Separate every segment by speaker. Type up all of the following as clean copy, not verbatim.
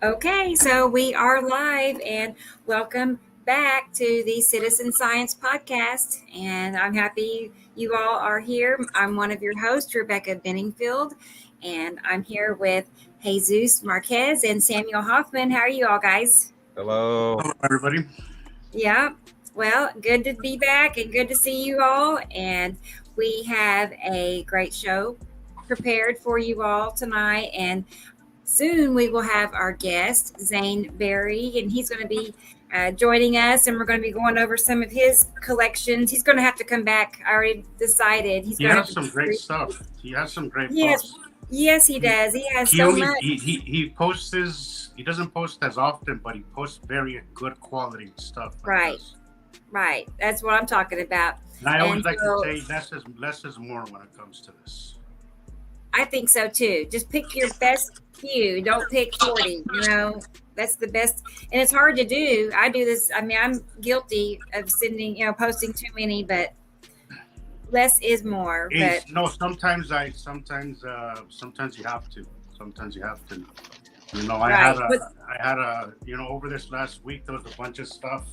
Speaker 1: Okay, so we are live and welcome back to the Citizen Science Podcast. And I'm happy you all are here. I'm one of your hosts, Rebecca Benningfield, and I'm here with Jesus Marquez and Samuel Hofman. How are you all, guys?
Speaker 2: Hello.
Speaker 3: Hello, everybody.
Speaker 1: Yeah, well, good to be back and good to see you all. And we have a great show prepared for you all tonight. And soon we will have our guest, Zane Berry, and he's going to be joining us, and we're going to be going over some of his collections. He's going to have to come back. I already decided.
Speaker 3: He has some great stuff. He has some great posts.
Speaker 1: Yes, he does. He has much.
Speaker 3: He posts he doesn't post as often, but he posts very good quality stuff.
Speaker 1: Right. Right. That's what I'm talking about.
Speaker 3: And I always like to say less is more when it comes to this.
Speaker 1: I think so too. Just pick your best few. Don't pick 40. That's the best. And it's hard to do. I do this. I mean, I'm guilty of posting too many, but less is more. But
Speaker 3: no, sometimes you have to. Sometimes you have to. I had a over this last week there was a bunch of stuff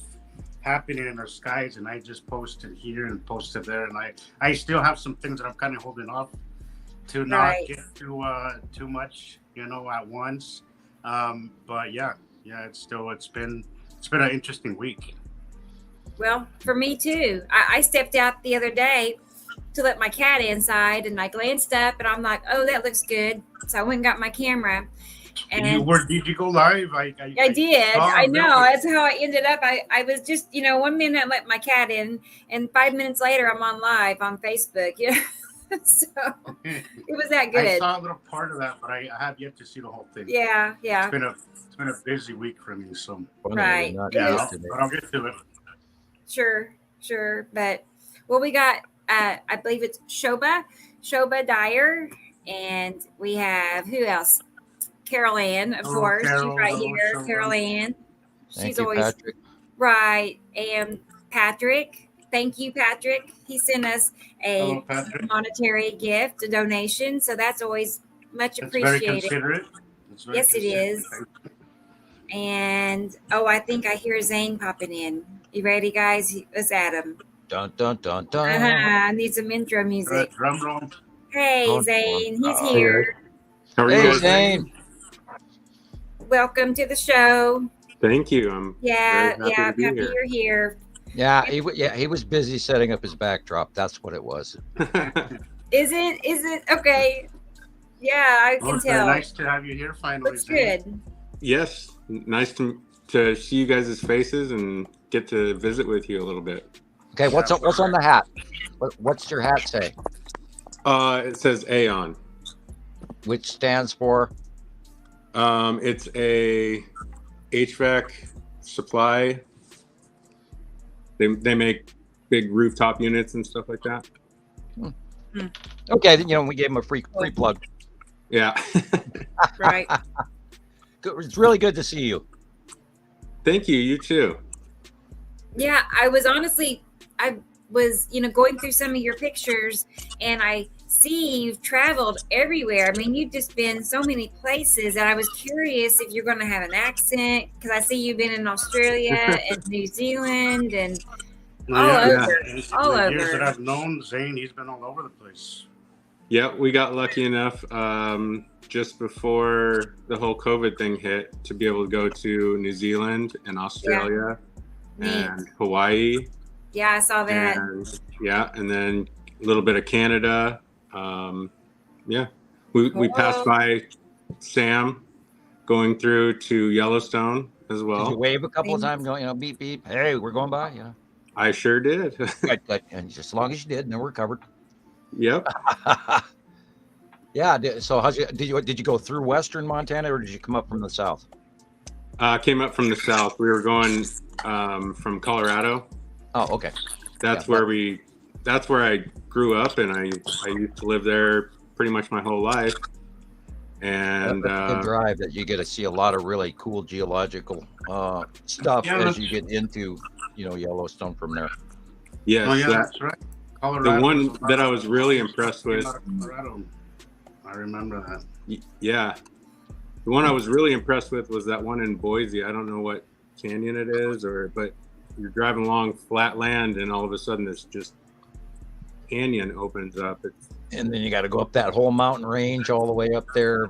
Speaker 3: happening in our skies, and I just posted here and posted there, and I still have some things that I'm kind of holding off to not get too much, at once. But yeah, it's been an interesting week.
Speaker 1: Well, for me too. I stepped out the other day to let my cat inside, and I glanced up, and I'm like, "Oh, that looks good." So I went and got my camera. And
Speaker 3: did you go live? I
Speaker 1: did. I know. That's how I ended up. I was just, 1 minute I let my cat in, and 5 minutes later I'm on live on Facebook. So it was that good.
Speaker 3: I saw a little part of that, but I have yet to see the whole thing.
Speaker 1: Yeah.
Speaker 3: It's been a busy week for me, so
Speaker 1: right.
Speaker 3: Yeah, but I'll get to it.
Speaker 1: Sure. But we got I believe it's Shoba Dyer, and we have who else? Carol Ann, of course. She's right here. Carol Ann. She's always
Speaker 2: Patrick.
Speaker 1: Right. And Patrick. Thank you, Patrick. He sent us a monetary gift, a donation. So that's always much appreciated.
Speaker 3: Very considerate.
Speaker 1: Yes, it is. And I think I hear Zane popping in. You ready, guys? Let's add him.
Speaker 2: Dun dun dun dun.
Speaker 1: I need some intro music.
Speaker 3: Drum roll.
Speaker 1: Hey, Zane. He's here.
Speaker 2: Hey, Zane.
Speaker 1: Welcome to the show.
Speaker 4: Thank you. I'm
Speaker 1: happy you're here.
Speaker 2: Yeah, he was busy setting up his backdrop. That's what it was.
Speaker 1: Is it okay? Yeah, I can tell.
Speaker 3: Nice to have you here finally.
Speaker 1: Looks good.
Speaker 4: Yes, nice to see you guys' faces and get to visit with you a little bit.
Speaker 2: Okay, what's on the hat? What's your hat say?
Speaker 4: It says Aeon,
Speaker 2: which stands for.
Speaker 4: It's a HVAC supply. They make big rooftop units and stuff like that.
Speaker 2: Okay, we gave him a free plug.
Speaker 4: Yeah.
Speaker 1: Right.
Speaker 2: It's really good to see you.
Speaker 4: Thank you. You too.
Speaker 1: Yeah, I was going through some of your pictures, and I see you've traveled everywhere. I mean, you've just been so many places, and I was curious if you're going to have an accent, because I see you've been in Australia and New Zealand and all over.
Speaker 3: The years that I've known Zane, he's been all over the place.
Speaker 4: Yeah, we got lucky enough just before the whole COVID thing hit to be able to go to New Zealand and Australia and Hawaii.
Speaker 1: Yeah, I saw that.
Speaker 4: And then a little bit of Canada. We passed by Sam going through to Yellowstone as well.
Speaker 2: Did you wave a couple of times, going, beep beep. Hey, we're going by.
Speaker 4: I sure did.
Speaker 2: And just as long as you did, then we're covered.
Speaker 4: Yep.
Speaker 2: Yeah. So did you go through Western Montana, or did you come up from the south?
Speaker 4: Came up from the south. We were going from Colorado.
Speaker 2: Oh, okay.
Speaker 4: That's where I grew up, and I used to live there pretty much my whole life. And
Speaker 2: that's a good drive that you get to see a lot of really cool geological stuff as you get into Yellowstone from there.
Speaker 4: Yes,
Speaker 3: that's right. Colorado,
Speaker 4: the one that I was really impressed with.
Speaker 3: Colorado. I remember that.
Speaker 4: Yeah, The one I was really impressed with was that one in Boise. I don't know what canyon it is, but you're driving along flat land, and all of a sudden this just canyon opens up.
Speaker 2: And then you got to go up that whole mountain range all the way up there.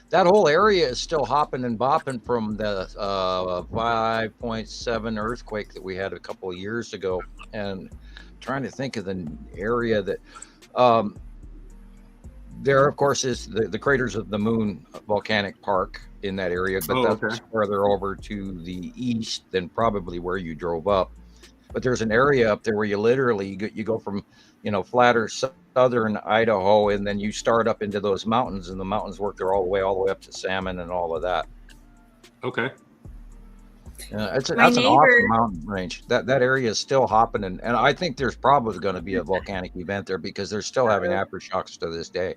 Speaker 2: That whole area is still hopping and bopping from the 5.7 earthquake that we had a couple of years ago. And trying to think of the area that there, of course, is the Craters of the Moon volcanic park in that area, but that's further over to the east than probably where you drove up. But there's an area up there where you literally you go from, flatter southern Idaho, and then you start up into those mountains, and the mountains work there all the way up to Salmon and all of that.
Speaker 4: Okay.
Speaker 2: That's an awesome mountain range. That area is still hopping, and I think there's probably going to be a volcanic event there because they're still having aftershocks to this day.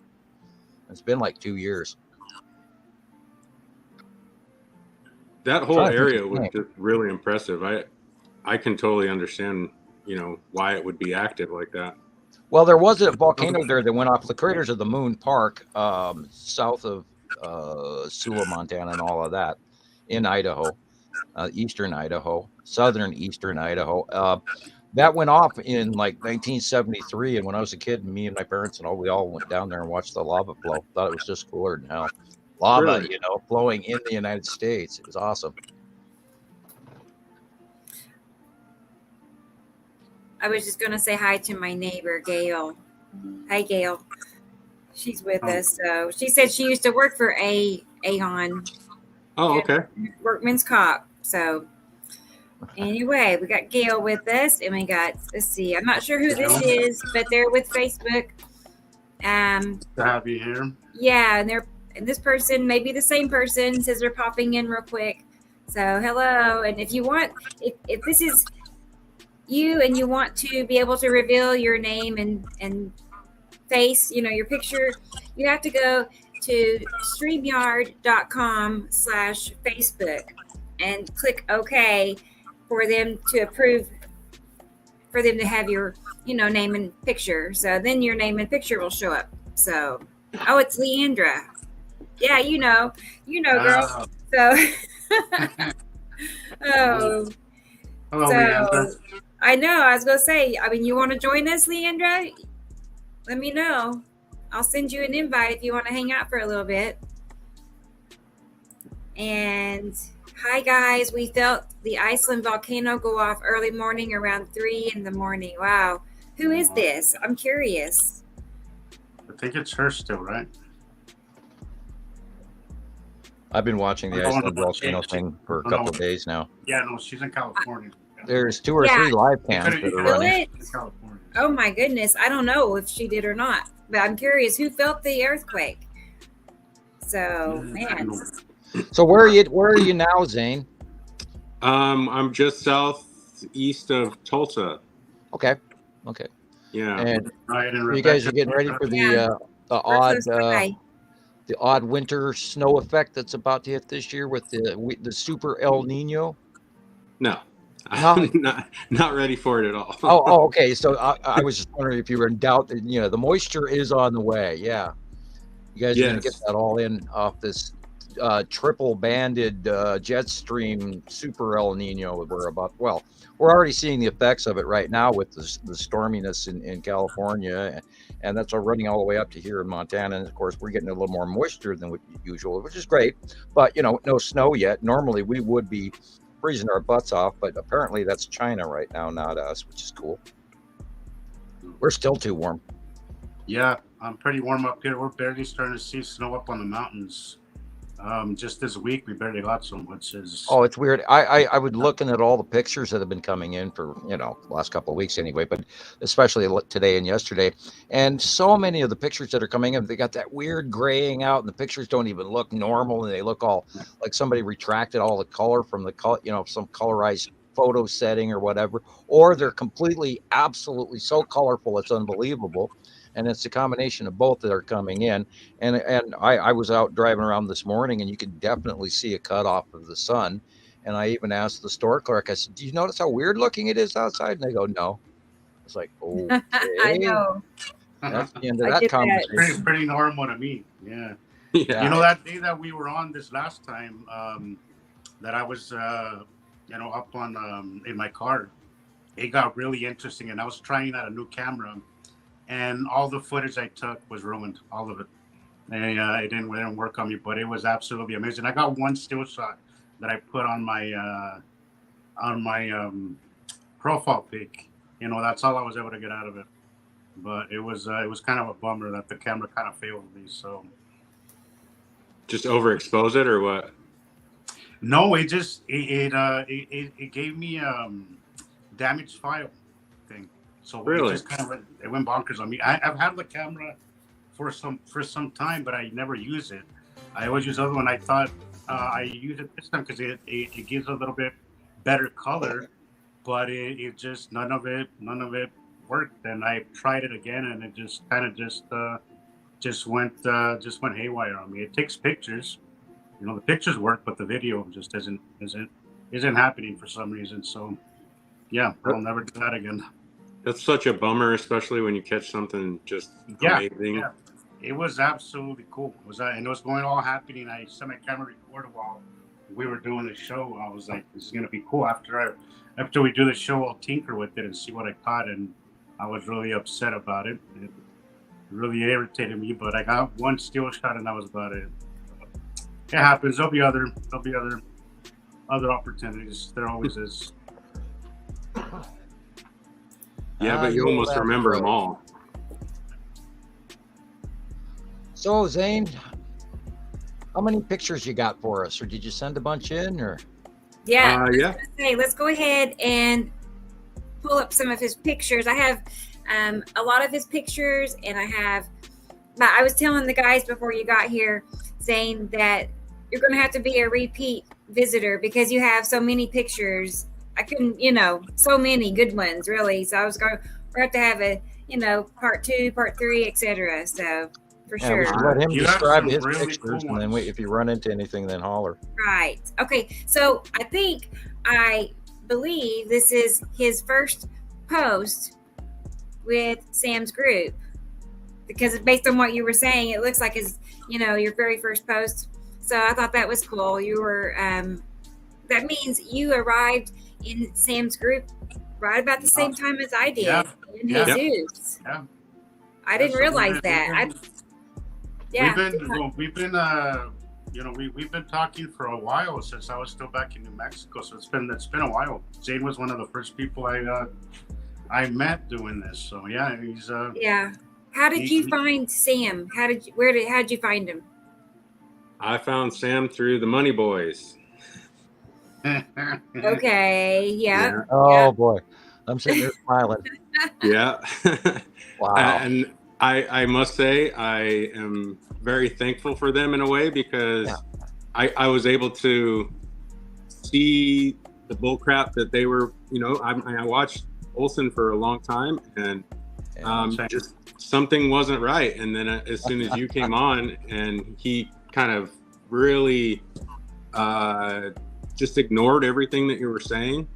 Speaker 2: It's been like 2 years.
Speaker 4: That whole area was just really impressive. I can totally understand, why it would be active like that.
Speaker 2: Well, there was a volcano there that went off the Craters of the Moon Park, south of Sewell, Montana, and all of that, in Idaho, eastern Idaho, southern eastern Idaho. That went off in like 1973, and when I was a kid, me and my parents and we all went down there and watched the lava flow. Thought it was just cooler than hell. Lava,
Speaker 4: Really?
Speaker 2: Flowing in the United States. It was awesome.
Speaker 1: I was just going to say hi to my neighbor, Gail. Hi, Gail. She's with us. So she said she used to work for Aon.
Speaker 4: Oh, okay.
Speaker 1: Workman's Comp. So anyway, we got Gail with us, and we got, let's see, I'm not sure who this is, but they're with Facebook.
Speaker 3: To have you here.
Speaker 1: Yeah, and this person, maybe the same person, says they're popping in real quick. So hello, and if you want, if this is you and you want to be able to reveal your name and face, your picture, you have to go to streamyard.com/Facebook and click OK for them to approve, for them to have your, name and picture. So then your name and picture will show up. So, it's Leandra. Yeah, girl. So,
Speaker 3: Hello, Leandra.
Speaker 1: I know. I was gonna say. You want to join us, Leandra? Let me know. I'll send you an invite if you want to hang out for a little bit. And hi, guys. We felt the Iceland volcano go off early morning around 3 a.m. Wow. Who is this? I'm curious.
Speaker 3: I think it's her still, right?
Speaker 2: I've been watching the Iceland volcano thing for a couple of days now.
Speaker 3: Yeah, no, she's in California.
Speaker 2: There's 2 or 3 live cams that are running.
Speaker 1: Oh my goodness. I don't know if she did or not, but I'm curious who felt the earthquake. So, man.
Speaker 2: So where are you now, Zane?
Speaker 4: I'm just southeast of Tulsa.
Speaker 2: Okay.
Speaker 4: Yeah.
Speaker 2: And you guys are getting ready for the odd winter snow effect that's about to hit this year with the super El Nino?
Speaker 4: No. I'm not ready for it at all.
Speaker 2: Oh, okay. So I was just wondering if you were in doubt that the moisture is on the way. Yeah, you guys are gonna get that all in off this triple banded jet stream super El Nino. We're already seeing the effects of it right now with the storminess in California, and that's running all the way up to here in Montana. And of course, we're getting a little more moisture than usual, which is great. But no snow yet. Normally, we would be freezing our butts off, but apparently that's China right now, not us, which is cool. We're still too warm.
Speaker 3: Yeah, I'm pretty warm up here. We're barely starting to see snow up on the mountains. Just this week, we barely got so much.
Speaker 2: It's weird. I was looking at all the pictures that have been coming in for, the last couple of weeks anyway, but especially today and yesterday. And so many of the pictures that are coming in, they got that weird graying out, and the pictures don't even look normal, and they look all like somebody retracted all the color from the some colorized photo setting or whatever, or they're completely, absolutely so colorful it's unbelievable. And it's a combination of both that are coming in. And I was out driving around this morning, and you could definitely see a cutoff of the sun. And I even asked the store clerk, I said, "Do you notice how weird looking it is outside?" And they go, "No." It's like, okay.
Speaker 1: I know.
Speaker 2: That's the end of that conversation.
Speaker 3: Pretty normal to me. Yeah. You know, that day that we were on this last time, that I was, you know, up on in my car, it got really interesting, and I was trying out a new camera, and all the footage I took was ruined, all of it. And it didn't work on me, but it was absolutely amazing. I got one still shot that I put on my profile pic. You know, that's all I was able to get out of it. But it was kind of a bummer that the camera kind of failed me. So
Speaker 4: just overexpose it or what?
Speaker 3: No, it just it gave me damaged file thing. So
Speaker 4: really,
Speaker 3: it just kind of it went bonkers on me. I've had the camera for some time, but I never use it. I always use the other one. I thought I use it this time because it gives a little bit better color, but it just none of it worked. And I tried it again, and it just kind of just went haywire on me. It takes pictures, you know, the pictures work, but the video just isn't happening for some reason. So yeah, I'll never do that again.
Speaker 4: That's such a bummer, especially when you catch something just amazing.
Speaker 3: Yeah. It was absolutely cool. And it was going all happening. I set my camera recorder while we were doing the show. I was like, this is gonna be cool. After we do the show, I'll tinker with it and see what I caught. And I was really upset about it. It really irritated me. But I got one still shot, and that was about it. It happens. There'll be other opportunities. There always is.
Speaker 4: Yeah, but you almost remember them all.
Speaker 2: So, Zane, how many pictures you got for us, or did you send a bunch in, or?
Speaker 1: Yeah.
Speaker 4: Yeah.
Speaker 1: Say, let's go ahead and pull up some of his pictures. I have a lot of his pictures, and I was telling the guys before you got here, Zane, that you're going to have to be a repeat visitor because you have so many pictures. I couldn't, so many good ones, really. So I was going to have a, part 2, part 3, etc. So for sure.
Speaker 2: We should let him
Speaker 3: You
Speaker 2: describe
Speaker 3: have
Speaker 2: his
Speaker 3: some really
Speaker 2: pictures,
Speaker 3: cool
Speaker 2: and then
Speaker 3: ones.
Speaker 2: if you run into anything, then holler.
Speaker 1: Right. Okay. So I believe this is his first post with Sam's group, because based on what you were saying, it looks like your very first post. So I thought that was cool. You were, that means you arrived in Sam's group right about the same time as I did in Jesus.
Speaker 3: Yeah.
Speaker 1: I didn't realize that.
Speaker 3: We've been talking for a while since I was still back in New Mexico. So it's been a while. Zane was one of the first people I met doing this. So yeah, he's
Speaker 1: How did you find Sam? How did you find him?
Speaker 4: I found Sam through the Money Boys.
Speaker 1: Okay. Yeah.
Speaker 2: Oh boy, I'm sitting there smiling.
Speaker 4: Yeah.
Speaker 2: Wow.
Speaker 4: And I must say I am very thankful for them in a way, because I was able to see the bullcrap that they were. I watched Olsen for a long time, and just something wasn't right. And then as soon as you came on, and he kind of really just ignored everything that you were saying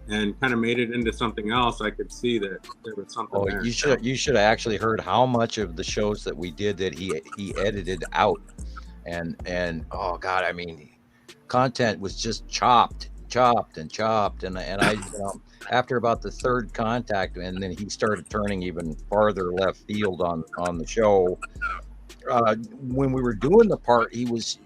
Speaker 4: and kind of made it into something else, I could see that there was something there.
Speaker 2: You should have actually heard how much of the shows that we did that he edited out, and oh god, I mean, content was just chopped, and I after about the third contact, and then he started turning even farther left field on the show. When we were doing the part, he was,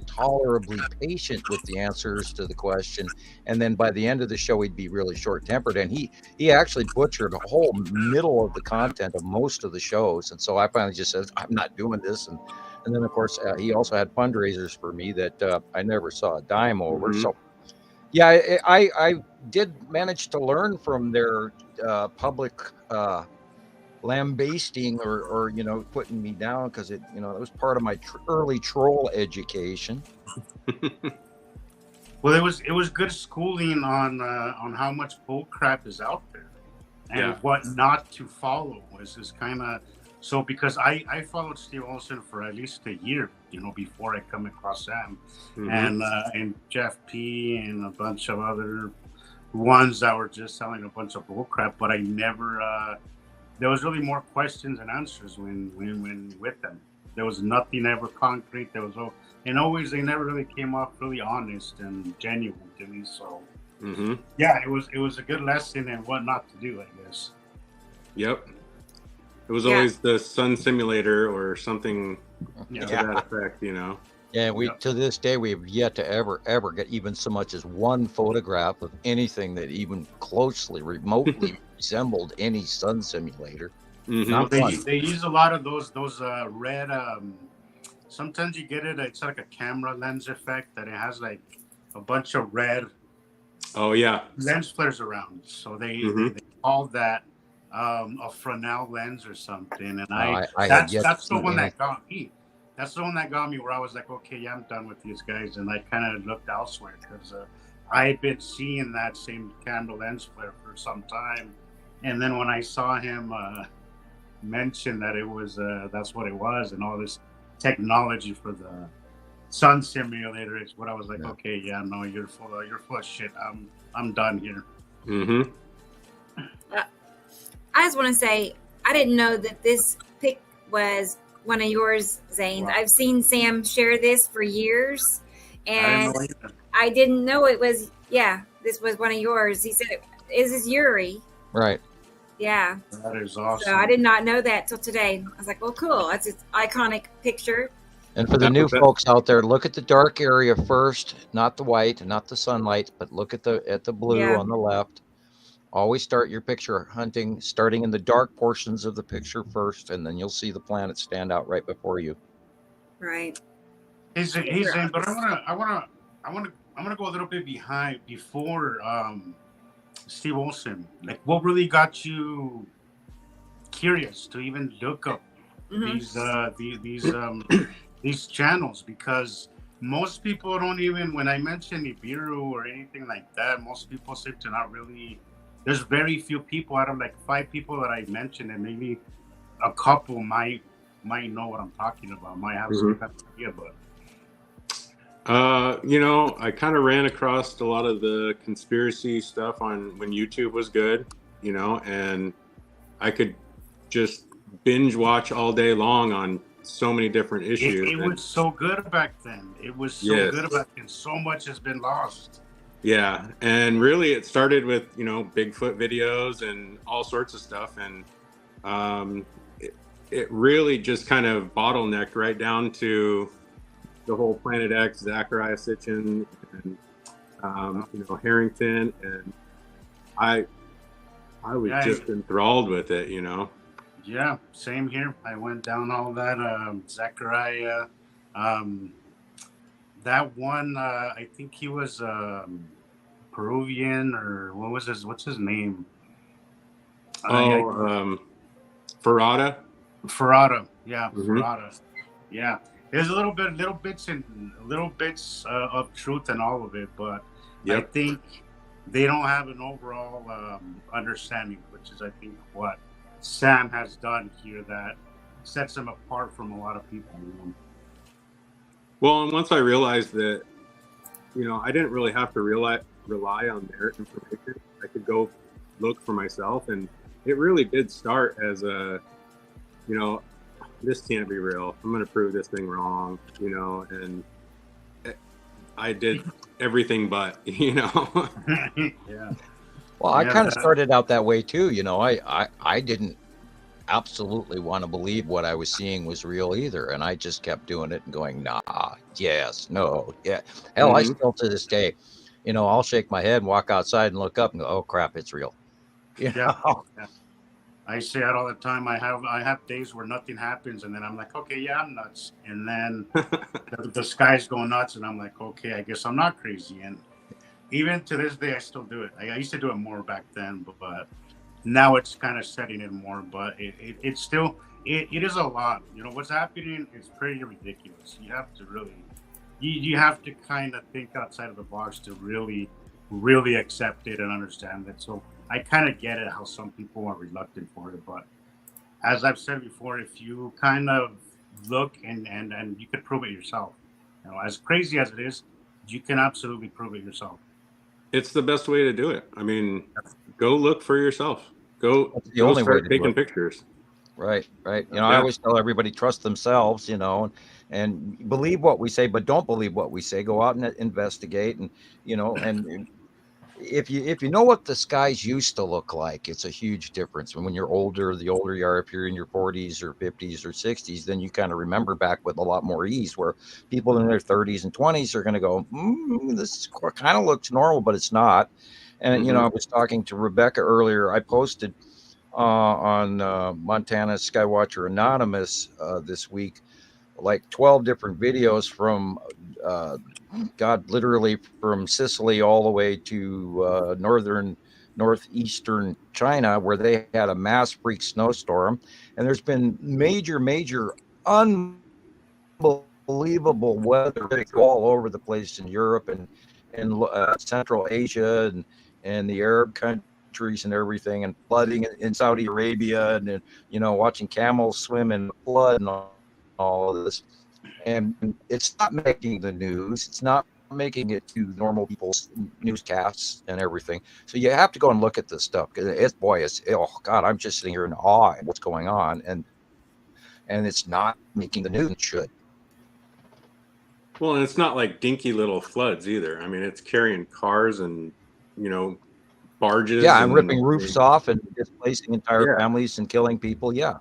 Speaker 2: tolerably patient with the answers to the question. And then by the end of the show, he'd be really short-tempered. And he actually butchered a whole middle of the content of most of the shows. And so I finally just said, I'm not doing this. And then, of course, he also had fundraisers for me that I never saw a dime over.
Speaker 4: Mm-hmm.
Speaker 2: So, yeah, I did manage to learn from their public lambasting or putting me down, because it that was part of my early troll education.
Speaker 3: Well, it was good schooling on how much bull crap is out there and what not to follow. Is kind of so, because I followed Steve Olsen for at least a year, before I come across Sam.
Speaker 4: Mm-hmm.
Speaker 3: and Jeff P and a bunch of other ones that were just selling a bunch of bull crap, but I never. There was really more questions and answers when with them. There was nothing ever concrete. There was and always they never really came off really honest and genuine to me. So yeah, it was a good lesson in what not to do, I guess.
Speaker 4: Yep. It was always the sun simulator or something to that effect, you know.
Speaker 2: Yeah, to this day we have yet to ever get even so much as one photograph of anything that even closely, remotely resembled any sun simulator.
Speaker 3: They use a lot of those red. Sometimes you get it. It's like a camera lens effect that it has like a bunch of red.
Speaker 4: Oh yeah.
Speaker 3: Lens flares around, so they call that a Fresnel lens or something. And that's the one that got me. That's the one that got me where I was like, okay, yeah, I'm done with these guys. And I kind of looked elsewhere because I had been seeing that same camera lens flare for some time. And then when I saw him mention that it was, that's what it was, and all this technology for the sun simulator is what I was like, okay, yeah, no, you're full of shit. I'm done here.
Speaker 1: I just want to say, I didn't know that this pic was one of yours, Zane. Wow. I've seen Sam share this for years, and I didn't know it was. Yeah, this was one of yours. He said, "Is this Yuri?"
Speaker 2: Right.
Speaker 1: Yeah.
Speaker 3: That is awesome.
Speaker 1: So I did not know that till today. I was like, "Well, cool. That's an iconic picture."
Speaker 2: And for the new folks out there, look at the dark area first, not the white, not the sunlight, but look at the blue on the left. Always start your picture hunting starting in the dark portions of the picture first, and then you'll see the planet stand out right before you.
Speaker 1: Right.
Speaker 3: But I wanna go a little bit before Steve Olson. Like, what really got you curious to even look up these channels? Because most people don't even, when I mention Nibiru or anything like that, most people seem to not really. There's very few people out of like 5 people that I mentioned, and maybe a couple might know what I'm talking about, might have some kind of idea, but
Speaker 4: you know, I kind of ran across a lot of the conspiracy stuff on when YouTube was good, you know, and I could just binge watch all day long on so many different issues.
Speaker 3: It was so good back then. It was so good back then. So much has been lost.
Speaker 4: Yeah, and really it started with, you know, Bigfoot videos and all sorts of stuff, and it really just kind of bottlenecked right down to the whole Planet X, Zachariah Sitchin, and you know, Harrington, and I was just enthralled with it, you know.
Speaker 3: Yeah, same here. I went down all that Zachariah. That one, I think he was Peruvian, or what's his name?
Speaker 4: Ferrata.
Speaker 3: Yeah, Ferrata. Yeah, there's little bits of truth in all of it, but I think they don't have an overall understanding, which is, I think, what Sam has done here that sets him apart from a lot of people. You know?
Speaker 4: Well, and once I realized that, you know, I didn't really have to rely on their information. I could go look for myself, and it really did start as a, you know, this can't be real. I'm going to prove this thing wrong, you know, and I did everything but, you know.
Speaker 3: Yeah.
Speaker 2: Well, I kind of started out that way too, you know. I didn't absolutely want to believe what I was seeing was real either, and I just kept doing it and going, nah, yes, no, yeah. Hell, I still to this day, you know, I'll shake my head and walk outside and look up and go, oh crap, it's real. You know?
Speaker 3: Yeah. I say that all the time. I have days where nothing happens, and then I'm like, okay, yeah, I'm nuts, and then the sky's going nuts, and I'm like, okay, I guess I'm not crazy. And even to this day, I still do it. I used to do it more back then, but now it's kind of setting in more. But it's still it is a lot. You know, what's happening is pretty ridiculous. You have to really, you have to kind of think outside of the box to really accept it and understand it. So I kind of get it how some people are reluctant for it. But as I've said before, if you kind of look and you could prove it yourself. You know, as crazy as it is, you can absolutely prove it yourself.
Speaker 4: It's the best way to do it. I mean, go look for yourself. Go
Speaker 2: start
Speaker 4: taking pictures.
Speaker 2: Right. You know, I
Speaker 4: Yeah.
Speaker 2: always tell everybody trust themselves, you know, and believe what we say, but don't believe what we say. Go out and investigate, and you know, and if you know what the skies used to look like, it's a huge difference. And when you're older, the older you are, if you're in your 40s or 50s or 60s, then you kind of remember back with a lot more ease. Where people in their 30s and 20s are going to go, this kind of looks normal, but it's not. And you know, I was talking to Rebecca earlier. I posted on Montana Skywatcher Anonymous this week, like 12 different videos from God, literally from Sicily all the way to northeastern China, where they had a mass freak snowstorm. And there's been major, unbelievable weather all over the place in Europe and Central Asia and the Arab countries and everything, and flooding in Saudi Arabia, and you know, watching camels swim in flood and all of this. And it's not making the news. It's not making it to normal people's newscasts and everything. So you have to go and look at this stuff. Oh God, I'm just sitting here in awe at what's going on, and it's not making the news. It should.
Speaker 4: Well, and it's not like dinky little floods either. I mean, it's carrying cars and, you know, barges.
Speaker 2: Yeah, and ripping roofs off and displacing entire
Speaker 4: Yeah.
Speaker 2: families and killing people. Yeah.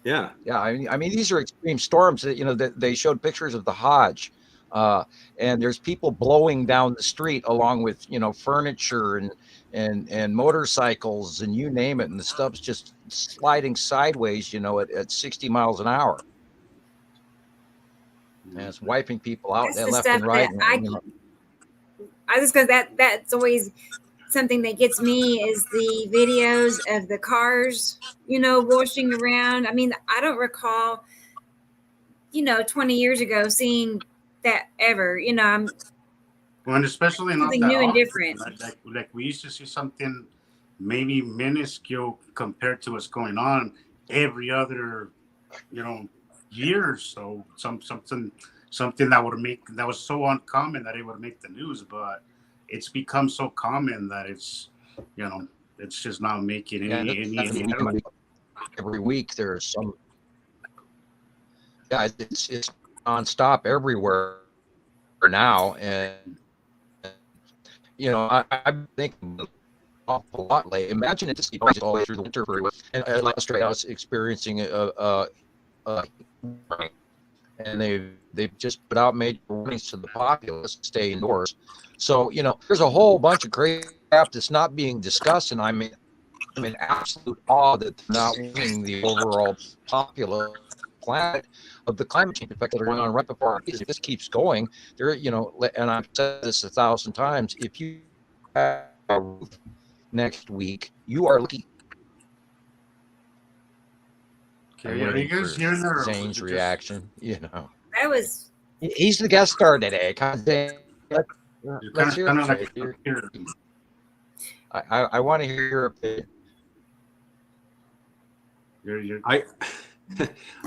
Speaker 4: Yeah.
Speaker 2: I mean, these are extreme storms that, you know, that they showed pictures of the Hodge, and there's people blowing down the street along with, you know, furniture and motorcycles and you name it, and the stuff's just sliding sideways, you know, at 60 miles an hour. And it's wiping people out left and right.
Speaker 1: I just because that's always something that gets me is the videos of the cars, you know, washing around. I mean, I don't recall, you know, 20 years ago seeing that ever. You know, I'm
Speaker 3: and especially not
Speaker 1: something
Speaker 3: that
Speaker 1: new and
Speaker 3: often.
Speaker 1: different.
Speaker 3: Like we used to see something maybe minuscule compared to what's going on every other, you know, year or so. Something that was so uncommon that it would make the news, but it's become so common that it's, you know, it's just not making any headline.
Speaker 2: Every week there's some. Yeah, it's nonstop everywhere now, and you know, I'm thinking an awful lot lately. Imagine it just all the way through the winter period, and last year I was experiencing and they've just put out major warnings to the populace to stay indoors. So you know, there's a whole bunch of crazy crap that's not being discussed, and I'm in absolute awe that they're not warning the overall populace planet of the climate change effect that are going on right before our eyes. If this keeps going, there, you know, and I've said this 1,000 times, if you have a roof next week, you are lucky.
Speaker 3: Okay, are you guys hearing their
Speaker 2: Zane's reaction? You know,
Speaker 1: That was.
Speaker 2: He's the guest star today. Let's hear it. I want to hear your opinion.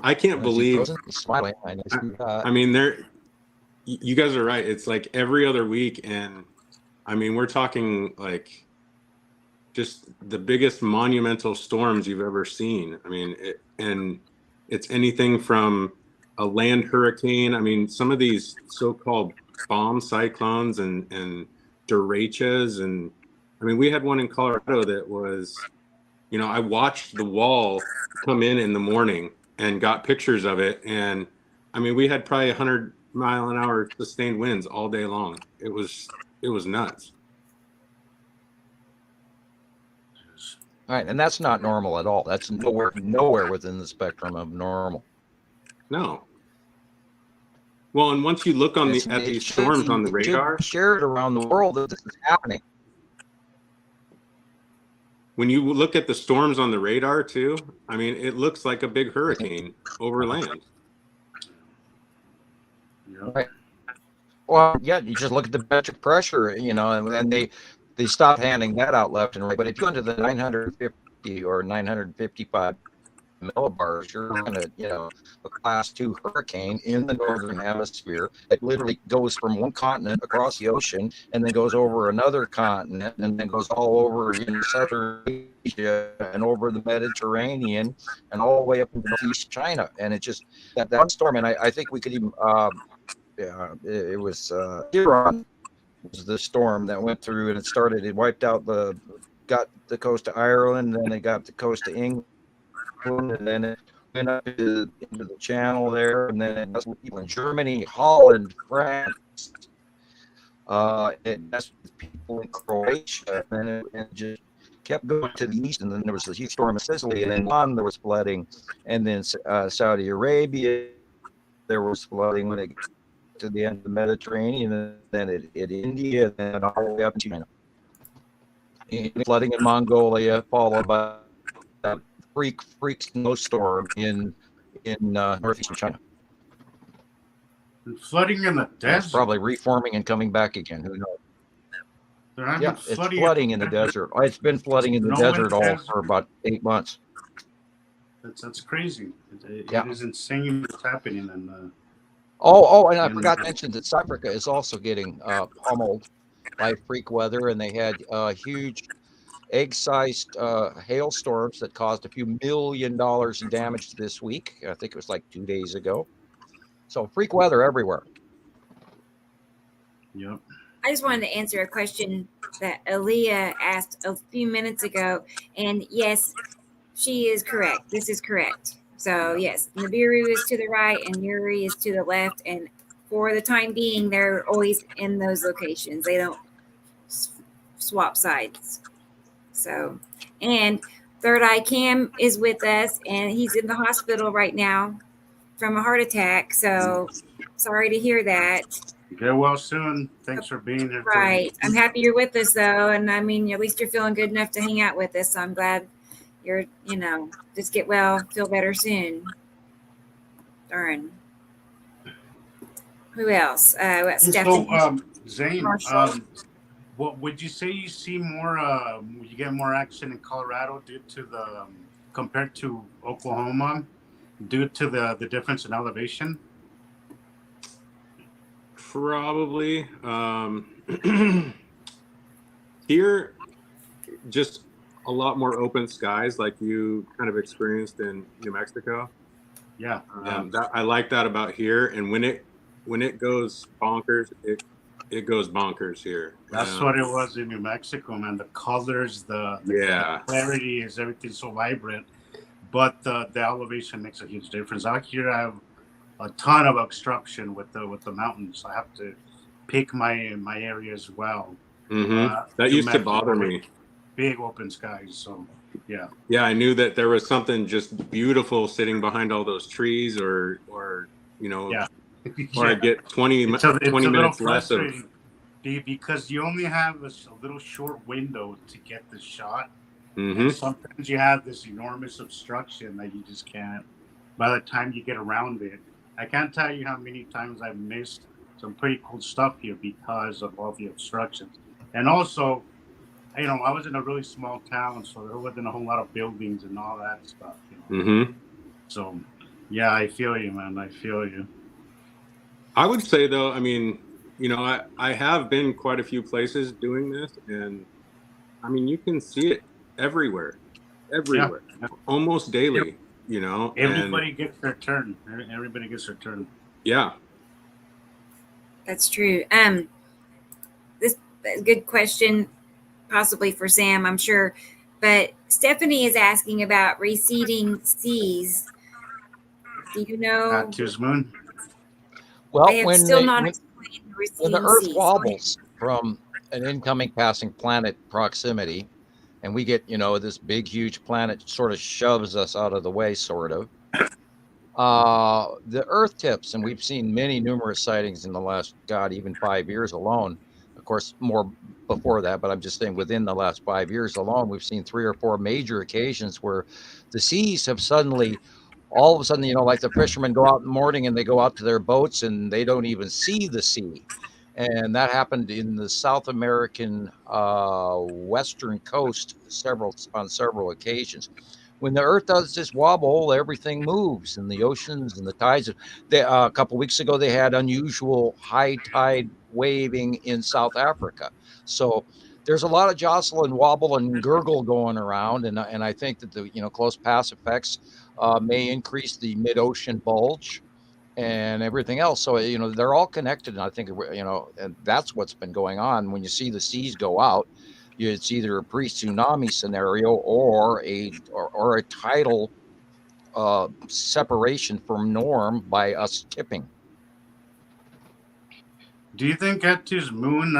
Speaker 4: I can't believe.
Speaker 2: Smiling.
Speaker 4: I mean, you guys are right. It's like every other week, and I mean, we're talking like just the biggest monumental storms you've ever seen. I mean, and it's anything from a land hurricane. I mean, some of these so-called bomb cyclones and derechas, and I mean, we had one in Colorado that was, you know, I watched the wall come in the morning and got pictures of it, and I mean, we had probably 100-mile-an-hour sustained winds all day long. It was nuts.
Speaker 2: All right, and that's not normal at all. That's nowhere within the spectrum of normal.
Speaker 4: No. Well, and once you look on at these storms on the radar,
Speaker 2: share it around the world that this is happening.
Speaker 4: When you look at the storms on the radar too, I mean, it looks like a big hurricane over land.
Speaker 2: Right. Well, yeah, you just look at the barometric pressure, you know, and then they stop handing that out left and right. But if you go into the 950 or 955 millibars, you're looking at, a class 2 hurricane in the northern hemisphere. It literally goes from one continent across the ocean and then goes over another continent and then goes all over southern Asia and over the Mediterranean and all the way up into northeast China. And it just, that one storm, and I think we could even, it was Iran was the storm that went through, and it wiped out got the coast of Ireland, and then it got the coast of England, and then it went up into the channel there, and then it messed with people in Germany, Holland, France, it messed with people in Croatia, and it just kept going to the east, and then there was a huge storm in Sicily, and then Milan there was flooding, and then Saudi Arabia there was flooding when it got to the end of the Mediterranean, and then it India, and then all the way up to China. Flooding in Mongolia, followed by a freak snowstorm in northeastern China.
Speaker 3: Flooding in the desert.
Speaker 2: It's probably reforming and coming back again. Who knows? Yeah, it's flooding in the desert. It's been flooding in the desert for about 8 months.
Speaker 3: That's crazy. It is insane what's happening. And
Speaker 2: and I forgot to mention that South Africa is also getting pummeled by freak weather, and they had huge egg-sized hailstorms that caused a few $1 million in damage this week. I think it was like 2 days ago. So freak weather everywhere.
Speaker 3: Yep.
Speaker 1: I just wanted to answer a question that Aaliyah asked a few minutes ago, and yes, she is correct. This is correct. So yes, Nibiru is to the right and Uri is to the left, and for the time being, they're always in those locations. They don't swap sides. So, and Third Eye Cam is with us, and he's in the hospital right now from a heart attack. So sorry to hear that.
Speaker 3: Get well soon. Thanks for being here.
Speaker 1: Right. I'm happy you're with us, though. And I mean, at least you're feeling good enough to hang out with us. So I'm glad you're, just get well, feel better soon. Darn. Who else? Stephanie.
Speaker 3: So, Zane, what would you say you see more, you get more action in Colorado due to compared to Oklahoma, due to the difference in elevation?
Speaker 4: Probably. Here, just a lot more open skies like you kind of experienced in New Mexico.
Speaker 3: Yeah.
Speaker 4: I like that about here. And when it goes bonkers, it goes bonkers here.
Speaker 3: That's what it was in New Mexico, man. The colors, the clarity is everything so vibrant. But the elevation makes a huge difference. Out here, I have a ton of obstruction with the mountains. I have to pick my area as well.
Speaker 4: Mm-hmm. That used to bother me.
Speaker 3: Big open skies. So yeah.
Speaker 4: Yeah, I knew that there was something just beautiful sitting behind all those trees, or
Speaker 3: Yeah.
Speaker 4: or I get 20 minutes less of.
Speaker 3: Because you only have a little short window to get the shot.
Speaker 4: Mm-hmm.
Speaker 3: And sometimes you have this enormous obstruction that you just can't. By the time you get around it, I can't tell you how many times I've missed some pretty cool stuff here because of all the obstructions. And also, I was in a really small town, so there wasn't a whole lot of buildings and all that stuff.
Speaker 4: Mm-hmm.
Speaker 3: So, yeah, I feel you, man. I feel you.
Speaker 4: I would say, though, I mean, I have been quite a few places doing this, and I mean, you can see it everywhere, yeah. Almost daily,
Speaker 3: Everybody gets their turn. Everybody gets their turn.
Speaker 4: Yeah.
Speaker 1: That's true. This is a good question, possibly for Sam, I'm sure. But Stephanie is asking about receding seas. Do you know?
Speaker 3: Matthew's moon.
Speaker 2: Well,
Speaker 1: when
Speaker 2: the Earth wobbles from an incoming passing planet proximity, and we get, this big, huge planet sort of shoves us out of the way, sort of. The Earth tips, and we've seen numerous sightings in the last, even 5 years alone. Of course, more before that, but I'm just saying within the last 5 years alone, we've seen 3 or 4 major occasions where the seas have all of a sudden, like the fishermen go out in the morning and they go out to their boats and they don't even see the sea. And that happened in the South American western coast on several occasions. when the Earth does this wobble, everything moves, and the oceans and the tides. A couple weeks ago, they had unusual high tide waving in South Africa. So there's a lot of jostle and wobble and gurgle going around, and I think that the close pass effects may increase the mid-ocean bulge and everything else. So they're all connected, and I think and that's what's been going on. When you see the seas go out, it's either a pre-tsunami scenario or a tidal separation from norm by us tipping.
Speaker 3: Do you think Ketu's moon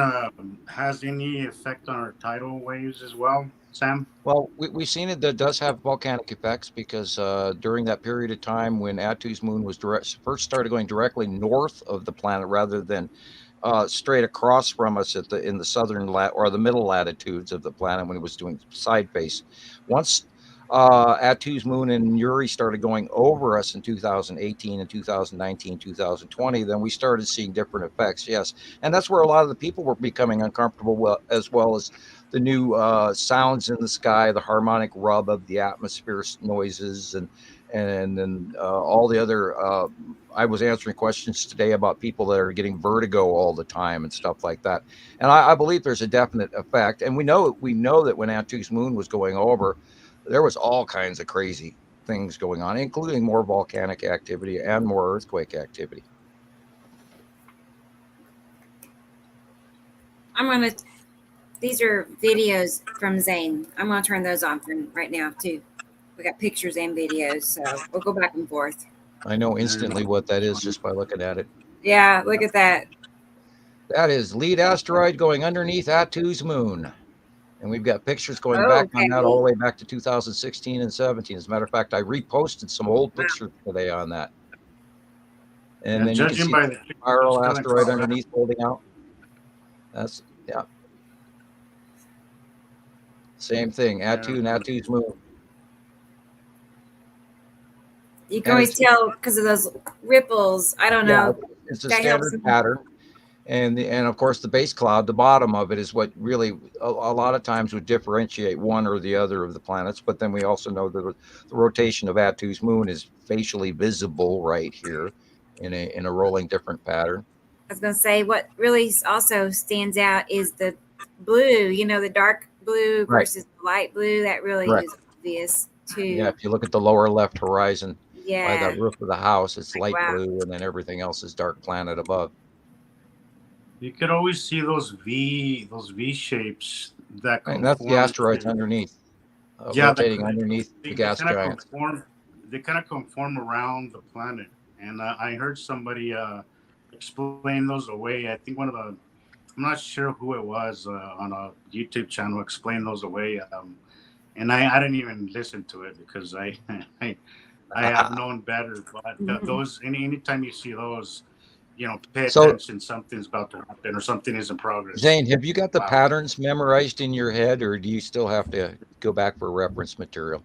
Speaker 3: has any effect on our tidal waves as well, Sam?
Speaker 2: Well, we've seen it that does have volcanic effects because during that period of time when Atu's moon was first started going directly north of the planet rather than straight across from us in the southern or the middle latitudes of the planet when it was doing side face. Once Atu's moon and Uri started going over us in 2018 and 2019, 2020, then we started seeing different effects. Yes, and that's where a lot of the people were becoming uncomfortable, as well as the new sounds in the sky, the harmonic rub of the atmosphere noises, and then all the other. I was answering questions today about people that are getting vertigo all the time and stuff like that, and I believe there's a definite effect. And we know that when Atu's moon was going over, there was all kinds of crazy things going on, including more volcanic activity and more earthquake activity.
Speaker 1: These are videos from Zane. I'm going to turn those on for right now, too. We got pictures and videos, so we'll go back and forth.
Speaker 2: I know instantly what that is just by looking at it.
Speaker 1: Yeah, look at that.
Speaker 2: That is lead asteroid going underneath Atu's moon. And we've got pictures going back on that all the way back to 2016 and 17. As a matter of fact, I reposted some old pictures today on that. And then you can see the spiral asteroid underneath holding out. That's, yeah. Same thing, Atu and Atu's moon.
Speaker 1: You can always tell because of those ripples. I don't know.
Speaker 2: It's a standard pattern. And of course, the base cloud, the bottom of it, is what really a lot of times would differentiate one or the other of the planets. But then we also know that the rotation of Atu's moon is facially visible right here in a rolling different pattern.
Speaker 1: I was going to say what really also stands out is the blue, the dark blue versus the light blue. That really is obvious too.
Speaker 2: Yeah, if you look at the lower left horizon by the roof of the house, it's light blue, and then everything else is dark planet above.
Speaker 3: You could always see those V shapes that
Speaker 2: and that's the asteroids underneath. Rotating underneath the gas giants.
Speaker 3: They kind of conform around the planet, and I heard somebody explain those away. I think I'm not sure who it was on a YouTube channel explain those away, and I didn't even listen to it because I have known better. But those anytime you see those, pay attention. Something's about to happen, or something is in progress.
Speaker 2: Zane, have you got the patterns memorized in your head, or do you still have to go back for reference material?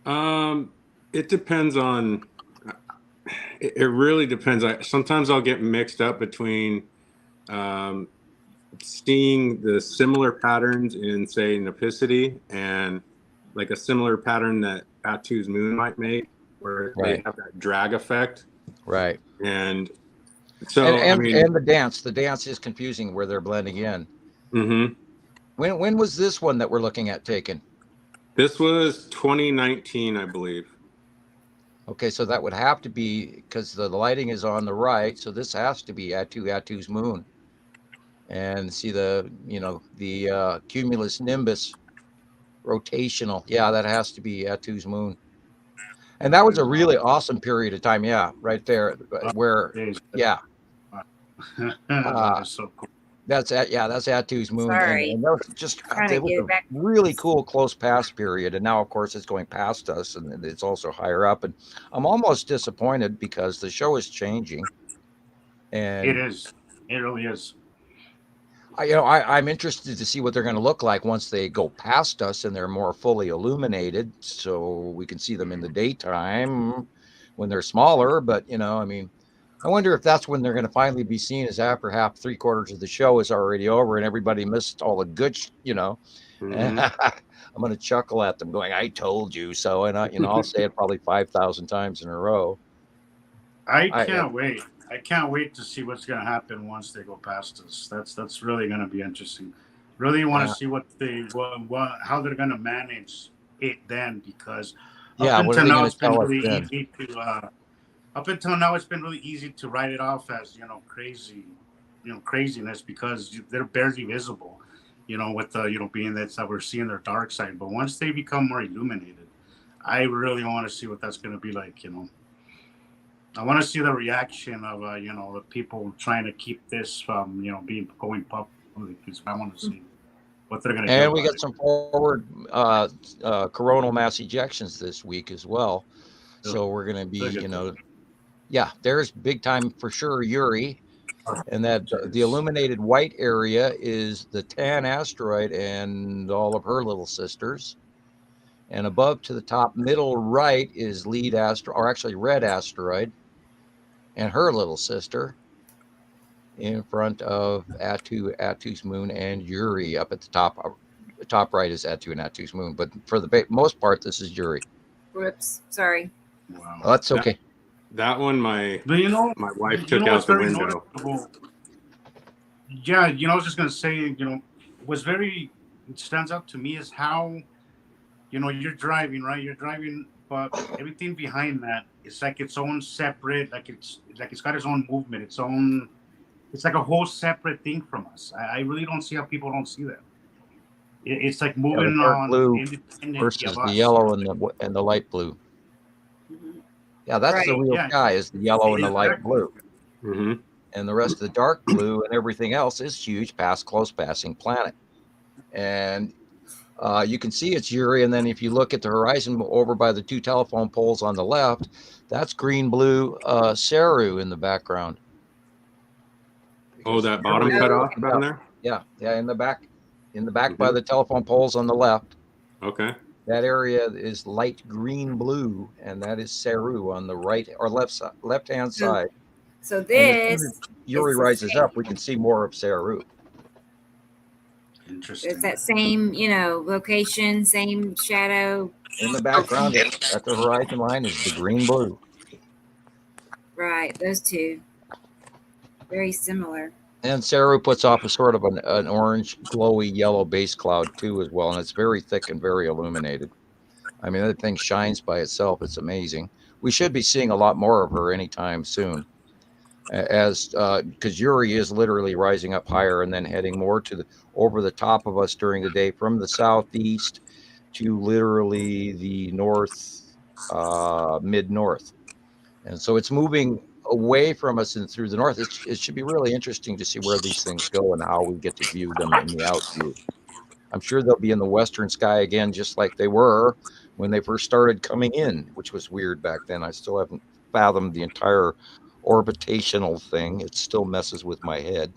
Speaker 4: It depends on. It really depends. Sometimes I'll get mixed up between seeing the similar patterns in, say, Nipicity and like a similar pattern that Atu's moon might make, where they have that drag effect.
Speaker 2: Right.
Speaker 4: And so,
Speaker 2: and the dance is confusing where they're blending in.
Speaker 4: Mm-hmm.
Speaker 2: When was this one that we're looking at taken?
Speaker 4: This was 2019, I believe.
Speaker 2: Okay, so that would have to be because the lighting is on the right, so this has to be Atu's moon. And see the cumulus nimbus rotational. Yeah, that has to be Atu's moon. And that was a really awesome period of time. Yeah, right there where
Speaker 3: That is so cool.
Speaker 2: That's Atu's moon.
Speaker 1: Sorry.
Speaker 2: And that was just it was a really cool close pass period. And now, of course, it's going past us, and it's also higher up. And I'm almost disappointed because the show is changing. And
Speaker 3: it is. It really is.
Speaker 2: I'm interested to see what they're going to look like once they go past us and they're more fully illuminated, so we can see them in the daytime when they're smaller. But I wonder if that's when they're going to finally be seen, as after three-quarters of the show is already over and everybody missed all the good, I'm going to chuckle at them going, I told you so. And I'll say it probably 5,000 times in a row.
Speaker 3: I can't wait. I can't wait to see what's going to happen once they go past us. That's really going to be interesting. Really want to see what how they're going to manage it then, because up until now it's been really easy to up until now it's been really easy to write it off as craziness, because they're barely visible, with the being that we're seeing their dark side. But once they become more illuminated, I really want to see what that's going to be like. I want to see the reaction of the people trying to keep this from going public. I want to see what they're going to do.
Speaker 2: And we got some forward coronal mass ejections this week as well. So we're going to be, there's big time for sure, Uri. And that the illuminated white area is the Tan asteroid and all of her little sisters. And above to the top middle right is Red asteroid and her little sister. In front of Attu's moon, and Uri up at the top right is Attu and Attu's moon. But for the most part, this is Uri.
Speaker 1: Whoops, sorry.
Speaker 2: Wow. Oh, that's okay.
Speaker 4: That one, my wife took out the window. Notable.
Speaker 3: Yeah, I was just gonna say, what's it stands out to me is how, you're driving, right? You're driving, but everything behind that is like its own separate, it's got its own movement, it's like a whole separate thing from us. I really don't see how people don't see that. It's like moving on
Speaker 2: blue versus the yellow and the light blue. Yeah, that's the real sky, is the yellow and the light blue.
Speaker 4: Mm-hmm.
Speaker 2: And the rest of the dark blue and everything else is huge, close passing planet. And you can see it's Uri. And then if you look at the horizon over by the two telephone poles on the left, that's green-blue Saru in the background.
Speaker 4: Oh, that bottom cut off down there?
Speaker 2: Yeah, in the back by the telephone poles on the left.
Speaker 4: Okay.
Speaker 2: That area is light green-blue, and that is Saru on the right or left-hand side.
Speaker 1: So this
Speaker 2: Uri rises up, we can see more of Saru.
Speaker 3: Interesting.
Speaker 1: It's that same, location, same shadow.
Speaker 2: In the background, at the horizon line, is the green-blue.
Speaker 1: Right, those two. Very similar.
Speaker 2: And Saru puts off a sort of an orange, glowy yellow base cloud too, as well, and it's very thick and very illuminated. I mean, that thing shines by itself. It's amazing. We should be seeing a lot more of her anytime soon, because Uri is literally rising up higher and then heading more over the top of us during the day from the southeast to literally the mid-north, and so it's moving away from us and through the north. It should be really interesting to see where these things go and how we get to view them in the out view. I'm sure they'll be in the western sky again, just like they were when they first started coming in, which was weird back then. I still haven't fathomed the entire orbitational thing. It still messes with my head.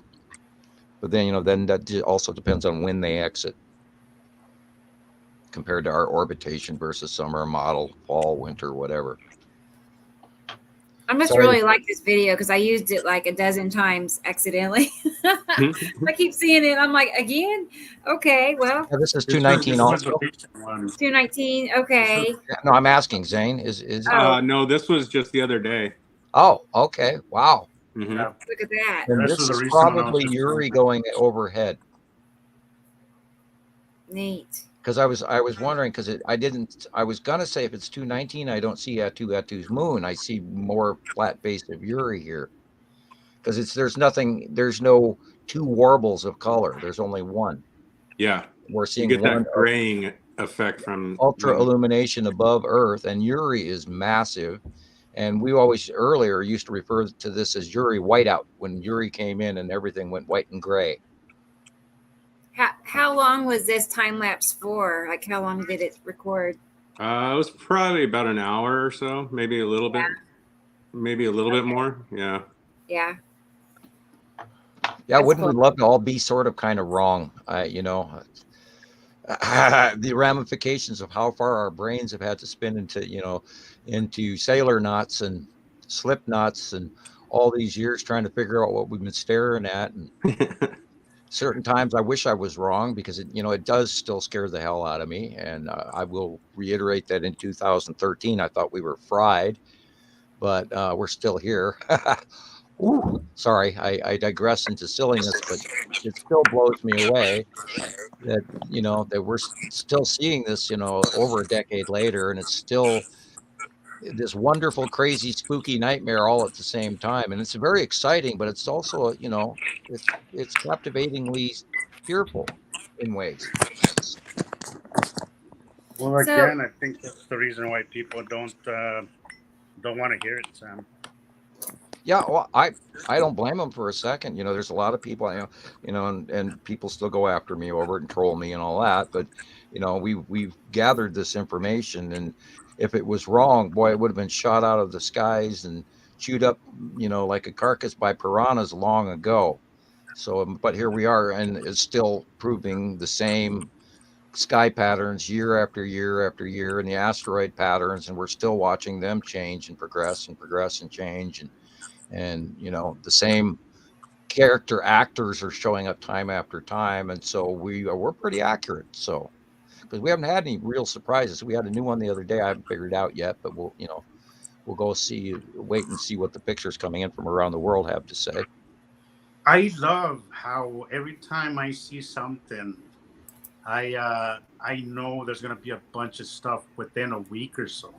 Speaker 2: But then, then that also depends on when they exit compared to our orbitation versus summer model, fall, winter, whatever.
Speaker 1: I must really like this video because I used it like a dozen times accidentally. I keep seeing it. I'm like, again? Okay, well.
Speaker 2: Yeah, this is 219 also.
Speaker 1: 219, okay.
Speaker 2: No, I'm asking, Zane.
Speaker 4: No, this was just the other day.
Speaker 2: Oh, okay. Wow.
Speaker 4: Mm-hmm.
Speaker 1: Look at that.
Speaker 2: And this is probably Uri going overhead.
Speaker 1: Neat.
Speaker 2: Because I was wondering, because I was gonna say if it's 219, I don't see Attu's moon. I see more flat base of Uri here. Because there's no two warbles of color. There's only one.
Speaker 4: Yeah.
Speaker 2: We're seeing
Speaker 4: you get that graying effect from
Speaker 2: ultra illumination above Earth, and Uri is massive. And we always earlier used to refer to this as Uri whiteout, when Uri came in and everything went white and gray.
Speaker 1: How long was this time lapse for? Like, how long did it record?
Speaker 4: It was probably about an hour or so, maybe a little bit, maybe a little bit more. Yeah.
Speaker 1: Yeah.
Speaker 2: Yeah, wouldn't we love to all be sort of kind of wrong? The ramifications of how far our brains have had to spin into sailor knots and slip knots and all these years trying to figure out what we've been staring at. And certain times I wish I was wrong because it does still scare the hell out of me. And I will reiterate that in 2013, I thought we were fried, but we're still here. Ooh, sorry, I digress into silliness, but it still blows me away that we're still seeing this, over a decade later, and it's still this wonderful, crazy, spooky nightmare all at the same time. And it's very exciting, but it's also, it's captivatingly fearful in ways.
Speaker 3: Well,
Speaker 1: So,
Speaker 3: again, I think that's the reason why people don't want to hear it, Sam.
Speaker 2: Yeah, well, I don't blame them for a second. There's a lot of people, and people still go after me over it and troll me and all that. But we've gathered this information, and if it was wrong, boy, it would have been shot out of the skies and chewed up, like a carcass by piranhas long ago. So, but here we are, and it's still proving the same sky patterns year after year after year, and the asteroid patterns, and we're still watching them change and progress and progress and change, and the same character actors are showing up time after time, and so we're pretty accurate. So because we haven't had any real surprises, we had a new one the other day. I haven't figured it out yet, but we'll go wait and see what the pictures coming in from around the world have to say.
Speaker 3: I love how every time I see something, I know there's gonna be a bunch of stuff within a week or so,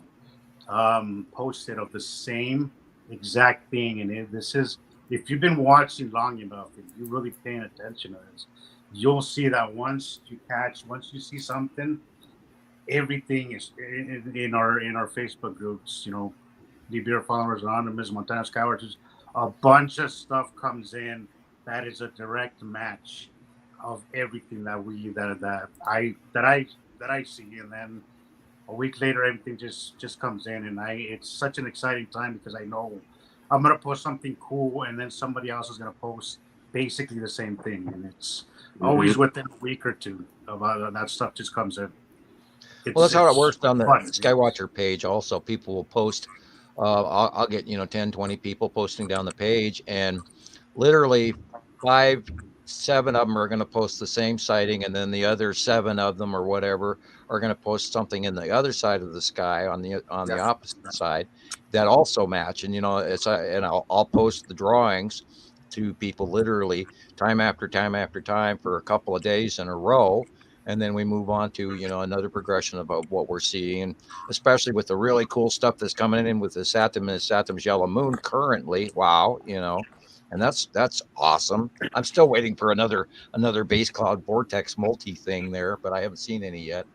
Speaker 3: posted of the same exact thing. And this is, if you've been watching long enough, if you're really paying attention to this, you'll see that once you see something, everything is in our Facebook groups. Nibiru followers, anonymous, Montana Skywatchers, a bunch of stuff comes in that is a direct match of everything that I see, and then a week later everything just comes in, and it's such an exciting time because I know I'm gonna post something cool, and then somebody else is gonna post basically the same thing, and it's always within a week or two of that stuff just comes in.
Speaker 2: Well, that's how it works on the
Speaker 3: fun.
Speaker 2: Skywatcher page. Also, people will post. I'll get 10, 20 people posting down the page, and literally 5, 7 of them are going to post the same sighting, and then the other 7 of them or whatever are going to post something in the other side of the sky on the opposite side that also match. And and I'll post the drawings to people literally time after time after time for a couple of days in a row, and then we move on to another progression about what we're seeing, and especially with the really cool stuff that's coming in with the Saturn's yellow moon currently. Wow, and that's awesome. I'm still waiting for another base cloud vortex multi thing there, but I haven't seen any yet.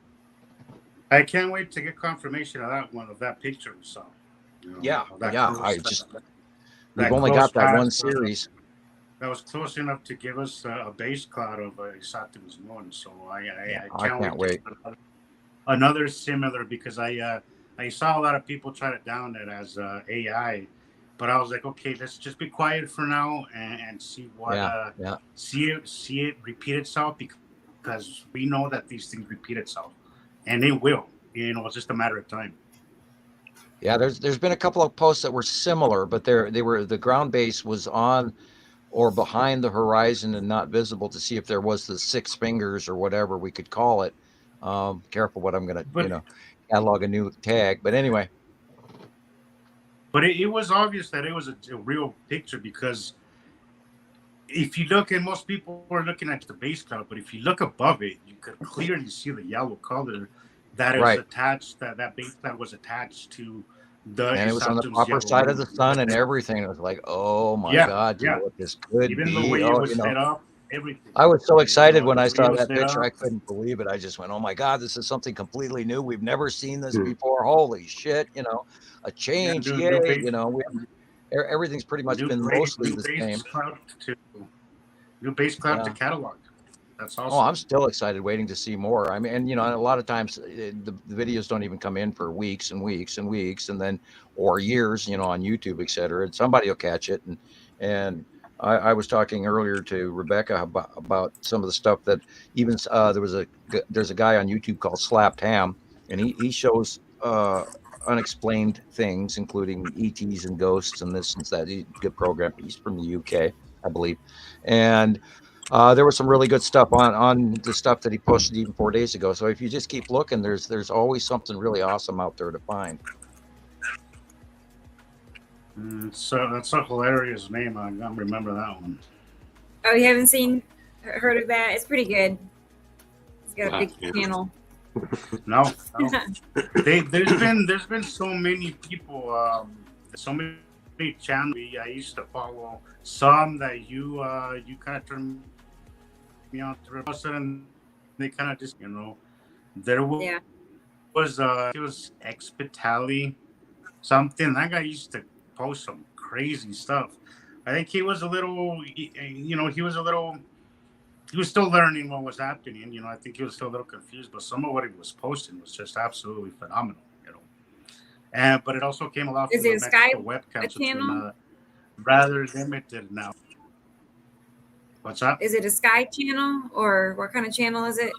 Speaker 3: I can't wait to get confirmation of that one, of that picture we saw.
Speaker 2: Yeah. We've
Speaker 3: that
Speaker 2: only
Speaker 3: close
Speaker 2: got that one
Speaker 3: pass,
Speaker 2: series.
Speaker 3: that was close enough to give us a base cloud of Saturn's moon. So I
Speaker 2: can't wait.
Speaker 3: Another similar, because I saw a lot of people try to down it as AI, but I was like, okay, let's just be quiet for now and see what see it repeat itself, because we know that these things repeat itself, and it will. It's just a matter of time.
Speaker 2: Yeah, there's been a couple of posts that were similar, but the ground base was on or behind the horizon and not visible to see if there was the 6 fingers or whatever we could call it. Careful what I'm going to, catalog a new tag. But anyway.
Speaker 3: But it was obvious that it was a real picture, because if you look, and most people were looking at the base cloud, but if you look above it, you could clearly see the yellow color that is attached, that base cloud was attached to the.
Speaker 2: And it was on the upper side of the sun and everything. It was like, oh my God, what this could
Speaker 3: Even
Speaker 2: be.
Speaker 3: the way it was set up, everything.
Speaker 2: I was so excited when I saw that picture. I couldn't believe it. I just went, oh my God, this is something completely new. We've never seen this before. Holy shit, a change. Yay. Everything's pretty much been mostly the same.
Speaker 3: New base cloud to catalog. That's awesome.
Speaker 2: Oh, I'm still excited, waiting to see more. I mean, and a lot of times the videos don't even come in for weeks and weeks and weeks, and then or years, on YouTube, etc. And somebody will catch it. And I was talking earlier to Rebecca about some of the stuff that even there's a guy on YouTube called Slapped Ham, and he shows unexplained things, including ETs and ghosts and this and that. He's a good program. He's from the UK, I believe, and There was some really good stuff on the stuff that he posted even 4 days ago. So if you just keep looking, there's always something really awesome out there to find.
Speaker 3: So that's a hilarious name. I don't remember that one.
Speaker 1: Oh, you haven't heard of that? It's pretty good. It's got a big channel.
Speaker 3: No. There's been so many people, so many channels I used to follow. Some that you kind of turned me on to. All of a sudden, they kind of just there was it was Expitali something. That guy used to post some crazy stuff. I think he was a little, he was still learning what was happening. I think he was still a little confused, but some of what he was posting was just absolutely phenomenal. But it also came a lot from the Mexico webcams, which rather limited now. What's up?
Speaker 1: Is it a Sky channel or what kind of channel is it?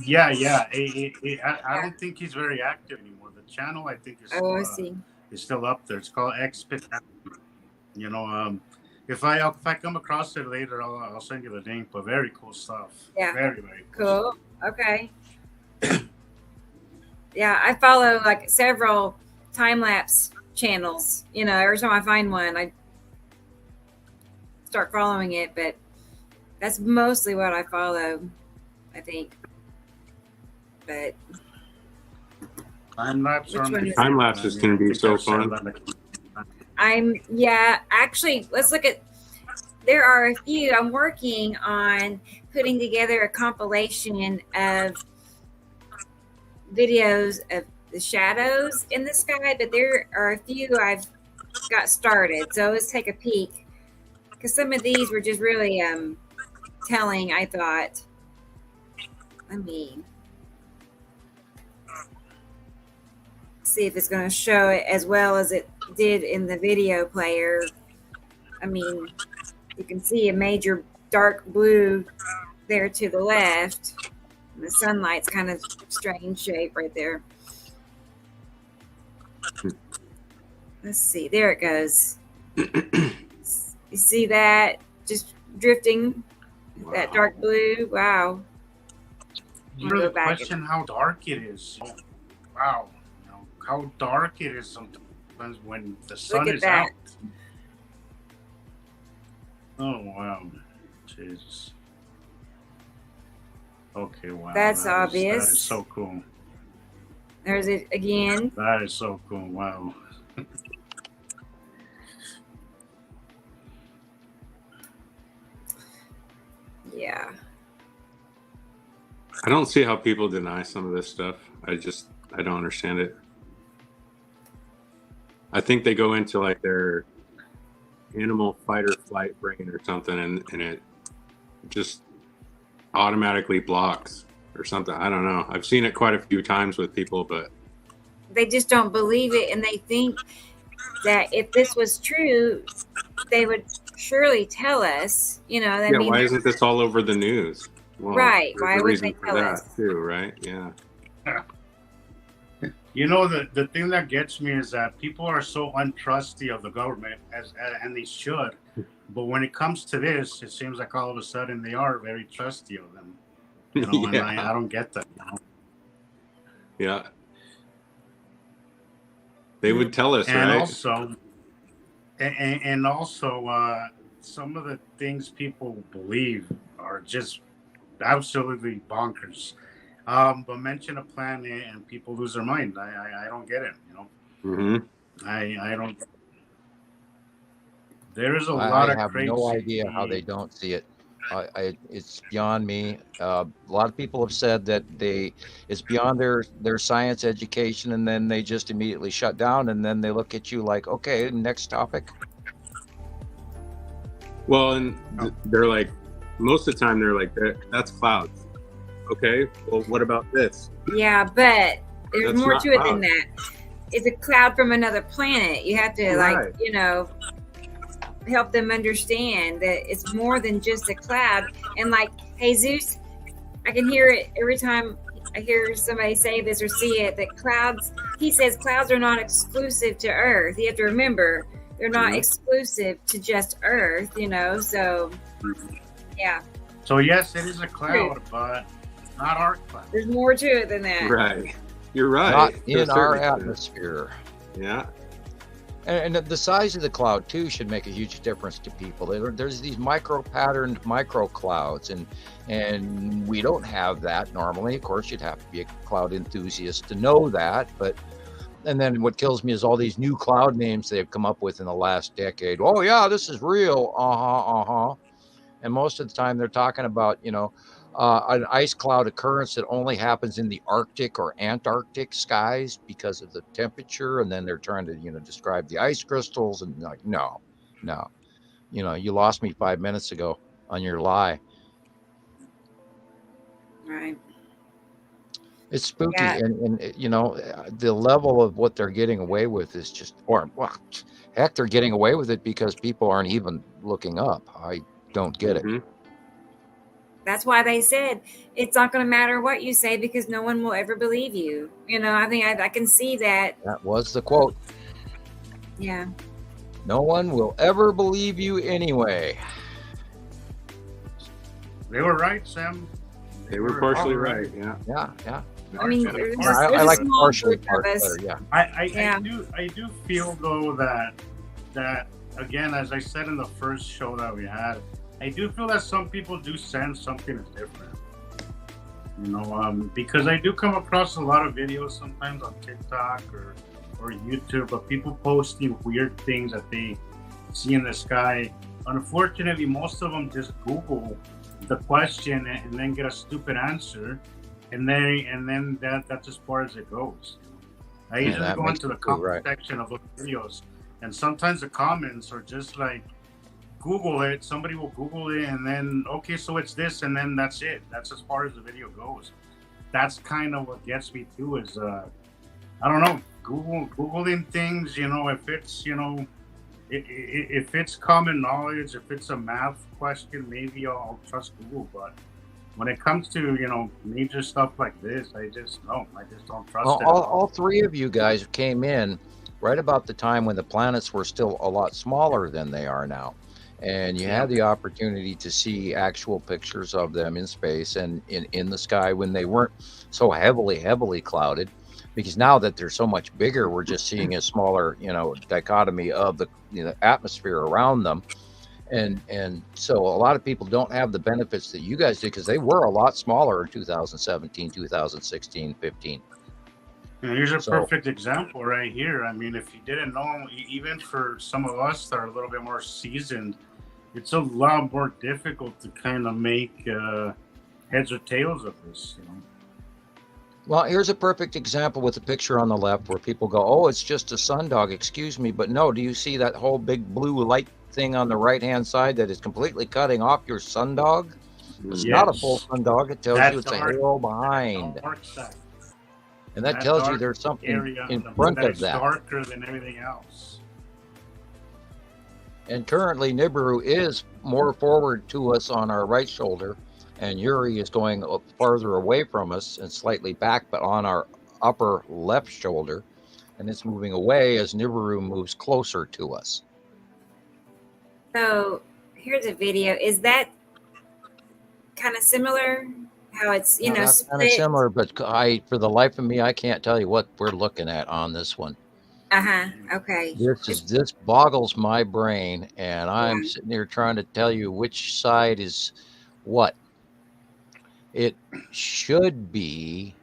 Speaker 3: Yeah. I don't think he's very active anymore. The channel, I think, is still up there. It's called Expit. If I come across it later, I'll send you the link. But very cool stuff. Yeah. Very, very
Speaker 1: cool. Okay. Yeah, I follow like several time-lapse channels. Every time I find one, I start following it, but that's mostly what I follow, I think. But
Speaker 3: time
Speaker 4: lapses can be so fun.
Speaker 1: Actually, let's look at. There are a few. I'm working on putting together a compilation of videos of the shadows in the sky, but there are a few I've got started. So let's take a peek, because some of these were just really telling, I thought. See if it's going to show it as well as it did in the video player. You can see a major dark blue there to the left. The sunlight's kind of strange shape right there. Let's see. There it goes. You see that? Just drifting. Wow. That dark blue. Wow.
Speaker 3: You really question how dark it is. Wow. How dark it is sometimes when the sun is out. Oh, wow. Jesus. Okay, wow.
Speaker 1: That's obvious.
Speaker 3: That is so cool.
Speaker 1: There's it again.
Speaker 3: That is so cool. Wow.
Speaker 1: Yeah.
Speaker 4: I don't see how people deny some of this stuff. I don't understand it. I think they go into like their animal fight or flight brain or something, and it just automatically blocks or something. I don't know. I've seen it quite a few times with people, but
Speaker 1: they just don't believe it, and they think that if this was true, they would surely tell us.
Speaker 4: Why isn't this all over the news? Well,
Speaker 1: right. Why would they tell us?
Speaker 4: Too, right? Yeah.
Speaker 3: The thing that gets me is that people are so untrusty of the government, and they should. But when it comes to this, it seems like all of a sudden they are very trusty of them. And I don't get that.
Speaker 4: Yeah. They would tell us,
Speaker 3: and
Speaker 4: right?
Speaker 3: Also, some of the things people believe are just absolutely bonkers. But mention a planet and people lose their mind. I don't get it.
Speaker 4: Mm-hmm.
Speaker 3: I don't. There is a lot of crazy.
Speaker 2: I have no idea how they don't see it. It's beyond me. A lot of people have said that it's beyond their science education, and then they just immediately shut down, and then they look at you like, okay, next topic.
Speaker 4: Well, and they're like, most of the time they're like, that's clouds. Okay, well, what about this?
Speaker 1: Yeah, but there's more to it than that. It's a cloud from another planet. You have to help them understand that it's more than just a cloud. And like Jesus, I can hear it every time I hear somebody say this or see it, that he says clouds are not exclusive to Earth. You have to remember, they're not exclusive to just Earth, so Yeah.
Speaker 3: So yes, it is a cloud, but it's not our cloud.
Speaker 1: There's more to it than that.
Speaker 4: Right. You're right.
Speaker 2: Not
Speaker 4: to a
Speaker 2: in our
Speaker 4: certain extent.
Speaker 2: atmosphere.
Speaker 4: Yeah.
Speaker 2: And the size of the cloud too should make a huge difference to people. There's these micro-patterned micro clouds, and we don't have that normally. Of course, you'd have to be a cloud enthusiast to know that. And then what kills me is all these new cloud names they've come up with in the last decade. Oh yeah, this is real. And most of the time they're talking about, an ice cloud occurrence that only happens in the Arctic or Antarctic skies because of the temperature. And then they're trying to, describe the ice crystals, and like, no, you lost me 5 minutes ago on your lie.
Speaker 1: Right.
Speaker 2: It's spooky.
Speaker 1: Yeah.
Speaker 2: And the level of what they're getting away with is just, heck, they're getting away with it because people aren't even looking up. I don't get it.
Speaker 1: That's why they said it's not going to matter what you say because no one will ever believe you. I think I can see that.
Speaker 2: That was the quote.
Speaker 1: Yeah.
Speaker 2: No one will ever believe you anyway.
Speaker 3: They were right, Sam.
Speaker 4: They were partially right. Yeah.
Speaker 2: Yeah.
Speaker 1: I mean, there's
Speaker 2: I
Speaker 1: a
Speaker 2: like
Speaker 1: small
Speaker 2: partially
Speaker 1: group of
Speaker 2: part
Speaker 1: us.
Speaker 2: better. Yeah.
Speaker 3: I do feel though that again, as I said in the first show that we had, I do feel that some people do sense something is different. Because I do come across a lot of videos sometimes on TikTok or YouTube of people posting weird things that they see in the sky. Unfortunately, most of them just Google the question and then get a stupid answer, and then that's as far as it goes. I usually go into the comment section of those videos, and sometimes the comments are just like, Google it. Somebody will Google it, and then okay, so it's this, and then that's it. That's as far as the video goes. That's kind of what gets me too. Is I don't know, Googling things. If it's if it's common knowledge, if it's a math question, maybe I'll trust Google. But when it comes to major stuff like this, I just don't trust it.
Speaker 2: All three of you guys came in right about the time when the planets were still a lot smaller than they are now. And you had the opportunity to see actual pictures of them in space and in the sky when they weren't so heavily clouded. Because now that they're so much bigger, we're just seeing a smaller, dichotomy of the atmosphere around them. And so a lot of people don't have the benefits that you guys did because they were a lot smaller in 2017, 2016, 15.
Speaker 3: Here's a perfect example right here. I mean, if you didn't know, even for some of us that are a little bit more seasoned, it's a lot more difficult to kind of make heads or tails of this.
Speaker 2: Well, here's a perfect example with the picture on the left where people go, oh, it's just a sundog. Excuse me, but no, do you see that whole big blue light thing on the right-hand side that is completely cutting off your sundog? It's not a full sundog. It tells you it's a halo behind. And that tells you there's something in front of that.
Speaker 3: Darker than everything else.
Speaker 2: And currently, Nibiru is more forward to us on our right shoulder, and Uri is going farther away from us and slightly back, but on our upper left shoulder. And it's moving away as Nibiru moves closer to us.
Speaker 1: So here's a video. Is that kind of similar? How it's
Speaker 2: that's kind of similar, but for the life of me, I can't tell you what we're looking at on this one.
Speaker 1: Okay.
Speaker 2: This boggles my brain, and I'm sitting here trying to tell you which side is what. It should be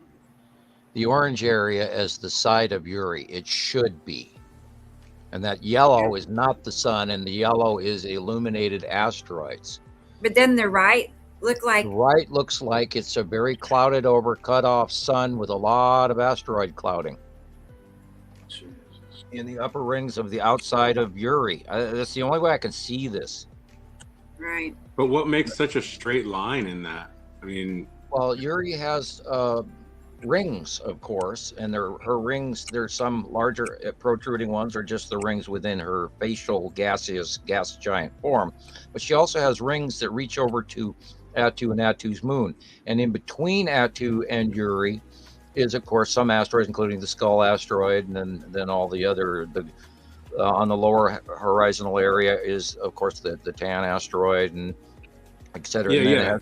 Speaker 2: the orange area as the side of Uri. It should be. And that yellow is not the sun, and the yellow is illuminated asteroids.
Speaker 1: But then the right
Speaker 2: looks like it's a very clouded over, cut off sun with a lot of asteroid clouding in the upper rings of the outside of Uri. That's the only way I can see this.
Speaker 1: Right.
Speaker 4: But what makes such a straight line in that? I mean,
Speaker 2: well, Uri has rings, of course, and her rings, there's some larger protruding ones, or just the rings within her facial gas giant form. But she also has rings that reach over to Attu and Attu's moon. And in between Attu and Uri is, of course, some asteroids, including the Skull asteroid, and then all the other, on the lower horizontal area is, of course, the Tan asteroid, and etc.
Speaker 4: Yeah,
Speaker 2: And then it
Speaker 4: yeah.
Speaker 2: has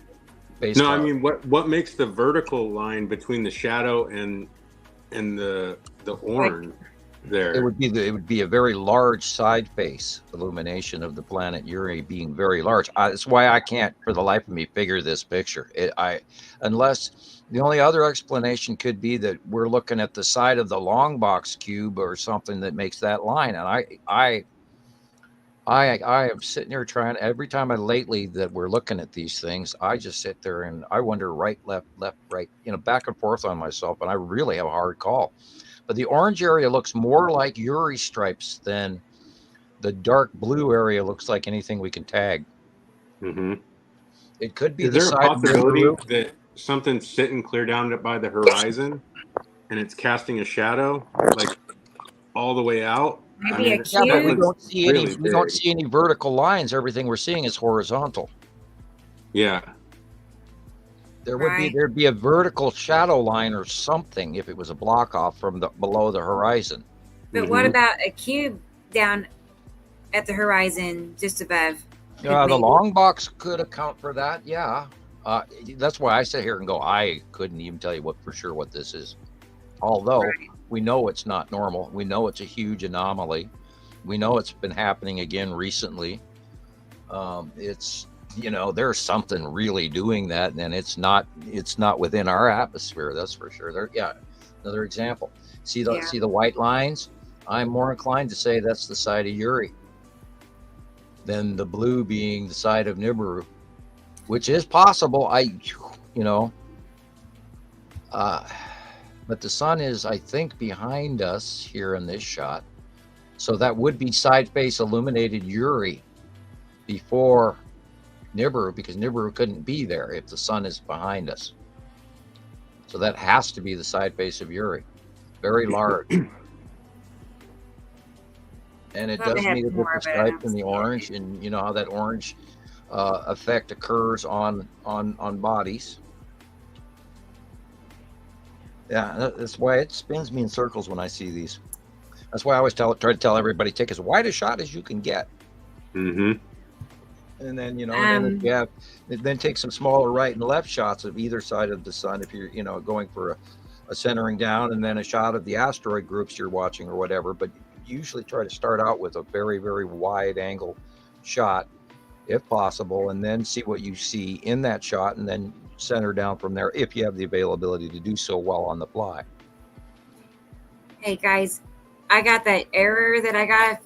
Speaker 2: base
Speaker 4: No, I
Speaker 2: cloud.
Speaker 4: mean, what makes the vertical line between the shadow and the orange there?
Speaker 2: It would be a very large side face illumination of the planet Uri being very large. That's why I can't, for the life of me, figure this picture. Unless the only other explanation could be that we're looking at the side of the long box cube or something that makes that line. And I am sitting here trying every time lately that we're looking at these things. I just sit there and I wonder right, left, right, back and forth on myself, and I really have a hard call. But the orange area looks more like Uri stripes than the dark blue area looks like anything we can tag.
Speaker 4: Mm-hmm.
Speaker 2: It could be
Speaker 4: Is
Speaker 2: the
Speaker 4: there a
Speaker 2: side of
Speaker 4: possibility
Speaker 2: Nibiru.
Speaker 4: that something's sitting clear down by the horizon and it's casting a shadow like all the way out?
Speaker 1: Maybe a
Speaker 2: Yeah, but we
Speaker 1: cube.
Speaker 2: don't see any.
Speaker 4: Really
Speaker 2: We don't
Speaker 4: big.
Speaker 2: see any vertical lines. Everything we're seeing is horizontal.
Speaker 4: Yeah.
Speaker 2: There'd be a vertical shadow line or something if it was a block off from below the horizon.
Speaker 1: But what about a cube down at the horizon just above?
Speaker 2: The long box could account for that. Yeah. That's why I sit here and go, I couldn't even tell you for sure what this is. Although we know it's not normal. We know it's a huge anomaly. We know it's been happening again recently. There's something really doing that, and it's not within our atmosphere. That's for sure. Another example. See the white lines? I'm more inclined to say that's the side of Uri than the blue being the side of Nibiru, which is possible. But the sun is, I think, behind us here in this shot. So that would be side face illuminated Uri before Nibiru, because Nibiru couldn't be there if the sun is behind us. So that has to be the side face of Uri. Very large. And it does meet a different stripe than the orange, and you know how that orange effect occurs on bodies. Yeah, that's why it spins me in circles when I see these. That's why I always try to tell everybody, take as wide a shot as you can get.
Speaker 4: Mm-hmm.
Speaker 2: And then, then take some smaller right and left shots of either side of the sun if you're, going for a centering down, and then a shot of the asteroid groups you're watching or whatever. But usually try to start out with a very, very wide angle shot if possible, and then see what you see in that shot, and then center down from there if you have the availability to do so while on the fly.
Speaker 1: Hey guys, I got that error that I got a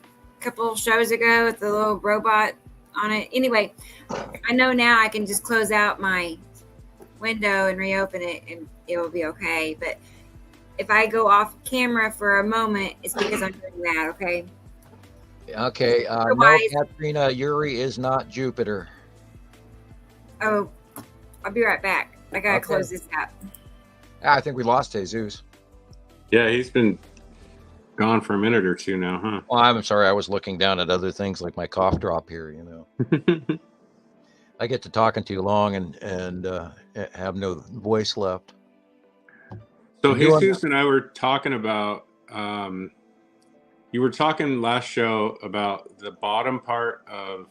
Speaker 1: couple shows ago with the little robot on it. Anyway, I know now I can just close out my window and reopen it and it will be okay. But if I go off camera for a moment, it's because I'm doing that, okay?
Speaker 2: Okay, no, Katrina, Uri is not Jupiter.
Speaker 1: Oh, I'll be right back. I gotta close this out.
Speaker 2: I think we lost Jesus.
Speaker 4: Yeah, he's been gone for a minute or two now, huh?
Speaker 2: Well, I'm sorry, I was looking down at other things like my cough drop here, I get to talking too long and have no voice left.
Speaker 4: So Jesus and I were talking about, you were talking last show about the bottom part of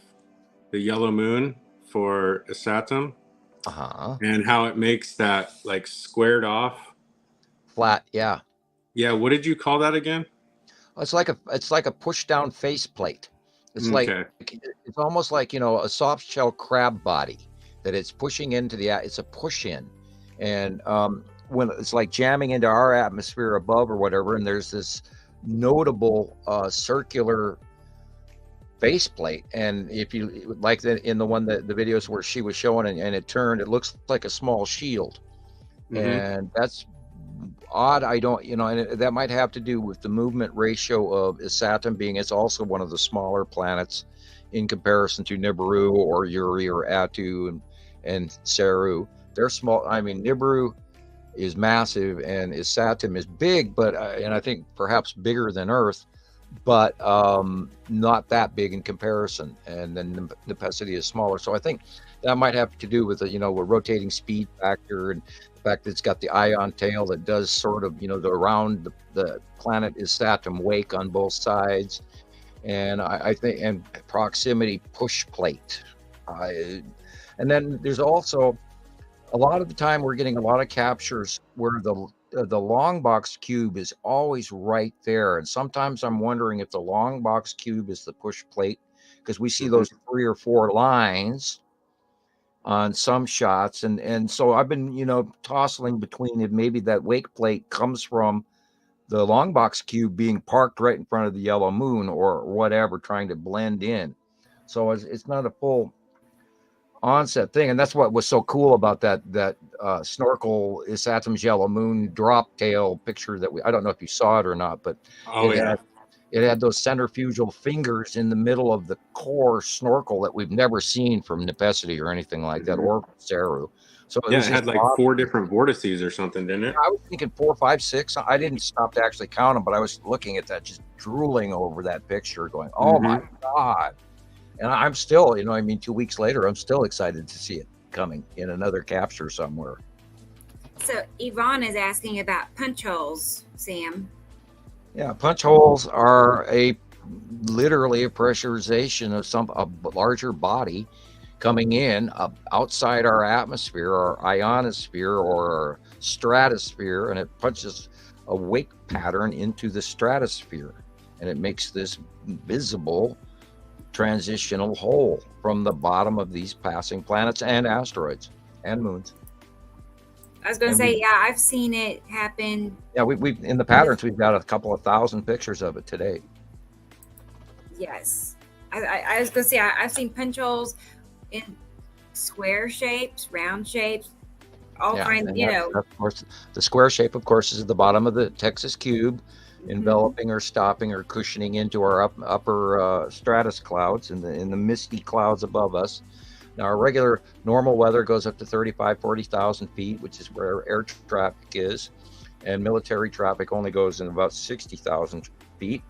Speaker 4: the yellow moon for Isatum, and how it makes that like squared off.
Speaker 2: Flat, yeah.
Speaker 4: Yeah, what did you call that again?
Speaker 2: It's like a push down face plate. It's like it's almost like a soft shell crab body that it's pushing into it's a push in, and when it's like jamming into our atmosphere above or whatever, and there's this notable circular face plate, and if you like in the one that the videos where she was showing and it turned, it looks like a small shield, and that's odd. I don't, and that might have to do with the movement ratio of Isatum being it's also one of the smaller planets in comparison to Nibiru or Uri or Atu and Saru. They're small. I mean, Nibiru is massive and Isatum is big, but and I think perhaps bigger than Earth, but not that big in comparison. And then Nepacity is smaller. So I think that might have to do with the, with rotating speed factor and the fact that it's got the ion tail that does sort of, around the planet Isatum wake on both sides. And I think, and proximity push plate. And then there's also a lot of the time we're getting a lot of captures where the long box cube is always right there. And sometimes I'm wondering if the long box cube is the push plate, because we see those 3 or 4 lines on some shots. And so I've been, tossing between it. Maybe that wake plate comes from the long box cube being parked right in front of the yellow moon or whatever, trying to blend in. So it's not a full onset thing. And that's what was so cool about that snorkel Isatom's yellow moon drop tail picture that I don't know if you saw it or not, but it had those centrifugal fingers in the middle of the core snorkel that we've never seen from Nepesity or anything like that, or Saru. So
Speaker 4: it had like 4 different vortices or something, didn't it?
Speaker 2: I was thinking 4, 5, 6. I didn't stop to actually count them, but I was looking at that, just drooling over that picture, going, "Oh my God!" And I'm still, 2 weeks later, I'm still excited to see it coming in another capture somewhere.
Speaker 1: So Yvonne is asking about punch holes, Sam.
Speaker 2: Yeah, punch holes are literally a pressurization of a larger body coming in outside our atmosphere, our ionosphere, or our stratosphere, and it punches a wake pattern into the stratosphere, and it makes this visible transitional hole from the bottom of these passing planets and asteroids and moons.
Speaker 1: I was going to say, yeah, I've seen it happen.
Speaker 2: Yeah, we in the patterns, we've got a couple of thousand pictures of it today.
Speaker 1: Yes. I was going to say, I've seen punch holes in square shapes, round shapes, all kinds,
Speaker 2: Of course, the square shape, of course, is at the bottom of the Texas cube, enveloping or stopping or cushioning into our upper stratus clouds in the misty clouds above us. Now, our regular normal weather goes up to 35,000, 40,000 feet, which is where air traffic is, and military traffic only goes in about 60,000 feet.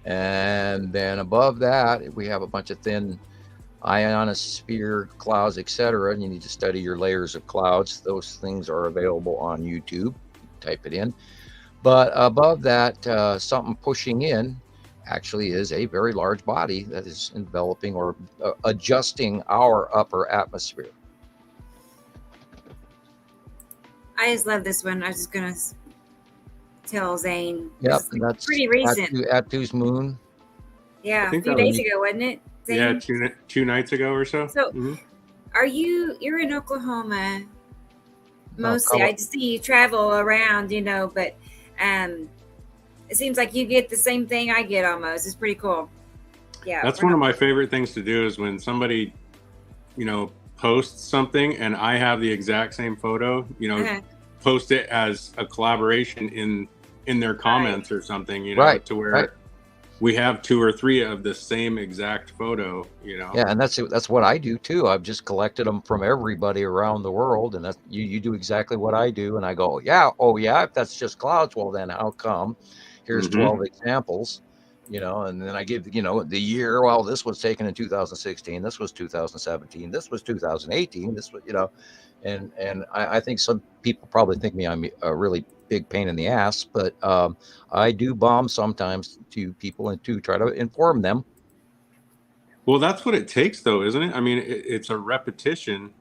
Speaker 2: And then above that, we have a bunch of thin ionosphere clouds, etc. And you need to study your layers of clouds. Those things are available on YouTube. Type it in. But above that, something pushing in actually is a very large body that is enveloping or adjusting our upper atmosphere.
Speaker 1: I just love this one. I was just going to tell Zane.
Speaker 2: Yep, that's
Speaker 1: pretty recent.
Speaker 2: Attu's moon.
Speaker 1: Yeah, a few days ago, wasn't it, Zane?
Speaker 4: Yeah, two nights ago or so.
Speaker 1: So you're in Oklahoma mostly. I just see you travel around, but it seems like you get the same thing I get almost. It's pretty cool. Yeah.
Speaker 4: That's one of my favorite things to do is when somebody, posts something and I have the exact same photo, post it as a collaboration in their comments or something, to where we have 2 or 3 of the same exact photo,
Speaker 2: Yeah, and that's what I do too. I've just collected them from everybody around the world, and you do exactly what I do. And I go, if that's just clouds, well then how come? Here's 12 examples, and then I give, the year. Well, this was taken in 2016. This was 2017. This was 2018. This was, and I think some people probably think I'm a really big pain in the ass, but I do bomb sometimes to people and to try to inform them.
Speaker 4: Well, that's what it takes, though, isn't it? I mean, it's a repetition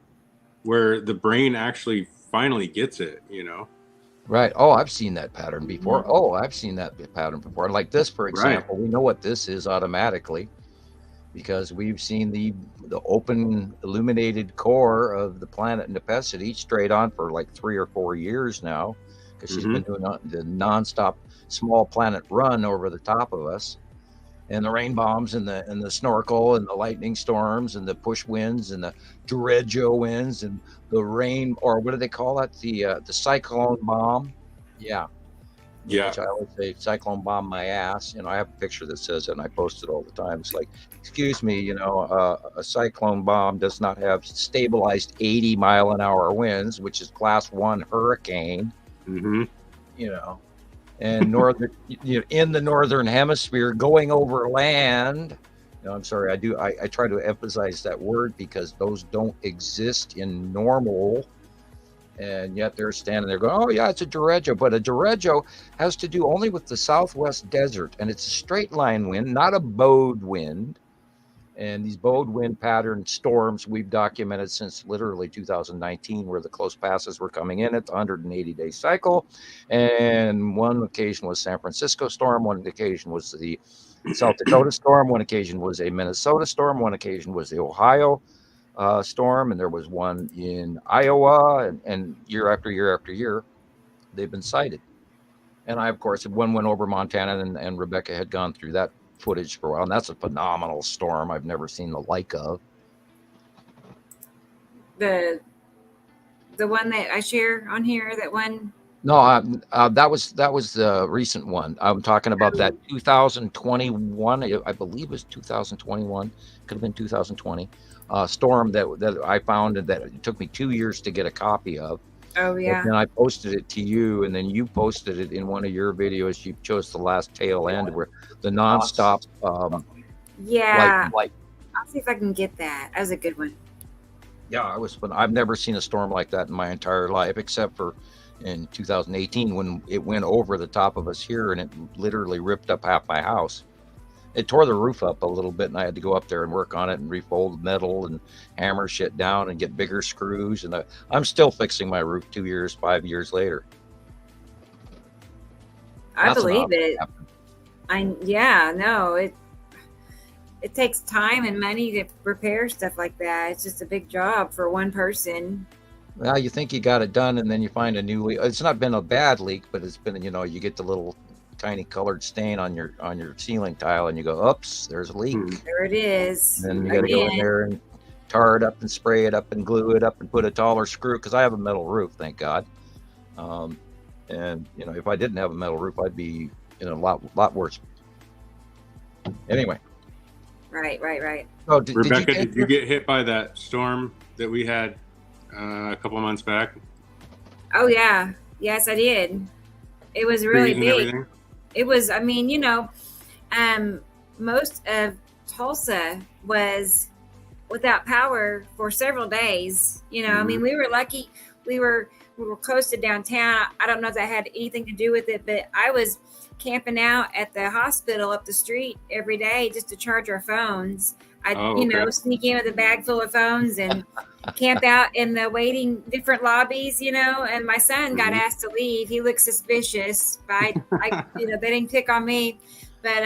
Speaker 4: where the brain actually finally gets it,
Speaker 2: Right. Oh, I've seen that pattern before. Oh, I've seen that pattern before. Like this, for example, we know what this is automatically because we've seen the open illuminated core of the planet Nepesity straight on for like 3 or 4 years now, because she's been doing the nonstop small planet run over the top of us, and the rain bombs and the snorkel and the lightning storms and the push winds and the derecho winds and the rain, or what do they call that? The cyclone bomb. Yeah. Which I always say, cyclone bomb my ass. I have a picture that says it and I post it all the time. It's like, excuse me, a cyclone bomb does not have stabilized 80-mile-an-hour winds, which is class 1 hurricane. And northern, in the northern hemisphere, going over land. I'm sorry, I try to emphasize that word because those don't exist in normal, and yet they're standing there going, oh yeah, it's a derecho. But a derecho has to do only with the southwest desert, and it's a straight line wind, not a bowed wind. And these bowed wind pattern storms we've documented since literally 2019, where the close passes were coming in at the 180-day cycle. And one occasion was San Francisco storm. One occasion was the South Dakota storm. One occasion was a Minnesota storm. One occasion was the Ohio storm. And there was one in Iowa. And year after year after year, they've been cited. And I, of course, one went over Montana, and Rebecca had gone through that footage for a while, and that's a phenomenal storm. I've never seen the like of.
Speaker 1: The one that I share on here, that one.
Speaker 2: No, that was the recent one. I'm talking about that 2021. I believe it was 2021. Could have been 2020. Storm that I found, and that it took me 2 years to get a copy of.
Speaker 1: Oh yeah.
Speaker 2: And I posted it to you, and then you posted it in one of your videos. You chose the last tail end where the nonstop.
Speaker 1: Yeah.
Speaker 2: Like,
Speaker 1: I'll see if I can get that. That was a good one.
Speaker 2: Yeah, I've never seen a storm like that in my entire life, except for in 2018 when it went over the top of us here, and it literally ripped up half my house. It tore the roof up a little bit, and I had to go up there and work on it and refold metal and hammer shit down and get bigger screws. And I'm still fixing my roof 5 years later.
Speaker 1: I believe it. It takes time and money to repair stuff like that. It's just a big job for one person.
Speaker 2: Well, you think you got it done, and then you find a new leak. It's not been a bad leak, but it's been, you get the little tiny colored stain on your ceiling tile, and you go, oops, there's a leak.
Speaker 1: There it is.
Speaker 2: And then you got to go in there and tar it up and spray it up and glue it up and put a taller screw, because I have a metal roof, thank God. And if I didn't have a metal roof, I'd be in a lot worse. Anyway.
Speaker 1: Right.
Speaker 4: Oh, Rebecca, did you get hit by that storm that we had a couple of months back?
Speaker 1: Oh yeah, yes I did. It was really big. It was, most of Tulsa was without power for several days. We were lucky. We were close to downtown. I don't know if that had anything to do with it, but I was camping out at the hospital up the street every day just to charge our phones. I'd, sneak in with a bag full of phones and camp out in the waiting different lobbies, and my son got asked to leave. He looked suspicious, but I they didn't pick on me, but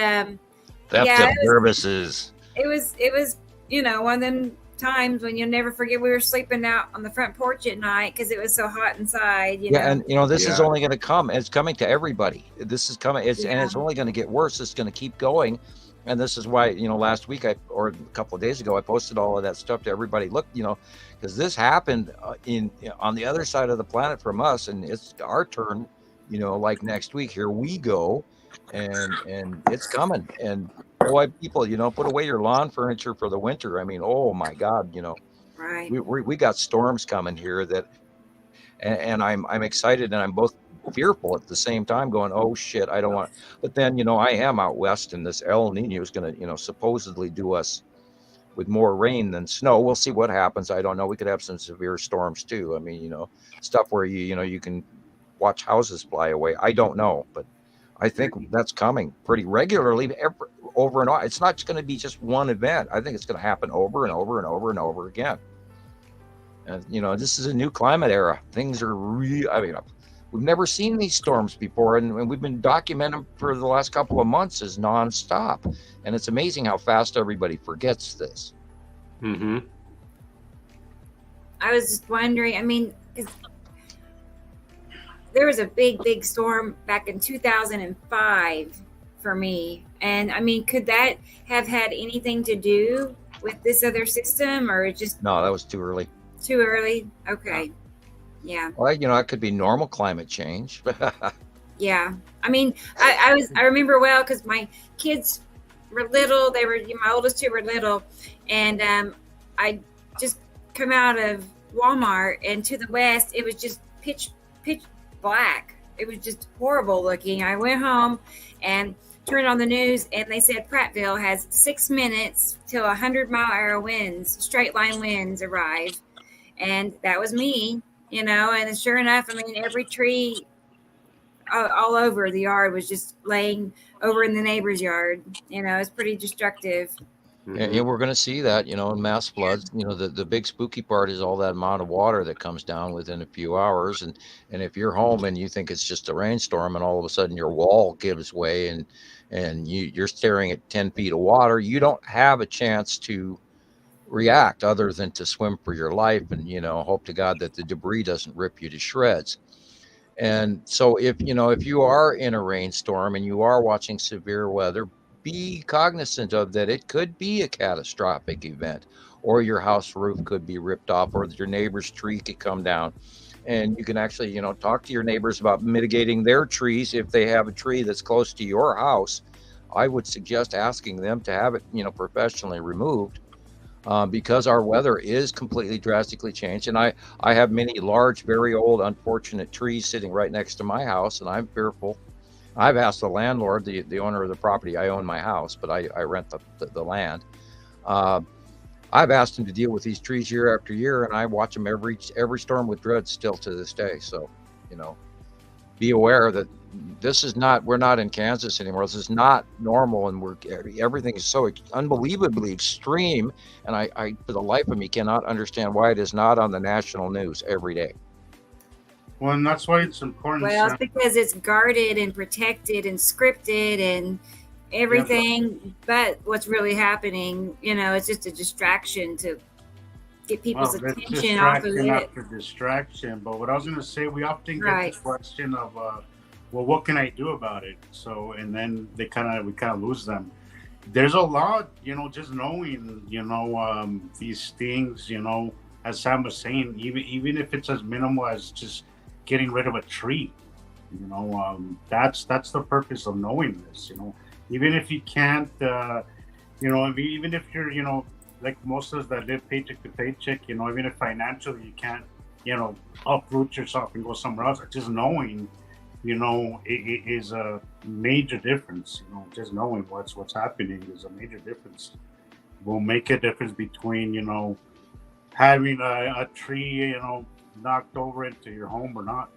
Speaker 2: services.
Speaker 1: It was one of them times when you'll never forget. We were sleeping out on the front porch at night because it was so hot inside.
Speaker 2: And this is only going to come. It's coming to everybody. This is coming. And it's only going to get worse. It's going to keep going. And this is why, last week or a couple of days ago, I posted all of that stuff to everybody. Look, because this happened on the other side of the planet from us, and it's our turn. Like next week, here we go, and it's coming. And boy, people, put away your lawn furniture for the winter. I mean, oh my God,
Speaker 1: right.
Speaker 2: We got storms coming here and I'm excited, and I'm both fearful at the same time, going, oh shit, I don't want. But then I am out west, and this El Nino is going to supposedly do us with more rain than snow. We'll see what happens. I don't know. We could have some severe storms too. I mean, stuff where you can watch houses fly away. I don't know, but I think that's coming pretty regularly, over and over. It's not going to be just one event. I think it's going to happen over and over and over and over again. And this is a new climate era. Things are we've never seen these storms before, and we've been documenting them for the last couple of months as nonstop. And it's amazing how fast everybody forgets this.
Speaker 4: Mm-hmm.
Speaker 1: I was just wondering, because there was a big storm back in 2005 for me. And could that have had anything to do with this other system, or just... No,
Speaker 2: that was too early.
Speaker 1: Too early? Okay. Yeah.
Speaker 2: Well, it could be normal climate change.
Speaker 1: Yeah. I remember well because my kids were little. My oldest two were little, and I just come out of Walmart, and to the west it was just pitch black. It was just horrible looking. I went home and turned on the news, and they said Prattville has 6 minutes till 100-mile-an-hour winds, straight line winds arrive, and that was me. And sure enough, every tree all over the yard was just laying over in the neighbor's yard. It's pretty destructive.
Speaker 2: And we're going to see that, in mass floods. The big spooky part is all that amount of water that comes down within a few hours. And if you're home and you think it's just a rainstorm and all of a sudden your wall gives way and you're staring at 10 feet of water, you don't have a chance to react other than to swim for your life and, hope to God that the debris doesn't rip you to shreds. And so if you are in a rainstorm and you are watching severe weather, be cognizant of that it could be a catastrophic event, or your house roof could be ripped off, or your neighbor's tree could come down. And you can actually, talk to your neighbors about mitigating their trees. If they have a tree that's close to your house, I would suggest asking them to have it, professionally removed. Because our weather is completely drastically changed. And I have many large, very old, unfortunate trees sitting right next to my house, and I'm fearful. I've asked the landlord, the owner of the property. I own my house, but I rent the land. I've asked him to deal with these trees year after year, and I watch them every storm with dread still to this day. So, be aware that we're not in Kansas anymore. This is not normal, and everything is so unbelievably extreme. And I, for the life of me, cannot understand why it is not on the national news every day.
Speaker 3: Well, and that's why it's important.
Speaker 1: Well, it's because it's guarded and protected and scripted and everything. But what's really happening, it's just a distraction to get people's attention off of it.
Speaker 3: After distraction. But what I was going to say, we often get the question of, well, what can I do about it? So, and then we kind of lose them. There's a lot, just knowing, these things, as Sam was saying, even if it's as minimal as just getting rid of a tree, that's the purpose of knowing this, even if you can't, even if you're, like most of us that live paycheck to paycheck, even if financially you can't, uproot yourself and go somewhere else, just knowing, it is a major difference. Just knowing what's happening is a major difference. Will make a difference between, having a tree, knocked over into your home or not.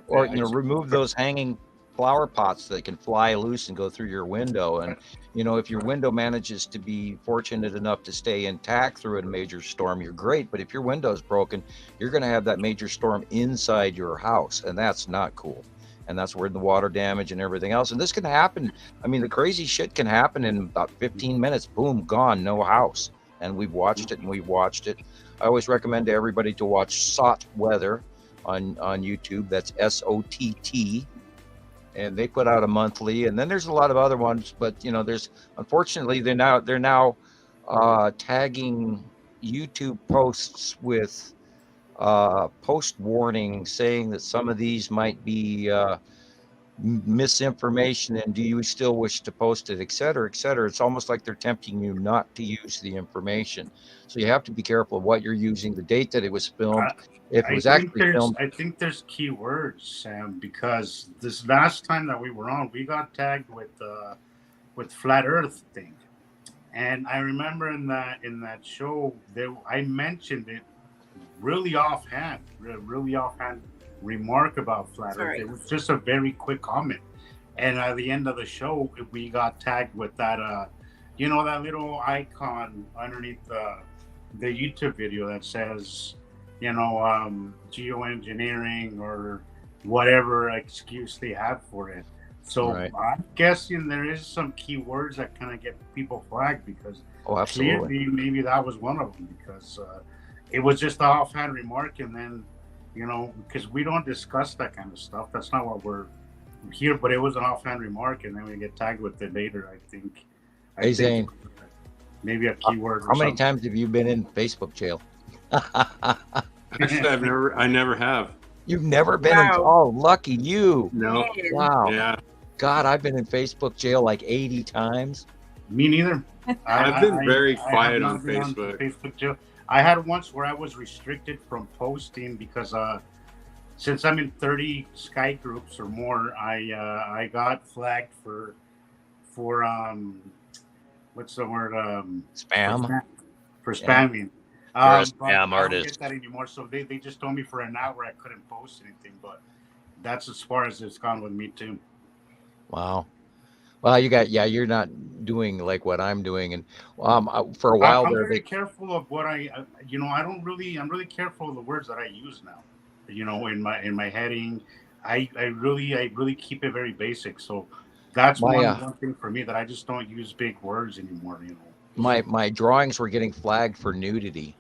Speaker 2: Remove those hanging flower pots that can fly loose and go through your window. And, if your window manages to be fortunate enough to stay intact through a major storm, you're great. But if your window's broken, you're going to have that major storm inside your house. And that's not cool. And that's where the water damage and everything else. And this can happen. I mean, the crazy shit can happen in about 15 minutes. Boom, gone, no house. And we've watched it. I always recommend to everybody to watch SOTT Weather on YouTube. That's SOTT. And they put out a monthly, and then there's a lot of other ones, but there's, unfortunately, they're now tagging YouTube posts with post warning, saying that some of these might be misinformation, and do you still wish to post it, et cetera, et cetera. It's almost like they're tempting you not to use the information. So you have to be careful of what you're using, the date that it was filmed. If it was actually filmed.
Speaker 3: I think there's key words, Sam, because this last time that we were on, we got tagged with flat Earth thing, and I remember in that show I mentioned it really offhand remark about flat Earth. It was just a very quick comment, and at the end of the show, we got tagged with that that little icon underneath the YouTube video that says, geoengineering or whatever excuse they have for it. So I'm guessing there is some key words that kind of get people flagged, because clearly maybe that was one of them, because it was just an offhand remark, and then, because we don't discuss that kind of stuff. That's not what we're here, but it was an offhand remark, and then we get tagged with it later, I think.
Speaker 2: Hey, Zane.
Speaker 3: Maybe a keyword.
Speaker 2: How many times have you been in Facebook jail?
Speaker 4: Actually, I never have.
Speaker 2: You've never been in? Oh, lucky you.
Speaker 4: No.
Speaker 2: Wow.
Speaker 4: Yeah.
Speaker 2: God, I've been in Facebook jail like 80 times.
Speaker 3: Me neither.
Speaker 4: I've been very quiet on Facebook.
Speaker 3: Facebook jail. I had once where I was restricted from posting because since I'm in 30 Sky groups or more, I got flagged for what's the word?
Speaker 2: Spam.
Speaker 3: For spamming.
Speaker 2: You're a spam artist.
Speaker 3: I don't get that anymore. So they just told me for an hour I couldn't post anything, but that's as far as it's gone with me too.
Speaker 2: Wow. Well, you're not doing like what I'm doing. And for a
Speaker 3: I,
Speaker 2: while
Speaker 3: I'm
Speaker 2: there,
Speaker 3: very careful of what I'm really careful of the words that I use now. In my heading, I really keep it very basic. So that's
Speaker 2: my
Speaker 3: one thing for me that I just don't use big words anymore.
Speaker 2: my drawings were getting flagged for nudity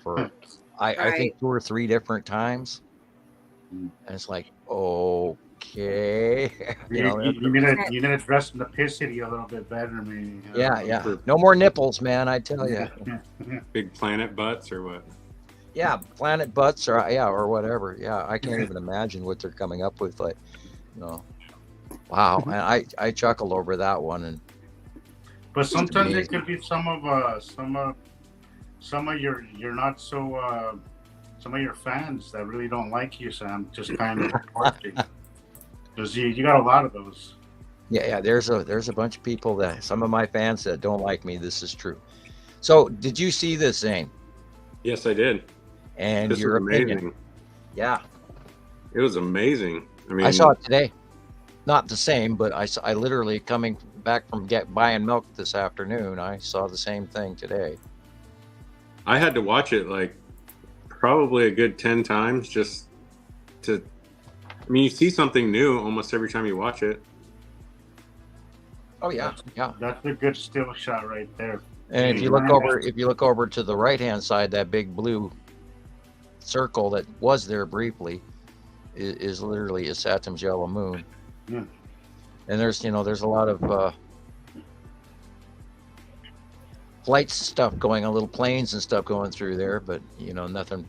Speaker 2: for I think
Speaker 1: Right.
Speaker 2: 2 or 3 different times. And it's like, okay,
Speaker 3: You, you,
Speaker 2: that's
Speaker 3: you need to you need to dress the pissity a little bit better. I mean,
Speaker 2: yeah. No more nipples, man. I tell you.
Speaker 4: Big planet butts or what?
Speaker 2: Yeah, planet butts or whatever. Yeah, I can't even imagine what they're coming up with. Like, you know, wow. And I chuckled over that one, and
Speaker 3: But
Speaker 2: just
Speaker 3: sometimes it
Speaker 2: amazing.
Speaker 3: could be some of your not so some of your fans that really don't like you, Sam. Just kind of because you got a lot of those.
Speaker 2: Yeah. There's a bunch of people that some of my fans that don't like me. This is true. So, did you see this, Zane?
Speaker 4: Yes, I did.
Speaker 2: And
Speaker 4: This
Speaker 2: your
Speaker 4: was
Speaker 2: opinion?
Speaker 4: amazing.
Speaker 2: Yeah,
Speaker 4: It was amazing. I mean,
Speaker 2: I saw it today. Not the same, but I literally coming back from buying milk this afternoon. I saw the same thing today.
Speaker 4: I had to watch it like probably a good 10 times just to. I mean, you see something new almost every time you watch it.
Speaker 2: Oh yeah.
Speaker 3: That's a good still shot right there.
Speaker 2: And if you look over to the right hand side, that big blue circle that was there briefly is literally a Saturn's yellow moon.
Speaker 3: Yeah.
Speaker 2: And there's a lot of flight stuff going on, little planes and stuff going through there, but nothing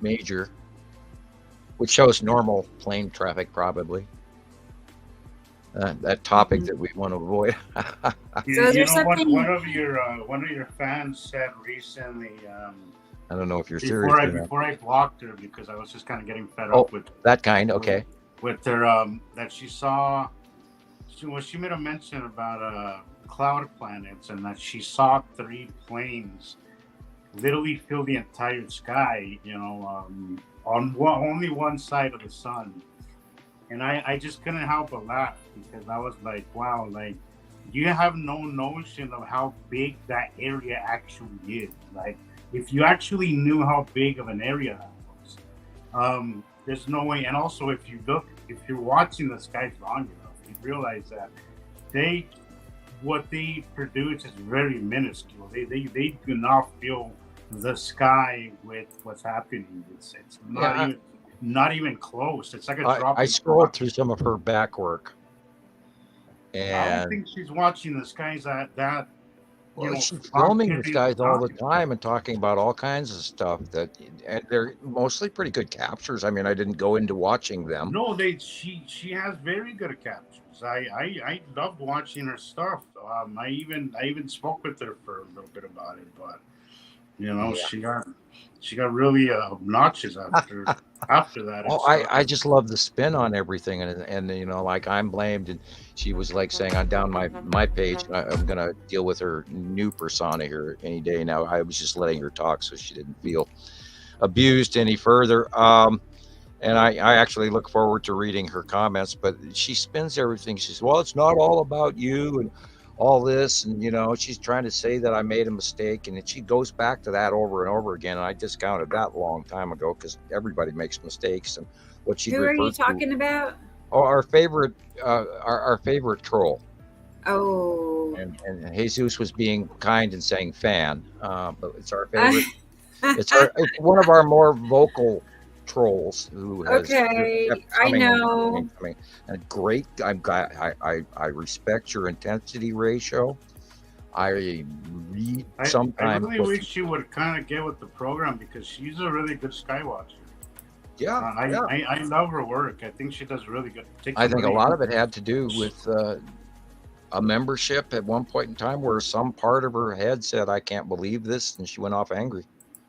Speaker 2: major, which shows normal plane traffic probably. That topic that we want to avoid.
Speaker 1: So there's something.
Speaker 3: One of your fans said recently.
Speaker 2: I don't know if you're serious.
Speaker 3: Before I blocked her because I was just kind of getting fed up with
Speaker 2: that kind. Okay.
Speaker 3: With her that she saw. She made a mention about cloud planets and that she saw 3 planes literally fill the entire sky. Only one side of the sun. And I just couldn't help but laugh because I was like, wow, like you have no notion of how big that area actually is. Like if you actually knew how big of an area that was, there's no way. And also if you're watching the skies long enough, you realize that what they produce is very minuscule. They do not fill the sky with what's happening. It's not even close. It's like a drop.
Speaker 2: I scrolled through some of her back work, and
Speaker 3: I don't think she's watching the skies that.
Speaker 2: She's filming the skies all the time and talking about all kinds of stuff and they're mostly pretty good captures. I mean, I didn't go into watching them.
Speaker 3: No, she has very good captures. I loved watching her stuff. I even spoke with her for a little bit about it, but she got really obnoxious after that.
Speaker 2: Oh, I just love the spin on everything, and like I'm blamed, and she was like saying on down my page, I'm gonna deal with her new persona here any day now. I was just letting her talk so she didn't feel abused any further. And I actually look forward to reading her comments, but she spins everything. She says, well, it's not all about you and all this, and she's trying to say that I made a mistake, and she goes back to that over and over again, and I discounted that a long time ago because everybody makes mistakes. And what she
Speaker 1: Who are you talking about?
Speaker 2: Oh, our favorite troll.
Speaker 1: Oh,
Speaker 2: and Jesus was being kind and saying fan, but it's our favorite. It's one of our more vocal trolls who has
Speaker 1: I know.
Speaker 2: And great. I respect your intensity ratio. I read sometimes.
Speaker 3: I really wish you would kind of get with the program because she's a really good skywatcher.
Speaker 2: Yeah,
Speaker 3: I love her work. I think she does really good.
Speaker 2: I think a lot of it had to do with a membership at one point in time where some part of her head said, I can't believe this, and she went off angry.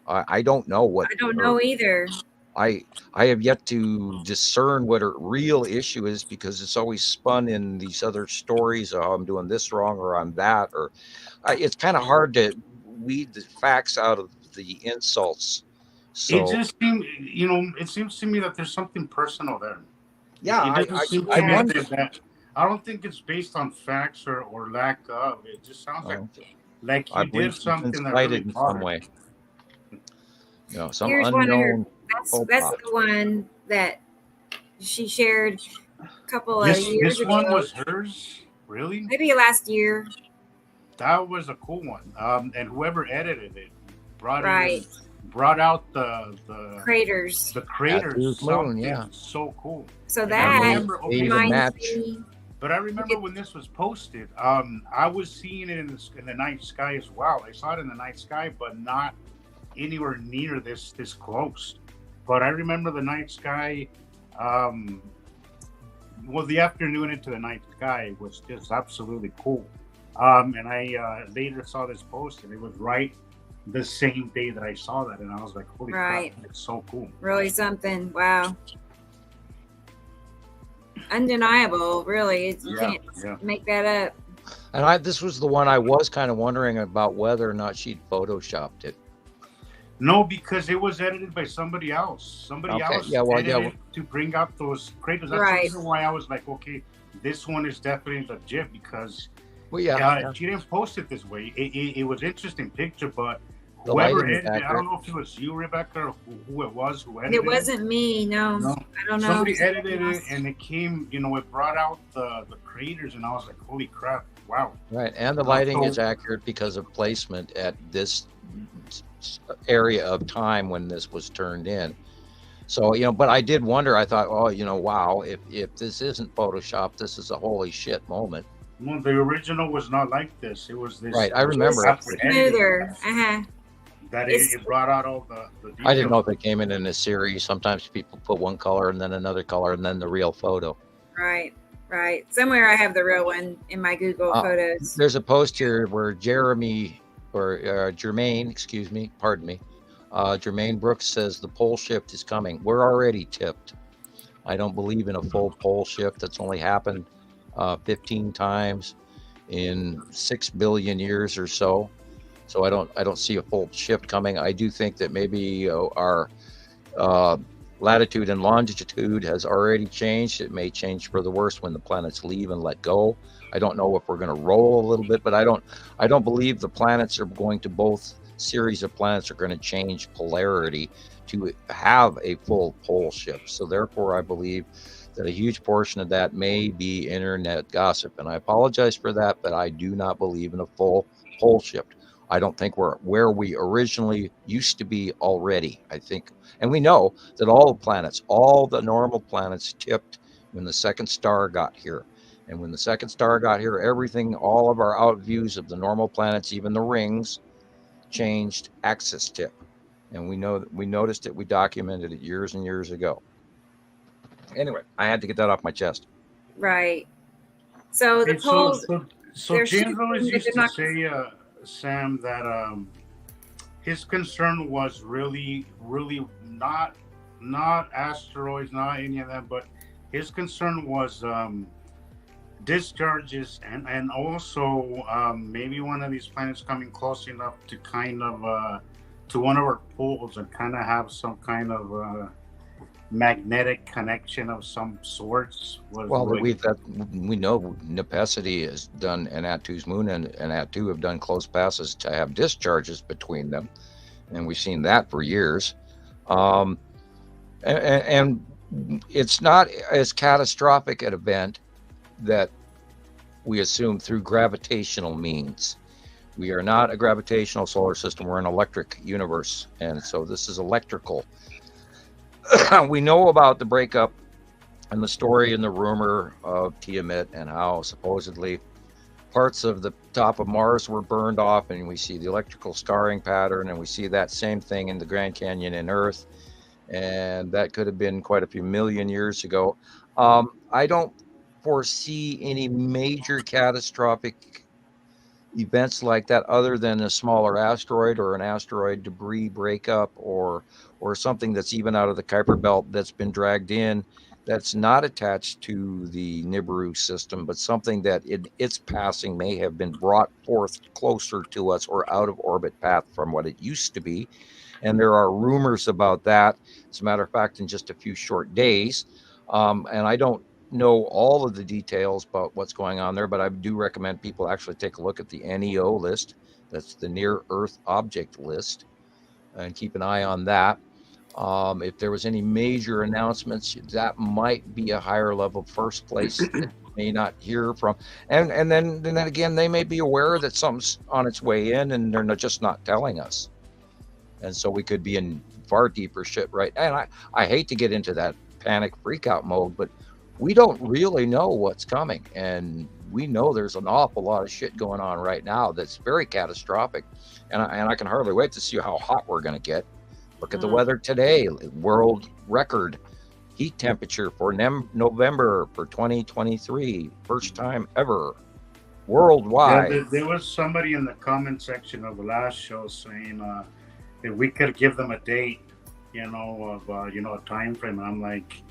Speaker 2: I don't know what.
Speaker 1: I don't know either.
Speaker 2: I have yet to discern what her real issue is because it's always spun in these other stories. Oh, I'm doing this wrong or I'm that, or it's kind of hard to weed the facts out of the insults. So
Speaker 3: it just seems, it seems to me that there's something personal there.
Speaker 2: Yeah,
Speaker 3: I don't think it's based on facts or lack of. It just sounds like
Speaker 2: I
Speaker 3: you did
Speaker 2: believe she's been
Speaker 3: something that really
Speaker 2: cited in some
Speaker 3: bothered
Speaker 2: way.
Speaker 3: you.
Speaker 2: Some
Speaker 1: Here's one of her.
Speaker 2: unknown.
Speaker 1: That's the one that she shared a couple of years
Speaker 3: This
Speaker 1: ago.
Speaker 3: one was hers, really?
Speaker 1: Maybe last year.
Speaker 3: That was a cool one. And whoever edited it brought out the
Speaker 1: craters.
Speaker 3: The craters.
Speaker 2: Moon, yeah.
Speaker 3: So cool.
Speaker 1: So that
Speaker 2: reminds
Speaker 1: me.
Speaker 3: But I remember when this was posted, I was seeing it in the night sky as well. I saw it in the night sky, but not anywhere near this close. But I remember the night sky, the afternoon into the night sky was just absolutely cool. And I later saw this post, and it was right the same day that I saw that, and I was like, holy crap, it's so cool.
Speaker 1: Really something. Wow. Undeniable, really. You can't make that up.
Speaker 2: And this was the one I was kind of wondering about whether or not she'd photoshopped it.
Speaker 3: No, because it was edited by somebody else. Somebody else edited to bring out those craters. That's the reason why I was like, okay, this one is definitely legit, because she didn't post it this way. It was an interesting picture, but whoever edited it, I don't know if it was you, Rebecca, or who it was who edited it.
Speaker 1: It wasn't me, no. I don't know.
Speaker 3: Somebody edited it, and it came, it brought out the craters, and I was like, holy crap, wow.
Speaker 2: Right, and the lighting is accurate because of placement at this area of time when this was turned in. So, but I did wonder, I thought, wow, if this isn't Photoshop, this is a holy shit moment.
Speaker 3: No, the original was not like this. It was this.
Speaker 2: Right, I remember.
Speaker 1: Smoother.
Speaker 3: That it brought out all the details.
Speaker 2: I didn't know if it came in a series. Sometimes people put one color and then another color and then the real photo.
Speaker 1: Right. Somewhere I have the real one in my Google photos.
Speaker 2: There's a post here where Jermaine Brooks says the pole shift is coming. We're already tipped. I don't believe in a full pole shift. That's only happened 15 times in 6 billion years or so. So I don't see a full shift coming. I do think that maybe our latitude and longitude has already changed. It may change for the worse when the planets leave and let go. I don't know if we're going to roll a little bit, but I don't believe the planets are going to, both series of planets are going to change polarity to have a full pole shift. So therefore, I believe that a huge portion of that may be internet gossip. And I apologize for that, but I do not believe in a full pole shift. I don't think we're where we originally used to be already. I think, and we know that all the normal planets tipped when the second star got here. And when the second star got here, everything, all of our out views of the normal planets, even the rings, changed axis tip. And we noticed it, we documented it years and years ago. Anyway, I had to get that off my chest.
Speaker 1: Right. So the poles.
Speaker 3: So James always used to say, Sam, that his concern was really not asteroids, not any of that, but his concern was discharges and also maybe one of these planets coming close enough to kind of to one of our poles and kind of have some kind of magnetic connection of some sorts. We know Nepacity has done, and Attu's moon and Attu have done close passes to have discharges between them, and we've seen that for years. And it's not as catastrophic an event that we assume through gravitational means. We are not a gravitational solar system. We're an electric universe, and so this is electrical. We know about the breakup and the story and the rumor of Tiamat and how supposedly parts of the top of Mars were burned off, and we see the electrical scarring pattern, and we see that same thing in the Grand Canyon and Earth, and that could have been quite a few million years ago. I don't foresee any major catastrophic events like that other than a smaller asteroid or an asteroid debris breakup or something that's even out of the Kuiper belt that's been dragged in, that's not attached to the Nibiru system, but something that in its passing may have been brought forth closer to us or out of orbit path from what it used to be. And there are rumors about that, as a matter of fact, in just a few short days. And I don't
Speaker 2: know all of the details about what's going on there, but I do recommend people actually take a look at the NEO list. That's the Near Earth Object List, and keep an eye on that. If there was any major announcements, that might be a higher level first place that you may not hear from. And then again, they may be aware that something's on its way in and they're just not telling us. And so we could be in far deeper shit, right? And I hate to get into that panic freakout mode, but we don't really know what's coming. And we know there's an awful lot of shit going on right now that's very catastrophic. And I can hardly wait to see how hot we're going to get. Look at the weather today, world record heat temperature for November for 2023, first time ever worldwide.
Speaker 3: Yeah, there was somebody in the comment section of the last show saying that we could give them a date, of a time frame, and I'm like,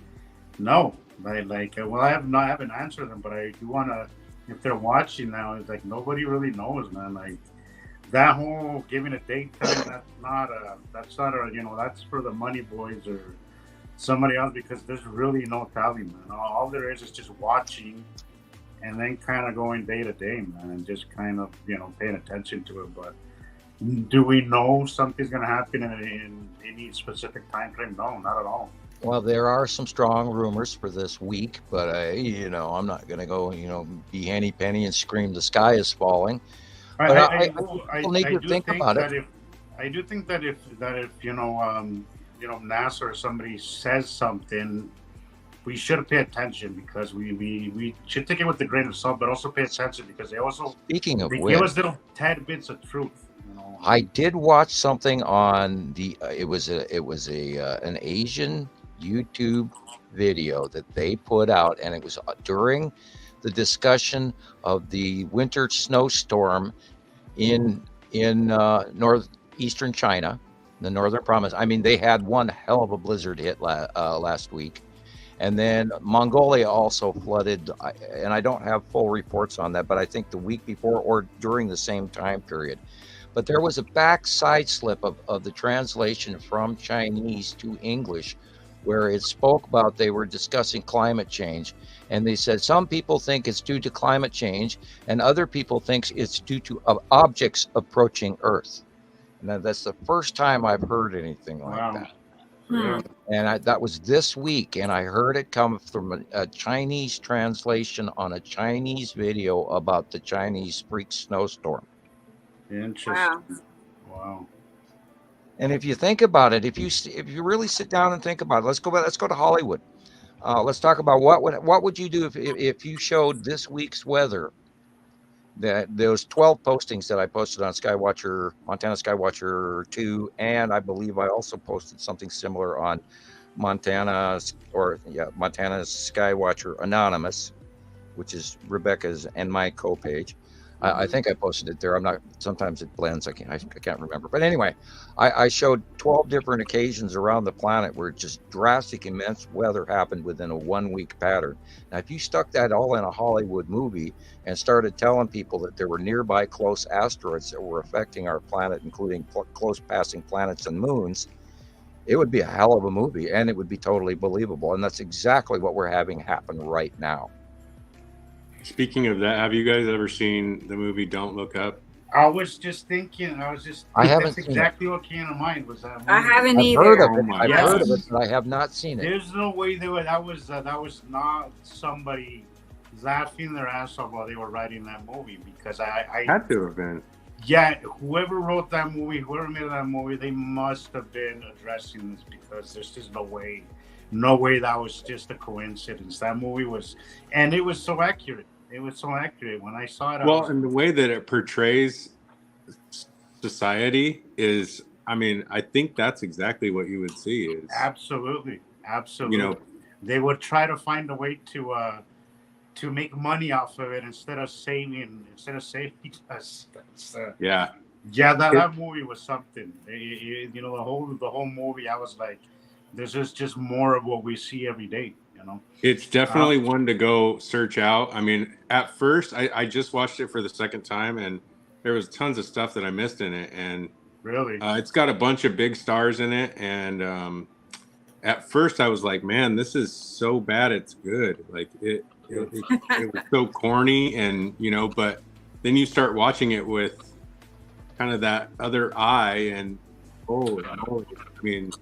Speaker 3: no, well, I haven't answered them, but I do want to. If they're watching now, it's like nobody really knows, man. Like that whole giving a date time, that's for the money boys or somebody else, because there's really no telling, man. All there is just watching and then kind of going day to day, man, and just kind of paying attention to it. But do we know something's going to happen in any specific time frame? No, not at all.
Speaker 2: Well, there are some strong rumors for this week, but I'm not going to go, be henny penny and scream the sky is falling. But I need to think about it.
Speaker 3: I do think that if NASA or somebody says something, we should pay attention, because we should take it with a grain of salt, but also pay attention because they also
Speaker 2: Speaking of
Speaker 3: they
Speaker 2: which,
Speaker 3: give us little tad bits of truth.
Speaker 2: I did watch something on it was an Asian YouTube video that they put out, and it was during the discussion of the winter snowstorm in northeastern China, the northern province. I mean, they had one hell of a blizzard hit last week, and then Mongolia also flooded. And I don't have full reports on that, but I think the week before or during the same time period. But there was a backside slip of the translation from Chinese to English, where it spoke about they were discussing climate change. And they said some people think it's due to climate change and other people think it's due to objects approaching Earth. And that's the first time I've heard anything like that.
Speaker 3: Yeah.
Speaker 2: And that was this week, and I heard it come from a Chinese translation on a Chinese video about the Chinese freak snowstorm.
Speaker 3: Interesting. Wow.
Speaker 2: And if you think about it, if you really sit down and think about it, let's go to Hollywood. Let's talk about what would you do if you showed this week's weather. Those 12 postings that I posted on Montana Skywatcher 2, and I believe I also posted something similar on Montana Skywatcher Anonymous, which is Rebecca's and my co-page. I think I posted it there. Sometimes it blends. I can't remember. But anyway, I showed 12 different occasions around the planet where just drastic, immense weather happened within a 1 week pattern. Now, if you stuck that all in a Hollywood movie and started telling people that there were nearby close asteroids that were affecting our planet, including close passing planets and moons, it would be a hell of a movie, and it would be totally believable. And that's exactly what we're having happen right now.
Speaker 4: Speaking of that, have you guys ever seen the movie Don't Look Up?
Speaker 3: I was just thinking.
Speaker 2: I haven't
Speaker 3: that's exactly what came to mind. Was that movie.
Speaker 1: I haven't either.
Speaker 2: I've heard of it, but I have not seen it.
Speaker 3: There's no way that was not somebody laughing their ass off while they were writing that movie, because I
Speaker 4: had to have been.
Speaker 3: Yeah, whoever wrote that movie, whoever made that movie, they must have been addressing this, because there's just no way that was just a coincidence. That movie was, and it was so accurate. It was so accurate when I saw it.
Speaker 4: And the way that it portrays society is, I think that's exactly what you would see. Is
Speaker 3: absolutely. They would try to find a way to make money off of it instead of saving us. That movie was something. The whole movie, I was like, this is just more of what we see every day.
Speaker 4: It's definitely one to go search out. At first, I just watched it for the second time, and there was tons of stuff that I missed in it. And
Speaker 3: really,
Speaker 4: it's got a bunch of big stars in it, and at first I was like, man, this is so bad it's good. Like it was so corny, and but then you start watching it with kind of that other eye, and holy moly, I mean,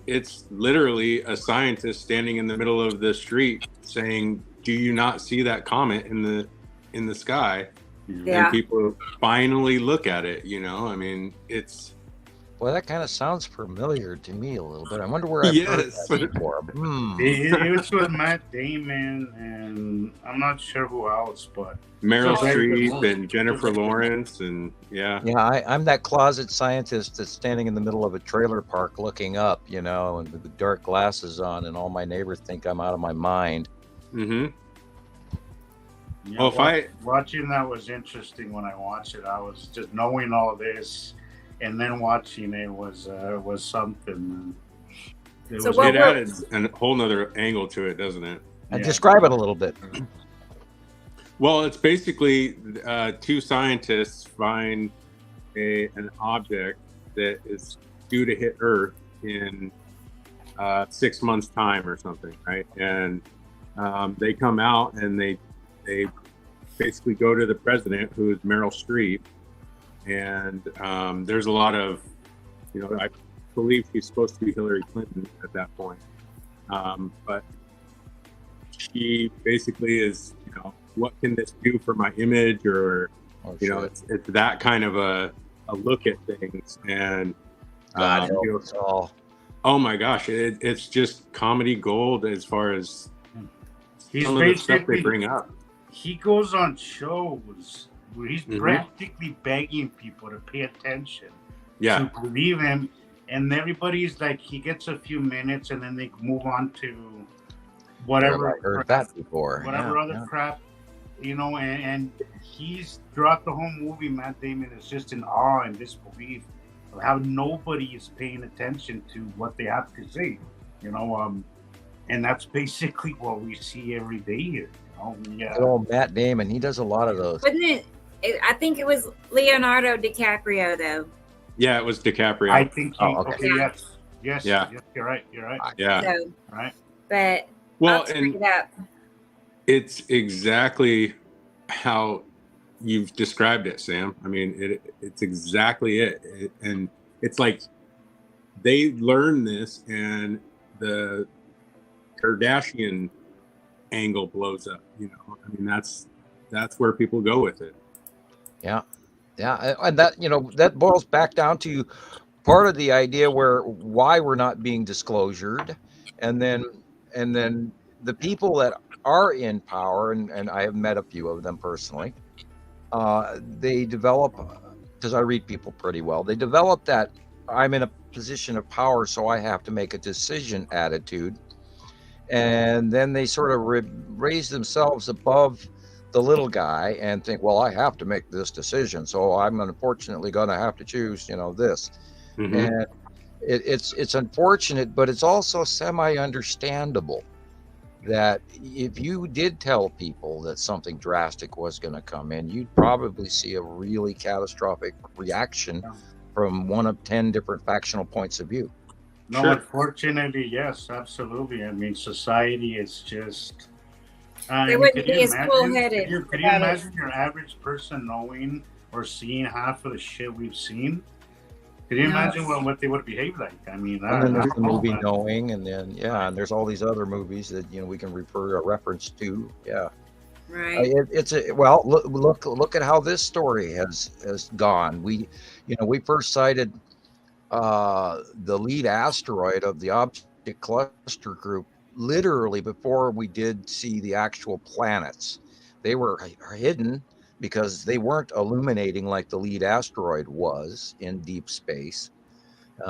Speaker 4: it's literally a scientist standing in the middle of the street saying, do you not see that comet in the sky?
Speaker 1: Yeah.
Speaker 4: And people finally look at it. I mean, it's.
Speaker 2: Well, that kind of sounds familiar to me a little bit. I wonder where I've heard that before.
Speaker 3: It was with Matt Damon, and I'm not sure who else, but
Speaker 4: Meryl Streep and Jennifer Lawrence, and yeah.
Speaker 2: I'm that closet scientist that's standing in the middle of a trailer park looking up, and with the dark glasses on, and all my neighbors think I'm out of my mind.
Speaker 4: Mm-hmm.
Speaker 3: Yeah, well, watching that was interesting. When I watched it, I was just knowing all this. And then watching it was something. It
Speaker 4: added a whole nother angle to it, doesn't it?
Speaker 2: And describe it a little bit.
Speaker 4: Well, it's basically two scientists find an object that is due to hit Earth in 6 months' time or something, right? And they come out and they basically go to the president, who is Meryl Streep. And there's a lot of, I believe she's supposed to be Hillary Clinton at that point. But she basically is, what can this do for my image? Or, it's that kind of a look at things. And, oh my gosh, it's just comedy gold as far as some of the stuff they bring up.
Speaker 3: He goes on shows where he's practically begging people to pay attention, to believe him, and everybody's like, he gets a few minutes and then they move on to whatever.
Speaker 2: I've heard that before.
Speaker 3: Whatever other crap, and he's throughout the whole movie, Matt Damon is just in awe and disbelief of how nobody is paying attention to what they have to say, and that's basically what we see every day here.
Speaker 2: Good old Matt Damon, he does a lot of those.
Speaker 1: Wasn't it? I think it was Leonardo DiCaprio, though.
Speaker 4: Yeah, it was DiCaprio.
Speaker 3: I think.
Speaker 2: Okay.
Speaker 3: Yes.
Speaker 4: Yeah.
Speaker 3: Yes, you're right.
Speaker 4: Yeah.
Speaker 1: So,
Speaker 3: right.
Speaker 1: But
Speaker 4: well,
Speaker 1: and
Speaker 4: it's exactly how you've described it, Sam. I mean, it's exactly it. And it's like they learn this, and the Kardashian angle blows up. I mean, that's where people go with it.
Speaker 2: Yeah, and that boils back down to part of the idea why we're not being disclosured, and then the people that are in power, and I have met a few of them personally. They develop, because I read people pretty well. They develop that I'm in a position of power, so I have to make a decision attitude, and then they sort of raise themselves above the little guy and think, well, I have to make this decision, so I'm unfortunately going to have to choose, this. And it's unfortunate, but it's also semi-understandable that if you did tell people that something drastic was going to come in, you'd probably see a really catastrophic reaction from one of 10 different factional points of view.
Speaker 3: No, sure. Unfortunately, yes, absolutely. I mean, society is just...
Speaker 1: they wouldn't be as cool-headed.
Speaker 3: Could you imagine your average person knowing or seeing half of the shit we've seen? Could you imagine what they would behave like? I mean,
Speaker 2: and then there's the movie Knowing, and then and there's all these other movies that we can reference to. Yeah,
Speaker 1: right.
Speaker 2: Look at how this story has gone. We first sighted the lead asteroid of the object cluster group literally before we did see the actual planets. They were hidden because they weren't illuminating like the lead asteroid was in deep space,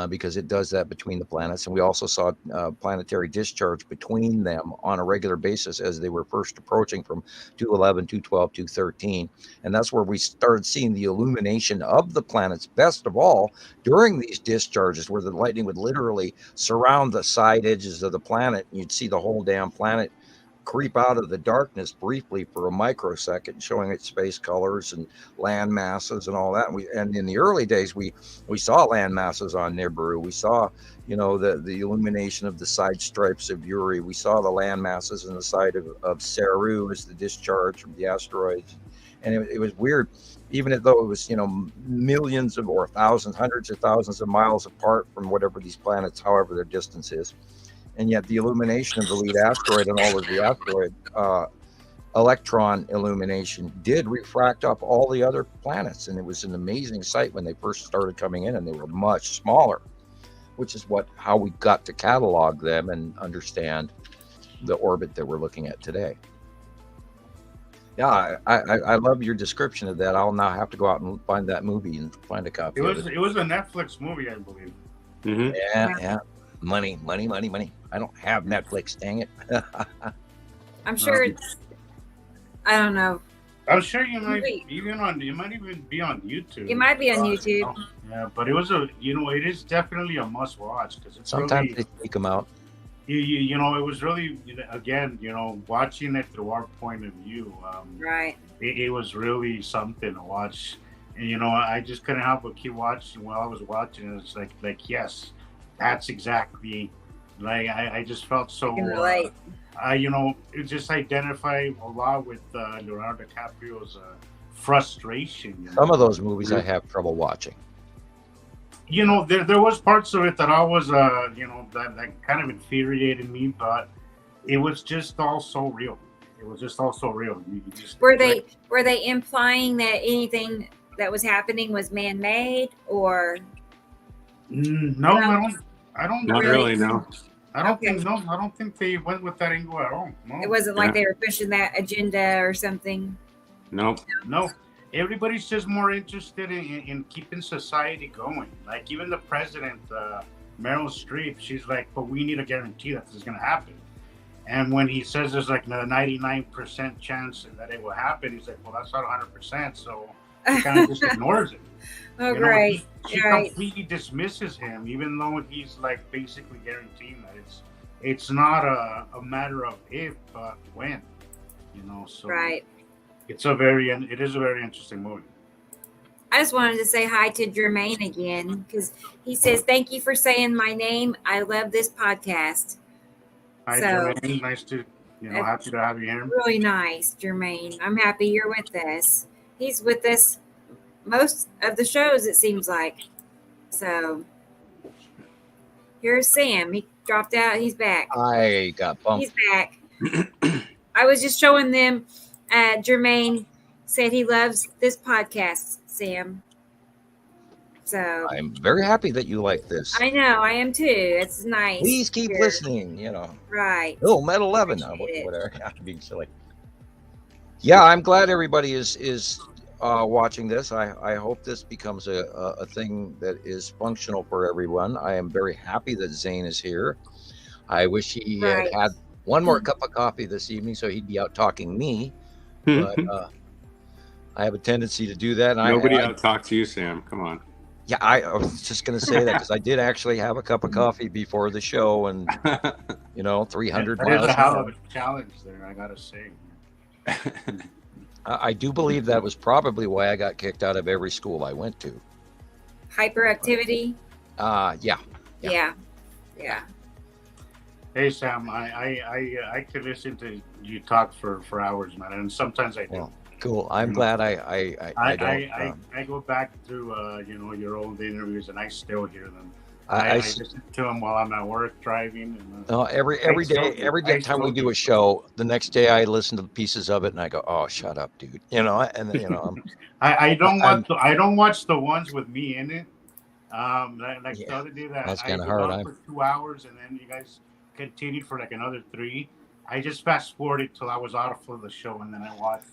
Speaker 2: because it does that between the planets. And we also saw planetary discharge between them on a regular basis as they were first approaching from 211, 212, 213. And that's where we started seeing the illumination of the planets, best of all, during these discharges, where the lightning would literally surround the side edges of the planet. And you'd see the whole damn planet creep out of the darkness briefly for a microsecond, showing its space colors and land masses and all that. And in the early days, we saw land masses on Nibiru. We saw, the illumination of the side stripes of Uri. We saw the land masses in the side of Saru as the discharge from the asteroids. And it was weird, even though it was, millions of or thousands, hundreds of thousands of miles apart from whatever these planets, however their distance is. And yet the illumination of the lead asteroid and all of the asteroid electron illumination did refract up all the other planets. And it was an amazing sight when they first started coming in, and they were much smaller, which is how we got to catalog them and understand the orbit that we're looking at today. Yeah, I love your description of that. I'll now have to go out and find that movie and find a copy of it.
Speaker 3: It was a Netflix movie, I believe.
Speaker 4: Mm-hmm.
Speaker 2: Yeah. Money. I don't have Netflix, dang it.
Speaker 1: I'm sure it's, I don't know.
Speaker 3: I'm sure you might it might even be on YouTube.
Speaker 1: It might be on YouTube.
Speaker 3: Yeah, but it was it is definitely a must watch, because it's
Speaker 2: sometimes
Speaker 3: really,
Speaker 2: they take them out.
Speaker 3: it was really, again, watching it through our point of view.
Speaker 1: Right.
Speaker 3: It was really something to watch. And, I just couldn't help but keep watching while I was watching it. It's like yes, that's exactly, like, I just felt so,
Speaker 1: I can relate.
Speaker 3: It just identify a lot with Leonardo DiCaprio's frustration.
Speaker 2: Some of those movies I have trouble watching.
Speaker 3: There was parts of it that I was, that kind of infuriated me, but it was just all so real.
Speaker 1: Were they implying that anything that was happening was man-made, or?
Speaker 3: No, I don't.
Speaker 4: Not really, no.
Speaker 3: I don't think no. I don't think they went with that angle at all. No.
Speaker 1: It wasn't like they were pushing that agenda or something.
Speaker 4: Nope.
Speaker 3: No. Everybody's just more interested in keeping society going. Like, even the president, Meryl Streep, she's like, but we need a guarantee that this is going to happen. And when he says there's like a 99% chance that it will happen, he's like, well, that's not 100%. So he kind of just ignores it.
Speaker 1: Oh, great.
Speaker 3: She completely dismisses him, even though he's like basically guaranteeing that it's not a matter of if, but when. So
Speaker 1: right.
Speaker 3: It is a very interesting movie.
Speaker 1: I just wanted to say hi to Jermaine again, because he says, thank you for saying my name. I love this podcast.
Speaker 3: Hi, Jermaine. Nice to, happy to have you here.
Speaker 1: Really nice, Jermaine. I'm happy you're with us. He's with us most of the shows, it seems like. So here's Sam. He dropped out. He's back.
Speaker 2: I got bumped.
Speaker 1: He's back. I was just showing them. Jermaine said he loves this podcast, Sam. So
Speaker 2: I'm very happy that you like this.
Speaker 1: I know, I am too. It's nice.
Speaker 2: Please keep listening,
Speaker 1: Right.
Speaker 2: Oh, Met 11. Whatever. I'm being silly. Yeah, I'm glad everybody is watching this. I hope this becomes a thing that is functional for everyone. I am very happy that Zane is here. I wish he had one more cup of coffee this evening so he'd be out talking me. But I have a tendency to do that. And
Speaker 4: Nobody out-talks you, Sam. Come on.
Speaker 2: Yeah, I was just going to say that because I did actually have a cup of coffee before the show, and 300 miles.
Speaker 3: That is a hell of a challenge there, I got to say.
Speaker 2: I do believe that was probably why I got kicked out of every school I went to.
Speaker 1: Hyperactivity?
Speaker 2: Yeah.
Speaker 3: Hey, Sam, I could listen to you talk for hours, man, and sometimes I do.
Speaker 2: Well, cool. I'm glad I
Speaker 3: go back through your old interviews, and I still hear them.
Speaker 2: I
Speaker 3: listen to them while I'm at work driving. And,
Speaker 2: every day time we do a show, the next day I listen to the pieces of it and I go, "Oh, shut up, dude!" And
Speaker 3: I don't watch the ones with me in it. The other day that I was on for 2 hours, and then you guys continued for like another 3. I just fast forwarded till I was out of the show, and then I watched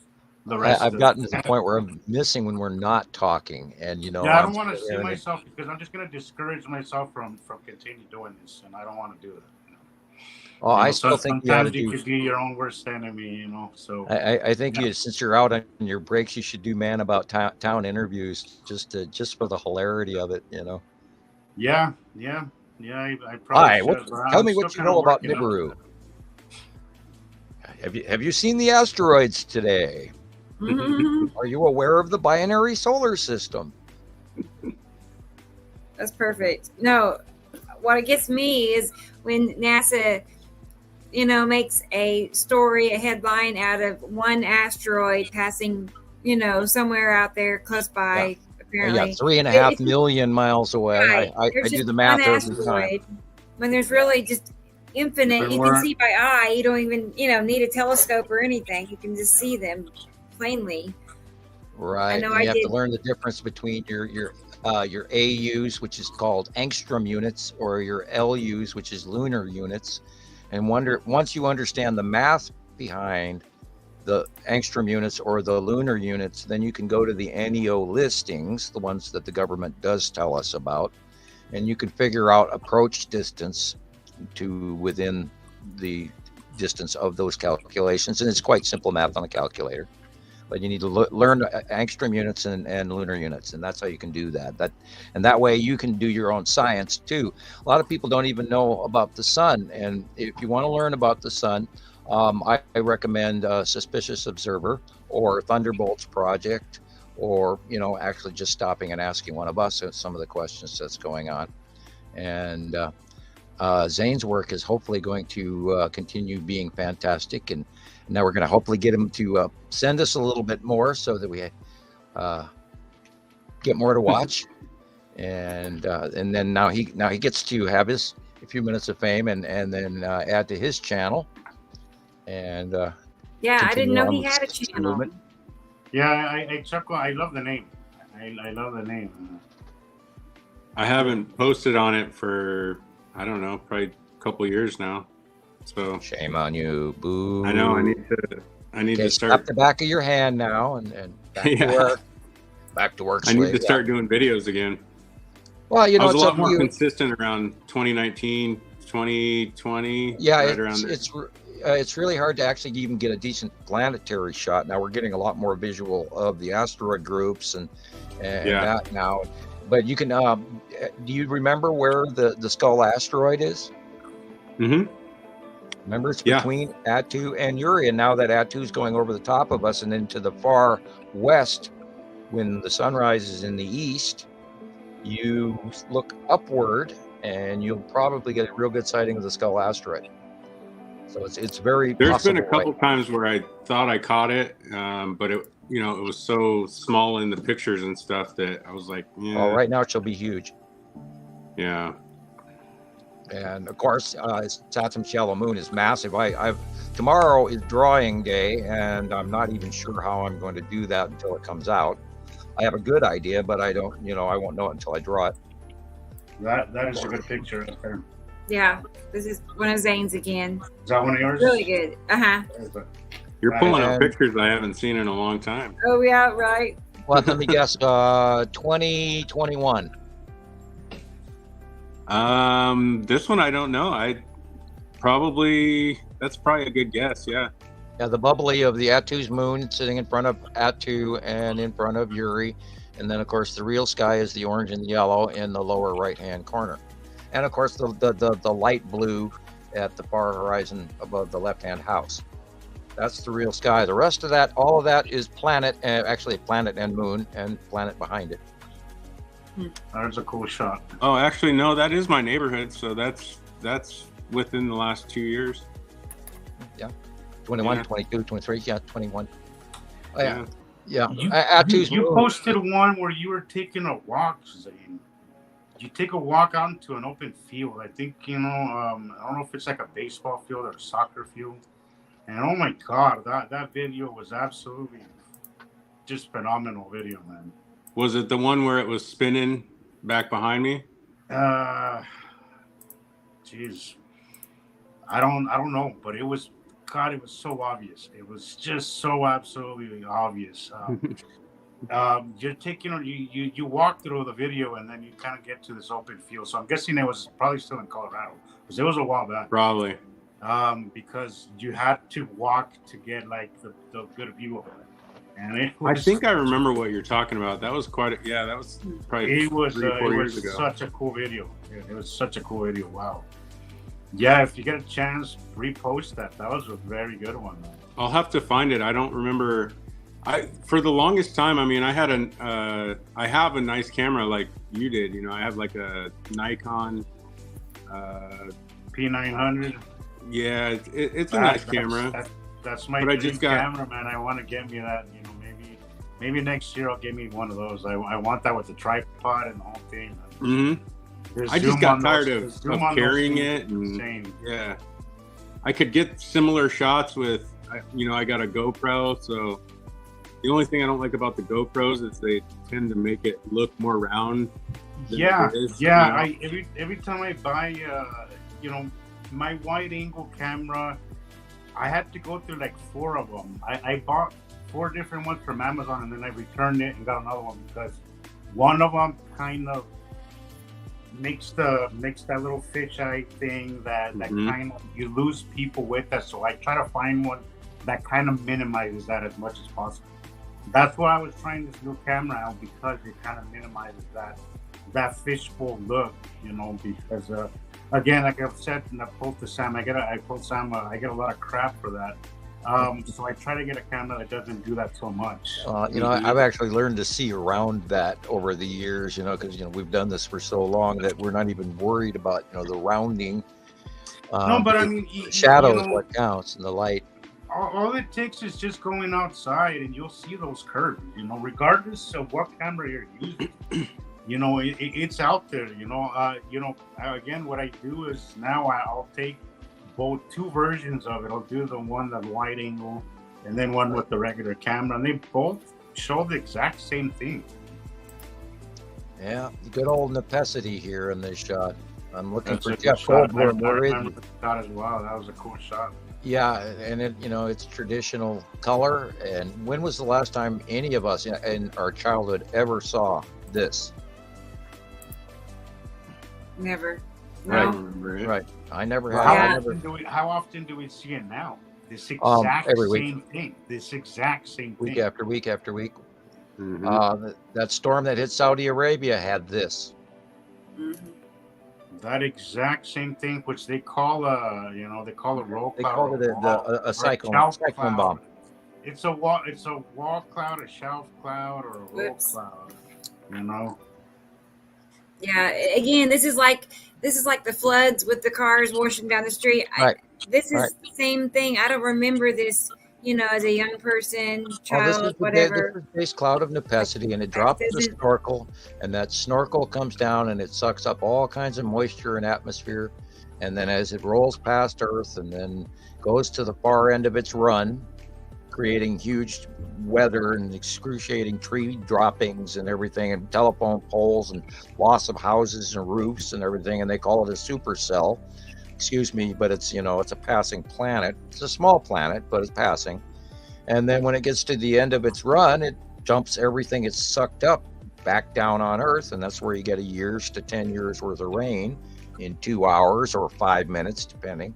Speaker 3: the rest.
Speaker 2: I've gotten to the point where I'm missing when we're not talking, and
Speaker 3: I don't want to see myself, because I'm just going to discourage myself from continuing doing this, and I don't want to do that.
Speaker 2: Oh, I still think
Speaker 3: sometimes you could be your own worst enemy, So
Speaker 2: I think since you're out on your breaks, you should do Man About Town interviews just for the hilarity of it,
Speaker 3: Yeah. I probably should.
Speaker 2: Tell me what you know about Nibiru. Have you seen the asteroids today?
Speaker 1: Mm-hmm.
Speaker 2: Are you aware of the binary solar system?
Speaker 1: That's perfect. No, what gets me is when NASA, makes a story, a headline out of one asteroid passing, somewhere out there close by, apparently.
Speaker 2: Yeah, 3.5 million miles away.
Speaker 1: Right.
Speaker 2: I
Speaker 1: There's
Speaker 2: do
Speaker 1: just
Speaker 2: the math
Speaker 1: one
Speaker 2: every time.
Speaker 1: asteroid when there's really just infinite. You can see by eye. You don't even, need a telescope or anything. You can just see them plainly.
Speaker 2: Right. You have to learn the difference between your AUs, which is called angstrom units, or your LUs, which is lunar units. And once you understand the math behind the angstrom units or the lunar units, then you can go to the NEO listings, the ones that the government does tell us about, and you can figure out approach distance to within the distance of those calculations. And it's quite simple math on a calculator. But you need to learn angstrom units and lunar units, and that's how you can do that. And that way you can do your own science too. A lot of people don't even know about the sun, and if you want to learn about the sun, I recommend Suspicious Observer or Thunderbolts Project, or actually just stopping and asking one of us some of the questions that's going on. And Zane's work is hopefully going to continue being fantastic, and now we're going to hopefully get him to send us a little bit more so that we get more to watch. And then now he gets to have his few minutes of fame and then add to his channel. And
Speaker 1: I didn't know he had a channel. Movement.
Speaker 3: Yeah, I chuckle. I love the name. I love the name.
Speaker 4: I haven't posted on it for, I don't know, probably a couple years now. So
Speaker 2: shame on you. Boo.
Speaker 4: I know. I need to start.
Speaker 2: Up the back of your hand now and back to work. Back to work.
Speaker 4: I need to start doing videos again.
Speaker 2: Well,
Speaker 4: I was a lot more consistent around 2019, 2020.
Speaker 2: Yeah,
Speaker 4: right
Speaker 2: it's really hard to actually even get a decent planetary shot. Now we're getting a lot more visual of the asteroid groups and that now. But you can. Do you remember where the Skull asteroid is?
Speaker 4: Mm-hmm.
Speaker 2: Remember, it's between Attu and Uri, and now that Attu is going over the top of us and into the far west, when the sun rises in the east, you look upward, and you'll probably get a real good sighting of the Skull asteroid. So it's very.
Speaker 4: There's been a couple times where I thought I caught it, but it was so small in the pictures and stuff that I was like, yeah.
Speaker 2: Oh, right now it shall be huge.
Speaker 4: Yeah.
Speaker 2: And of course, Saturn Shallow Moon is massive. Tomorrow is drawing day, and I'm not even sure how I'm going to do that until it comes out. I have a good idea, but I don't. I won't know it until I draw it.
Speaker 3: That is a good picture right there.
Speaker 1: Yeah, this is one of Zane's again.
Speaker 3: Is that one of yours?
Speaker 1: Really good.
Speaker 4: You're pulling out pictures I haven't seen in a long time.
Speaker 1: Oh yeah, right.
Speaker 2: Well, let me guess. 2021.
Speaker 4: This one I don't know. That's probably a good guess. Yeah.
Speaker 2: Yeah, the bubbly of the Attu's moon sitting in front of Attu and in front of Uri, and then of course the real sky is the orange and the yellow in the lower right-hand corner, and of course the light blue at the far horizon above the left-hand house. That's the real sky. The rest of that, all of that, is planet, actually planet and moon, and planet behind it.
Speaker 3: That's a cool shot.
Speaker 4: Oh, actually, no, that is my neighborhood. So that's within the last 2 years.
Speaker 2: Yeah, 21, 22, 23, 21. Oh, yeah.
Speaker 3: You posted one where you were taking a walk, Zane. You take a walk out into an open field. I think, I don't know if it's like a baseball field or a soccer field. And oh my God, that video was absolutely just phenomenal video, man.
Speaker 4: Was it the one where it was spinning back behind me?
Speaker 3: Jeez, I don't know, but it was so obvious. It was just so absolutely obvious. You're taking, you walk through the video and then you kind of get to this open field. So I'm guessing it was probably still in Colorado because it was a while back.
Speaker 4: Probably.
Speaker 3: Because you had to walk to get like the good view of it. And
Speaker 4: I think I remember what you're talking about. That was that was probably 3 or 4 years ago.
Speaker 3: Such a cool video. It was such a cool video. Wow. Yeah, if you get a chance, repost that. That was a very good one.
Speaker 4: I'll have to find it. I don't remember. For the longest time, I mean, I have a nice camera like you did. You know, I have like a Nikon
Speaker 3: P900.
Speaker 4: Yeah, it's a nice camera.
Speaker 3: That's my dream camera, man. I want to get me that. You know, maybe next year I'll get me one of those. I want that with the tripod and the whole thing.
Speaker 4: Mm-hmm. I just got tired of carrying it. And, yeah, I could get similar shots with, you know, I got a GoPro. So the only thing I don't like about the GoPros is they tend to make it look more round.
Speaker 3: Yeah, yeah. You know? Every time I buy, you know, my wide angle camera, I had to go through like 4 of them. I bought 4 different ones from Amazon, and then I returned it and got another one because one of them kind of makes that little fisheye thing that kind of you lose people with that. So I try to find one that kind of minimizes that as much as possible. That's why I was trying this new camera out, because it kind of minimizes that fishbowl look, you know, because again, like I've said, and I told Sam, I get a lot of crap for that. So I try to get a camera that doesn't do that so much.
Speaker 2: You know, I've actually learned to see around that over the years, you know, because, you know, we've done this for so long that we're not even worried about, you know, the rounding.
Speaker 3: No, but I mean,
Speaker 2: the shadow is what counts, and the light.
Speaker 3: All it takes is just going outside, and you'll see those curves, you know, regardless of what camera you're using. You know, it's out there, you know. Again, what I do is now I'll take both 2 versions of it. I'll do the one that wide angle and then one with the regular camera, and they both show the exact same thing.
Speaker 2: Yeah, good old necessity here in this shot. I'm looking for Jeff Goldblum. Where is he?
Speaker 3: Shot as well. That was a cool shot.
Speaker 2: Yeah, and it, you know, it's traditional color. And when was the last time any of us in our childhood ever saw this?
Speaker 1: Never.
Speaker 2: Right,
Speaker 1: No.
Speaker 2: right. I never
Speaker 3: Well,
Speaker 2: have.
Speaker 3: how often do we see it now? This exact
Speaker 2: every
Speaker 3: same
Speaker 2: week.
Speaker 3: thing. This exact same thing.
Speaker 2: Week after week after week. That storm that hit Saudi Arabia had this.
Speaker 1: Mm-hmm.
Speaker 3: That exact same thing, which they call a roll cloud.
Speaker 2: They called it a cyclone bomb.
Speaker 3: It's a wall cloud, a shelf cloud, or a roll cloud. You know.
Speaker 1: Yeah. Again, this is like the floods with the cars washing down the street.
Speaker 2: Right.
Speaker 1: This is the same thing. I don't remember this, you know, as a young person, child, whatever.
Speaker 2: This is base cloud of necessity, and it drops the snorkel, and that snorkel comes down and it sucks up all kinds of moisture and atmosphere, and then as it rolls past Earth and then goes to the far end of its run, creating huge weather and excruciating tree droppings and everything, and telephone poles and loss of houses and roofs and everything, and they call it a supercell. Excuse me, but it's, you know, it's a passing planet. It's a small planet, but it's passing. And then when it gets to the end of its run, it dumps everything it's sucked up back down on Earth, and that's where you get a year's to 10 years worth of rain in 2 hours or 5 minutes, depending.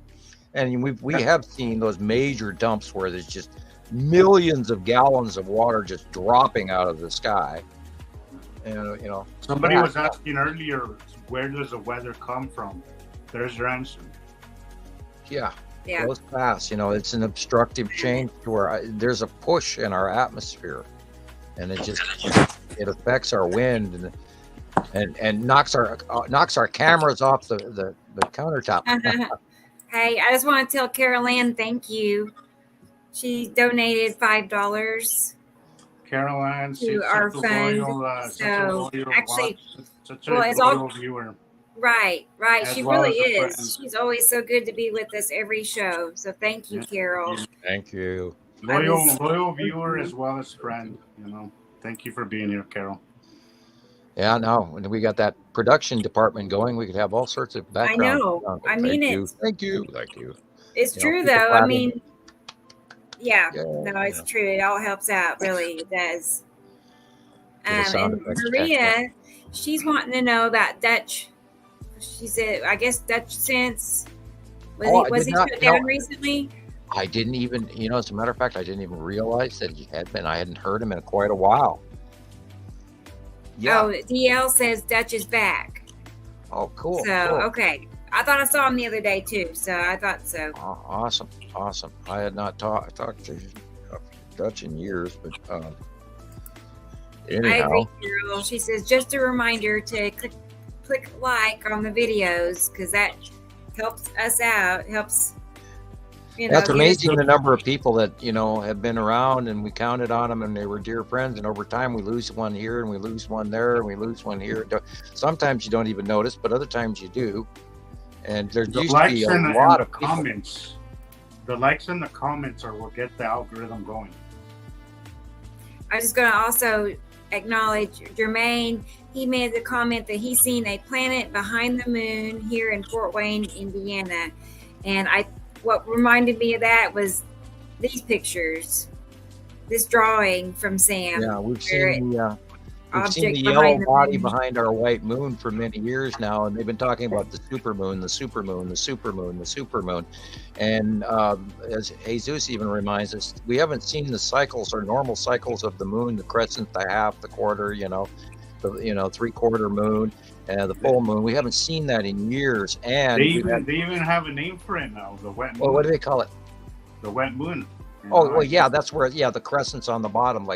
Speaker 2: And we have seen those major dumps where there's just millions of gallons of water just dropping out of the sky. And, you know,
Speaker 3: somebody was asking earlier, where does the weather come from? There's your answer.
Speaker 2: Yeah. Goes past, you know, it's an obstructive change to where there's a push in our atmosphere, and it affects our wind and knocks our cameras off the countertop.
Speaker 1: Hey, I just want to tell Carol Ann thank you. She donated $5
Speaker 3: Carol Ann
Speaker 1: to our fund. So actually, it's all viewer. Right. She really is. She's always so good to be with us every show. So thank you, Carol.
Speaker 2: Thank you.
Speaker 3: Loyal viewer as well as friend. You know, thank you for being here, Carol.
Speaker 2: Yeah, no, when we got that production department going, we could have all sorts of background.
Speaker 1: I know. I mean it.
Speaker 2: Thank you.
Speaker 1: It's true, though. I mean, it's true. It all helps out. Really, it does. And Maria, she's wanting to know about Dutch. She said, I guess Dutch Sense. Was he shut down recently?
Speaker 2: I didn't even, you know, as a matter of fact, I didn't even realize that he had been. I hadn't heard him in quite a while. Yeah.
Speaker 1: Oh, DL says Dutch is back.
Speaker 2: Oh, cool.
Speaker 1: So,
Speaker 2: cool.
Speaker 1: okay. I thought I saw him the other day too, so I thought so.
Speaker 2: Awesome. I had not talked to Dutch in years, but anyhow.
Speaker 1: I agree, Carol. She says just a reminder to click like on the videos because that helps us out. Helps.
Speaker 2: That's amazing, the number of people that have been around, and we counted on them, and they were dear friends. And over time, we lose one here, and we lose one there, and we lose one here. Sometimes you don't even notice, but other times you do. And there used to be a lot of
Speaker 3: comments. The likes and the comments are what get the algorithm going.
Speaker 1: I'm just going to also acknowledge Jermaine. He made the comment that he's seen a planet behind the moon here in Fort Wayne, Indiana, and what reminded me of that was these pictures, this drawing from Sam.
Speaker 2: Yeah, we've seen the yellow body behind our white moon for many years now, and they've been talking about the supermoon, the supermoon, the supermoon, the supermoon. And as Jesus even reminds us, we haven't seen the cycles or normal cycles of the moon, the crescent, the half, the quarter, the 3/4 moon, the full moon. We haven't seen that in years. And
Speaker 3: they even have a name for it now, the wet moon.
Speaker 2: Well, what do they call it?
Speaker 3: The wet moon.
Speaker 2: Oh, well, yeah, that's where, the crescent's on the bottom,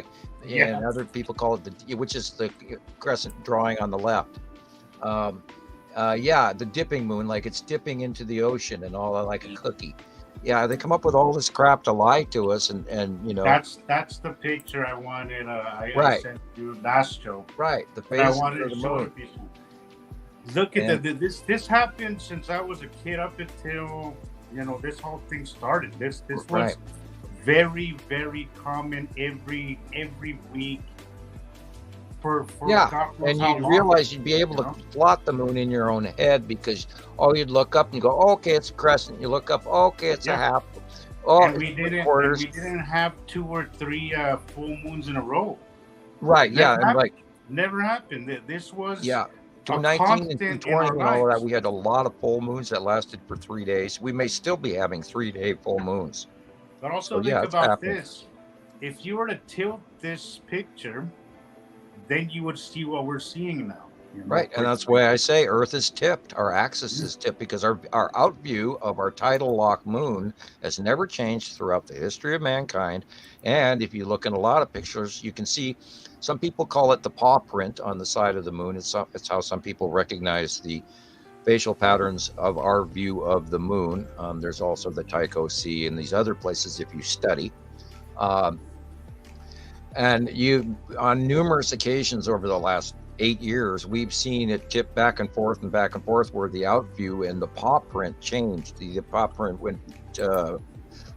Speaker 2: and other people call it which is the crescent drawing on the left. The dipping moon, like it's dipping into the ocean and all, like a cookie. Yeah, they come up with all this crap to lie to us, and
Speaker 3: that's the picture I wanted. I sent you last show.
Speaker 2: Right, the face
Speaker 3: I wanted to show
Speaker 2: moon.
Speaker 3: people. Look at this happened since I was a kid up until this whole thing started. This was very, very common every week for
Speaker 2: and you'd realize you'd be able to plot the moon in your own head, because you'd look up and go, okay, it's a crescent. You look up, okay, it's a half.
Speaker 3: And we didn't have 2 or 3 full moons in a row.
Speaker 2: Right?
Speaker 3: Never happened. This was
Speaker 2: 219 and 220 and all of that. We had a lot of full moons that lasted for 3 days. We may still be having 3-day full moons.
Speaker 3: But also think about this. If you were to tilt this picture, then you would see what we're seeing now.
Speaker 2: Right, and that's why I say Earth is tipped. Our axis is tipped because our out view of our tidal lock moon has never changed throughout the history of mankind. And if you look in a lot of pictures, you can see some people call it the paw print on the side of the moon. It's how some people recognize the facial patterns of our view of the moon. There's also the Tycho Sea and these other places if you study. And on numerous occasions over the last 8 years, we've seen it tip back and forth where the out view and the paw print changed. The paw print went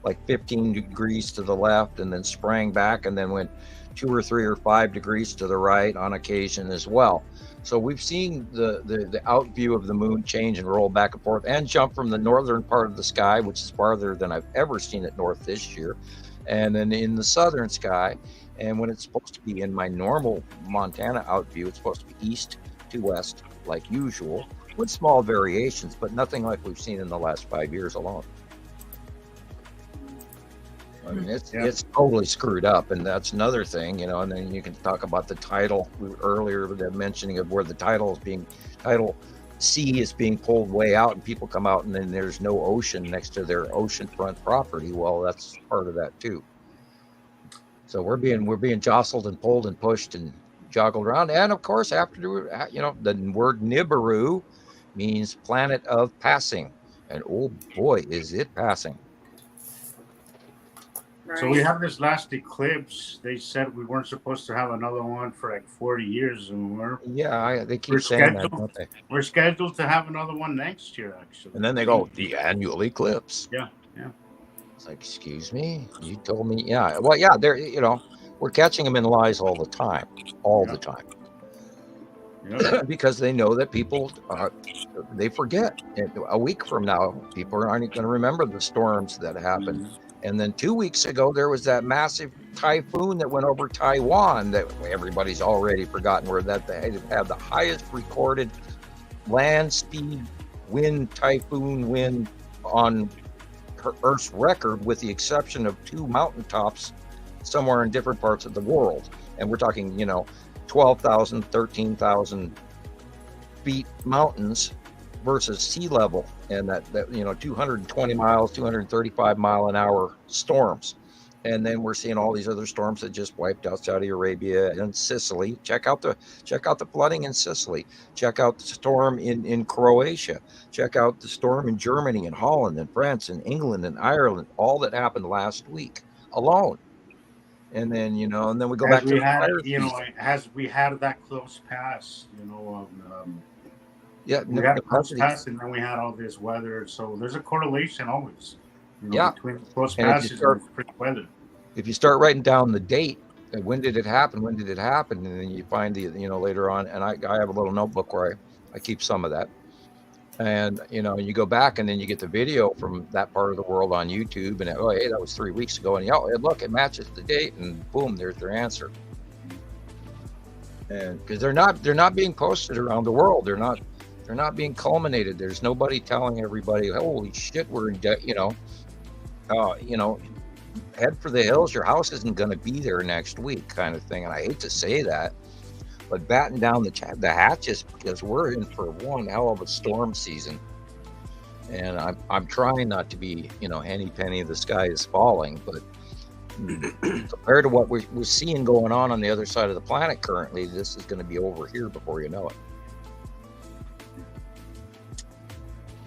Speaker 2: like 15 degrees to the left and then sprang back and then went 2 or 3 or 5 degrees to the right on occasion as well. So we've seen the out view of the moon change and roll back and forth and jump from the northern part of the sky, which is farther than I've ever seen it north this year, and then in the southern sky. And when it's supposed to be in my normal Montana out view, it's supposed to be east to west like usual, with small variations, but nothing like we've seen in the last 5 years alone. I mean, it's totally screwed up, and that's another thing, and then you can talk about the tidal earlier, the mentioning of where the tidal sea is being pulled way out, and people come out and then there's no ocean next to their oceanfront property. Well, that's part of that too. So we're being jostled and pulled and pushed and joggled around. And of course, after the word Nibiru means planet of passing, and oh boy, is it passing.
Speaker 1: Right.
Speaker 3: So we have this last eclipse. They said we weren't supposed to have another one for like 40 years, and
Speaker 2: they keep saying that, don't they?
Speaker 3: We're scheduled to have another one next year, actually.
Speaker 2: And then they go, the annual eclipse.
Speaker 3: Yeah.
Speaker 2: It's like, excuse me, you told me, Well, yeah, we're catching them in lies all the time, the time. Yeah. Because they know that people they forget. A week from now, people aren't going to remember the storms that happened. Mm-hmm. And then 2 weeks ago, there was that massive typhoon that went over Taiwan that everybody's already forgotten, where that they had the highest recorded land speed typhoon wind on Earth's record, with the exception of 2 mountaintops somewhere in different parts of the world. And we're talking, 12,000, 13,000 feet mountains versus sea level, and that 220 miles, 235 mile an hour storms. And then we're seeing all these other storms that just wiped out Saudi Arabia and Sicily. Check out the flooding in Sicily. Check out the storm in Croatia. Check out the storm in Germany and Holland and France and England and Ireland. All that happened last week alone. And then and then we go back to the fire season.
Speaker 3: As we had that close pass,
Speaker 2: Yeah,
Speaker 3: we had a close pass, and then we had all this weather. So there's a correlation always. Between close passes and pretty weather.
Speaker 2: If you start writing down the date, when did it happen, and then you find later on, and I have a little notebook where I keep some of that, and you go back and then you get the video from that part of the world on YouTube, and hey, that was 3 weeks ago, and look, it matches the date, and boom, there's their answer. And because they're not being posted around the world, they're not being culminated. There's nobody telling everybody, holy shit, we're in debt, head for the hills, your house isn't going to be there next week, kind of thing. And I hate to say that, but batten down the hatches, because we're in for one hell of a storm season. And I'm trying not to be, any penny the sky is falling, but compared to what we're seeing going on the other side of the planet currently, this is going to be over here before you know it.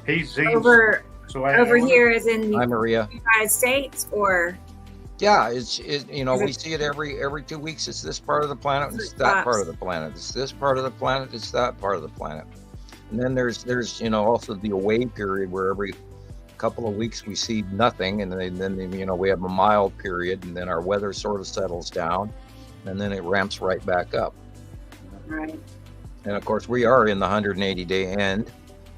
Speaker 3: Hey, Zane.
Speaker 1: Over here as in
Speaker 2: Hi, Maria.
Speaker 1: the United States, or?
Speaker 2: Yeah, we see it every 2 weeks. It's this part of the planet, and it's that part of the planet. It's this part of the planet, it's that part of the planet. And then there's also the away period where every couple of weeks we see nothing, and then we have a mild period, and then our weather sort of settles down, and then it ramps right back up.
Speaker 1: Right.
Speaker 2: And of course, we are in the 180-day end.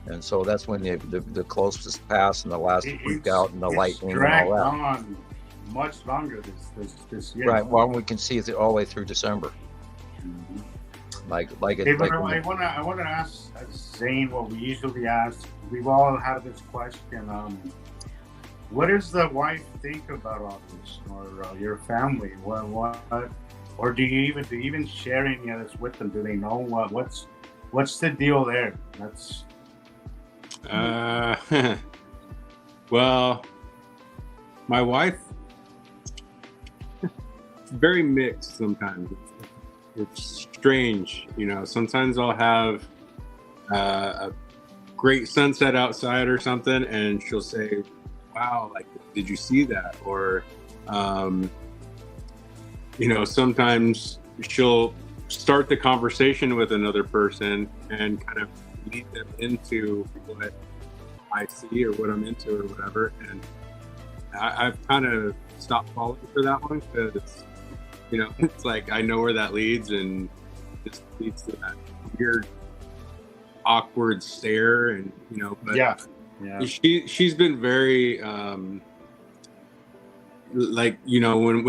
Speaker 2: And so that's when the closest pass and the last freak out and the lightning and all that.
Speaker 3: On much longer this year.
Speaker 2: Right. Well, we can see it all the way through December. Mm-hmm. I
Speaker 3: want to ask Zane what we usually ask. We've all had this question. What does the wife think about all this, or your family? What? Or do you even share any of this with them? Do they know what's the deal there? That's.
Speaker 4: Well, my wife, it's very mixed sometimes. It's strange, sometimes I'll have a great sunset outside or something, and she'll say, wow, like, did you see that? Or, sometimes she'll start the conversation with another person and kind of lead them into what I see or what I'm into or whatever. And I've kind of stopped falling for that one, because it's like I know where that leads, and just leads to that weird awkward stare, and but
Speaker 3: yeah.
Speaker 4: She's been very when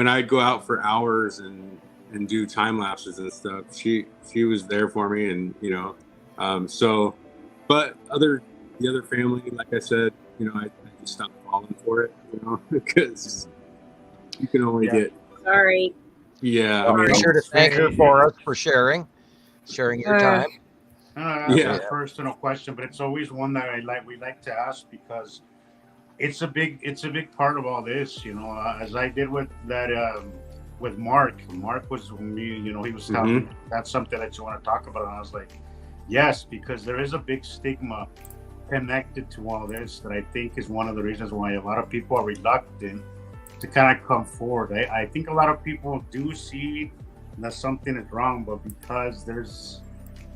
Speaker 4: I'd go out for hours and do time lapses and stuff, she was there for me, and but the other family, like I said, I just stopped falling for it, because you can only get.
Speaker 1: Sorry.
Speaker 4: Yeah.
Speaker 2: Well, be sure to thank her for us for sharing your time.
Speaker 3: That's a personal question, but it's always one that we like to ask, because it's a big part of all this, as I did with that, with Mark. Mark was me, he was telling me that's something that you want to talk about. And I was like, yes, because there is a big stigma connected to all this that I think is one of the reasons why a lot of people are reluctant to kind of come forward. I think a lot of people do see that something is wrong, but because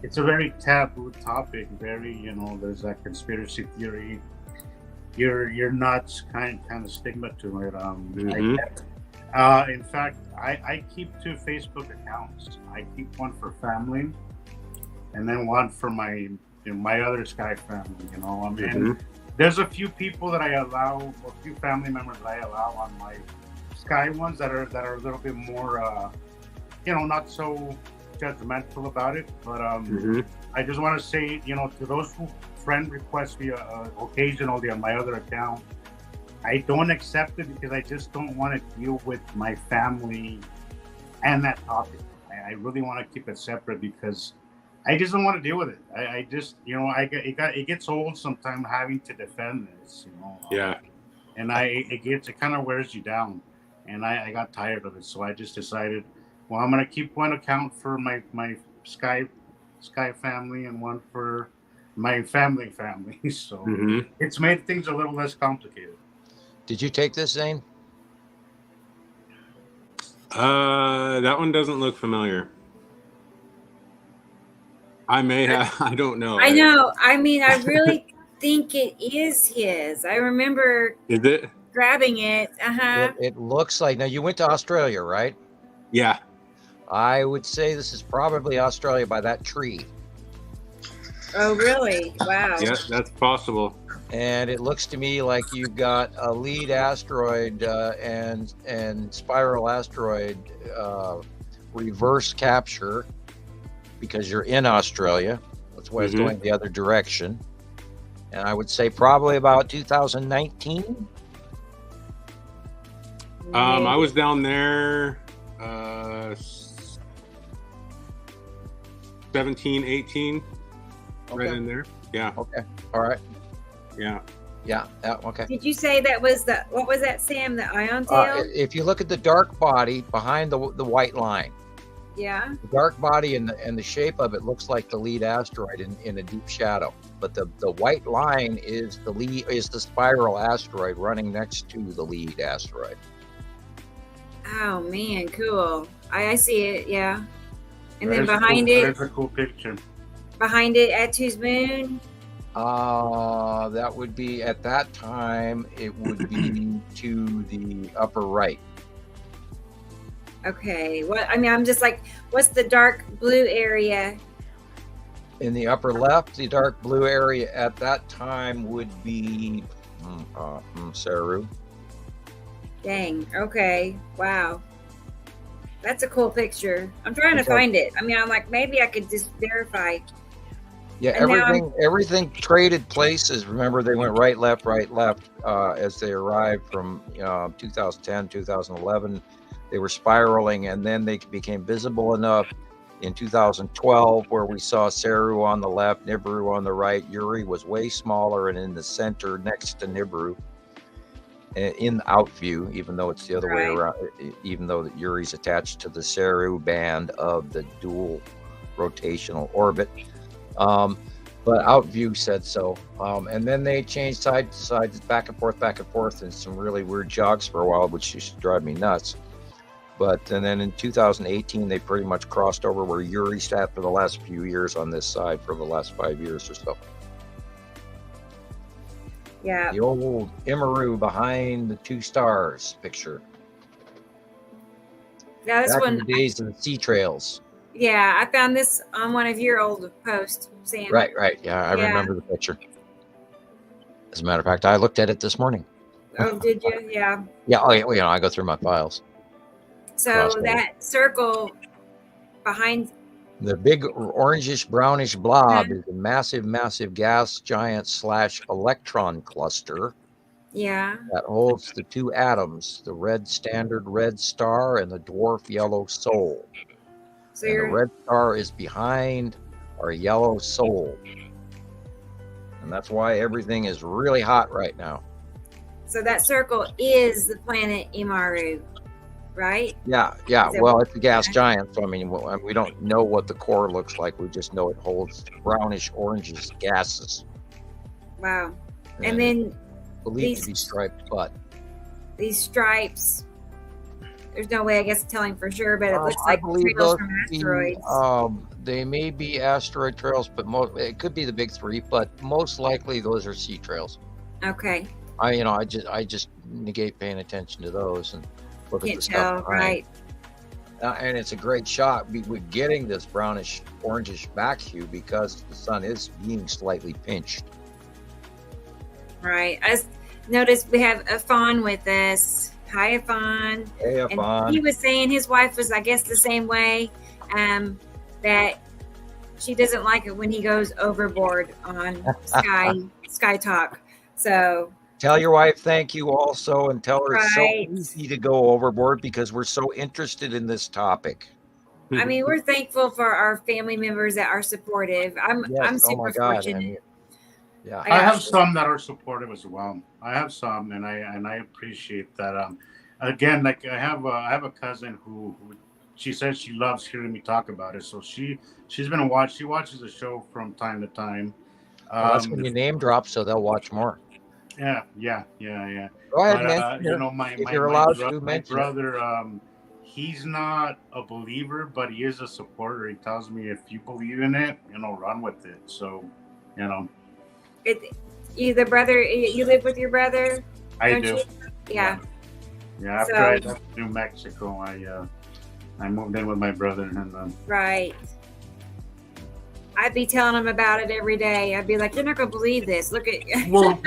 Speaker 3: it's a very taboo topic, very, there's that conspiracy theory, you're nuts kind of stigma to it. In fact, I keep 2 Facebook accounts. I keep one for family, and then one for my other Sky family. There's a few people that I allow, a few family members that I allow on my Sky ones that are a little bit more, not so judgmental about it. But I just want to say, to those who friend request me occasionally on my other account, I don't accept it, because I just don't want to deal with my family and that topic. I really want to keep it separate, because I just don't want to deal with it. I just, it gets old sometimes having to defend this,
Speaker 4: Yeah.
Speaker 3: and it kind of wears you down, and I got tired of it. So I just decided, well, I'm gonna keep one account for my Sky family and one for my family. So it's made things a little less complicated.
Speaker 2: Did you take this, Zane?
Speaker 4: That one doesn't look familiar. I may have. I don't know.
Speaker 1: I know. I mean, I really think it is his. I remember
Speaker 4: Is it?
Speaker 1: grabbing it.
Speaker 2: It looks like. Now, you went to Australia, right?
Speaker 4: Yeah.
Speaker 2: I would say this is probably Australia by that tree.
Speaker 1: Oh, really? Wow.
Speaker 4: Yeah, that's possible.
Speaker 2: And it looks to me like you've got a lead asteroid and spiral asteroid reverse capture because you're in Australia. That's why it's going the other direction. And I would say probably about 2019.
Speaker 4: I was down there 17, 18, right in there. Yeah.
Speaker 2: Okay. All right.
Speaker 4: Yeah.
Speaker 2: Yeah. Okay.
Speaker 1: Did you say that was what was that, Sam? The ion tail?
Speaker 2: If you look at the dark body behind the white line,
Speaker 1: Yeah.
Speaker 2: the dark body and the shape of it looks like the lead asteroid in a deep shadow. But the white line is the spiral asteroid running next to the lead asteroid.
Speaker 1: Oh man, cool. I see it. Yeah. And then
Speaker 3: That's
Speaker 1: behind
Speaker 3: That's a cool picture.
Speaker 1: behind it, Atu's moon.
Speaker 2: That would be at that time. It would be to the upper right.
Speaker 1: Okay. What? I mean, I'm just like, what's the dark blue area?
Speaker 2: In the upper left, the dark blue area at that time would be Saru.
Speaker 1: Dang. Okay. Wow. That's a cool picture. I'm trying to find it. I mean, I'm like, maybe I could just verify.
Speaker 2: Yeah,
Speaker 1: And
Speaker 2: everything traded places. Remember, they went right, left, as they arrived from 2010, 2011. They were spiraling, and then they became visible enough in 2012, where we saw Saru on the left, Nibiru on the right. Uri was way smaller and in the center next to Nibiru in the out view, even though it's the other way around, even though Uri's attached to the Saru band of the dual rotational orbit. But out view said so. And then they changed side to side, back and forth, and some really weird jogs for a while, which used to drive me nuts. And then in 2018, they pretty much crossed over where Uri sat for the last few years on this side for the last 5 years or so.
Speaker 1: Yeah.
Speaker 2: The old Imaru behind the two stars picture.
Speaker 1: Now this
Speaker 2: Back
Speaker 1: one.
Speaker 2: in the days of the sea trails.
Speaker 1: Yeah, I found this on one of your old posts, Sam.
Speaker 2: Right. Yeah, I remember the picture. As a matter of fact, I looked at it this morning.
Speaker 1: Oh, did you? Yeah.
Speaker 2: Yeah. Oh, yeah. I go through my files.
Speaker 1: So that circle behind
Speaker 2: the big orangish brownish blob is a massive gas giant / electron cluster.
Speaker 1: Yeah.
Speaker 2: That holds the two atoms, the red standard red star and the dwarf yellow soul. So the red star is behind our yellow soul. And that's why everything is really hot right now.
Speaker 1: So that circle is the planet Imaru, right?
Speaker 2: Yeah. Well, it's a gas giant. So, I mean, we don't know what the core looks like. We just know it holds brownish orangish gases.
Speaker 1: Wow. And then
Speaker 2: believed to be striped butt.
Speaker 1: These stripes, there's no way, I guess, telling for sure, but it looks like
Speaker 2: trails
Speaker 1: from asteroids.
Speaker 2: They may be asteroid trails, but it could be the big three, but most likely those are sea trails.
Speaker 1: Okay.
Speaker 2: I just negate paying attention to those and look at the stuff.
Speaker 1: Right.
Speaker 2: And it's a great shot. We're getting this brownish orangish back hue because the sun is being slightly pinched.
Speaker 1: Right. I noticed we have Afan with us. Hi, Afan.
Speaker 2: Hey, Afan.
Speaker 1: And he was saying his wife was, I guess, the same way, that she doesn't like it when he goes overboard on Sky Talk. So
Speaker 2: tell your wife thank you also, and tell her it's so
Speaker 1: Right.
Speaker 2: easy to go overboard because we're so interested in this topic.
Speaker 1: I mean, we're thankful for our family members that are supportive. I'm
Speaker 2: Yes. Oh
Speaker 1: super
Speaker 2: my God. I
Speaker 1: fortunate.
Speaker 2: mean, yeah.
Speaker 3: I have some that are supportive as well. I have some, and I appreciate that. Again, like I have a cousin who she says she loves hearing me talk about it. So she's been she watches the show from time to time.
Speaker 2: Well, that's when you name drop, so they'll watch more.
Speaker 3: Yeah.
Speaker 2: Go ahead,
Speaker 3: But
Speaker 2: mention
Speaker 3: you
Speaker 2: it.
Speaker 3: know,
Speaker 2: If you're allowed to
Speaker 3: my
Speaker 2: mention it.
Speaker 3: brother, he's not a believer, but he is a supporter. He tells me if you believe in it, you know, run with it. So, you know,
Speaker 1: You live with your brother?
Speaker 3: I
Speaker 1: Don't
Speaker 3: do.
Speaker 1: you? Yeah.
Speaker 3: Yeah. After I left New Mexico, I moved in with my brother, and
Speaker 1: Right. I'd be telling him about it every day. I'd be like, "You're not gonna believe this. Look at."
Speaker 3: well,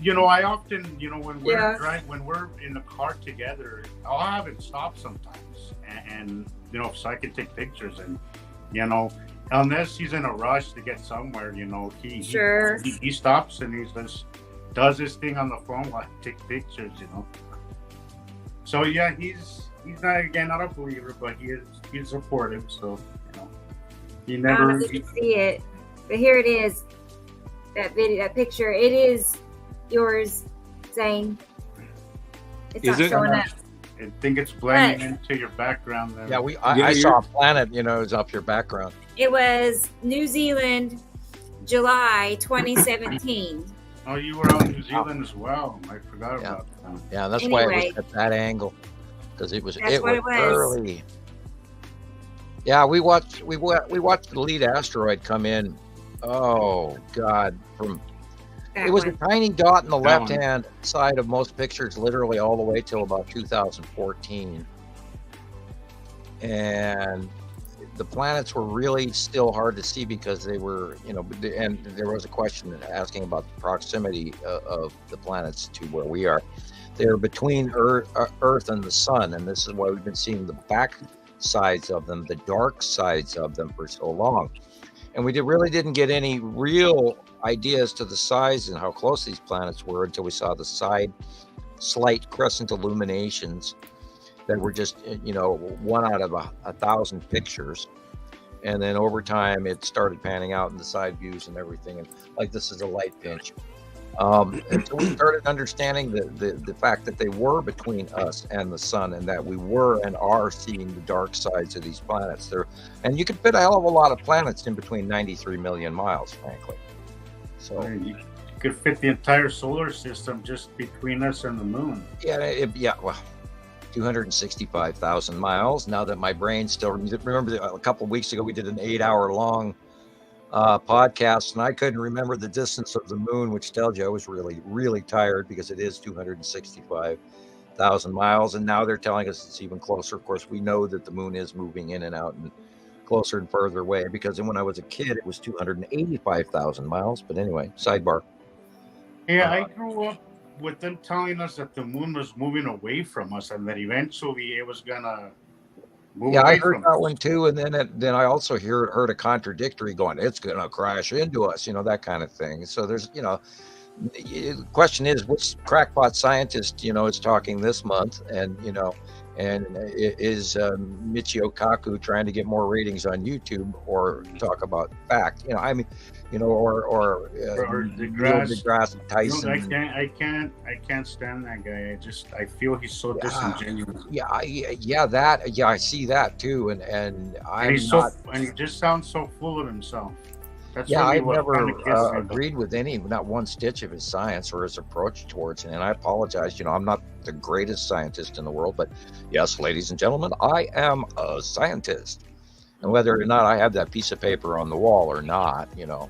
Speaker 3: you know, I often, you know, when we're
Speaker 1: Yeah.
Speaker 3: when we're in the car together, I'll have it stop sometimes, and you know, so I can take pictures, and you know, unless he's in a rush to get somewhere, you know,
Speaker 1: Sure.
Speaker 3: he stops and he just does his thing on the phone while I take pictures, you know. So yeah, he's not a believer, but he's supportive. So you know, he
Speaker 1: I
Speaker 3: never.
Speaker 1: don't know if you can see it, but here it is. That video, that picture. It is yours, Zane. It's
Speaker 4: Is
Speaker 1: not
Speaker 4: it?
Speaker 1: showing up.
Speaker 3: I think it's blending into your background there.
Speaker 2: Yeah,
Speaker 4: Yeah,
Speaker 2: I saw a planet, you know, is up your background.
Speaker 1: It was New Zealand, July 2017.
Speaker 3: Oh, you were out in New Zealand as well. I forgot about that.
Speaker 2: Yeah, that's why it
Speaker 1: Anyway.
Speaker 2: was at that angle, because it was
Speaker 1: That's what it was.
Speaker 2: early. Yeah, we watched the lead asteroid come in. Oh God,
Speaker 1: That
Speaker 2: it was
Speaker 1: one.
Speaker 2: a tiny dot in the
Speaker 4: That one.
Speaker 2: left-hand side of most pictures, literally all the way till about 2014, and the planets were really still hard to see because they were, you know, and there was a question asking about the proximity of the planets to where we are. They're between Earth and the Sun, and this is why we've been seeing the back sides of them, the dark sides of them, for so long. And we really didn't get any real ideas to the size and how close these planets were until we saw the slight crescent illuminations that were just, you know, 1 out of 1,000 pictures. And then over time, it started panning out in the side views and everything. And like, this is a light pinch. And so we started understanding the fact that they were between us and the sun, and that we were and are seeing the dark sides of these planets there. And you could fit a hell of a lot of planets in between 93 million miles, frankly. So
Speaker 3: You could fit the entire solar system just between us and the moon.
Speaker 2: yeah, well, 265,000 miles. Now that my brain still remember, a couple of weeks ago we did an 8-hour long podcast, and I couldn't remember the distance of the moon, which tells you I was really, really tired, because it is 265,000 miles. And now they're telling us it's even closer. Of course, we know that the moon is moving in and out and closer and further away, because when I was a kid, it was 285,000 miles. But anyway, sidebar.
Speaker 3: Yeah, I grew up with them telling us that the moon was moving away from us, and that eventually it was gonna move
Speaker 2: Yeah, I
Speaker 3: away
Speaker 2: heard
Speaker 3: from
Speaker 2: that
Speaker 3: us.
Speaker 2: one too, and then I also heard a contradictory going, it's going to crash into us, you know, that kind of thing. So there's, you know, the question is, which crackpot scientist, you know, is talking this month, and you know, and is Michio Kaku trying to get more ratings on YouTube or talk about fact? You know, I mean, you know, or
Speaker 3: DeGrasse.
Speaker 2: Neil deGrasse Tyson.
Speaker 3: No, I can't stand that guy. I feel he's so disingenuous.
Speaker 2: Yeah, I see that too, and I'm
Speaker 3: And
Speaker 2: not.
Speaker 3: and he just sounds so full of himself. That's
Speaker 2: Yeah,
Speaker 3: really
Speaker 2: I've
Speaker 3: what
Speaker 2: never
Speaker 3: kinda gets me.
Speaker 2: agreed with not one stitch of his science or his approach towards it. And I apologize. You know, I'm not the greatest scientist in the world, but yes, ladies and gentlemen, I am a scientist. And whether or not I have that piece of paper on the wall or not, you know,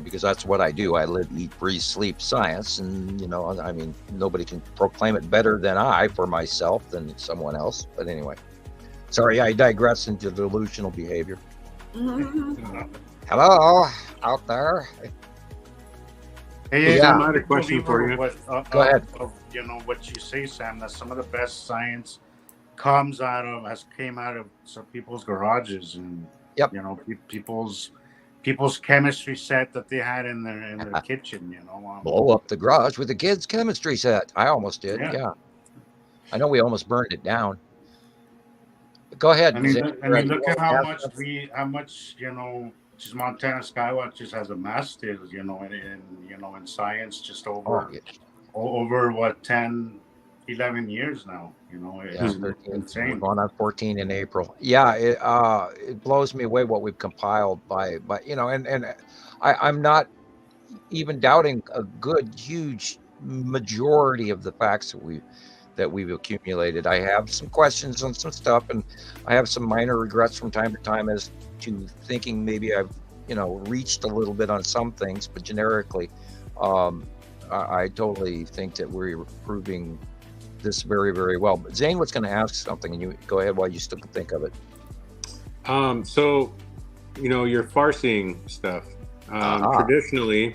Speaker 2: because that's what I do. I live, eat, breathe, sleep science. And, you know, I mean, nobody can proclaim it better than I for myself than someone else. But anyway, sorry, I digress into delusional behavior.
Speaker 1: Mhm.
Speaker 2: Hello, out there.
Speaker 3: Hey,
Speaker 2: Yeah.
Speaker 3: I'm
Speaker 4: I had a
Speaker 3: big
Speaker 4: question for
Speaker 3: believer
Speaker 4: you.
Speaker 2: Go ahead.
Speaker 3: Of, you know what you say, Sam. That some of the best science came out of some people's garages, and
Speaker 2: Yep.
Speaker 3: you know, people's chemistry set that they had in their kitchen. You know,
Speaker 2: Blow up the garage with the kids' chemistry set. I almost did.
Speaker 3: Yeah.
Speaker 2: Yeah. I know we almost burned it down. Go ahead.
Speaker 3: I mean,
Speaker 2: Zane.
Speaker 3: look at how much just Montana Skywatch just has amassed it, in science, just
Speaker 2: Oh,
Speaker 3: over what 10, 11 years now.
Speaker 2: yeah,
Speaker 3: It's
Speaker 2: 13. We're
Speaker 3: insane.
Speaker 2: going on 14 in April. Yeah, it blows me away what we've compiled by and I'm not even doubting a good huge majority of the facts that we've accumulated. I have some questions on some stuff, and I have some minor regrets from time to time as to thinking maybe I've reached a little bit on some things, but generically, I totally think that we're proving this very, very well. But Zane was going to ask something, and you go ahead while you still can think of it.
Speaker 4: So, your far-seeing stuff. Traditionally,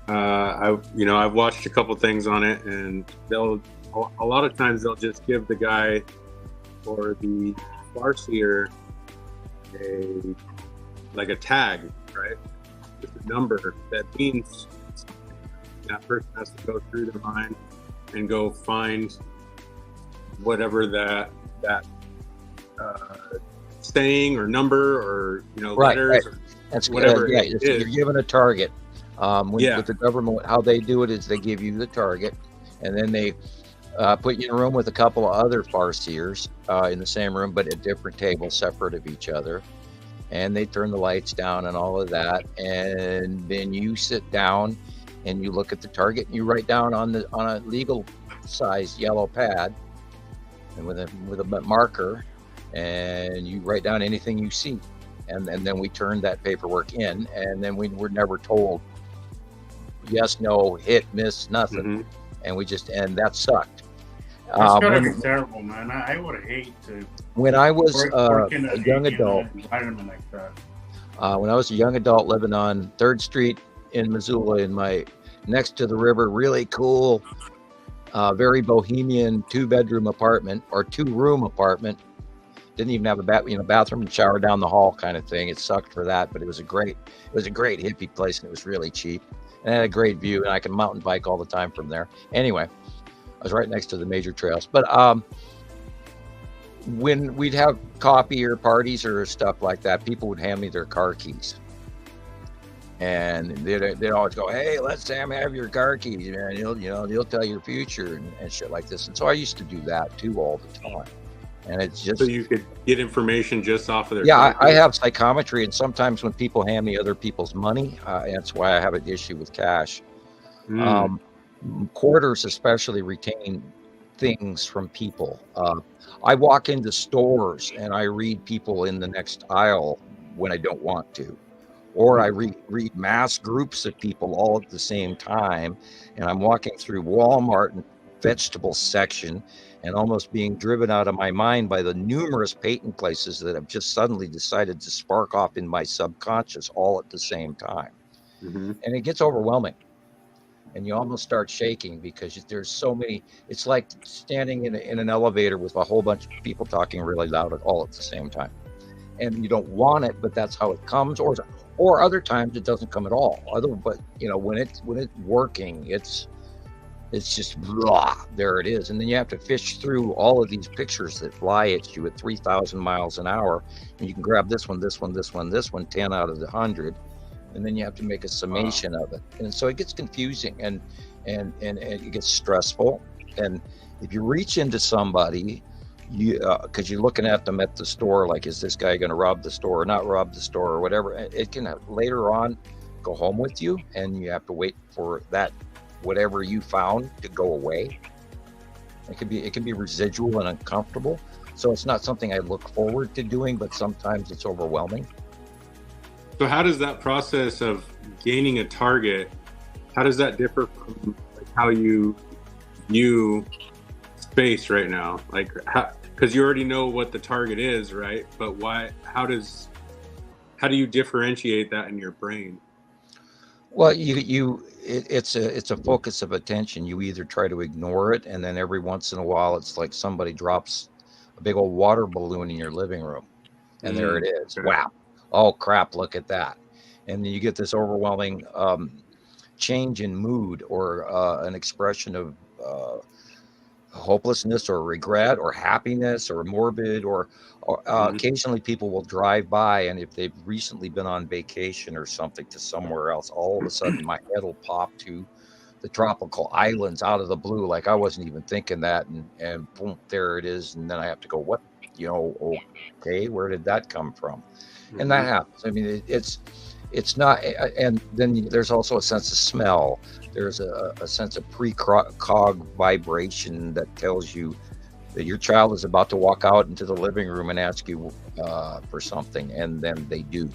Speaker 4: I've watched a couple things on it, and a lot of times they'll just give the guy or the farseer a tag, right? Just a number that means that person has to go through their mind and go find whatever that saying or number or letters or
Speaker 2: that's
Speaker 4: whatever
Speaker 2: yeah,
Speaker 4: it is.
Speaker 2: You're given a target. With the government, how they do it is they give you the target, and then they put you in a room with a couple of other farseers in the same room, but at different tables, separate of each other. And they turn the lights down and all of that, and then you sit down and you look at the target and you write down on a legal size yellow pad and with a marker, and you write down anything you see, and then we turn that paperwork in, and then we were never told yes, no, hit, miss, nothing, and that sucked.
Speaker 3: That's gotta be terrible, man. I would hate to.
Speaker 2: When I was
Speaker 3: work
Speaker 2: a young adult,
Speaker 3: environment like that.
Speaker 2: When I was a young adult living on 3rd Street in Missoula, in my next to the river, really cool, very bohemian 2-bedroom apartment or 2-room apartment. Didn't even have a bathroom and shower down the hall kind of thing. It sucked for that, but it was a great hippie place, and it was really cheap. And it had a great view, and I could mountain bike all the time from there. Anyway, I was right next to the major trails. But when we'd have coffee or parties or stuff like that, people would hand me their car keys. And they'd always go, "Hey, let Sam have your car keys, man. He'll tell your future and shit like this." And so I used to do that too all the time. And it's just
Speaker 4: so you could get information just off of their.
Speaker 2: Yeah, I have psychometry, and sometimes when people hand me other people's money, that's why I have an issue with cash. Quarters especially retain things from people. I walk into stores and I read people in the next aisle when I don't want to, or I read mass groups of people all at the same time, and I'm walking through Walmart and vegetable section and almost being driven out of my mind by the numerous patent places that have just suddenly decided to spark off in my subconscious all at the same time. And it gets overwhelming, and you almost start shaking because there's so many. It's like standing in an elevator with a whole bunch of people talking really loud all at the same time, and you don't want it, but that's how it comes. Or other times it doesn't come at all. But when it's working, it's just blah, there it is. And then you have to fish through all of these pictures that fly at you at 3,000 miles an hour, and you can grab this one, 10 out of the 100, and then you have to make a summation of it. And so it gets confusing and it gets stressful. And if you reach into somebody, because you're looking at them at the store, like, is this guy going to rob the store or not rob the store or whatever, it can later on go home with you, and you have to wait for that whatever you found to go away. It can be residual and uncomfortable. So it's not something I look forward to doing, but sometimes it's overwhelming.
Speaker 4: So how does that process of gaining a target, how does that differ from how you view space right now? Because you already know what the target is, right? But how do you differentiate that in your brain?
Speaker 2: Well, it's a focus of attention. You either try to ignore it, and then every once in a while, it's like somebody drops a big old water balloon in your living room, and there it is. Okay. Wow! Oh crap! Look at that! And then you get this overwhelming change in mood, or an expression of hopelessness or regret or happiness or morbid or occasionally people will drive by, and if they've recently been on vacation or something to somewhere else, all of a sudden my head will pop to the tropical islands out of the blue, like I wasn't even thinking that, and boom, there it is, and then I have to go, what, okay, where did that come from? And that happens. I mean, it's not, and then there's also a sense of smell. There's a sense of precog vibration that tells you that your child is about to walk out into the living room and ask you for something, and then they do.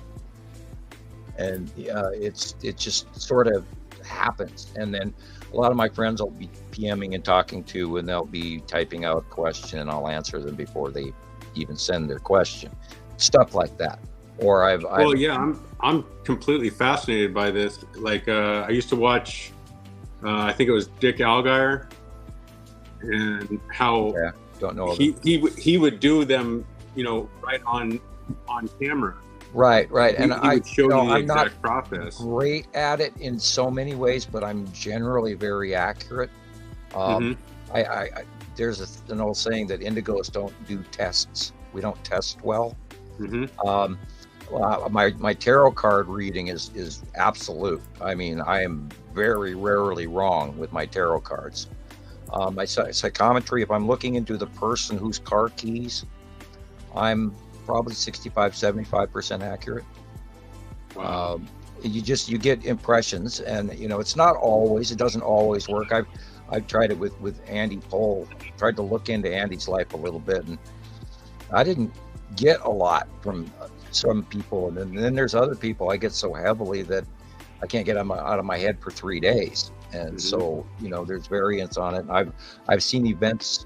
Speaker 2: And it just sort of happens. And then a lot of my friends will be PMing and talking to, and they'll be typing out a question, and I'll answer them before they even send their question. Stuff like that. Or
Speaker 4: I'm completely fascinated by this. Like I used to watch, I think it was Dick Algire, and how
Speaker 2: don't know
Speaker 4: he would do them, right on camera.
Speaker 2: Right. And
Speaker 4: I show you the
Speaker 2: I'm
Speaker 4: exact
Speaker 2: not
Speaker 4: process.
Speaker 2: Great at it in so many ways, but I'm generally very accurate. There's an old saying that indigos don't do tests. We don't test well. My tarot card reading is absolute. I mean, I am very rarely wrong with my tarot cards. My psychometry, if I'm looking into the person whose car keys, I'm probably 65-75% accurate.
Speaker 4: Wow.
Speaker 2: You get impressions, and it doesn't always work. I've tried it with Andy Pohl, tried to look into Andy's life a little bit, and I didn't get a lot from some people, and then there's other people I get so heavily that I can't get them out of my head for 3 days. And so there's variance on it. And I've seen events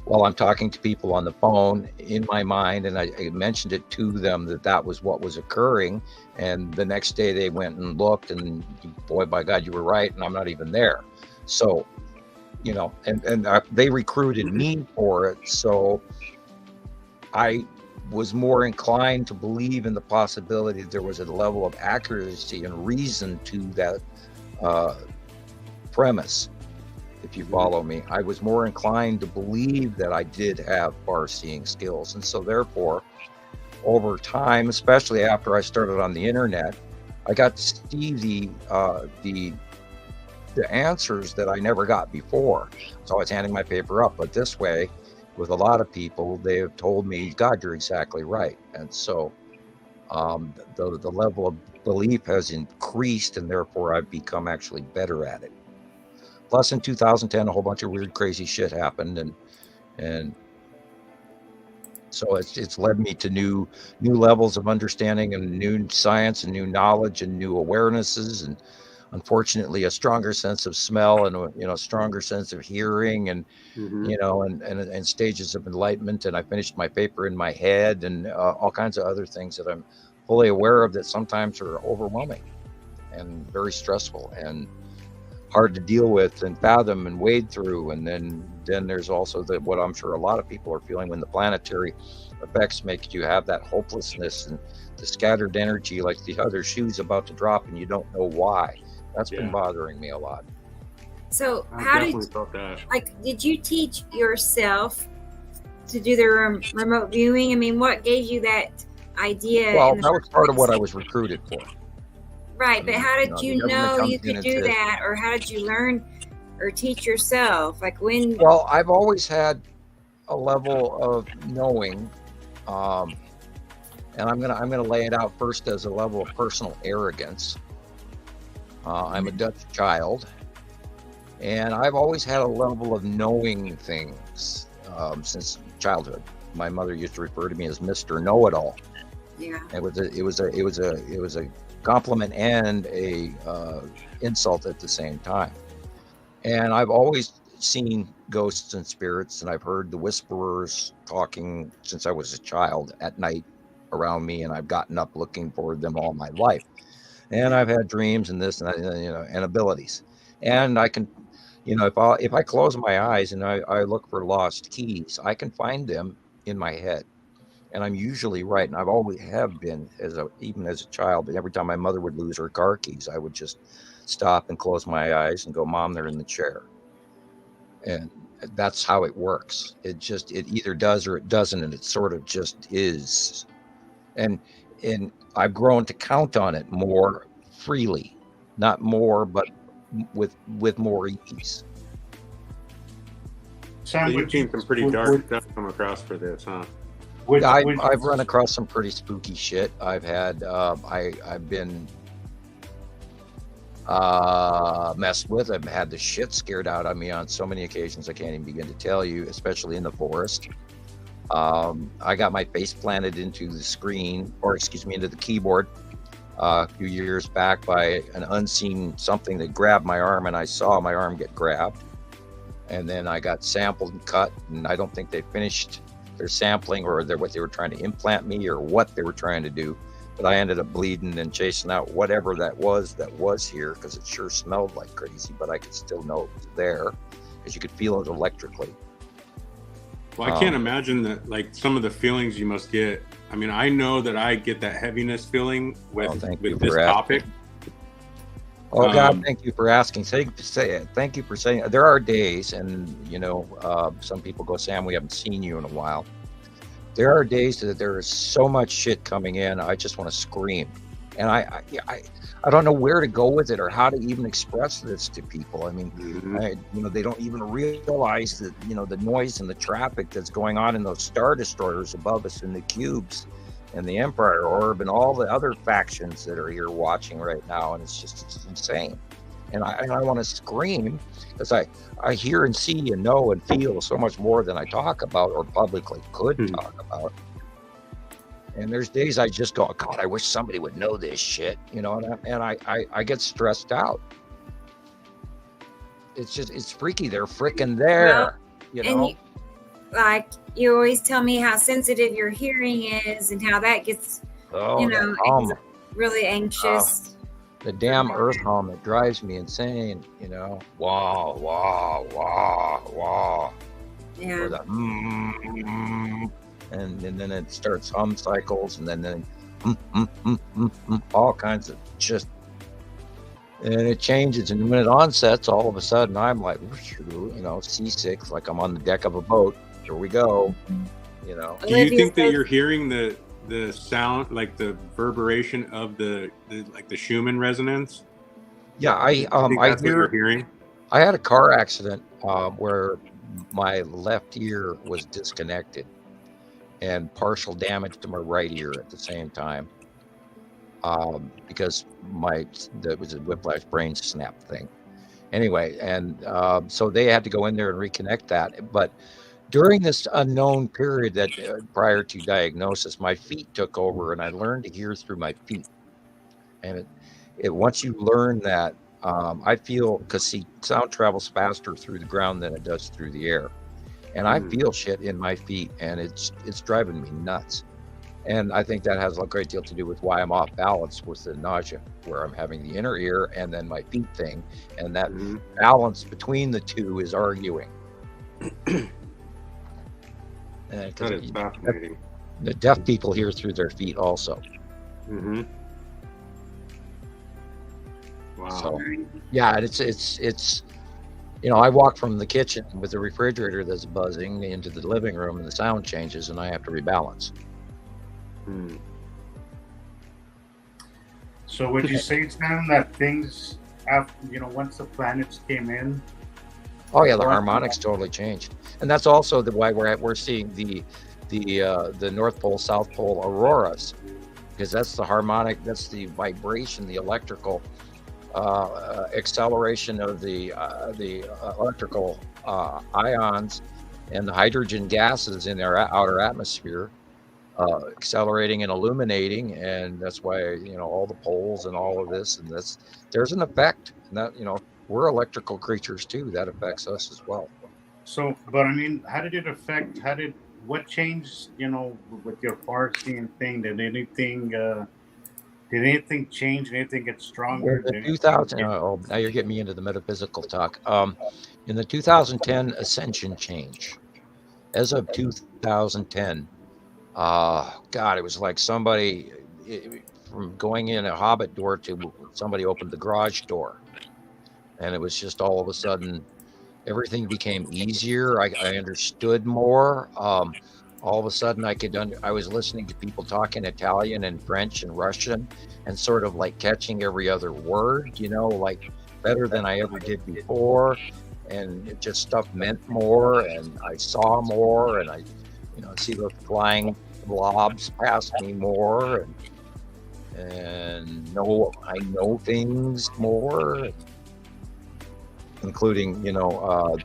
Speaker 2: while I'm talking to people on the phone in my mind, and I mentioned it to them that was what was occurring, and the next day they went and looked, and boy, by God, you were right, and I'm not even there. So and they recruited me for it, so I was more inclined to believe in the possibility that there was a level of accuracy and reason to that premise. If you follow me, I was more inclined to believe that I did have far-seeing skills. And so therefore, over time, especially after I started on the internet, I got to see the answers that I never got before. So I was handing my paper up, but this way, with a lot of people, they have told me, God, you're exactly right. And so the level of belief has increased, and therefore I've become actually better at it. Plus, in 2010, a whole bunch of weird, crazy shit happened, and so it's led me to new levels of understanding and new science and new knowledge and new awarenesses, and unfortunately a stronger sense of smell and a stronger sense of hearing, and and stages of enlightenment. And I finished my paper in my head, and all kinds of other things that I'm fully aware of that sometimes are overwhelming and very stressful and hard to deal with and fathom and wade through. And then there's also what I'm sure a lot of people are feeling when the planetary effects make you have that hopelessness and the scattered energy, like the other shoe's about to drop and you don't know why. That's been bothering me a lot.
Speaker 1: So did you teach yourself to do the remote viewing? I mean, what gave you that idea?
Speaker 2: Well, that was part of what I was recruited for.
Speaker 1: Right, but how did you know you could do that, or how did you learn or teach yourself? Like when?
Speaker 2: Well, I've always had a level of knowing, and I'm gonna lay it out first as a level of personal arrogance. I'm a Dutch child, and I've always had a level of knowing things since childhood. My mother used to refer to me as Mr. Know-It-All.
Speaker 1: Yeah,
Speaker 2: it was a compliment and a insult at the same time. And I've always seen ghosts and spirits, and I've heard the whisperers talking since I was a child at night around me, and I've gotten up looking for them all my life. And I've had dreams and this and that, and abilities. And I can, if I close my eyes and I look for lost keys, I can find them in my head. And I'm usually right, and I've always have been even as a child. But every time my mother would lose her car keys, I would just stop and close my eyes and go, "Mom, they're in the chair." And that's how it works. It either does or it doesn't, and it sort of just is. And I've grown to count on it more freely, not more, but with more ease.
Speaker 3: Sam,
Speaker 4: So you've seen some pretty dark stuff come across for this, huh?
Speaker 2: I've run across some pretty spooky shit. I've had I've been messed with. I've had the shit scared out of me on so many occasions I can't even begin to tell you, especially in the forest. I got my face planted into the screen, or excuse me, into the keyboard a few years back by an unseen something that grabbed my arm, and I saw my arm get grabbed. And then I got sampled and cut, and I don't think they finished their sampling or what they were trying to implant me or what they were trying to do. But I ended up bleeding and chasing out whatever that was here, because it sure smelled like crazy, but I could still know it was there because you could feel it electrically.
Speaker 4: Well, I can't imagine that, like, some of the feelings you must get. I mean, I know that I get that heaviness feeling with this topic.
Speaker 2: Oh God, thank you for asking. Thank you for saying. There are days, and some people go, Sam, we haven't seen you in a while. There are days that there is so much shit coming in, I just want to scream, and I don't know where to go with it or how to even express this to people. I mean, they don't even realize that the noise and the traffic that's going on in those star destroyers above us in the cubes, and the Empire Orb, and all the other factions that are here watching right now, and it's insane. And I want to scream because I hear and see and know and feel so much more than I talk about or publicly could talk about. And there's days I just go, God, I wish somebody would know this shit, and I get stressed out. It's freaky. They're freaking there,
Speaker 1: And you always tell me how sensitive your hearing is and how that gets, really anxious.
Speaker 2: The damn earth hum, it drives me insane, wah, wah, wah, wah.
Speaker 1: Yeah.
Speaker 2: Or the and then it starts hum cycles, and then all kinds of just, and it changes. And when it onsets, all of a sudden I'm like, seasick, like I'm on the deck of a boat. Here we go,
Speaker 4: Do you think that you're hearing the sound, like the reverberation of the Schumann resonance?
Speaker 2: Yeah, I
Speaker 4: what you're hearing.
Speaker 2: I had a car accident where my left ear was disconnected and partial damage to my right ear at the same time, because that was a whiplash brain snap thing. Anyway, and so they had to go in there and reconnect that. But during this unknown period that prior to diagnosis, my feet took over, and I learned to hear through my feet. And it once you learn that, I feel, because sound travels faster through the ground than it does through the air, and I feel shit in my feet, and it's driving me nuts. And I think that has a great deal to do with why I'm off balance with the nausea, where I'm having the inner ear and then my feet thing, and that balance between the two is arguing.
Speaker 4: That is fascinating.
Speaker 2: The deaf people hear through their feet also.
Speaker 4: Wow.
Speaker 2: So, yeah, it's I walk from the kitchen with the refrigerator that's buzzing into the living room, and the sound changes, and I have to rebalance.
Speaker 3: So would you say, Sam, that things after, once the planets came in?
Speaker 2: Oh yeah, the harmonics totally changed, and that's also why we're seeing the North Pole, South Pole auroras, because that's the harmonic, that's the vibration, the electrical acceleration of the electrical ions and the hydrogen gases in our outer atmosphere accelerating and illuminating, and that's why all the poles and all of this, and there's an effect, and that we're electrical creatures too. That affects us as well.
Speaker 3: So, but I mean, how did it affect? What changed? With your far seeing thing, did anything change? Anything get stronger?
Speaker 2: In the 2000, now you're getting me into the metaphysical talk. In the 2010 ascension change, as of 2010, God, it was like somebody from going in a hobbit door to somebody opened the garage door, and it was just all of a sudden, everything became easier. I understood more. All of a sudden, I was listening to people talking Italian and French and Russian, and sort of like catching every other word, like better than I ever did before. And it just stuff meant more, and I saw more, and I see those flying blobs past me more, and I know things more, including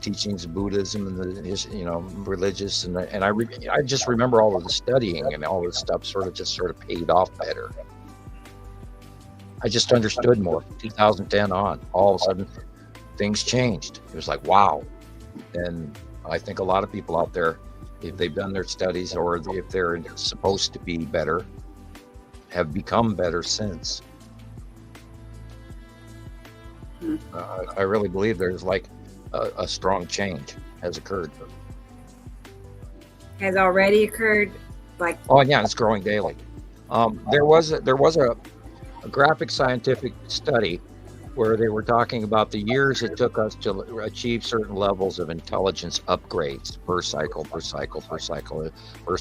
Speaker 2: teachings of Buddhism and his religious, and I just remember all of the studying and all this stuff sort of paid off better. I just understood more. 2010 on, all of a sudden things changed. It was like, wow. And I think a lot of people out there, if they've done their studies or if they're supposed to be better, have become better since. I really believe there's like a strong change has occurred.
Speaker 1: Has already occurred, like.
Speaker 2: Oh yeah, it's growing daily. There was a graphic scientific study where they were talking about the years it took us to achieve certain levels of intelligence upgrades per cycle. First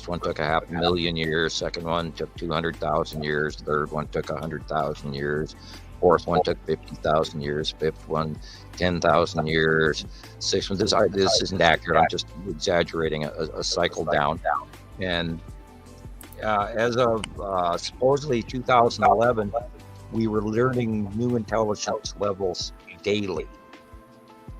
Speaker 2: one took 500,000 years, second one took 200,000 years, third one took 100,000 years, fourth one took 50,000 years, fifth one 10,000 years, sixth one, this isn't accurate, I'm just exaggerating a cycle down. And as of supposedly 2011, we were learning new intelligence levels daily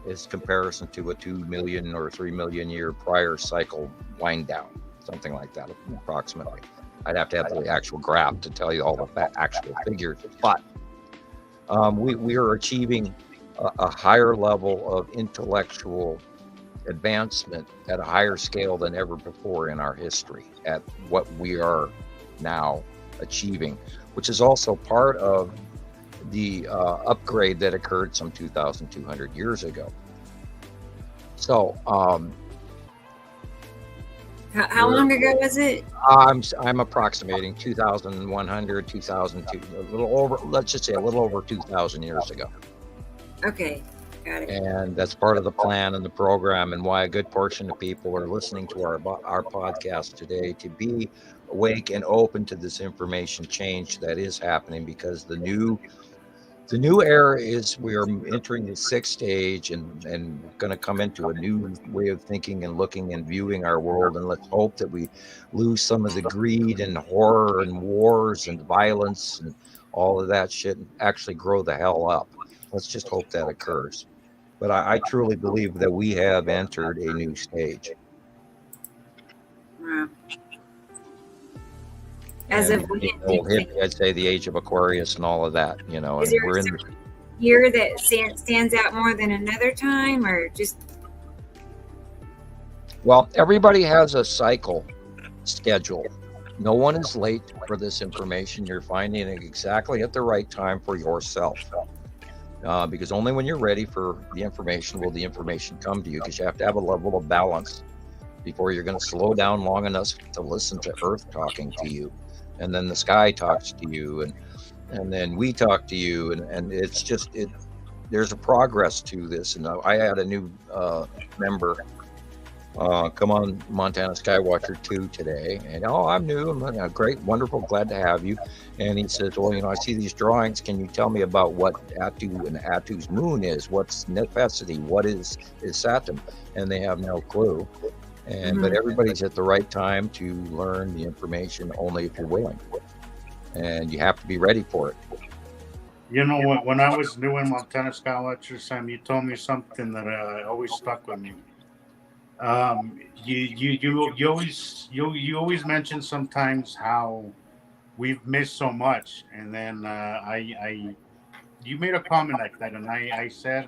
Speaker 2: as comparison to a 2 million or 3 million year prior cycle wind down, something like that, approximately. I'd have to have the actual graph to tell you all the actual figures, but we are achieving a higher level of intellectual advancement at a higher scale than ever before in our history at what we are now achieving, which is also part of the upgrade that occurred some 2,200 years ago. So,
Speaker 1: how long ago was it?
Speaker 2: I'm approximating 2,100, 2002, a little over. Let's just say a little over 2,000 years ago.
Speaker 1: Okay, got it.
Speaker 2: And that's part of the plan and the program, and why a good portion of people are listening to our podcast today, to be awake and open to this information change that is happening, because the new era is, we are entering the sixth stage and going to come into a new way of thinking and looking and viewing our world. And let's hope that we lose some of the greed and horror and wars and violence and all of that shit and actually grow the hell up. Let's just hope that occurs. But I truly believe that we have entered a new stage.
Speaker 1: Wow. As of
Speaker 2: I'd say the age of Aquarius and all of that,
Speaker 1: Is there
Speaker 2: we're in
Speaker 1: a year that stands out more than another time, or just?
Speaker 2: Well, everybody has a cycle schedule. No one is late for this information. You're finding it exactly at the right time for yourself. Because only when you're ready for the information will the information come to you, because you have to have a level of balance before you're going to slow down long enough to listen to Earth talking to you. And then the sky talks to you, and then we talk to you, and it's just, there's a progress to this. And I had a new member come on Montana Skywatcher 2 today, and I'm new, I'm great, wonderful, glad to have you. And he says, well, I see these drawings, can you tell me about what Atu and Atu's moon is? What's Nephesity? What is Saturn? And they have no clue. But everybody's at the right time to learn the information, only if you're willing, and you have to be ready for it.
Speaker 3: You know what? When I was new in Montana Skywatcher, Sam, you told me something that always stuck with me. You always mention sometimes how we've missed so much, and then you made a comment like that, and I said,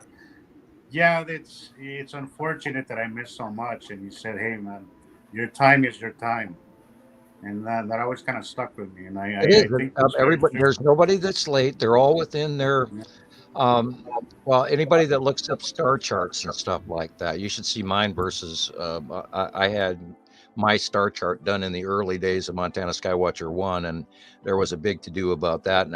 Speaker 3: yeah, it's unfortunate that I missed so much. And you said, hey man, your time is your time. And that always kind of stuck with me. And I think
Speaker 2: everybody, there's nobody that's late. They're all within their well, anybody that looks up star charts and stuff like that, you should see mine versus I had my star chart done in the early days of Montana Skywatcher 1, and there was a big to-do about that.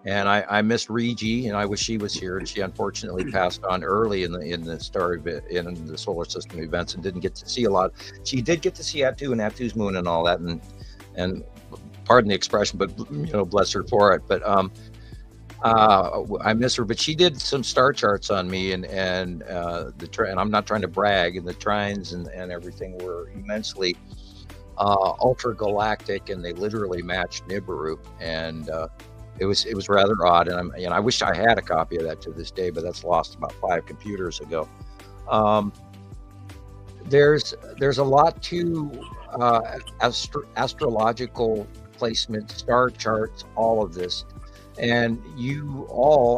Speaker 2: And I missed Regi, and I wish she was here, and she unfortunately passed on early in the solar system events and didn't get to see a lot. She did get to see Attu and Attu's moon and all that, and pardon the expression, but bless her for it. But I miss her, but she did some star charts on me, and I'm not trying to brag, and the trines and everything were immensely ultra galactic, and they literally matched Nibiru, and it was rather odd. And I wish I had a copy of that to this day, but that's lost about 5 computers ago. There's a lot to astrological placement, star charts, all of this. And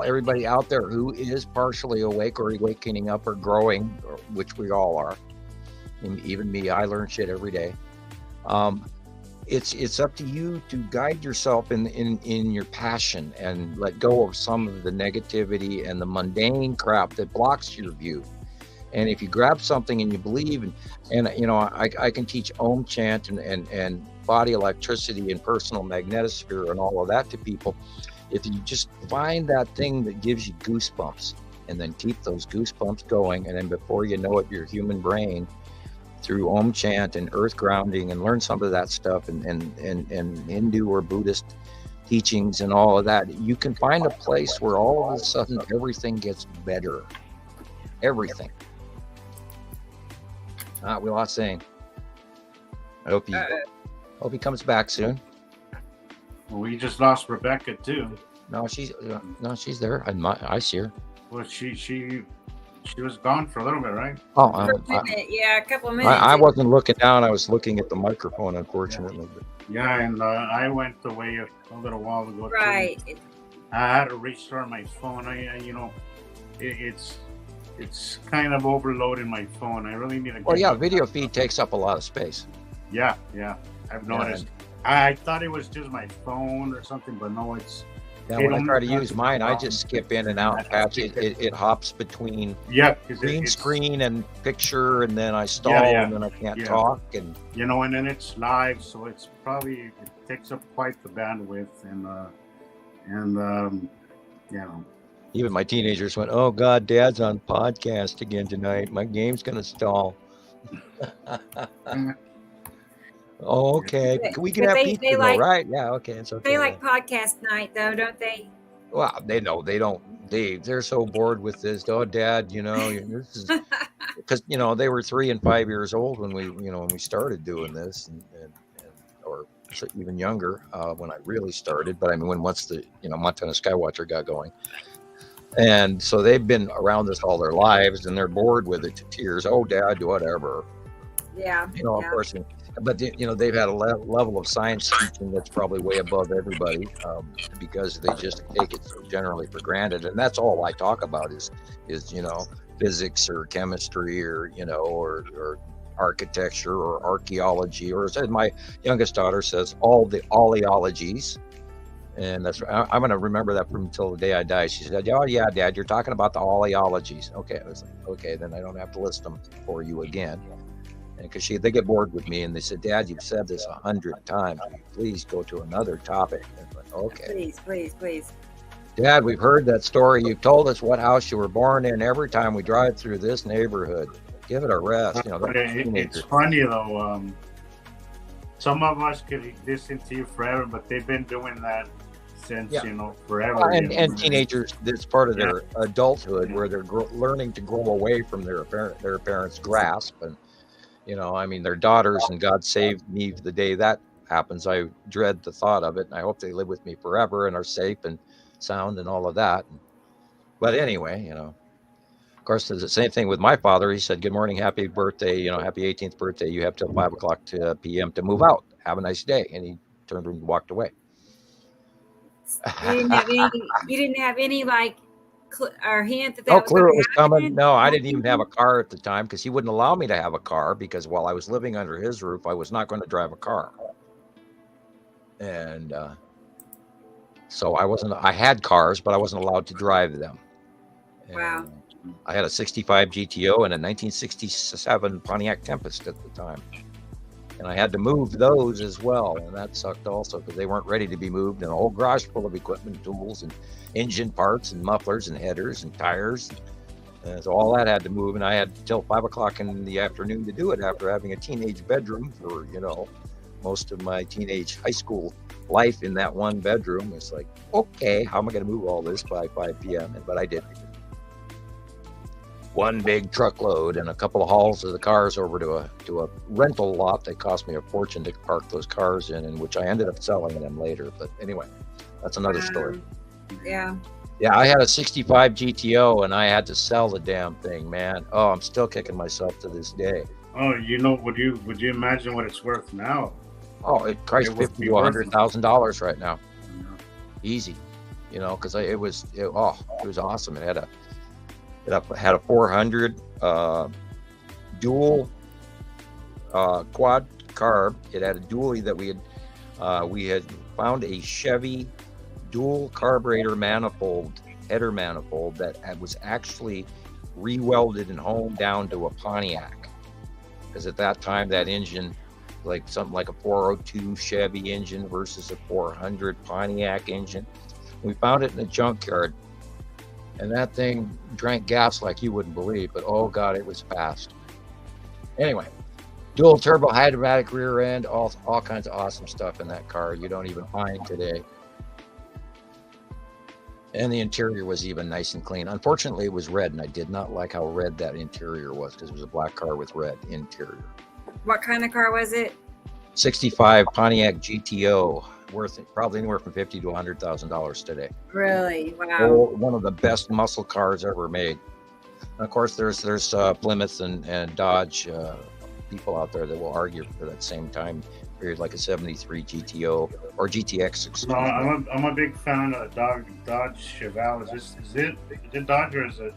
Speaker 2: everybody out there who is partially awake or awakening up or growing, which we all are, and even me, I learn shit every day. It's up to you to guide yourself in your passion and let go of some of the negativity and the mundane crap that blocks your view. And if you grab something and you believe, and I can teach Om chant and body electricity and personal magnetosphere and all of that to people. If you just find that thing that gives you goosebumps and then keep those goosebumps going, and then before you know it, your human brain, through Om chant and earth grounding, and learn some of that stuff and Hindu or Buddhist teachings and all of that, you can find a place where all of a sudden everything gets better. Everything. We lost Zane. I hope he comes back soon.
Speaker 3: We just lost Rebecca too.
Speaker 2: No, she's there. I see her.
Speaker 3: Well, she was gone for a little bit, right?
Speaker 2: Oh,
Speaker 1: a couple of minutes.
Speaker 2: I wasn't looking down. I was looking at the microphone, unfortunately.
Speaker 3: Yeah, and I went away a little while ago.
Speaker 1: Right.
Speaker 3: Too. I had to restart my phone. It's kind of overloading my phone. I really need to.
Speaker 2: Well, yeah, video feed takes up a lot of space.
Speaker 3: Yeah, I've noticed. I thought it was just my phone or something, but no, it's.
Speaker 2: Yeah, when I try to use mine, I just skip in and out and patch it. It hops between green screen and picture, and then I stall, and then I can't talk. And
Speaker 3: and then it's live, so it takes up quite the bandwidth, and
Speaker 2: even my teenagers went, "Oh God, Dad's on podcast again tonight. My game's gonna stall." Oh, okay. We can have pizza, though, right? Yeah, okay. It's okay.
Speaker 1: They like podcast night, though, don't they?
Speaker 2: Well, they know they don't. They're so bored with this. Oh, Dad, this is because they were 3 and 5 years old when we started doing this, and or even younger when I really started. But I mean, once the Montana Skywatcher got going, and so they've been around this all their lives, and they're bored with it to tears. Oh, Dad, whatever.
Speaker 1: Yeah.
Speaker 2: Of course. But they've had a level of science teaching that's probably way above everybody because they just take it so generally for granted, and that's all I talk about is physics or chemistry or or architecture or archaeology, or as my youngest daughter says, all the oleologies. And that's I'm going to remember that until the day I die. She said, "Oh yeah, Dad, you're talking about the oleologies." Okay, I was like, okay, then I don't have to list them for you again. Because they get bored with me, and they said, "Dad, you've said this 100 times. Will you please go to another topic?" And I'm like, okay.
Speaker 1: Please.
Speaker 2: Dad, we've heard that story. You've told us what house you were born in every time we drive through this neighborhood. Give it a rest.
Speaker 3: It's funny though. Some of us could listen to you forever, but they've been doing that since forever.
Speaker 2: And teenagers, it's part of their adulthood where they're learning to grow away from their parents' grasp. And their daughters, and God save me the day that happens. I dread the thought of it, and I hope they live with me forever and are safe and sound and all of that. But anyway, of course, there's the same thing with my father. He said, "Good morning, happy birthday, happy 18th birthday. You have till 5 o'clock p.m. to move out. Have a nice day." And he turned and walked away.
Speaker 1: You didn't have any or hint that
Speaker 2: no clue it was coming. No, I didn't even have a car at the time because he wouldn't allow me to have a car, because while I was living under his roof, I was not going to drive a car. And so I had cars, but I wasn't allowed to drive them. And
Speaker 1: wow.
Speaker 2: I had a 65 GTO and a 1967 Pontiac Tempest at the time. and I had to move those as well, and that sucked also because they weren't ready to be moved, and a whole garage full of equipment, tools, and engine parts, and mufflers, and headers, and tires. And so all that had to move, and I had till 5 o'clock in the afternoon to do it after having a teenage bedroom for, most of my teenage high school life in that one bedroom. It's like, okay, how am I going to move all this by 5 p.m.? But I did. One big truckload and a couple of hauls of the cars over to a rental lot that cost me a fortune to park those cars in which I ended up selling them later. But anyway, that's another story.
Speaker 1: Yeah.
Speaker 2: Yeah, I had a 65 GTO and I had to sell the damn thing, man. Oh, I'm still kicking myself to this day.
Speaker 3: Oh, would you imagine what it's worth now?
Speaker 2: Oh, it priced $50,000 to $100,000 right now. Yeah. Easy, because it was awesome. It had a 400 dual quad carb. It had a dually that we had found a Chevy dual carburetor manifold, header manifold that was actually re-welded and honed down to a Pontiac, because at that time that engine, like something like a 402 Chevy engine versus a 400 Pontiac engine, we found it in a junkyard, and that thing drank gas like you wouldn't believe, but oh god, it was fast. Anyway, dual turbo hydraulic rear end, all kinds of awesome stuff in that car you don't even find today. And the interior was even nice and clean. Unfortunately, it was red, and I did not like how red that interior was, because it was a black car with red interior.
Speaker 1: What kind of car was it?
Speaker 2: 65 Pontiac GTO, worth probably anywhere from $50,000 to $100,000 today.
Speaker 1: Really? Wow.
Speaker 2: One of the best muscle cars ever made. And of course, there's Plymouth and Dodge people out there that will argue for that same time period, like a 73 GTO or GTX.
Speaker 3: No, I'm a big fan of Dodge Chevelle. Is it Dodge or is it?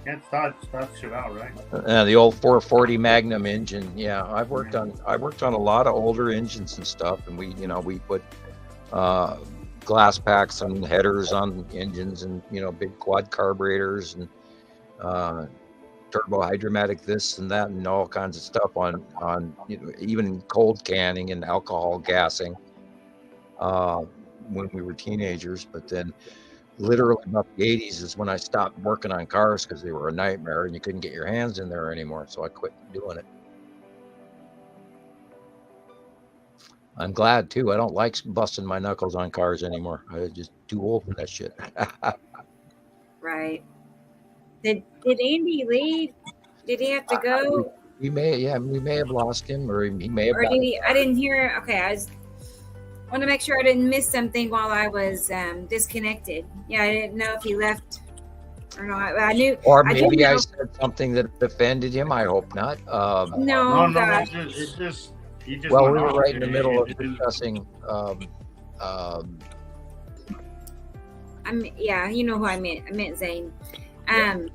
Speaker 3: Yeah, it's Dodge Chevelle, right?
Speaker 2: The old 440 Magnum engine. Yeah, I worked on a lot of older engines and stuff, and we put glass packs on headers on engines, and big quad carburetors, and turbo hydromatic this and that, and all kinds of stuff on even cold canning and alcohol gassing when we were teenagers. But then literally about the 80s is when I stopped working on cars, because they were a nightmare and you couldn't get your hands in there anymore, so I quit doing it. I'm glad too. I don't like busting my knuckles on cars anymore. I'm just too old for that shit.
Speaker 1: Right. Did Andy leave? Did he have to go?
Speaker 2: We may have lost him, or he may have.
Speaker 1: Or did he? I didn't hear. Okay, I want to make sure I didn't miss something while I was disconnected. Yeah, I didn't know if he left or not. I knew.
Speaker 2: Or maybe I said something that offended him. I hope not.
Speaker 1: No,
Speaker 3: it's just.
Speaker 2: Well, we were right in the middle of discussing.
Speaker 1: You know who I meant. I meant Zane.
Speaker 2: Zane.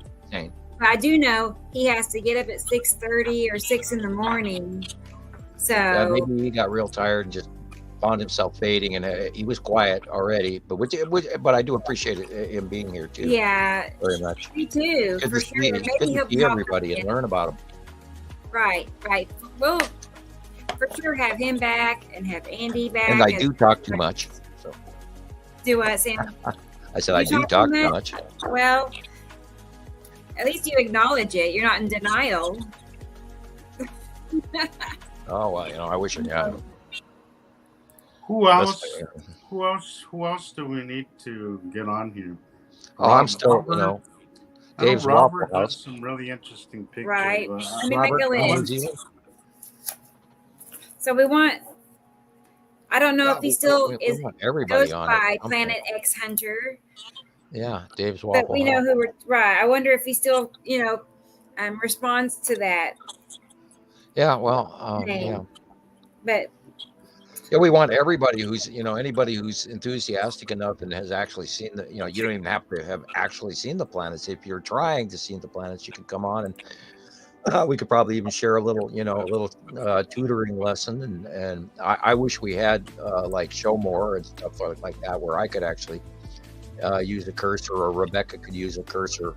Speaker 1: But I do know he has to get up at 6:30 or 6 in the morning. So
Speaker 2: maybe he got real tired and just found himself fading, and he was quiet already. But I do appreciate him being here too.
Speaker 1: Yeah,
Speaker 2: very much.
Speaker 1: Me too,
Speaker 2: good
Speaker 1: for
Speaker 2: to
Speaker 1: sure.
Speaker 2: See, maybe he'll see everybody and learn about them.
Speaker 1: Right. We'll for sure have him back and have Andy back.
Speaker 2: And I do talk too much. So.
Speaker 1: Do what, Sam?
Speaker 2: I said I do talk too much.
Speaker 1: Well, at least you acknowledge it. You're not in denial.
Speaker 2: Oh well, I wish I had.
Speaker 3: Who else do we need to get on here?
Speaker 2: Oh, I'm still, Dave's
Speaker 3: Robert
Speaker 2: Waffle
Speaker 3: has
Speaker 2: House.
Speaker 3: some really interesting pictures.
Speaker 1: Right. Let me make a list. So we want. I don't know if he still goes by Planet X Hunter.
Speaker 2: Yeah, Dave's Waffle House.
Speaker 1: But we know who we're right. I wonder if he still, responds to that.
Speaker 2: Yeah, well, yeah.
Speaker 1: But
Speaker 2: we want everybody who's, anybody who's enthusiastic enough and has actually seen the, you don't even have to have actually seen the planets. If you're trying to see the planets, you can come on and we could probably even share a little, tutoring lesson. And I wish we had like Show More and stuff like that, where I could actually use a cursor, or Rebecca could use a cursor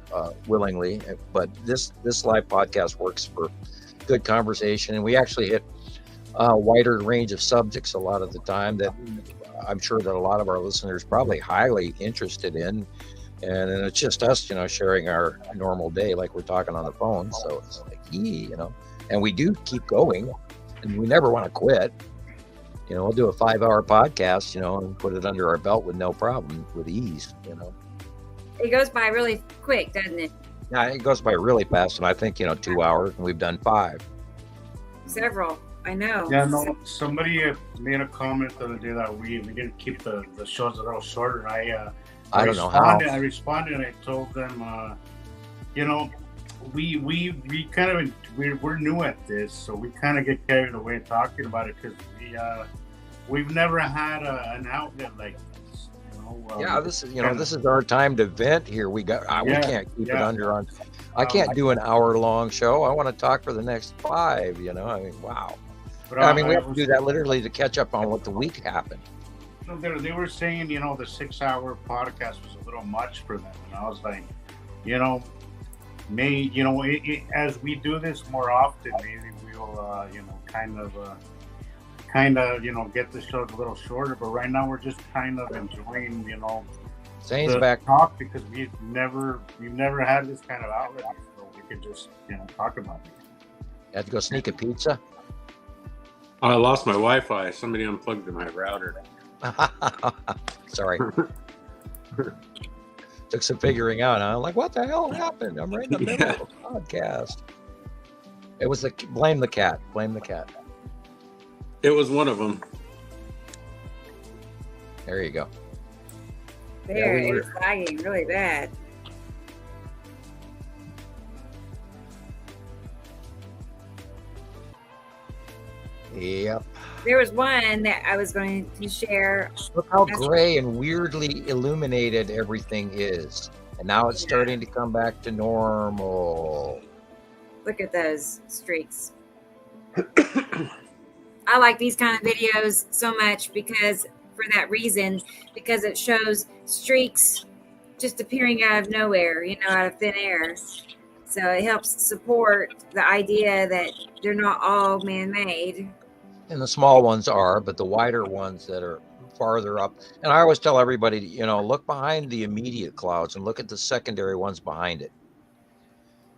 Speaker 2: willingly. But this live podcast works for good conversation, and we actually hit wider range of subjects a lot of the time that I'm sure that a lot of our listeners probably highly interested in. And then it's just us, sharing our normal day like we're talking on the phone. So it's like, and we do keep going, and we never want to quit. We'll do a 5-hour podcast, and put it under our belt with no problem, with ease,
Speaker 1: It goes by really quick, doesn't it?
Speaker 2: Yeah, it goes by really fast. And I think, 2 hours, and we've done 5.
Speaker 1: Several. I know.
Speaker 3: Yeah, no, somebody made a comment the other day that we didn't keep the shows a little shorter. I don't know how. I responded and I told them, we kind of we're new at this, so we kind of get carried away talking about it because we've never had an outlet like this.
Speaker 2: This is our time to vent here. We can't keep it under on. I can't do an hour-long show. I want to talk for the next 5. Wow. But, we have to do that literally to catch up on what the week happened.
Speaker 3: They were saying, the 6-hour podcast was a little much for them, and I was like, as we do this more often, maybe we'll, get the shows a little shorter. But right now, we're just kind of enjoying,
Speaker 2: Zane's back
Speaker 3: talk because we've never had this kind of outlet, so we could just, talk about it.
Speaker 2: You had to go sneak a pizza.
Speaker 4: I lost my Wi-Fi. Somebody unplugged my router.
Speaker 2: Sorry. Took some figuring out. I'm like, what the hell happened? I'm right in the middle of a podcast. It was blame the cat. Blame the cat.
Speaker 4: It was one of them.
Speaker 2: There you go.
Speaker 1: It was lagging really bad.
Speaker 2: Yep.
Speaker 1: There was one that I was going to share.
Speaker 2: Look how gray and weirdly illuminated everything is. And now it's starting to come back to normal.
Speaker 1: Look at those streaks. I like these kind of videos so much because it shows streaks just appearing out of nowhere, out of thin air. So it helps support the idea that they're not all man-made.
Speaker 2: And the small ones are, but the wider ones that are farther up. And I always tell everybody, look behind the immediate clouds and look at the secondary ones behind it.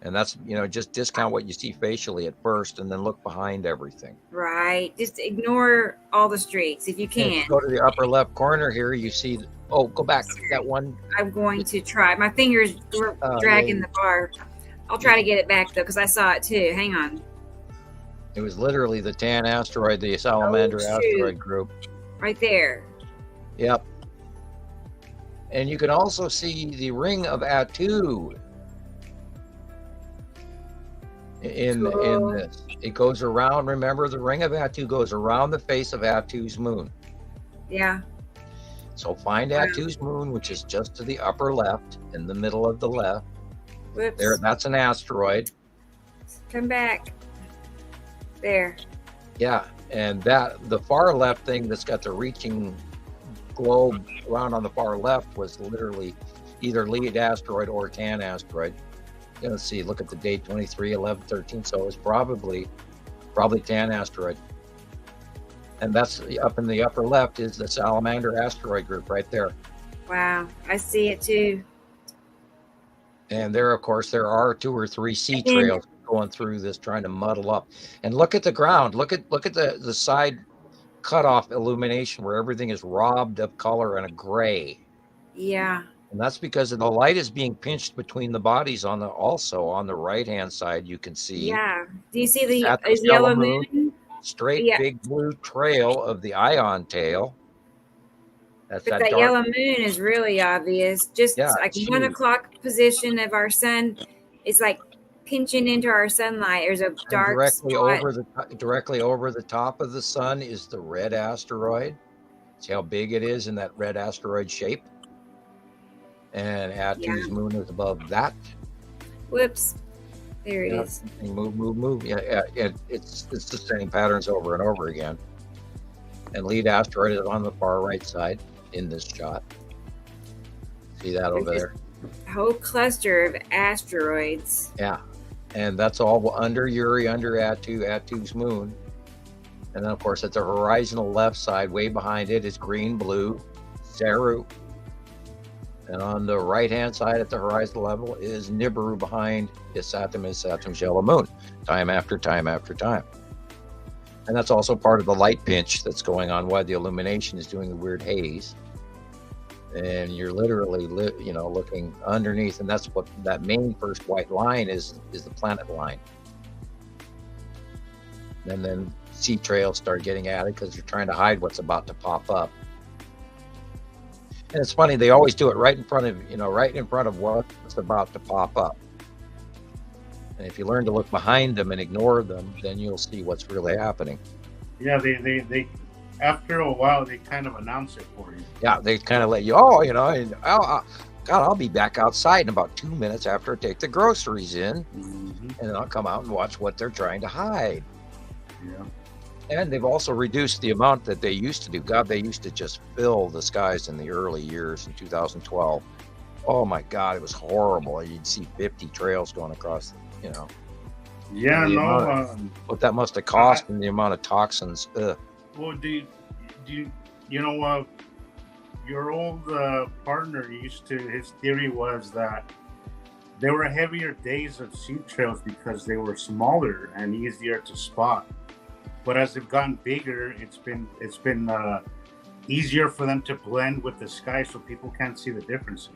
Speaker 2: And that's, just discount what you see facially at first and then look behind everything.
Speaker 1: Right. Just ignore all the streaks if you can.
Speaker 2: If you go to the upper left corner here, you see, go back to that one.
Speaker 1: I'm going to try. My fingers were dragging the bar. I'll try to get it back, though, because I saw it, too. Hang on.
Speaker 2: It was literally the tan asteroid, the salamander asteroid group.
Speaker 1: Right there.
Speaker 2: Yep. And you can also see the ring of Attu in this. It goes around, remember, the ring of Attu goes around the face of Attu's moon.
Speaker 1: Yeah.
Speaker 2: So find Attu's moon, which is just to the upper left, in the middle of the left.
Speaker 1: Whoops.
Speaker 2: There, that's an asteroid.
Speaker 1: Come back. There.
Speaker 2: Yeah, and the far left thing that's got the reaching globe around on the far left was literally either lead asteroid or tan asteroid. Let's see, look at the date, 23/11/13. So it was probably tan asteroid. And that's up in the upper left is the salamander asteroid group right there.
Speaker 1: Wow, I see it too.
Speaker 2: And there, of course, there are 2 or 3 sea trails going through this, trying to muddle up. And look at the ground. Look at the side cutoff illumination where everything is robbed of color and a gray.
Speaker 1: Yeah.
Speaker 2: And that's because the light is being pinched between the bodies also on the right-hand side. You can see.
Speaker 1: Yeah. Do you see the
Speaker 2: yellow
Speaker 1: moon?
Speaker 2: Straight big blue trail of the ion tail. That's
Speaker 1: but that yellow moon is really obvious. Just like 1 o'clock position of our sun, it's like pinching into our sunlight. There's a dark spot.
Speaker 2: Directly over the top of the sun is the red asteroid. See how big it is in that red asteroid shape? And Attu's moon is above that.
Speaker 1: Whoops. There it is.
Speaker 2: Move. Yeah, it's the same patterns over and over again. And lead asteroid is on the far right side in this shot. See that over there?
Speaker 1: A whole cluster of asteroids.
Speaker 2: Yeah. And that's all under Uri, under Attu's moon. And then, of course, at the horizontal left side, way behind it is green, blue, Saru. And on the right-hand side at the horizontal level is Nibiru behind Saturn's yellow moon, time after time after time. And that's also part of the light pinch that's going on while the illumination is doing the weird haze. And you're literally, looking underneath, and that's what that main first white line is the planet line. And then sea trails start getting added because you're trying to hide what's about to pop up. And it's funny, they always do it right in front of what's about to pop up. And if you learn to look behind them and ignore them, then you'll see what's really happening.
Speaker 3: Yeah, they after a while they kind of announce it for you.
Speaker 2: Yeah, they kind of let you, God, I'll be back outside in about 2 minutes after I take the groceries in, and then I'll come out and watch what they're trying to hide.
Speaker 3: Yeah.
Speaker 2: And they've also reduced the amount that they used to do. God, they used to just fill the skies in the early years in 2012. Oh my God, it was horrible. You'd see 50 trails going across,
Speaker 3: Yeah,
Speaker 2: what that must have cost and the amount of toxins.
Speaker 3: Well, your old partner his theory was that there were heavier days of sea trails because they were smaller and easier to spot. But as they've gotten bigger, it's been easier for them to blend with the sky, so people can't see the difference.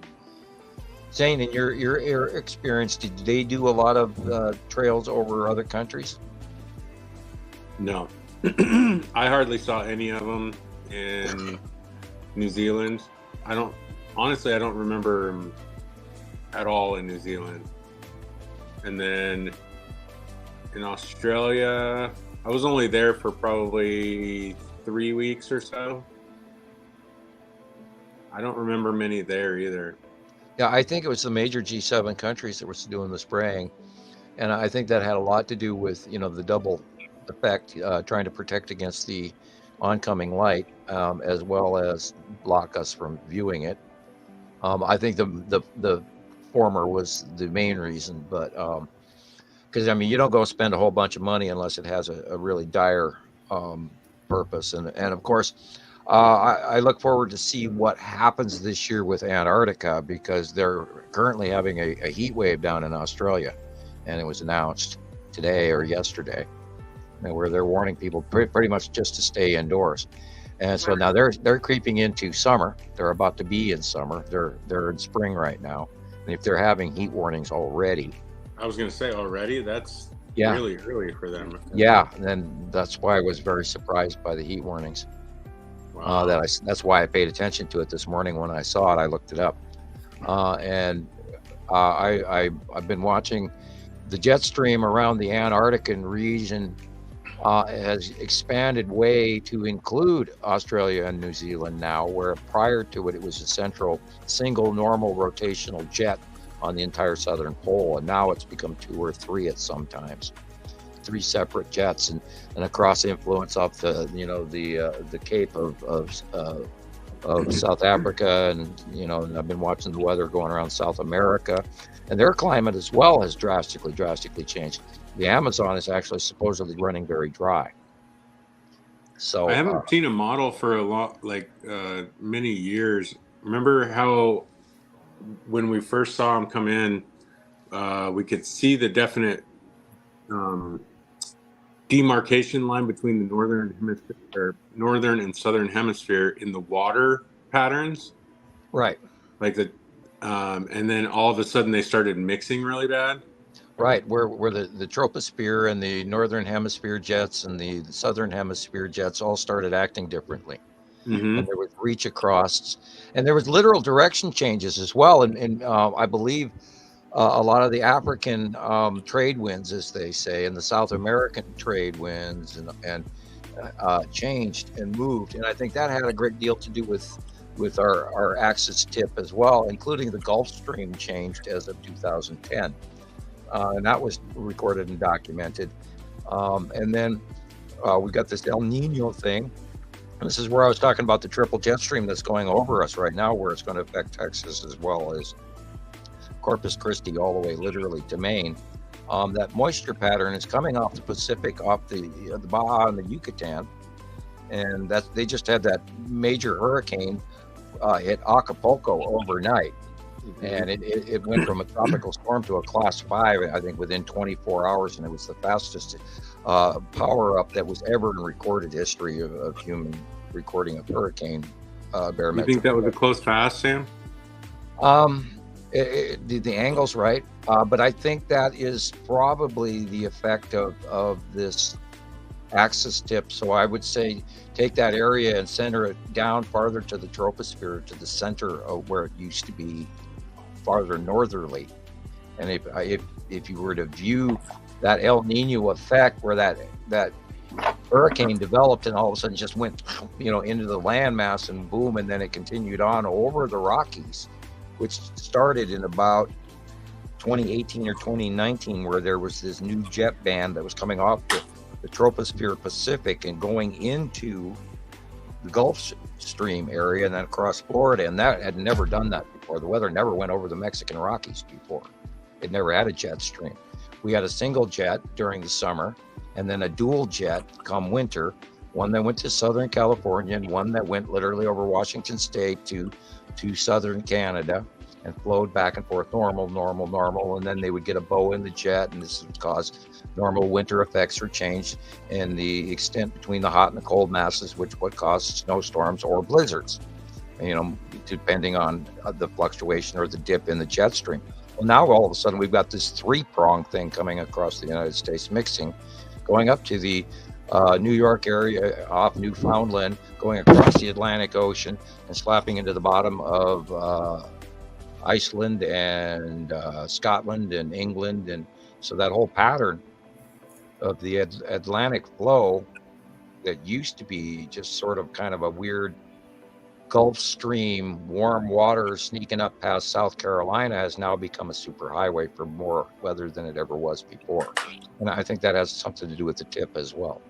Speaker 2: Zane, in your experience, did they do a lot of trails over other countries?
Speaker 4: No, I hardly saw any of them in New Zealand. I don't remember them at all in New Zealand. And then in Australia, I was only there for probably 3 weeks or so. I don't remember many there either.
Speaker 2: Yeah, I think it was the major G7 countries that were doing the spraying. And I think that had a lot to do with, the double effect, trying to protect against the oncoming light, as well as block us from viewing it. I think the former was the main reason, but because you don't go spend a whole bunch of money unless it has a really dire purpose. And of course, I look forward to see what happens this year with Antarctica, because they're currently having a heat wave down in Australia, and it was announced today or yesterday, where they're warning people pretty much just to stay indoors. And so now they're creeping into summer. They're about to be in summer. They're in spring right now, and if they're having heat warnings already.
Speaker 4: I was going to say already, that's really early for them.
Speaker 2: Yeah, and that's why I was very surprised by the heat warnings.
Speaker 4: Wow.
Speaker 2: That's why I paid attention to it this morning when I saw it. I looked it up, and I've been watching the jet stream around the Antarctic region. Has expanded way to include Australia and New Zealand now, where prior to it was a single normal rotational jet on the entire southern pole, and now it's become 2 or 3 at some times, 3 separate jets, and across influence off the Cape of South Africa, and I've been watching the weather going around South America, and their climate as well has drastically changed. The Amazon is actually supposedly running very dry. So
Speaker 4: I haven't seen a model for a lot, many years. Remember how when we first saw them come in, we could see the definite demarcation line between the northern and southern hemisphere in the water patterns,
Speaker 2: right?
Speaker 4: And then all of a sudden they started mixing really bad.
Speaker 2: Right, where the troposphere and the northern hemisphere jets and the southern hemisphere jets all started acting differently.
Speaker 4: Mm-hmm.
Speaker 2: And there was reach across, and there was literal direction changes as well. And I believe a lot of the African trade winds, as they say, and the South American trade winds and changed and moved. And I think that had a great deal to do with our axis tip as well, including the Gulf Stream changed as of 2010. And that was recorded and documented. And then we got this El Nino thing. And this is where I was talking about the triple jet stream that's going over us right now, where it's going to affect Texas as well as Corpus Christi all the way literally to Maine. that moisture pattern is coming off the Pacific, off the Baja and the Yucatan, and they just had that major hurricane hit Acapulco overnight, and it went from a tropical storm to a class 5, I think, within 24 hours, and it was the fastest power up that was ever in recorded history of human recording of hurricane barometric.
Speaker 4: You think that was a close pass, Sam?
Speaker 2: The angle's right, but I think that is probably the effect of this axis tip. So I would say take that area and center it down farther to the troposphere, to the center of where it used to be, farther northerly. And if you were to view that El Nino effect, where that hurricane developed and all of a sudden just went, into the landmass and boom, and then it continued on over the Rockies, which started in about 2018 or 2019, where there was this new jet band that was coming off the troposphere Pacific and going into the Gulf Stream area and then across Florida. And that had never done that before. The weather never went over the Mexican Rockies before. It never had a jet stream. We had a single jet during the summer and then a dual jet come winter, one that went to Southern California and one that went literally over Washington State to Southern Canada and flowed back and forth, normal, and then they would get a bow in the jet, and this would cause normal winter effects or change in the extent between the hot and the cold masses, which would cause snowstorms or blizzards, depending on the fluctuation or the dip in the jet stream. Well, now all of a sudden we've got this three-pronged thing coming across the United States, mixing, going up to the New York area off Newfoundland, going across the Atlantic Ocean and slapping into the bottom of Iceland and Scotland and England. And so that whole pattern of the Atlantic flow that used to be just sort of kind of a weird Gulf Stream, warm water sneaking up past South Carolina has now become a superhighway for more weather than it ever was before. And I think that has something to do with the tip as well.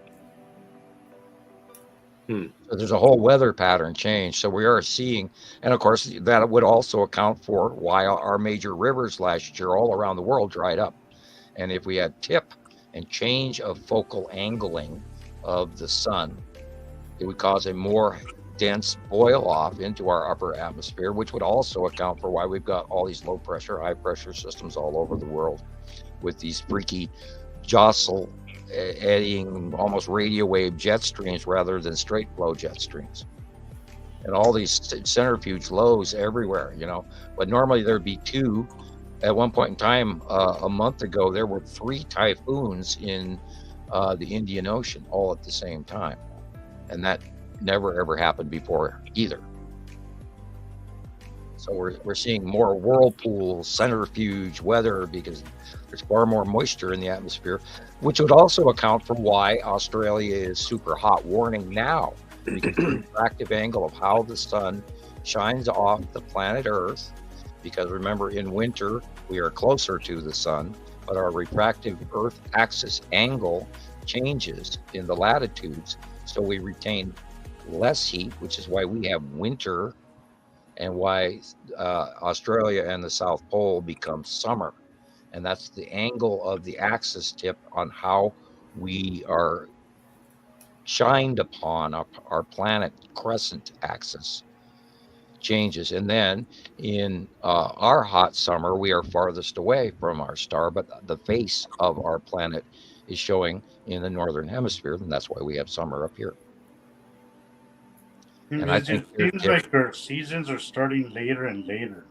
Speaker 2: So there's a whole weather pattern change. So we are seeing, and of course, that would also account for why our major rivers last year all around the world dried up. And if we had tip and change of focal angling of the sun, it would cause a more dense boil off into our upper atmosphere, which would also account for why we've got all these low pressure, high pressure systems all over the world with these freaky jostle eddying, almost radio wave jet streams rather than straight flow jet streams, and all these centrifuge lows everywhere, but normally there'd be two. At one point in time, a month ago, there were 3 typhoons in the Indian Ocean all at the same time, and that never ever happened before either. So we're seeing more whirlpool, centrifuge weather because there's far more moisture in the atmosphere, which would also account for why Australia is super hot warning now, because the refractive angle of how the sun shines off the planet Earth, because remember, in winter we are closer to the sun, but our refractive Earth axis angle changes in the latitudes, so we retain less heat, which is why we have winter and why Australia and the South Pole become summer. And that's the angle of the axis tip on how we are shined upon. Our planet crescent axis changes. And then in our hot summer, we are farthest away from our star, but the face of our planet is showing in the northern hemisphere, and that's why we have summer up here.
Speaker 3: And I think it seems like our seasons are starting later and later.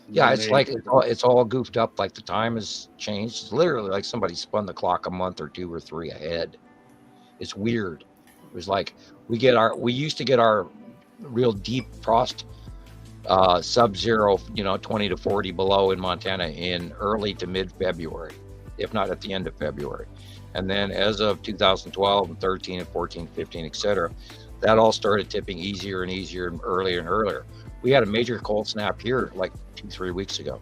Speaker 2: Yeah, it's like it's all goofed up. Like the time has changed. It's literally like somebody spun the clock a month or 2 or 3 ahead. It's weird. It was like we used to get our real deep frost, sub-zero, 20 to 40 below in Montana in early to mid-February, if not at the end of February. And then as of 2012 and 13 and 14, 15, etc., that all started tipping easier and easier and earlier. We had a major cold snap here like 2-3 weeks ago,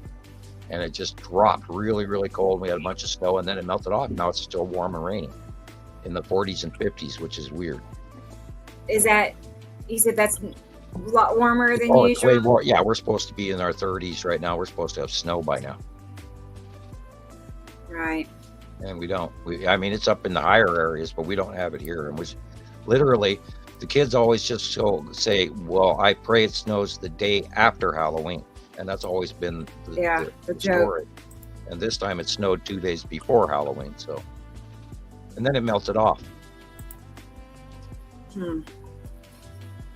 Speaker 2: and it just dropped really, really cold. We had a bunch of snow, and then it melted off. Now it's still warm and rainy in the 40s and 50s, which is weird.
Speaker 1: Is that, you said that's a lot warmer than
Speaker 2: usual?
Speaker 1: It's
Speaker 2: way more. Yeah, we're supposed to be in our 30s right now. We're supposed to have snow by now.
Speaker 1: Right.
Speaker 2: And we don't. I mean, it's up in the higher areas, but we don't have it here. And which, literally, the kids always just say, "Well, I pray it snows the day after Halloween," and that's always been the
Speaker 1: joke.
Speaker 2: story. And this time it snowed 2 days before Halloween, so, and then it melted off.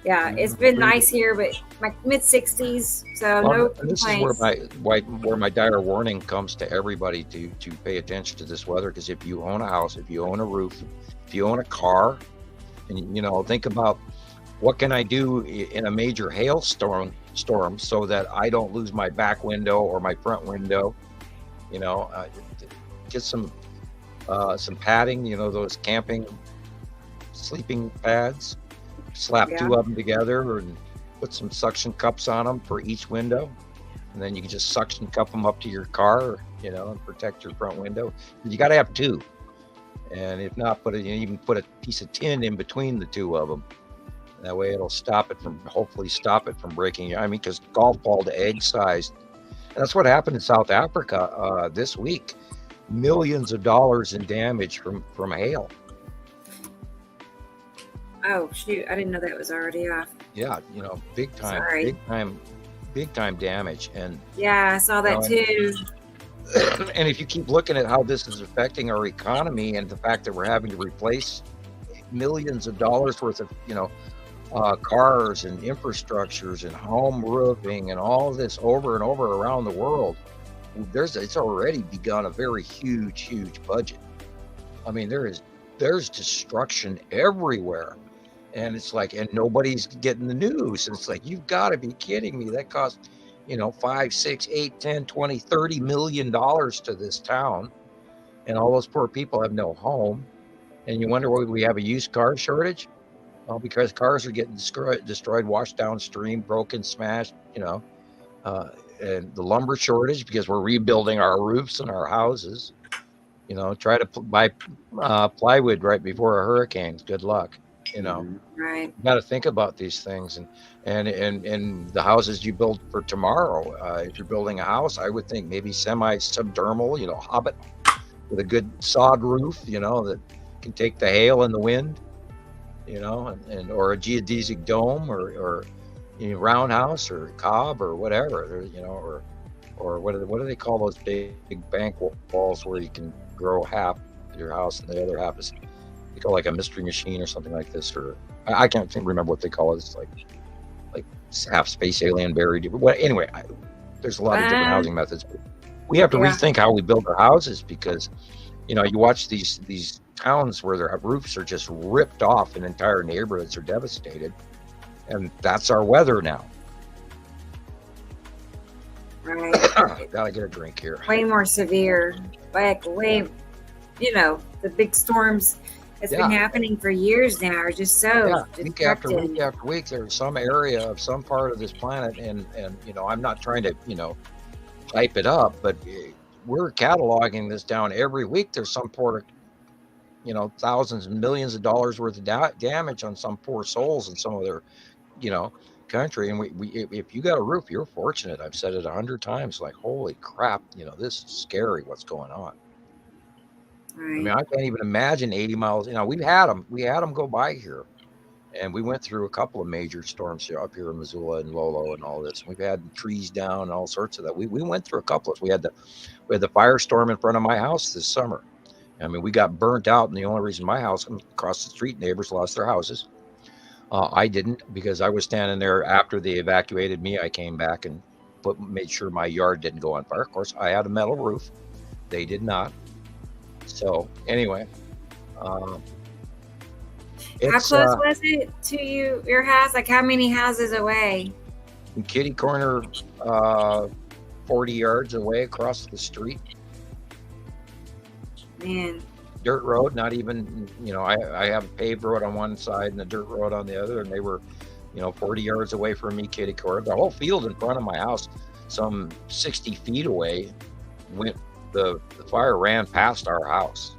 Speaker 1: Yeah, it's been nice here, but my mid-60s, so no complaints.
Speaker 2: This is where my dire warning comes to everybody to pay attention to this weather, because if you own a house, if you own a roof, if you own a car, and think about what can I do in a major hailstorm so that I don't lose my back window or my front window. Get some padding, those camping sleeping pads, slap 2 of them together and put some suction cups on them for each window, and then you can just suction cup them up to your car, and protect your front window. You got to have 2, and if not, even put a piece of tin in between the 2 of them. That way it'll hopefully stop it from breaking. I mean, because golf ball to egg sized. That's what happened in South Africa this week. Millions of dollars in damage from hail.
Speaker 1: Oh shoot! I didn't know that was already off.
Speaker 2: Yeah, big time, big time damage. And
Speaker 1: yeah, I saw that too.
Speaker 2: And if you keep looking at how this is affecting our economy and the fact that we're having to replace millions of dollars worth of cars and infrastructures and home roofing and all this over and over around the world, it's already begun a very huge budget. I mean, there's destruction everywhere, and it's like, and nobody's getting the news. And it's like, you've got to be kidding me. That cost $5, $6, $8, $10, $20, $30 million to this town, and all those poor people have no home. And you wonder why we have a used car shortage. Well, because cars are getting destroyed, washed downstream, broken, smashed, and the lumber shortage because we're rebuilding our roofs and our houses. Try to buy plywood right before a hurricane. Good luck.
Speaker 1: Right.
Speaker 2: You got to think about these things, and the houses you build for tomorrow. If you're building a house, I would think maybe semi-subdermal, Hobbit, with a good sod roof, that can take the hail and the wind. Or a geodesic dome or roundhouse or cob or whatever, or what do they call those big bank walls where you can grow half your house and the other half is, they call like a mystery machine or something like this, or I can't remember what they call it. It's like half space alien buried. Anyway, there's a lot of different housing methods. We have to rethink how we build our houses, because you watch these towns where their roofs are just ripped off and entire neighborhoods are devastated, and that's our weather now.
Speaker 1: Right.
Speaker 2: Gotta get a drink here.
Speaker 1: Way more severe, the big storms that's been happening for years now are just so
Speaker 2: week after week after week. There's some area of some part of this planet, and I'm not trying to hype it up, but we're cataloging this down every week. There's some port of thousands and millions of dollars worth of damage on some poor souls in some of their country. And we if you got a roof, you're fortunate. I've said it 100 times, like, holy crap, this is scary what's going on. Right. I mean, I can't even imagine 80 miles. We had them go by here, and we went through a couple of major storms up here in Missoula and Lolo and all this. We've had trees down and all sorts of that. We went through a couple of. We had the firestorm in front of my house this summer. I mean, we got burnt out, and the only reason my house across the street neighbors lost their houses. I didn't, because I was standing there after they evacuated me. I came back and made sure my yard didn't go on fire. Of course, I had a metal roof. They did not. So anyway,
Speaker 1: how close was it to your house? Like, how many houses away?
Speaker 2: In kitty corner, 40 yards away across the street.
Speaker 1: Man.
Speaker 2: Dirt road, not even, I have a paved road on one side and a dirt road on the other, and they were, 40 yards away from me, kitty corner. The whole field in front of my house, some 60 feet away, the fire ran past our house,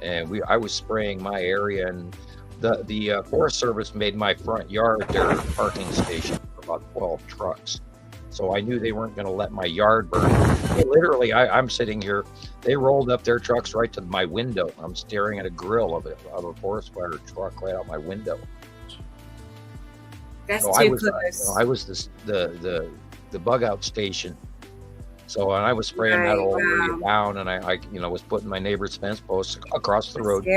Speaker 2: and I was spraying my area, and the Forest Service made my front yard their parking station for about 12 trucks. So I knew they weren't going to let my yard burn. Literally, I'm sitting here. They rolled up their trucks right to my window. I'm staring at a grill of a forest fire truck right out my window.
Speaker 1: That's
Speaker 2: so
Speaker 1: too close.
Speaker 2: I was the bug out station. So and I was spraying that whole area down, and I was putting my neighbor's fence posts across the road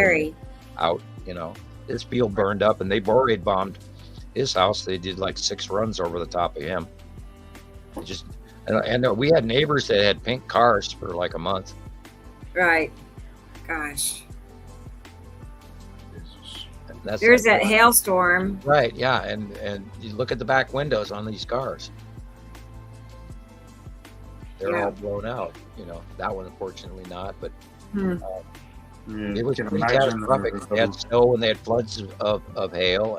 Speaker 2: out. His field burned up, and they borate bombed his house. They did like 6 runs over the top of him. And we had neighbors that had pink cars for like a month.
Speaker 1: Right. Gosh.
Speaker 2: There's
Speaker 1: that hailstorm.
Speaker 2: Right. Yeah. And you look at the back windows on these cars. They're all blown out. That one unfortunately not, but it was pretty catastrophic. They had snow and they had floods of hail,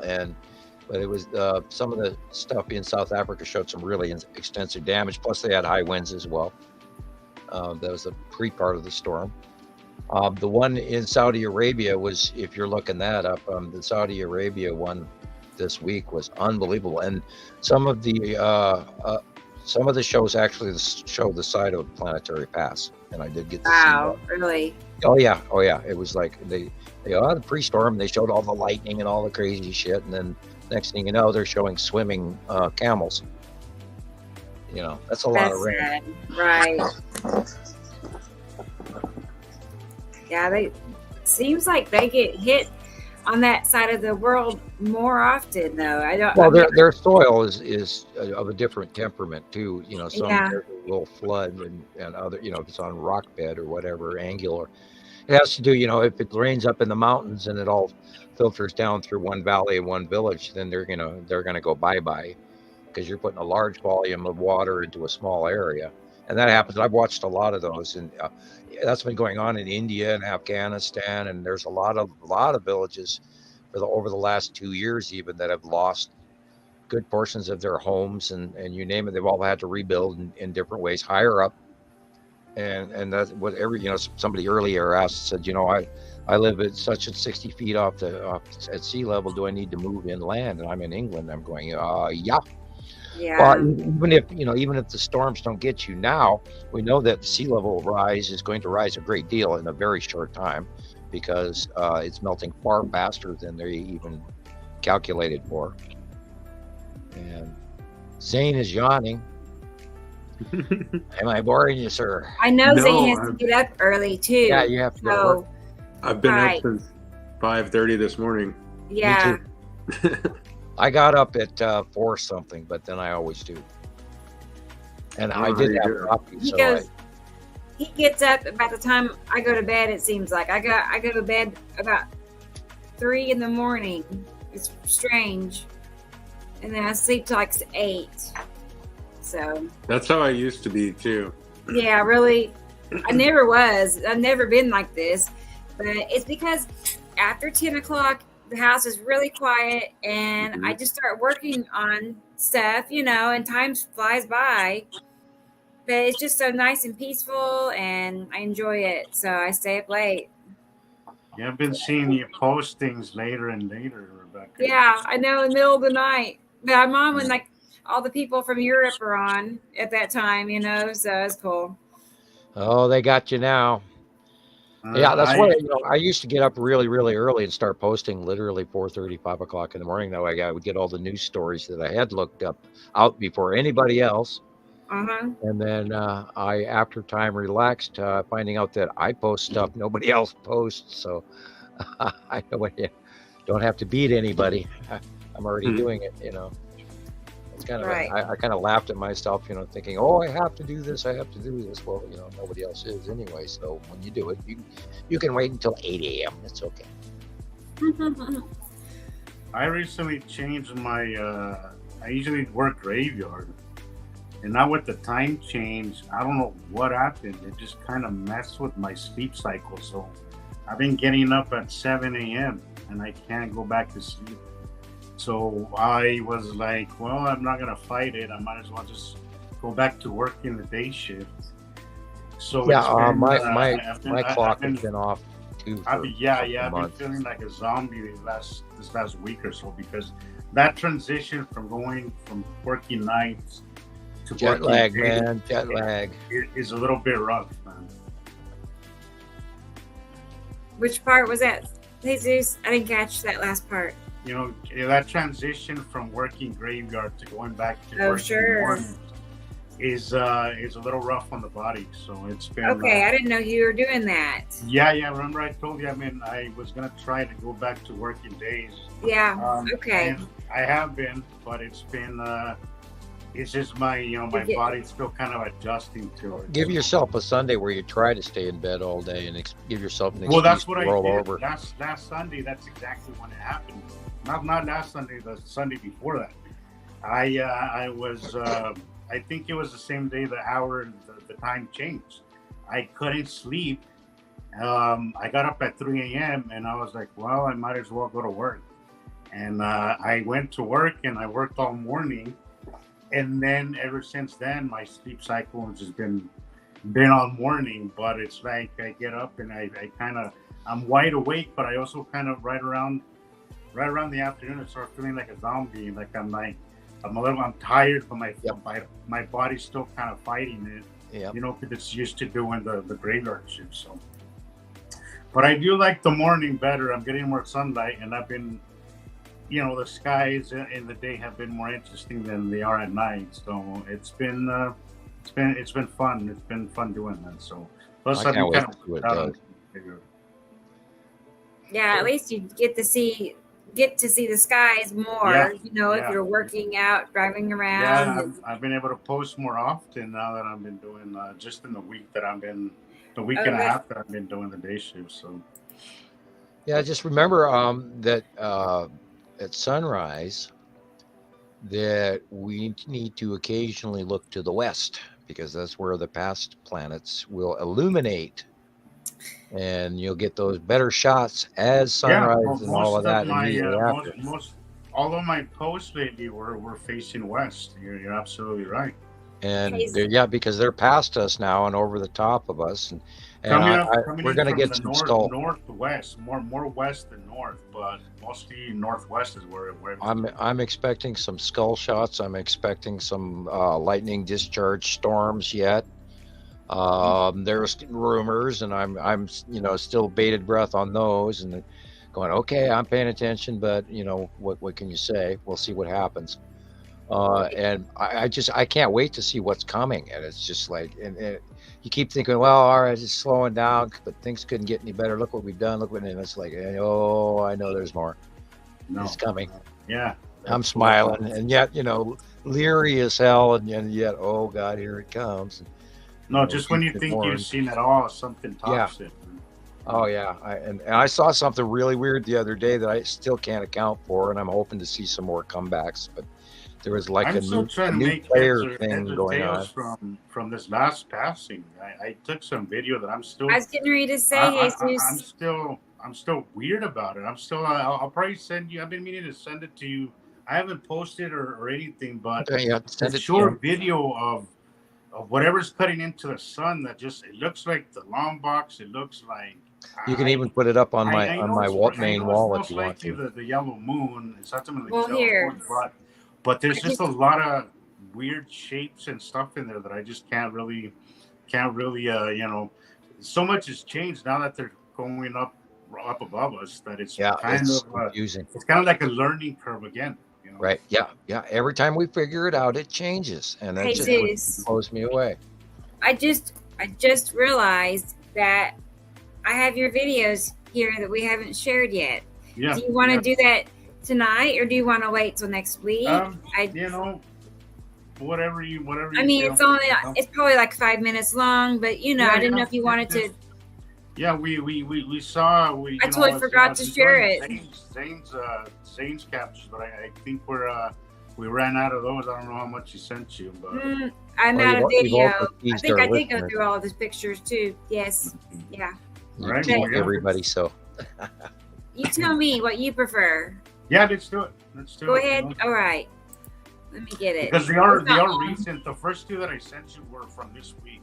Speaker 2: but it was some of the stuff in South Africa showed some really extensive damage. Plus they had high winds as well. That was the pre-part of the storm. The one in Saudi Arabia was, if you're looking that up, the Saudi Arabia one this week was unbelievable. And some of the shows actually show the side of Planetary Pass, and I did get to see that.
Speaker 1: Really?
Speaker 2: Oh yeah. It was like the pre-storm. They showed all the lightning and all the crazy shit, and then next thing you know, they're showing swimming camels. That's a lot of rain.
Speaker 1: Sad. Right. Yeah, seems like they get hit on that side of the world more often, though. Well,
Speaker 2: their soil is of a different temperament too. Some there's a little flood and other. If it's on rock bed or whatever, angular. It has to do. If it rains up in the mountains and it all filters down through one valley and one village, then they're gonna go bye because you're putting a large volume of water into a small area, and that happens. I've watched a lot of those, and that's been going on in India and Afghanistan, and there's a lot of villages over the last 2 years even that have lost good portions of their homes, and you name it, they've all had to rebuild in different ways higher up. And that's what somebody earlier said, I live at such at 60 feet off at sea level. Do I need to move inland? And I'm in England. I'm going, yeah. Well, even if the storms don't get you now, we know that the sea level rise is going to rise a great deal in a very short time, because it's melting far faster than they even calculated for. And Zane is yawning. Am I boring you, sir?
Speaker 1: I know Zane has to get up early too.
Speaker 2: Yeah, you have to go to work.
Speaker 4: I've been up since 5:30 this morning.
Speaker 1: Yeah.
Speaker 2: Me too. I got up at 4 something, but then I always do. And I did have coffee.
Speaker 1: He gets up about the time I go to bed. It seems like I go to bed about 3 in the morning. It's strange, and then I sleep till like 8. So
Speaker 4: that's how I used to be too.
Speaker 1: Yeah, really. I've never been like this, but it's because after 10 o'clock, the house is really quiet, and I just start working on stuff, and time flies by. But it's just so nice and peaceful, and I enjoy it. So I stay up late.
Speaker 3: Yeah, I've been seeing you post things later and later, Rebecca.
Speaker 1: Yeah, I know, in the middle of the night. But I'm on when all the people from Europe are on at that time, so it's cool.
Speaker 2: Oh, they got you now. Yeah, that's why I used to get up really, really early and start posting literally 4:30, 5 o'clock in the morning. That way I would get all the news stories that I had looked up out before anybody else. And then I, after time, relaxed, finding out that I post stuff nobody else posts. So I don't have to beat anybody. I'm already doing it, It's kind of I kind of laughed at myself, thinking, oh, I have to do this. Well, nobody else is anyway. So when you do it, you can wait until 8 a.m. It's okay.
Speaker 3: I recently changed my. I usually work graveyard, and now with the time change, I don't know what happened. It just kind of messed with my sleep cycle. So I've been getting up at 7 a.m. and I can't go back to sleep. So I was like, well, I'm not going to fight it. I might as well just go back to working the day shift. So
Speaker 2: my clock has been off too.
Speaker 3: I've been feeling like a zombie this last week or so, because that transition from going from working nights to
Speaker 2: Jet
Speaker 3: working
Speaker 2: lag,
Speaker 3: days
Speaker 2: man. Jet lag.
Speaker 3: is a little bit rough, man.
Speaker 1: Which part was that, Jesus? I didn't catch that last part.
Speaker 3: You know, that transition from working graveyard to going back to
Speaker 1: Oh,
Speaker 3: working
Speaker 1: sure.
Speaker 3: morning is a little rough on the body. So it's been
Speaker 1: Okay, I didn't know you were doing that.
Speaker 3: Yeah. Remember I told you? I mean, I was gonna try to go back to working days.
Speaker 1: Yeah. Okay.
Speaker 3: And I have been, but it's been it's just my my body's still kind of adjusting to it.
Speaker 2: Give yourself a Sunday where you try to stay in bed all day and give yourself an excuse
Speaker 3: Well, that's what
Speaker 2: to
Speaker 3: I
Speaker 2: roll
Speaker 3: did
Speaker 2: over.
Speaker 3: last Sunday. That's exactly when it happened. Not last Sunday, the Sunday before that. I was I think it was the same day the time changed. I couldn't sleep. I got up at 3 a.m. and I was like, well, I might as well go to work. And I went to work and I worked all morning. And then ever since then, my sleep cycle has just been all morning. But it's like I get up and I I'm wide awake, but I also kind of right around the afternoon I start feeling like a zombie. Like I'm tired, but my body's still kind of fighting it.
Speaker 2: Yep.
Speaker 3: You know, because it's used to doing the graveyard shift. So, but I do like the morning better. I'm getting more sunlight, and I've been, the skies in the day have been more interesting than they are at night. So it's been fun. It's been fun doing that. So plus
Speaker 2: I can't wait
Speaker 3: kind
Speaker 2: to see what it does.
Speaker 1: Yeah, at least you get to see the skies more.
Speaker 3: Yeah.
Speaker 1: If you're working out, driving around.
Speaker 3: Yeah, I've been able to post more often now that I've been doing just in the week that the week and a half that I've been doing the day shift. So
Speaker 2: Yeah, just remember that at sunrise that we need to occasionally look to the west because that's where the past planets will illuminate. And you'll get those better shots as sunrise and all of that immediately after.
Speaker 3: All of my posts lately were facing west. You're absolutely right.
Speaker 2: And because they're past us now and over the top of us, and we're going to get some
Speaker 3: northwest, more west than north, but mostly northwest is where
Speaker 2: I'm expecting some skull shots. I'm expecting some lightning discharge storms yet. There's rumors, and I'm still bated breath on those, and going, okay, I'm paying attention, but what can you say? We'll see what happens. And I can't wait to see what's coming. And it's just like, and you keep thinking, well, all right, it's slowing down, but things couldn't get any better. Look what we've done. And it's like, oh, I know there's more. It's coming.
Speaker 3: Yeah.
Speaker 2: I'm smiling, and yet, leery as hell, and yet, oh God, here it comes.
Speaker 3: No, just when you think you've seen it all, something tops it.
Speaker 2: Oh yeah, and I saw something really weird the other day that I still can't account for, and I'm hoping to see some more comebacks. But there was like a new player thing going on
Speaker 3: from this last passing. I took some video that I'm still.
Speaker 1: I was getting ready to say,
Speaker 3: I'm still weird about it. I'll probably send you. I've been meaning to send it to you. I haven't posted or anything, but
Speaker 2: send
Speaker 3: a short video of whatever's cutting into the sun that it looks like the long box. It looks like
Speaker 2: you can even put it up on my main wall if you want to.
Speaker 3: The yellow moon. It's not something like
Speaker 1: here.
Speaker 3: But there's just a lot of weird shapes and stuff in there that I just can't really so much has changed now that they're going up above us that it's kind of
Speaker 2: confusing.
Speaker 3: It's kind of like a learning curve again.
Speaker 2: Right. Yeah. Every time we figure it out, it changes, and that just blows me away.
Speaker 1: I just realized that I have your videos here that we haven't shared yet.
Speaker 3: Yeah.
Speaker 1: Do you want to do that tonight, or do you want to wait till next week?
Speaker 3: Whatever you.
Speaker 1: I mean, it's probably like 5 minutes long, but I didn't know if you wanted to.
Speaker 3: Yeah, we saw.
Speaker 1: I totally forgot to share it.
Speaker 3: Zane's captures, but I think we ran out of those. I don't know how much he sent you, but
Speaker 1: I'm out of video. I think I did go through all of his pictures too. Yes, yeah.
Speaker 2: Right, everybody. So
Speaker 1: you tell me what you prefer.
Speaker 3: Yeah, let's do it.
Speaker 1: Go ahead. All right, let me get it.
Speaker 3: Because they are recent. The first two that I sent you were from this week.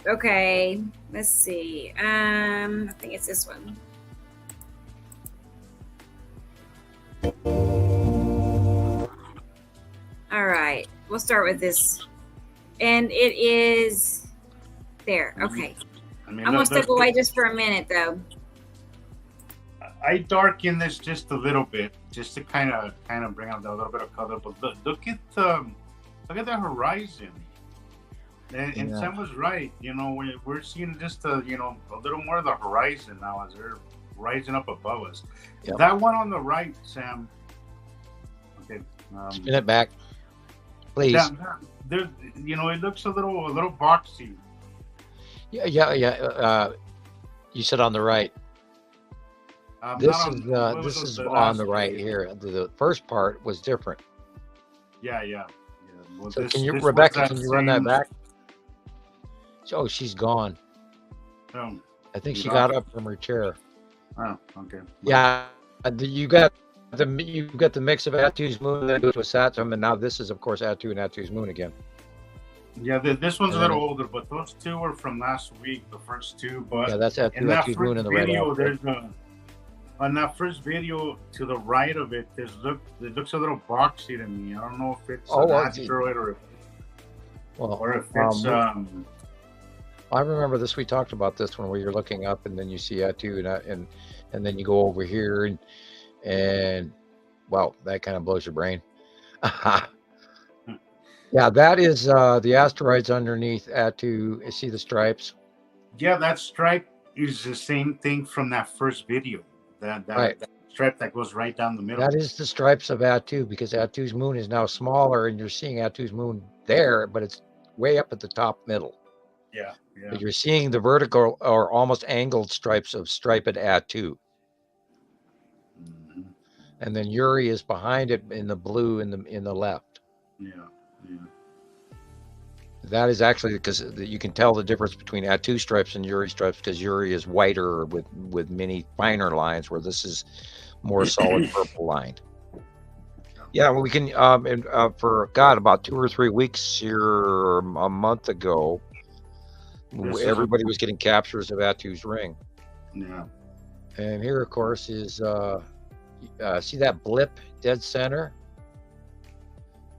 Speaker 1: Okay, let's see. I think it's this one. All right. Well, we'll start with this. And it is there. Okay.
Speaker 3: I mean,
Speaker 1: I'm going to step away just for a minute, though.
Speaker 3: I darken this just a little bit, just to kind of bring out a little bit of color. But look at the horizon. And Sam was right. You know, we're seeing just a little more of the horizon now as they're rising up above us. Yep. That one on the right, Sam. Okay.
Speaker 2: Spin it back, please.
Speaker 3: There, it looks a little boxy.
Speaker 2: Yeah. You said on the right. This is on the right here. The first part was different.
Speaker 3: Yeah. Well,
Speaker 2: so Rebecca, can you run that back? Oh, she's gone.
Speaker 3: Oh,
Speaker 2: I think she got up from her chair.
Speaker 3: Oh, okay.
Speaker 2: Yeah, you got the mix of Atu's moon that goes with Saturn, and now this is of course Atu and Atu's moon again.
Speaker 3: Yeah, this one's a little older, but those two were from last week, the first two. But
Speaker 2: yeah, that's Atu's moon in the
Speaker 3: video,
Speaker 2: red.
Speaker 3: On that first video to the right of it, it looks a little boxy to me. I don't know if it's an asteroid or if it's
Speaker 2: I remember this. We talked about this when we were looking up, and then you see Atu, and then you go over here, and wow, that kind of blows your brain. Yeah, that is the asteroids underneath Atu. You see the stripes?
Speaker 3: Yeah, that stripe is the same thing from that first video. That stripe that goes right down the middle.
Speaker 2: That is the stripes of Atu, because Atu's moon is now smaller, and you're seeing Atu's moon there, but it's way up at the top middle.
Speaker 3: Yeah.
Speaker 2: But you're seeing the vertical or almost angled stripes of striped Atu. Mm-hmm. And then Uri is behind it in the blue in the left.
Speaker 3: Yeah.
Speaker 2: That is actually because you can tell the difference between Atu stripes and Uri stripes, because Uri is whiter with many finer lines, where this is more solid purple lined. Yeah, well, we can for about 2 or 3 weeks here, a month ago, everybody was getting captures of Atu's ring.
Speaker 3: Yeah.
Speaker 2: And here, of course, is see that blip dead center?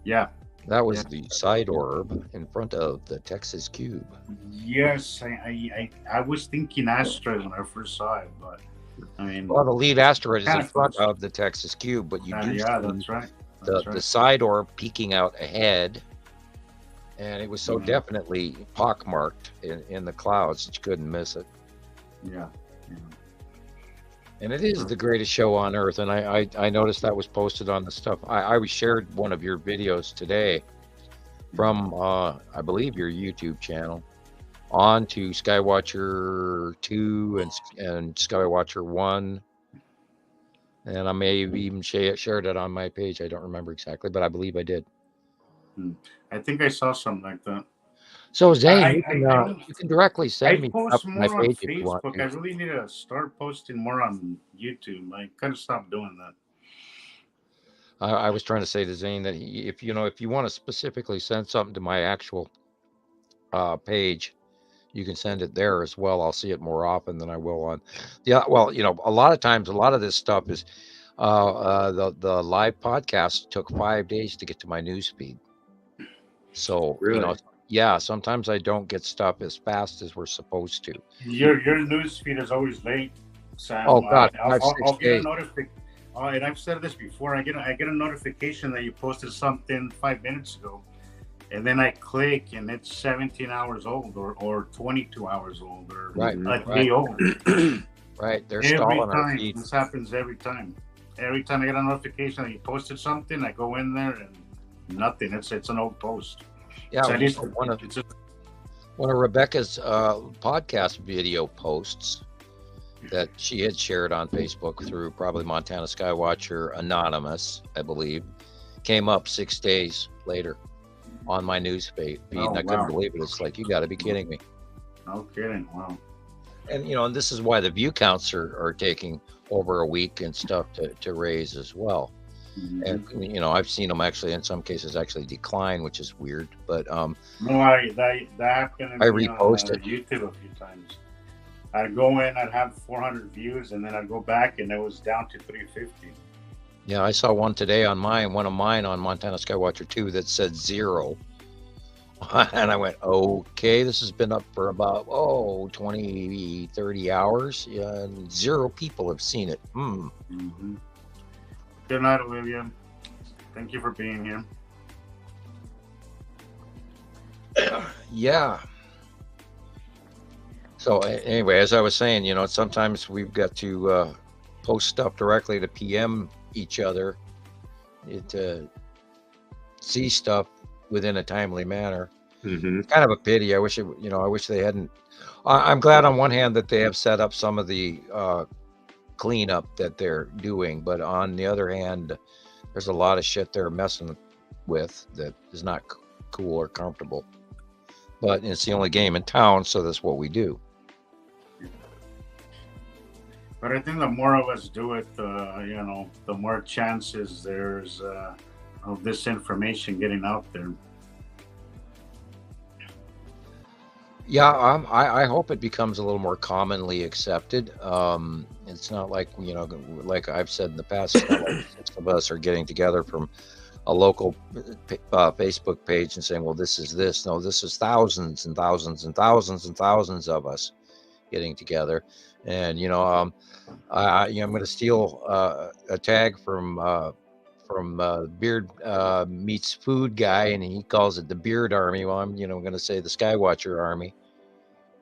Speaker 3: Yeah.
Speaker 2: That was the side orb in front of the Texas cube.
Speaker 3: Yes, I was thinking asteroid when I first saw it, but I mean,
Speaker 2: well, the lead asteroid is in front of the Texas cube, but you do see
Speaker 3: that's right.
Speaker 2: The side orb peeking out ahead, and it was so definitely pockmarked in the clouds that you couldn't miss it.
Speaker 3: Yeah.
Speaker 2: And it is the greatest show on earth, and I noticed that was posted on the stuff. I shared one of your videos today from I believe your YouTube channel on to Skywatcher 2 and Skywatcher 1, and I may have even shared it on my page. I don't remember exactly, but I believe I did.
Speaker 3: I think I saw something like that.
Speaker 2: So Zane, you can directly send me
Speaker 3: post more
Speaker 2: my page
Speaker 3: on
Speaker 2: if you want.
Speaker 3: Facebook. I really need to start posting more on YouTube. I kind of stopped doing that.
Speaker 2: I was trying to say to Zane that if you want to specifically send something to my actual page, you can send it there as well. I'll see it more often than I will on. Yeah, well, a lot of times, a lot of this stuff is the live podcast took 5 days to get to my news feed. So
Speaker 3: really?
Speaker 2: Yeah, sometimes I don't get stuff as fast as we're supposed to.
Speaker 3: Your news feed is always late, Sam.
Speaker 2: Oh God,
Speaker 3: I'll get a notification. And I've said this before. I get a notification that you posted something 5 minutes ago, and then I click, and it's 17 hours old, or 22 hours old, or a day old.
Speaker 2: Right, they're stalling our feed.
Speaker 3: This happens every time. Every time I get a notification that you posted something, I go in there and nothing. It's an old post.
Speaker 2: Yeah, so one of Rebecca's podcast video posts that she had shared on Facebook through probably Montana Skywatcher Anonymous, I believe, came up 6 days later on my news feed. And I couldn't believe it. It's like, you got to be kidding me.
Speaker 3: No kidding. Wow.
Speaker 2: And and this is why the view counts are taking over a week and stuff to raise as well. Mm-hmm. And I've seen them actually in some cases actually decline, which is weird. But
Speaker 3: no, that happened.
Speaker 2: I reposted
Speaker 3: YouTube a few times. I'd go in, I'd have 400 views, and then I'd go back, and it was down to 350.
Speaker 2: Yeah, I saw one today on one of mine on Montana Skywatcher 2 that said 0. And I went, okay, this has been up for about 20, 30 hours. Yeah, and 0 people have seen it.
Speaker 3: Mm-hmm. Good night, Olivia. Thank you for being here.
Speaker 2: Yeah. So anyway, as I was saying, sometimes we've got to post stuff directly to PM each other to see stuff within a timely manner.
Speaker 4: Mm-hmm.
Speaker 2: It's kind of a pity. I wish they hadn't. I'm glad on one hand that they have set up some of the cleanup that they're doing, but on the other hand, there's a lot of shit they're messing with that is not cool or comfortable. But it's the only game in town, so that's what we do.
Speaker 3: But I think the more of us do it, the more chances there's of this information getting out there.
Speaker 2: Yeah, I hope it becomes a little more commonly accepted. It's not like, like I've said in the past, it's not like 6 of us are getting together from a local Facebook page and saying, well, this is this. No, this is thousands and thousands and thousands and thousands of us getting together. And, I'm going to steal a tag from Beard Meets Food guy, and he calls it the Beard Army. Well, I'm going to say the Skywatcher Army,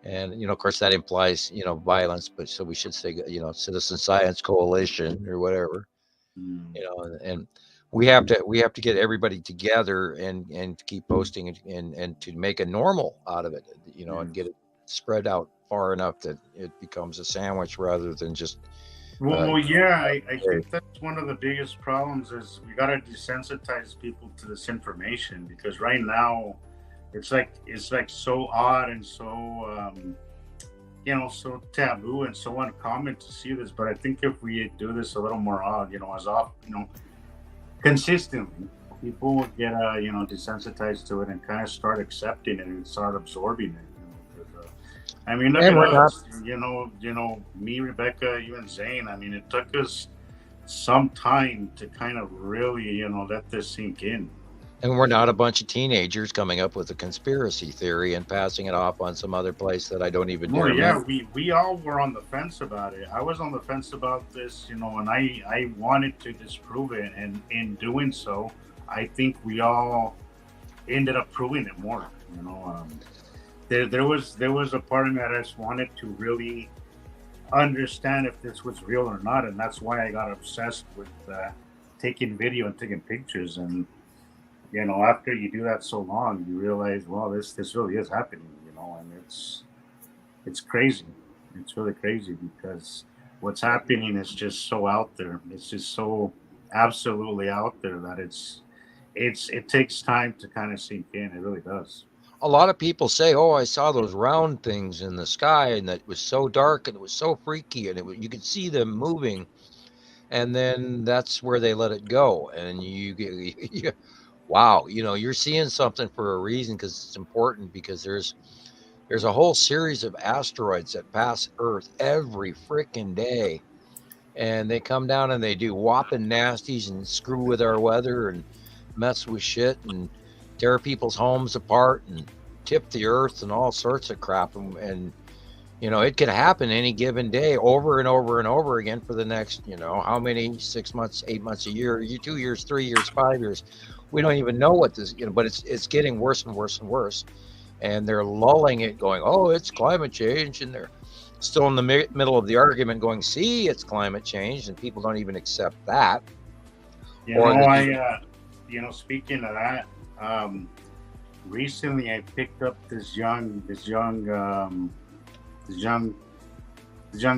Speaker 2: and of course that implies violence, but so we should say Citizen Science Coalition or whatever. And we have to get everybody together and keep posting and to make a normal out of it, and get it spread out far enough that it becomes a sandwich rather than just.
Speaker 3: I think that's one of the biggest problems is we got to desensitize people to this information, because right now it's like so odd and so so taboo and so uncommon to see this. But I think if we do this a little more as often, consistently, people will get desensitized to it and kind of start accepting it and start absorbing it. I mean, look at us, me, Rebecca, you and Zane. I mean, it took us some time to kind of really, let this sink in.
Speaker 2: And we're not a bunch of teenagers coming up with a conspiracy theory and passing it off on some other place that I don't even know.
Speaker 3: Yeah, we all were on the fence about it. I was on the fence about this, and I wanted to disprove it. And in doing so, I think we all ended up proving it more, There was a part of me that I just wanted to really understand if this was real or not, and that's why I got obsessed with taking video and taking pictures. And after you do that so long, you realize, well, this really is happening, and it's crazy. It's really crazy because what's happening is just so out there. It's just so absolutely out there that it takes time to kind of sink in. It really does.
Speaker 2: A lot of people say, oh, I saw those round things in the sky and that was so dark and it was so freaky and you could see them moving, and then that's where they let it go. And you get, wow, you're seeing something for a reason, because it's important, because there's a whole series of asteroids that pass Earth every freaking day, and they come down and they do whopping nasties and screw with our weather and mess with shit and tear people's homes apart and tip the earth and all sorts of crap. And it could happen any given day over and over and over again for the next, how many, 6 months, 8 months, a year, 2 years, 3 years, 5 years. We don't even know what this, but it's getting worse and worse and worse. And they're lulling it, going, oh, it's climate change. And they're still in the middle of the argument going, see, it's climate change. And people don't even accept that.
Speaker 3: Speaking of that, recently I picked up this young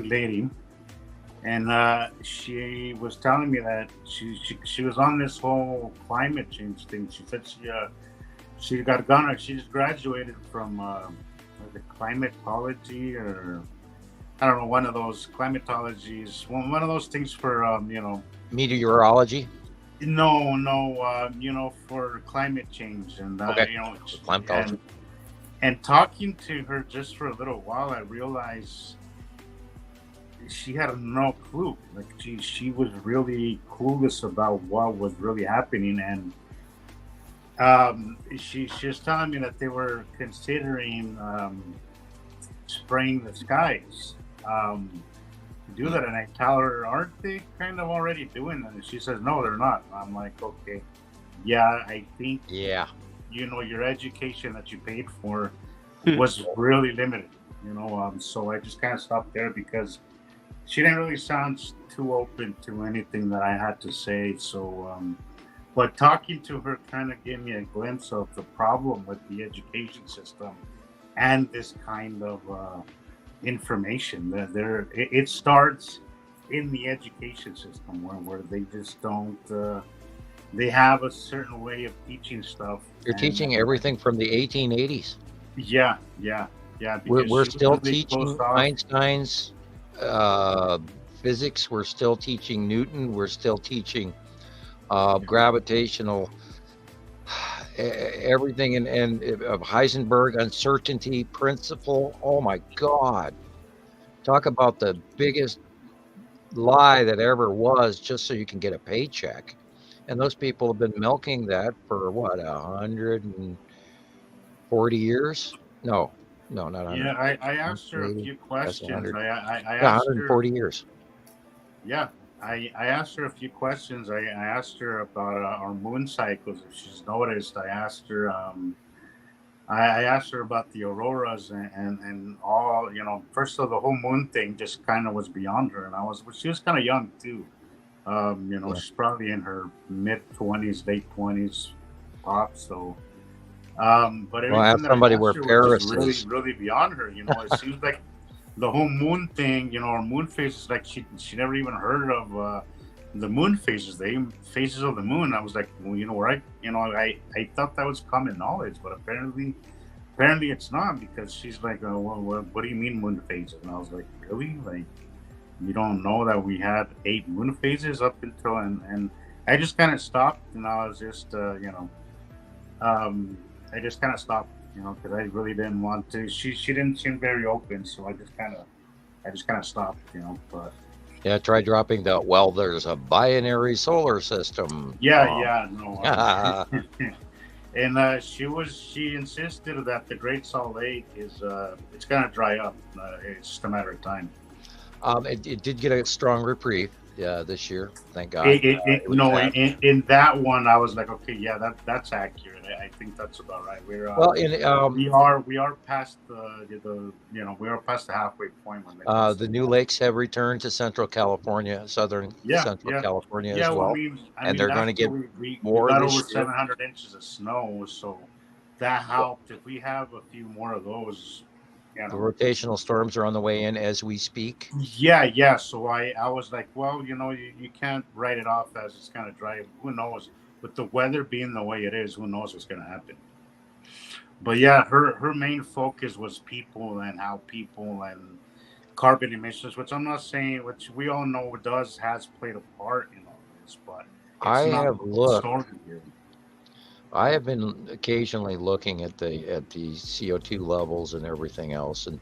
Speaker 3: lady, and she was telling me that she was on this whole climate change thing. She said she just graduated from the climatology, or I don't know, one of those climatologies, one of those things for
Speaker 2: meteorology.
Speaker 3: No, for climate change and
Speaker 2: okay.
Speaker 3: And talking to her just for a little while, I realized she had no clue. Like she was really clueless about what was really happening, and she was telling me that they were considering spraying the skies to do that, and I tell her, aren't they kind of already doing that? And she says, no, they're not. I'm like, okay, yeah, I think your education that you paid for was really limited, so I just kind of stopped there because she didn't really sound too open to anything that I had to say. So but talking to her kind of gave me a glimpse of the problem with the education system and this kind of information that it starts in the education system where they just don't they have a certain way of teaching stuff.
Speaker 2: You're teaching everything from the 1880s.
Speaker 3: Yeah.
Speaker 2: We're still teaching Einstein's physics. We're still teaching Newton. We're still teaching gravitational everything, and of Heisenberg uncertainty principle. Oh my God! Talk about the biggest lie that ever was, just so you can get a paycheck. And those people have been milking that for what, 140 years? No, not 100.
Speaker 3: Yeah, I asked her a few questions. I
Speaker 2: asked 140 years.
Speaker 3: Yeah, I asked her a few questions. I asked her about our moon cycles, if she's noticed. I asked her I asked her about the auroras and all, first of the whole moon thing just kind of was beyond her. And she was kind of young too. She's probably in her mid-20s, late 20s, pop. So, but
Speaker 2: ask somebody where Paris
Speaker 3: is really beyond her. It seems like the whole moon thing, or moon phases, like she never even heard of the moon phases, the phases of the moon. I was like, well, I thought that was common knowledge, but apparently it's not, because she's like, well, what do you mean moon phases? And I was like, really? Like, you don't know that we had 8 moon phases up until, and I just kind of stopped, and I was just, I just kind of stopped, because I really didn't want to. She didn't seem very open, so I just kind of stopped, but.
Speaker 2: Yeah, try dropping the, there's a binary solar system.
Speaker 3: No. And she insisted that the Great Salt Lake is, it's going to dry up. It's just a matter of time.
Speaker 2: It did get a strong reprieve this year, thank God.
Speaker 3: In that one, I was like, okay, yeah, that's accurate. I think that's about right. We are past we are past the halfway point when
Speaker 2: the new lakes have returned to Central California, Central California as well, and they're going to get more.
Speaker 3: We got over 700 inches of snow, so that helped. If we have a few more of those.
Speaker 2: The rotational storms are on the way in as we speak.
Speaker 3: Yeah. So I was like, well, you can't write it off as it's kind of dry. Who knows? With the weather being the way it is, who knows what's going to happen? But yeah, her main focus was people and how people and carbon emissions, which I'm not saying, which we all know has played a part in all this, but
Speaker 2: I have been occasionally looking at the CO2 levels and everything else, and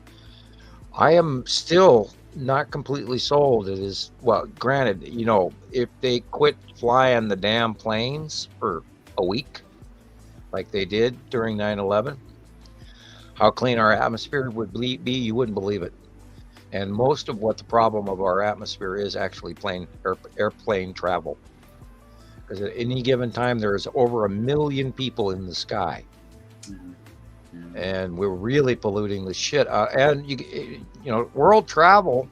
Speaker 2: I am still not completely sold. It is, well, granted, if they quit flying the damn planes for a week, like they did during 9/11, how clean our atmosphere would be, you wouldn't believe it. And most of what the problem of our atmosphere is actually airplane travel. Because at any given time, there's over 1 million people in the sky. Mm-hmm. And we're really polluting the shit out. And, world travel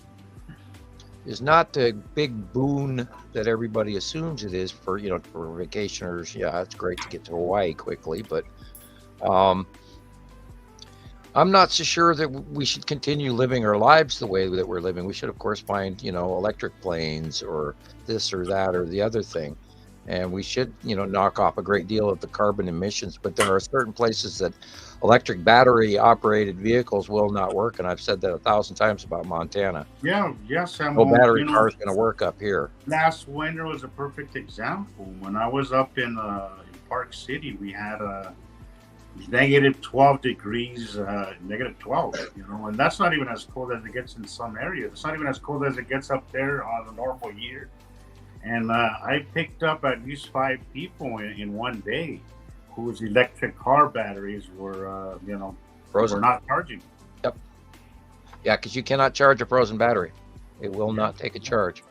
Speaker 2: is not the big boon that everybody assumes it is for vacationers. Yeah, it's great to get to Hawaii quickly, but I'm not so sure that we should continue living our lives the way that we're living. We should, of course, find, electric planes or this or that or the other thing. And we should, knock off a great deal of the carbon emissions. But there are certain places that electric battery operated vehicles will not work. And I've said that 1,000 times about Montana.
Speaker 3: Yeah, Samuel.
Speaker 2: No battery car is going to work up here.
Speaker 3: Last winter was a perfect example. When I was up in Park City, we had negative 12 degrees, negative 12, and that's not even as cold as it gets in some areas. It's not even as cold as it gets up there on a normal year. And I picked up at least 5 people in one day whose electric car batteries were,
Speaker 2: Frozen.
Speaker 3: were not charging.
Speaker 2: Yep. Yeah, because you cannot charge a frozen battery. It will not take a charge.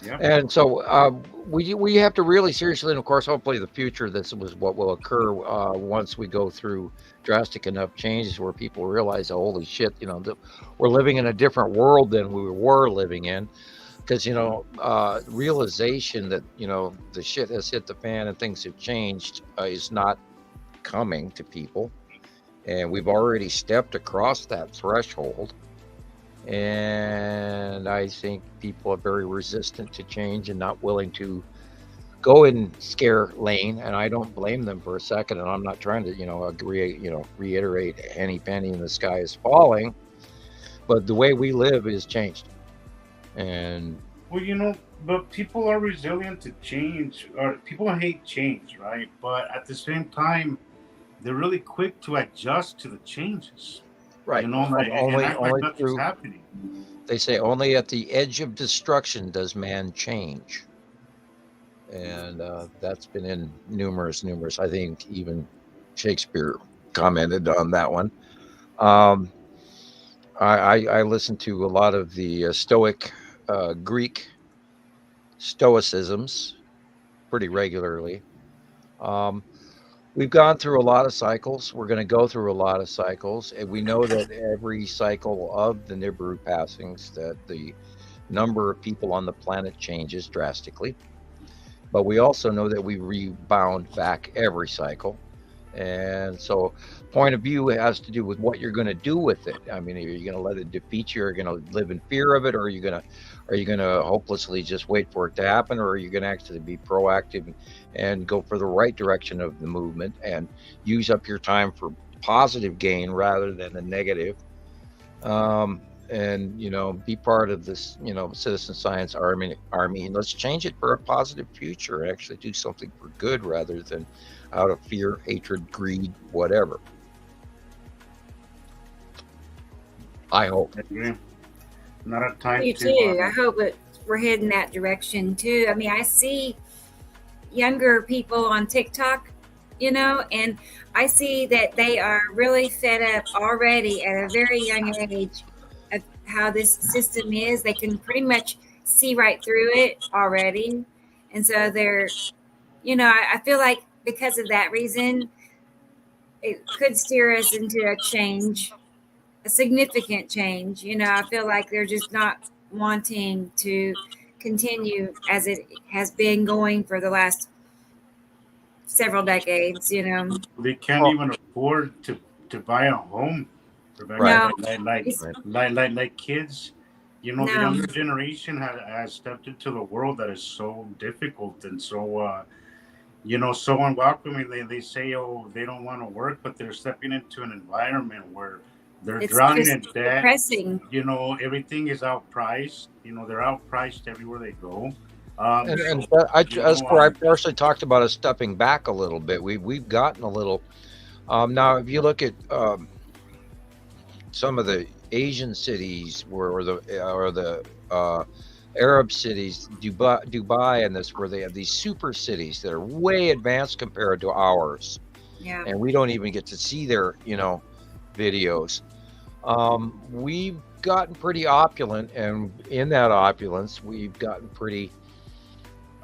Speaker 3: Yeah.
Speaker 2: And so we have to really seriously, and of course, hopefully the future, this was what will occur once we go through drastic enough changes where people realize, oh, holy shit, that we're living in a different world than we were living in. Because, realization that, the shit has hit the fan and things have changed is not coming to people. And we've already stepped across that threshold. And I think people are very resistant to change and not willing to go in scare lane. And I don't blame them for a second. And I'm not trying to, reiterate any penny in the sky is falling. But the way we live is changed. And
Speaker 3: well, but people are resilient to change, or people hate change, right? But at the same time, they're really quick to adjust to the changes.
Speaker 2: Right.
Speaker 3: Only through happening.
Speaker 2: They say only at the edge of destruction does man change. And that's been in numerous. I think even Shakespeare commented on that one. I listen to a lot of the Stoic Greek stoicisms pretty regularly. We've gone through a lot of cycles. We're going to go through a lot of cycles, and we know that every cycle of the Nibiru passings, that the number of people on the planet changes drastically. But we also know that we rebound back every cycle. And so point of view has to do with what you're going to do with it. I mean, are you going to let it defeat you? Are you going to live in fear of it? Or are you going to hopelessly just wait for it to happen? Or are you going to actually be proactive and go for the right direction of the movement and use up your time for positive gain rather than the negative? And, be part of this, citizen science army. And let's change it for a positive future and actually do something for good rather than out of fear, hatred, greed, whatever. I hope.
Speaker 3: Not a time
Speaker 1: you too. I hope we're heading that direction too. I mean, I see younger people on TikTok, and I see that they are really fed up already at a very young age of how this system is. They can pretty much see right through it already. And so they're, I feel like because of that reason, it could steer us into a change, a significant change. I feel like they're just not wanting to continue as it has been going for the last several decades.
Speaker 3: They can't even afford to buy a home.
Speaker 2: Right.
Speaker 3: Like kids, the younger generation has stepped into the world that is so difficult and so so unwelcoming. They say, oh, they don't want to work, but they're stepping into an environment where they're drowning in debt.
Speaker 1: Depressing.
Speaker 3: Everything is outpriced. They're outpriced everywhere they go.
Speaker 2: That's where I personally talked about us stepping back a little bit. We've gotten a little. Now, if you look at some of the Asian cities or the Arab cities, Dubai, and this, where they have these super cities that are way advanced compared to ours.
Speaker 1: Yeah.
Speaker 2: And we don't even get to see their, videos. We've gotten pretty opulent, and in that opulence, we've gotten pretty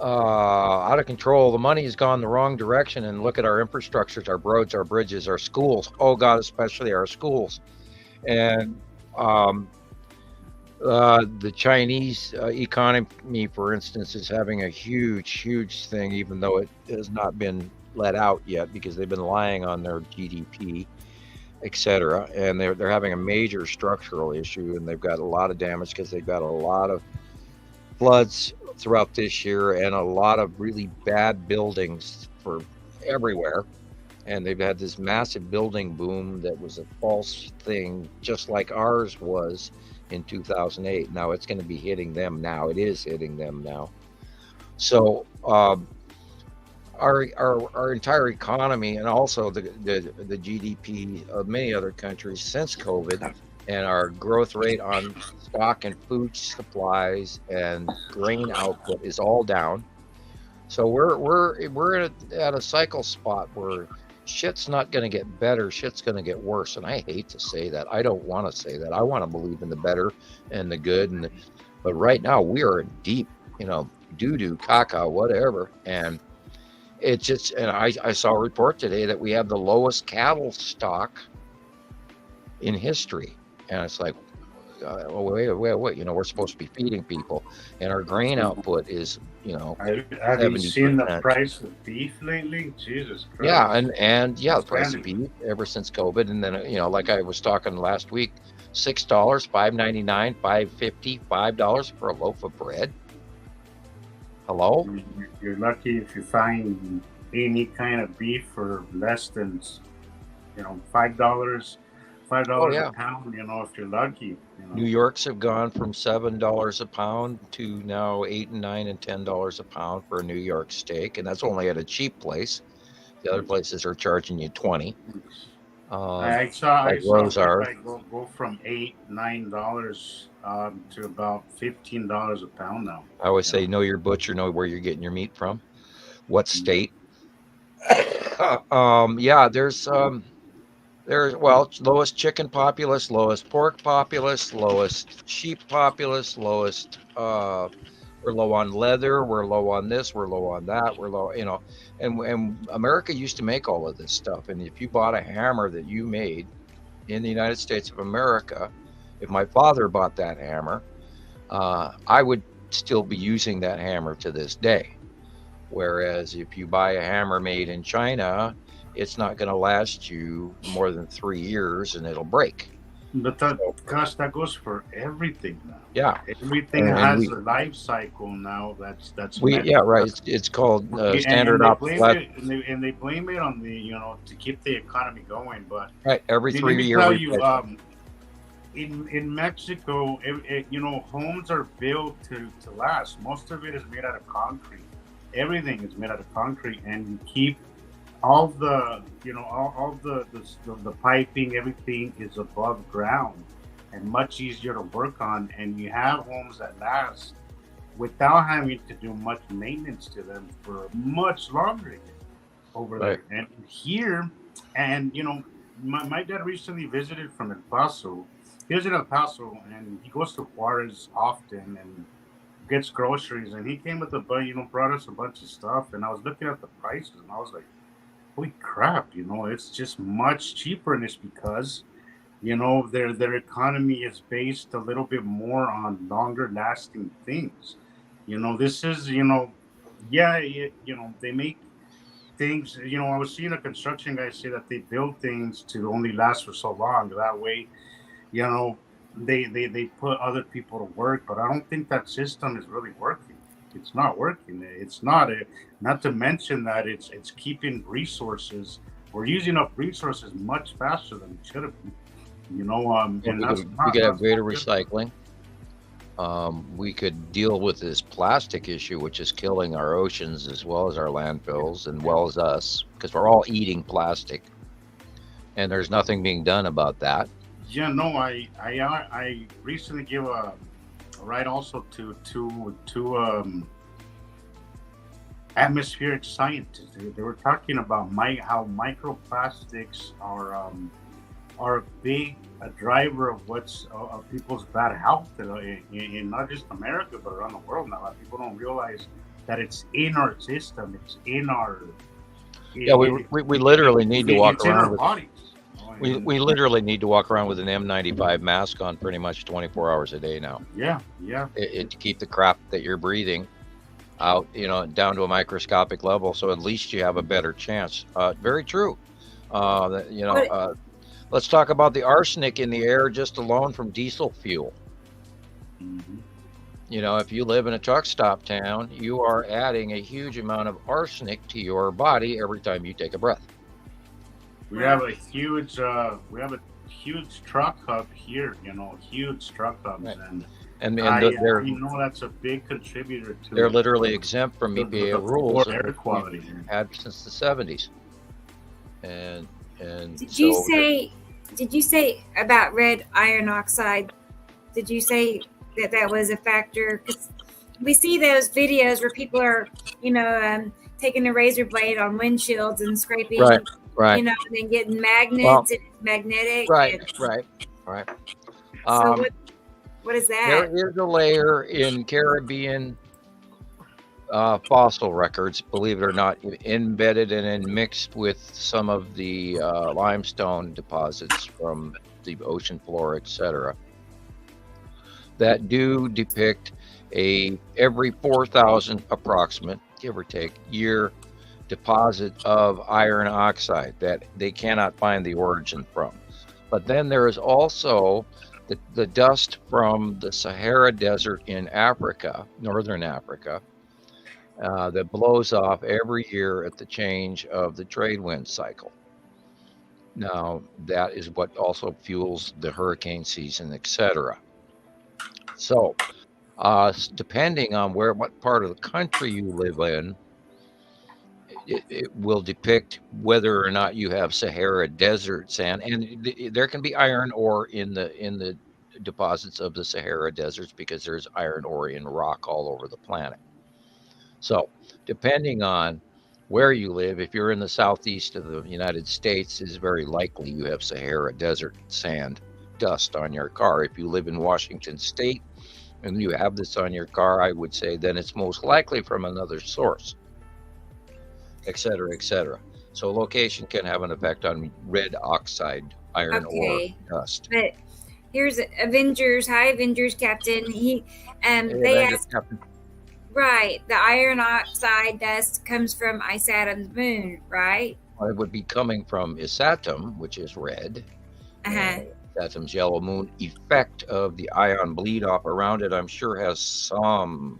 Speaker 2: out of control. The money has gone the wrong direction, and look at our infrastructures, our roads, our bridges, our schools. Oh God, especially our schools. And the Chinese economy, for instance, is having a huge thing, even though it has not been let out yet because they've been lying on their GDP, etc. And they're having a major structural issue, and they've got a lot of damage because they've got a lot of floods throughout this year and a lot of really bad buildings for everywhere. And they've had this massive building boom that was a false thing, just like ours was in 2008. Now it's going to be hitting them now. It is hitting them now. So our entire economy and also the GDP of many other countries since COVID, and our growth rate on stock and food supplies and grain output is all down. So we're at a cycle spot where shit's not going to get better, shit's going to get worse. And I hate to say that. I don't want to say that. I want to believe in the better and the good. But right now we are in deep, doo-doo, caca, whatever. And it's just, and I saw a report today that we have the lowest cattle stock in history. And it's like, wait, we're supposed to be feeding people, and our grain output is,
Speaker 3: Have you seen the price of beef lately? Jesus Christ.
Speaker 2: Yeah, and the price of beef ever since COVID, and then like I was talking last week, $6, $5.99, $5.50, $5 for a loaf of bread. Hello?
Speaker 3: You're lucky if you find any kind of beef for less than, $5. $5 a pound, if you're lucky.
Speaker 2: New York's have gone from $7 a pound to now $8 and $9 and $10 a pound for a New York steak, and that's only at a cheap place. The other places are charging you $20.
Speaker 3: I saw go from $8, $9 to about $15 a pound now.
Speaker 2: I always say, know your butcher, know where you're getting your meat from, what state. There's lowest chicken populace, lowest pork populace, lowest sheep populace, lowest we're low on leather, we're low on this, we're low on that, we're low, and America used to make all of this stuff. And if you bought a hammer that you made in the United States of America, if my father bought that hammer, I would still be using that hammer to this day. Whereas if you buy a hammer made in China, it's not going to last you more than 3 years and it'll break.
Speaker 3: But that goes for everything now.
Speaker 2: Yeah,
Speaker 3: everything has a life cycle now. That's
Speaker 2: right. It's called standard obsolescence,
Speaker 3: and they blame it on the to keep the economy going. But
Speaker 2: right, every 3 years.
Speaker 3: Let me tell you, in Mexico, homes are built to last. Most of it is made out of concrete. Everything is made out of concrete, and you keep all the all the piping, everything is above ground and much easier to work on, and you have homes that last without having to do much maintenance to them for much longer over there. And here, and my dad recently visited from El Paso. He was in El Paso, and he goes to Juarez often and gets groceries, and he came with brought us a bunch of stuff, and I was looking at the prices, and I was like, holy crap, it's just much cheaper, and it's because, their economy is based a little bit more on longer lasting things. This is, they make things, I was seeing a construction guy say that they build things to only last for so long. That way, they put other people to work, but I don't think that system is really working. It's not working. It's not to mention that it's keeping resources. We're using up resources much faster than we should have been.
Speaker 2: We could have greater recycling. We could deal with this plastic issue, which is killing our oceans as well as our landfills and well as us, because we're all eating plastic, and there's nothing being done about that.
Speaker 3: Yeah, no, I recently gave a ride also to atmospheric scientists. They were talking about how microplastics are a big driver of of people's bad health in not just America but around the world now. People don't realize that it's in our system. It's in our
Speaker 2: we literally need to walk around with
Speaker 3: bodies.
Speaker 2: We literally need to walk around with an N95 mask on pretty much 24 hours a day now.
Speaker 3: Yeah.
Speaker 2: To keep the crap that you're breathing out, down to a microscopic level, so at least you have a better chance. Very true. Let's talk about the arsenic in the air just alone from diesel fuel.
Speaker 3: Mm-hmm.
Speaker 2: If you live in a truck stop town, you are adding a huge amount of arsenic to your body every time you take a breath.
Speaker 3: We have a huge truck hub here, huge truck hubs,
Speaker 2: right. And
Speaker 3: they're that's a big contributor to.
Speaker 2: They're literally exempt from EPA rules
Speaker 3: air quality
Speaker 2: had since the 70s. And
Speaker 1: did you say about red iron oxide? Did you say that was a factor? Because we see those videos where people are, taking a razor blade on windshields and scraping,
Speaker 2: right,
Speaker 1: and then getting magnets and it's magnetic.
Speaker 2: Right.
Speaker 1: So what is that?
Speaker 2: There is a layer in Caribbean fossil records, believe it or not, embedded and mixed with some of the limestone deposits from the ocean floor, etc., that do depict every 4,000 approximate, give or take, year deposit of iron oxide that they cannot find the origin from. But then there is also the dust from the Sahara Desert in Africa, northern Africa, that blows off every year at the change of the trade wind cycle. Now, that is what also fuels the hurricane season, etc. So, depending on what part of the country you live in, it will depict whether or not you have Sahara Desert sand, and there can be iron ore in the deposits of the Sahara deserts because there's iron ore in rock all over the planet. So, depending on where you live, if you're in the southeast of the United States, it's very likely you have Sahara Desert sand dust on your car. If you live in Washington State and you have this on your car, I would say then it's most likely from another source, etc., etc. So location can have an effect on red oxide iron ore dust.
Speaker 1: But here's Avengers. Hi, Avengers Captain. They asked,
Speaker 2: Captain.
Speaker 1: Right, the iron oxide dust comes from Isatum's moon, right?
Speaker 2: Well, it would be coming from Isatum, which is red. Isatum's yellow moon. Effect of the ion bleed off around it, I'm sure, has some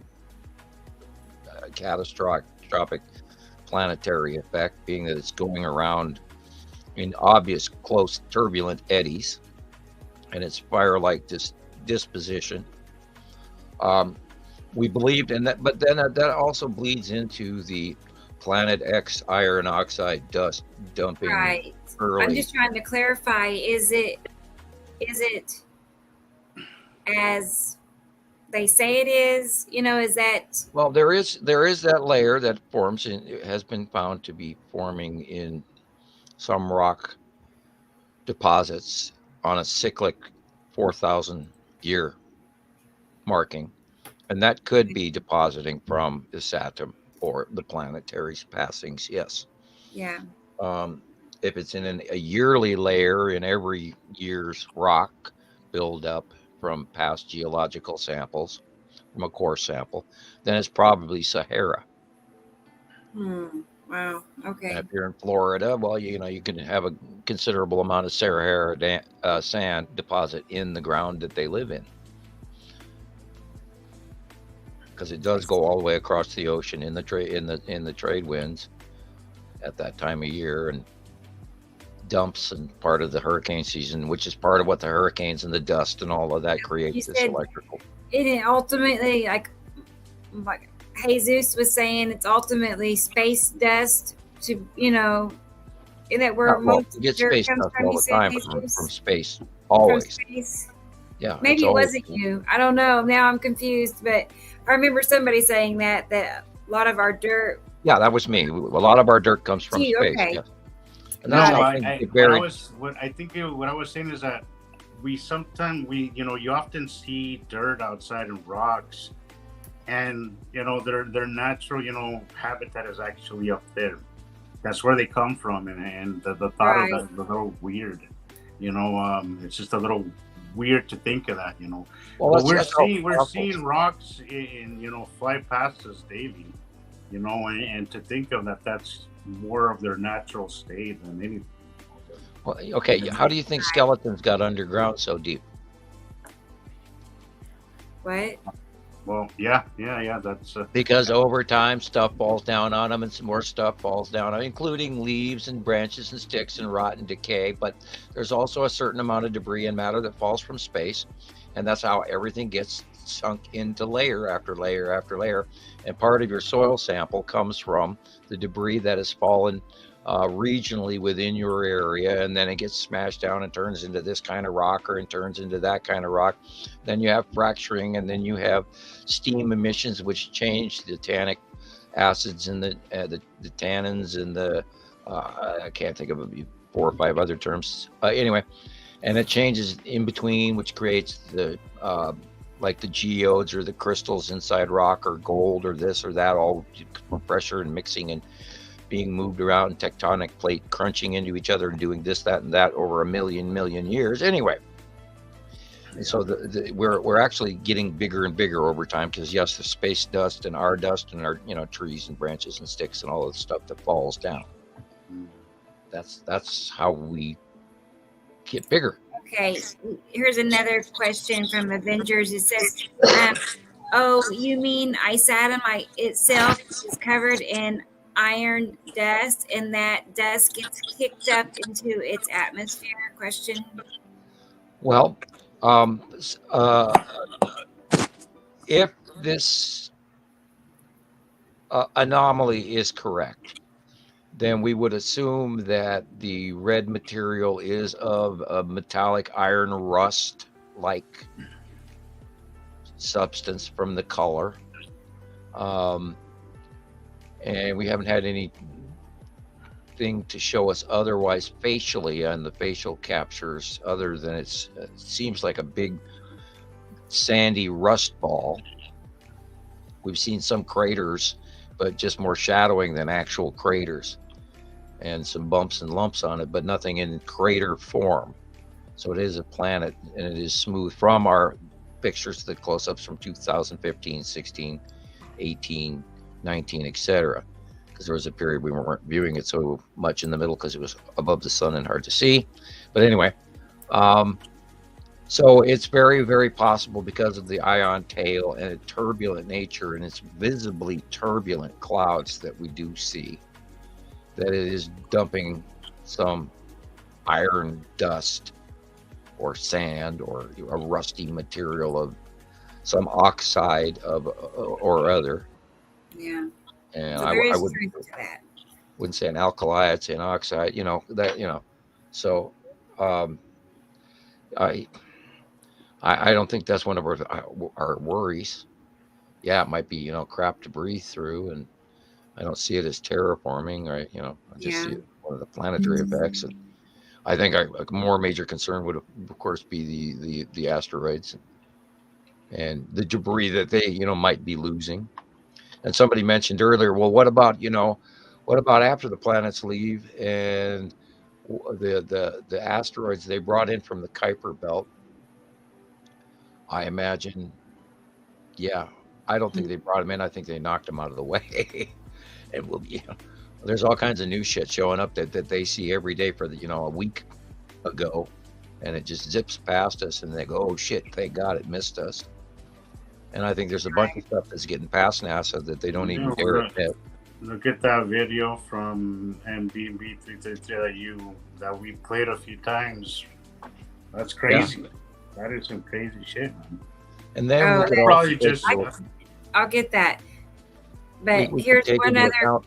Speaker 2: catastrophic planetary effect, being that it's going around in obvious close turbulent eddies and its fire-like disposition. We believed in that, but then that also bleeds into the Planet X iron oxide dust dumping.
Speaker 1: Right.
Speaker 2: Early.
Speaker 1: I'm just trying to clarify. Is it as they say it is? Is that?
Speaker 2: Well, there is that layer that forms and has been found to be forming in some rock deposits on a cyclic 4,000 year marking. And that could be depositing from Isatum or the planetary passings, yes.
Speaker 1: Yeah.
Speaker 2: If it's in a yearly layer in every year's rock buildup from past geological samples, from a core sample, then it's probably Sahara.
Speaker 1: Wow. Okay.
Speaker 2: And if you're in Florida, well, you can have a considerable amount of Sahara sand deposit in the ground that they live in, because it does go all the way across the ocean in the trade winds at that time of year, and dumps and part of the hurricane season, which is part of what the hurricanes and the dust and all of that creates this electrical.
Speaker 1: It ultimately, like Jesus was saying, it's ultimately space dust to, that we're
Speaker 2: you get space dust all the time from space, always.
Speaker 1: From space.
Speaker 2: Yeah.
Speaker 1: Maybe it wasn't you. I don't know. Now I'm confused, but I remember somebody saying that a lot of our dirt.
Speaker 2: Yeah, that was me. A lot of our dirt comes from space.
Speaker 1: Okay.
Speaker 2: Yes. And that's how
Speaker 3: what I was saying is that you often see dirt outside and rocks, and their natural habitat is actually up there. That's where they come from, and the thought of that is a little weird. It's just a little weird to think of that.
Speaker 2: Well,
Speaker 3: but we're seeing rocks fly past us daily. And to think of that's more of their natural state than anything.
Speaker 2: Well, okay, how do you think skeletons got underground so deep?
Speaker 1: What?
Speaker 3: Well, yeah, that's
Speaker 2: because over time stuff falls down on them, and some more stuff falls down on them, including leaves and branches and sticks and rot and decay. But there's also a certain amount of debris and matter that falls from space, and that's how everything gets sunk into layer after layer after layer. And part of your soil sample comes from the debris that has fallen regionally within your area, and then it gets smashed down and turns into this kind of rock, or it turns into that kind of rock. Then you have fracturing, and then you have steam emissions, which change the tannic acids and the tannins and the I can't think of 4 or 5 other terms. Anyway, and it changes in between, which creates the like the geodes or the crystals inside rock, or gold or this or that, all pressure and mixing and being moved around, and tectonic plate crunching into each other and doing this, that, and that over a million years. Anyway, and so we're actually getting bigger and bigger over time, because yes, the space dust and our trees and branches and sticks and all of the stuff that falls down. That's how we get bigger.
Speaker 1: Okay, here's another question from Avengers. It says, oh, you mean ice atom itself is covered in iron dust, and that dust gets kicked up into its atmosphere? Question.
Speaker 2: Well, if this anomaly is correct, then we would assume that the red material is of a metallic iron rust like substance from the color. And we haven't had anything to show us otherwise facially on the facial captures, other than it seems like a big sandy rust ball. We've seen some craters, but just more shadowing than actual craters, and some bumps and lumps on it, but nothing in crater form. So it is a planet, and it is smooth from our pictures, the close-ups from 2015, 16, 18, 19, etc. Because there was a period we weren't viewing it so much in the middle because it was above the sun and hard to see. But anyway, so it's very, very possible, because of the ion tail and its turbulent nature and its visibly turbulent clouds that we do see, that it is dumping some iron dust or sand or a rusty material of some oxide of or other.
Speaker 1: Yeah.
Speaker 2: And
Speaker 1: So
Speaker 2: I wouldn't say an alkali, I'd say an oxide, so I don't think that's one of our worries. Yeah, it might be, crap to breathe through, and I don't see it as terraforming, right? I just see it one of the planetary effects. And I think a more major concern would, of course, be the asteroids and the debris that they, might be losing. And somebody mentioned earlier, well, what about after the planets leave and the asteroids they brought in from the Kuiper Belt? I imagine, yeah, I don't think they brought them in. I think they knocked them out of the way. And there's all kinds of new shit showing up that they see every day for a week ago, and it just zips past us, and they go, oh shit, thank God it missed us. And I think there's a bunch of stuff that's getting past NASA that they don't even dare admit.
Speaker 3: Look at that video from MBB that we played a few times. That's crazy. Yeah. That is some crazy shit, man.
Speaker 2: And then we could
Speaker 3: probably just.
Speaker 1: I'll get that. But here's one other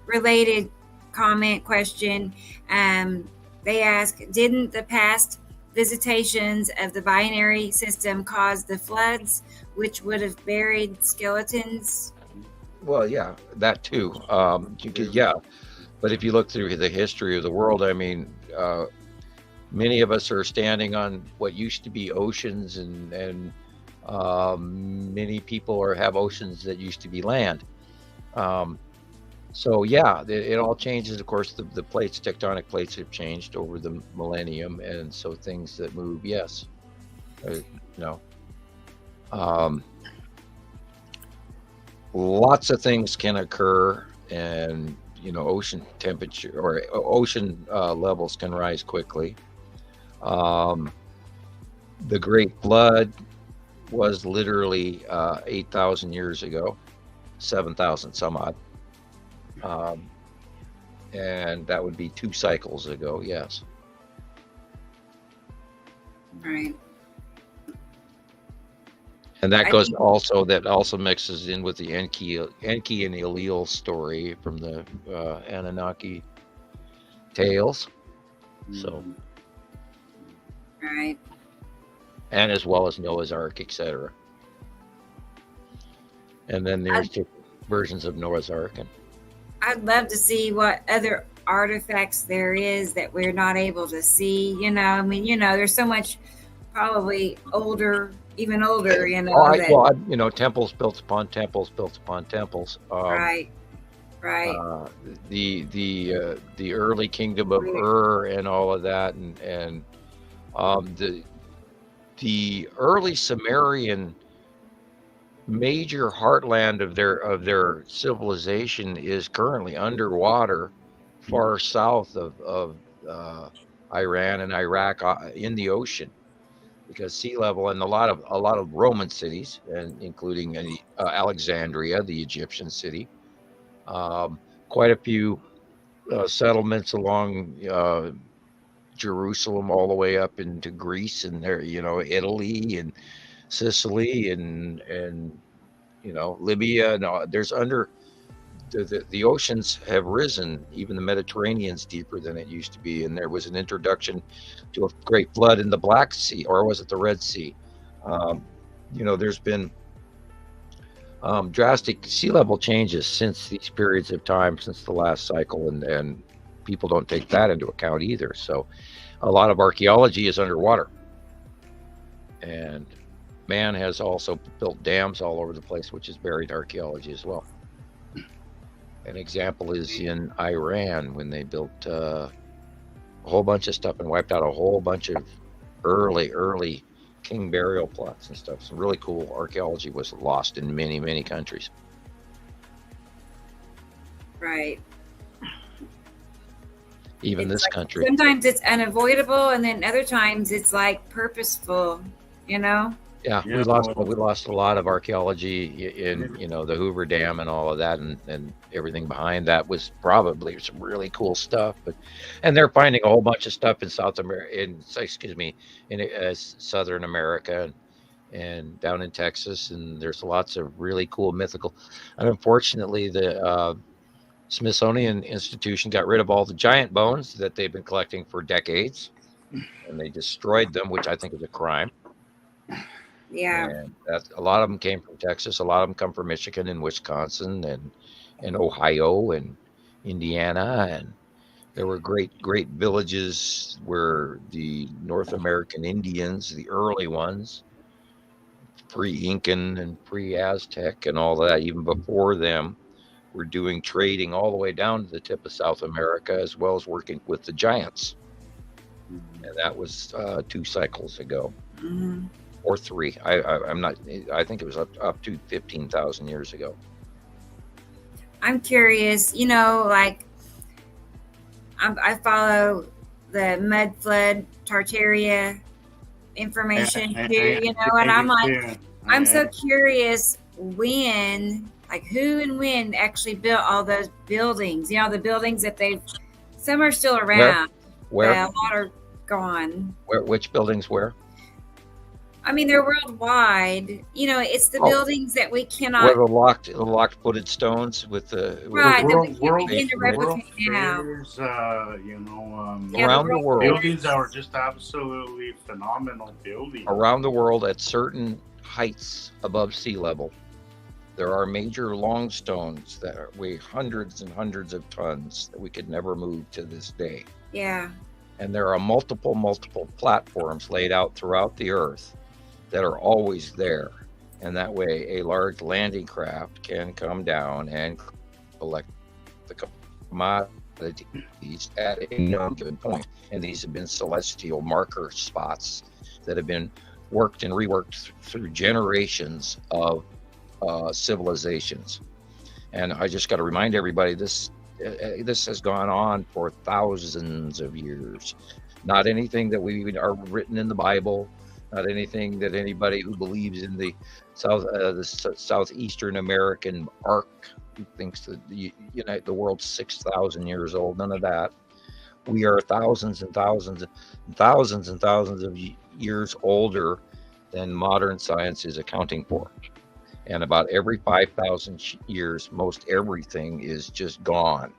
Speaker 1: related comment question. They ask, didn't the past visitations of the binary system cause the floods, which would have buried skeletons?
Speaker 2: Well, yeah, that too. Yeah, but if you look through the history of the world, I mean, many of us are standing on what used to be oceans, and many people have oceans that used to be land. So yeah, it all changes. Of course, the tectonic plates have changed over the millennium, and so things that move, yes, lots of things can occur, and ocean temperature or ocean levels can rise quickly. The Great Flood was literally 8,000 years ago, 7,000 some odd. And that would be 2 cycles ago, yes.
Speaker 1: Right.
Speaker 2: And that
Speaker 1: I
Speaker 2: goes
Speaker 1: think
Speaker 2: also, that also mixes in with the Enki and Elil story from the Anunnaki tales. So,
Speaker 1: right.
Speaker 2: and as well as Noah's Ark, etc. And then there's different versions of Noah's Ark. And
Speaker 1: I'd love to see what other artifacts there is that we're not able to see. I mean, there's so much probably older, even older,
Speaker 2: temples built upon temples built upon temples.
Speaker 1: Right.
Speaker 2: The early kingdom of Ur and all of that, and the early Sumerian major heartland of their civilization is currently underwater, far south of Iran and Iraq, in the ocean, because sea level, and a lot of Roman cities, and including Alexandria, the Egyptian city, quite a few settlements along Jerusalem, all the way up into Greece, and there, Italy and Sicily and Libya. No, there's the oceans have risen. Even the Mediterranean's deeper than it used to be, and there was an introduction to a great flood in the Black Sea, or was it the Red Sea? There's been drastic sea level changes since these periods of time, since the last cycle, and people don't take that into account either. So a lot of archaeology is underwater, and man has also built dams all over the place, which is buried archaeology as well. An example is in Iran, when they built a whole bunch of stuff and wiped out a whole bunch of early king burial plots and stuff. Some really cool archaeology was lost in many countries.
Speaker 1: Right.
Speaker 2: Even
Speaker 1: It's
Speaker 2: this
Speaker 1: like,
Speaker 2: country.
Speaker 1: sometimes it's unavoidable, and then other times it's like purposeful.
Speaker 2: Yeah, we lost a lot of archaeology in the Hoover Dam and all of that, and everything behind that was probably some really cool stuff. And they're finding a whole bunch of stuff in Southern America and down in Texas, and there's lots of really cool mythical. And unfortunately, the Smithsonian Institution got rid of all the giant bones that they've been collecting for decades, and they destroyed them, which I think is a crime.
Speaker 1: Yeah.
Speaker 2: And a lot of them came from Texas. A lot of them come from Michigan and Wisconsin and Ohio and Indiana. And there were great villages where the North American Indians, the early ones, pre-Incan and pre-Aztec and all that, even before them, were doing trading all the way down to the tip of South America, as well as working with the giants. And that was 2 cycles ago.
Speaker 1: Mm-hmm.
Speaker 2: Or 3. I'm not. I think it was up to 15,000 years ago.
Speaker 1: I'm curious. Like I follow the mud flood Tartaria information too. And I'm like, I'm so curious when, like, who and when actually built all those buildings. The buildings that some are still around.
Speaker 2: Where?
Speaker 1: A lot are gone.
Speaker 2: Which buildings? Where?
Speaker 1: I mean, they're worldwide. It's the buildings that we cannot.
Speaker 2: Where the locked footed stones with the
Speaker 1: right that we can't
Speaker 3: world
Speaker 1: begin to replicate now.
Speaker 3: Fairs,
Speaker 2: around the world,
Speaker 3: buildings that are just absolutely phenomenal buildings
Speaker 2: around the world at certain heights above sea level. There are major long stones that weigh hundreds and hundreds of tons that we could never move to this day.
Speaker 1: Yeah.
Speaker 2: And there are multiple platforms laid out throughout the earth that are always there, and that way a large landing craft can come down and collect the commodities at a known given point. And these have been celestial marker spots that have been worked and reworked through generations of civilizations. And I just got to remind everybody, this has gone on for thousands of years. Not anything that we are written in the Bible, not anything that anybody who believes in the Southeastern American arc, who thinks that the world's 6,000 years old. None of that. We are thousands and thousands and thousands and thousands of years older than modern science is accounting for. And about every 5,000 years, most everything is just gone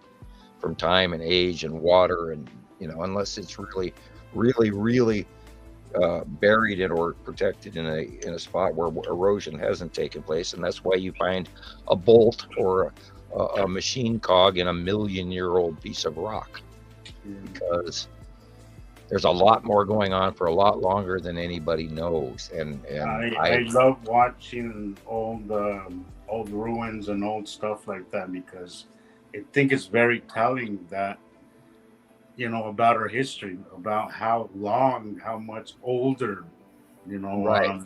Speaker 2: from time and age and water, and unless it's really, really, really buried in or protected in a spot where erosion hasn't taken place. And that's why you find a bolt or a machine cog in a million-year-old piece of rock, because there's a lot more going on for a lot longer than anybody knows. And
Speaker 3: I love watching old ruins and old stuff like that, because I think it's very telling that, about our history, about how much older,
Speaker 2: Right.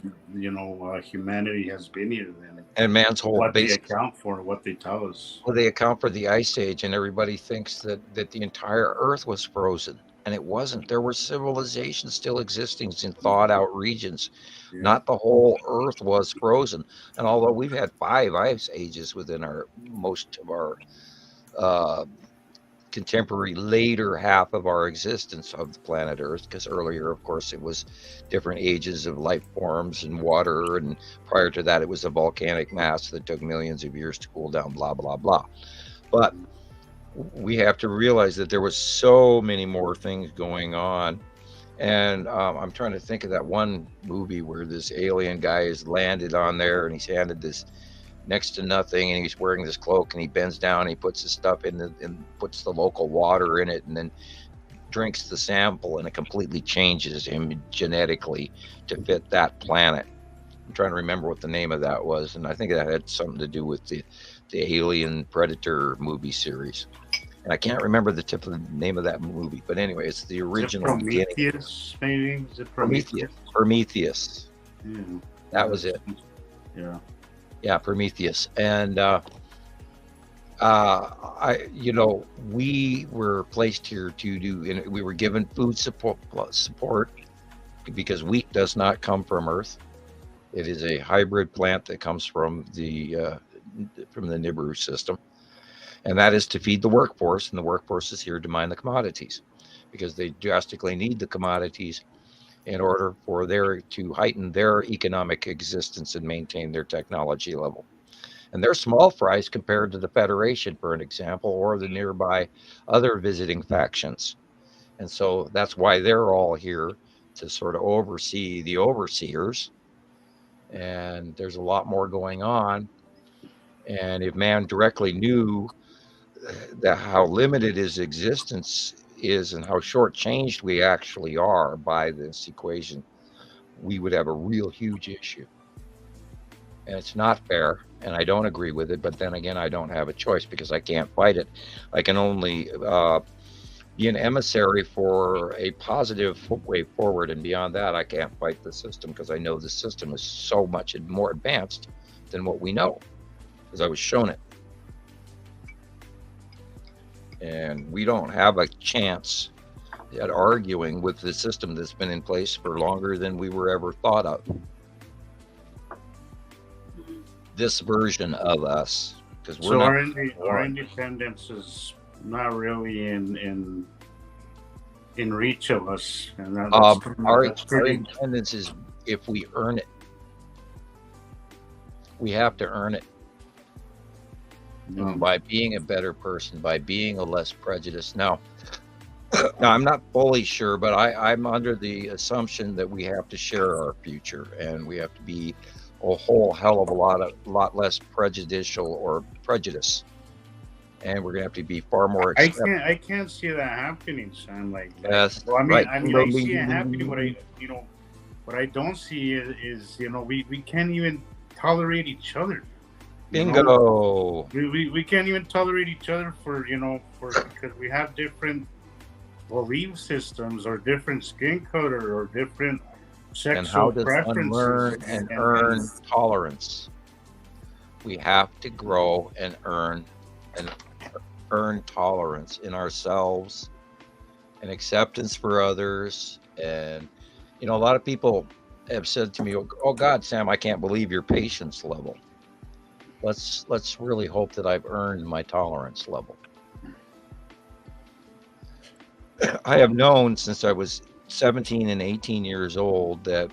Speaker 3: humanity has been here,
Speaker 2: and man's whole
Speaker 3: what they
Speaker 2: base.
Speaker 3: account for, what they tell us.
Speaker 2: Well, they account for the ice age, and everybody thinks that the entire Earth was frozen, and it wasn't. There were civilizations still existing in thawed out regions.
Speaker 3: Yeah.
Speaker 2: Not the whole Earth was frozen. And although we've had 5 ice ages within most of our contemporary later half of our existence of the planet Earth, because earlier, of course, it was different ages of life forms and water, and prior to that it was a volcanic mass that took millions of years to cool down, blah blah blah. But we have to realize that there was so many more things going on. And I'm trying to think of that one movie where this alien guy is landed on there, and he's handed this next to nothing, and he's wearing this cloak, and he bends down, and he puts his stuff in and puts the local water in it, and then drinks the sample, and it completely changes him genetically to fit that planet. I'm trying to remember what the name of that was, and I think that had something to do with the Alien Predator movie series. And I can't remember the tip of the name of that movie, but anyway, it's the original.
Speaker 3: Prometheus, maybe? Is it Prometheus?
Speaker 2: Prometheus.
Speaker 3: Yeah.
Speaker 2: That was it.
Speaker 3: Yeah.
Speaker 2: Yeah, Prometheus. And we were placed here to do, and we were given food support because wheat does not come from Earth. It is a hybrid plant that comes from the Nibiru system, and that is to feed the workforce. And the workforce is here to mine the commodities, because they drastically need the commodities in order for to heighten their economic existence and maintain their technology level. And they're small fries compared to the Federation, for an example, or the nearby other visiting factions. And so that's why they're all here, to sort of oversee the overseers. And there's a lot more going on. And if man directly knew that how limited his existence is and how shortchanged we actually are by this equation, we would have a real huge issue. And it's not fair, and I don't agree with it, but then again, I don't have a choice, because I can't fight it. I can only be an emissary for a positive way forward, and beyond that, I can't fight the system, because I know the system is so much more advanced than what we know, because I was shown it. And we don't have a chance at arguing with the system that's been in place for longer than we were ever thought of. This version of us, because we're
Speaker 3: our independence is not really in reach of us, and
Speaker 2: our independence is if we earn it. We have to earn it. By being a better person, by being a less prejudiced. Now I'm not fully sure, but I'm under the assumption that we have to share our future, and we have to be a whole hell of a lot less prejudicial or prejudice, and we're gonna have to be far more accepting.
Speaker 3: I can't see that happening, Sam.
Speaker 2: Yes,
Speaker 3: well,
Speaker 2: right.
Speaker 3: I see it happening. What I don't see is we can't even tolerate each other.
Speaker 2: Bingo.
Speaker 3: We can't even tolerate each other because we have different belief systems, or different skin color, or different sexual preferences.
Speaker 2: And how does one learn and earn tolerance? We have to grow and earn tolerance in ourselves, and acceptance for others. And a lot of people have said to me, "Oh God, Sam, I can't believe your patience level." Let's really hope that I've earned my tolerance level. I have known since I was 17 and 18 years old that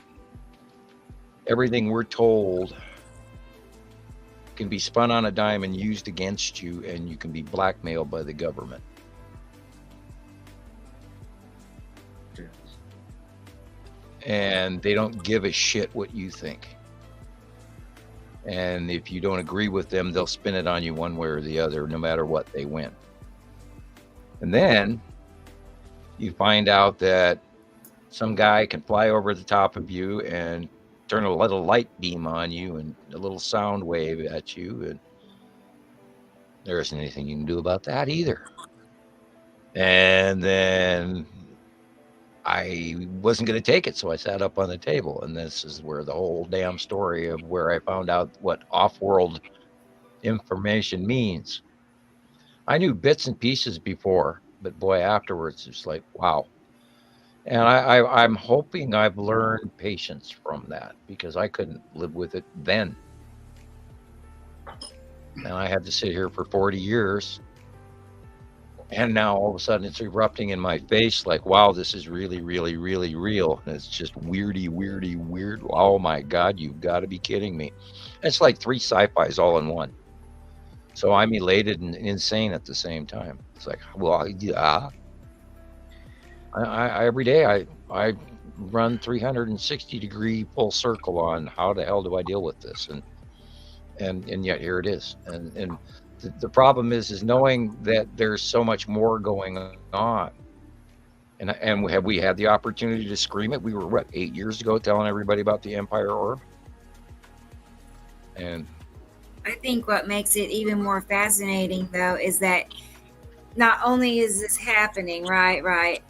Speaker 2: everything we're told can be spun on a dime and used against you, and you can be blackmailed by the government. And they don't give a shit what you think. And if you don't agree with them, they'll spin it on you one way or the other, no matter what, they win. And then you find out that some guy can fly over the top of you and turn a little light beam on you and a little sound wave at you, and there isn't anything you can do about that either. And then I wasn't going to take it, so I sat up on the table, and this is where the whole damn story of where I found out what off-world information means. I knew bits and pieces before, but boy, afterwards it's like, wow. And I'm hoping I've learned patience from that, because I couldn't live with it then. And I had to sit here for 40 years. And now all of a sudden it's erupting in my face like, wow, this is really, really, really real. And it's just weird. Oh my God, you've got to be kidding me. It's like 3 sci-fis all in one. So I'm elated and insane at the same time. It's like, well, yeah. I every day I run 360-degree full circle on how the hell do I deal with this, and yet here it is. And the problem is knowing that there's so much more going on. And have we had the opportunity to scream it? We were, what, 8 years ago telling everybody about the Empire Orb? And
Speaker 1: I think what makes it even more fascinating, though, is that not only is this happening, right,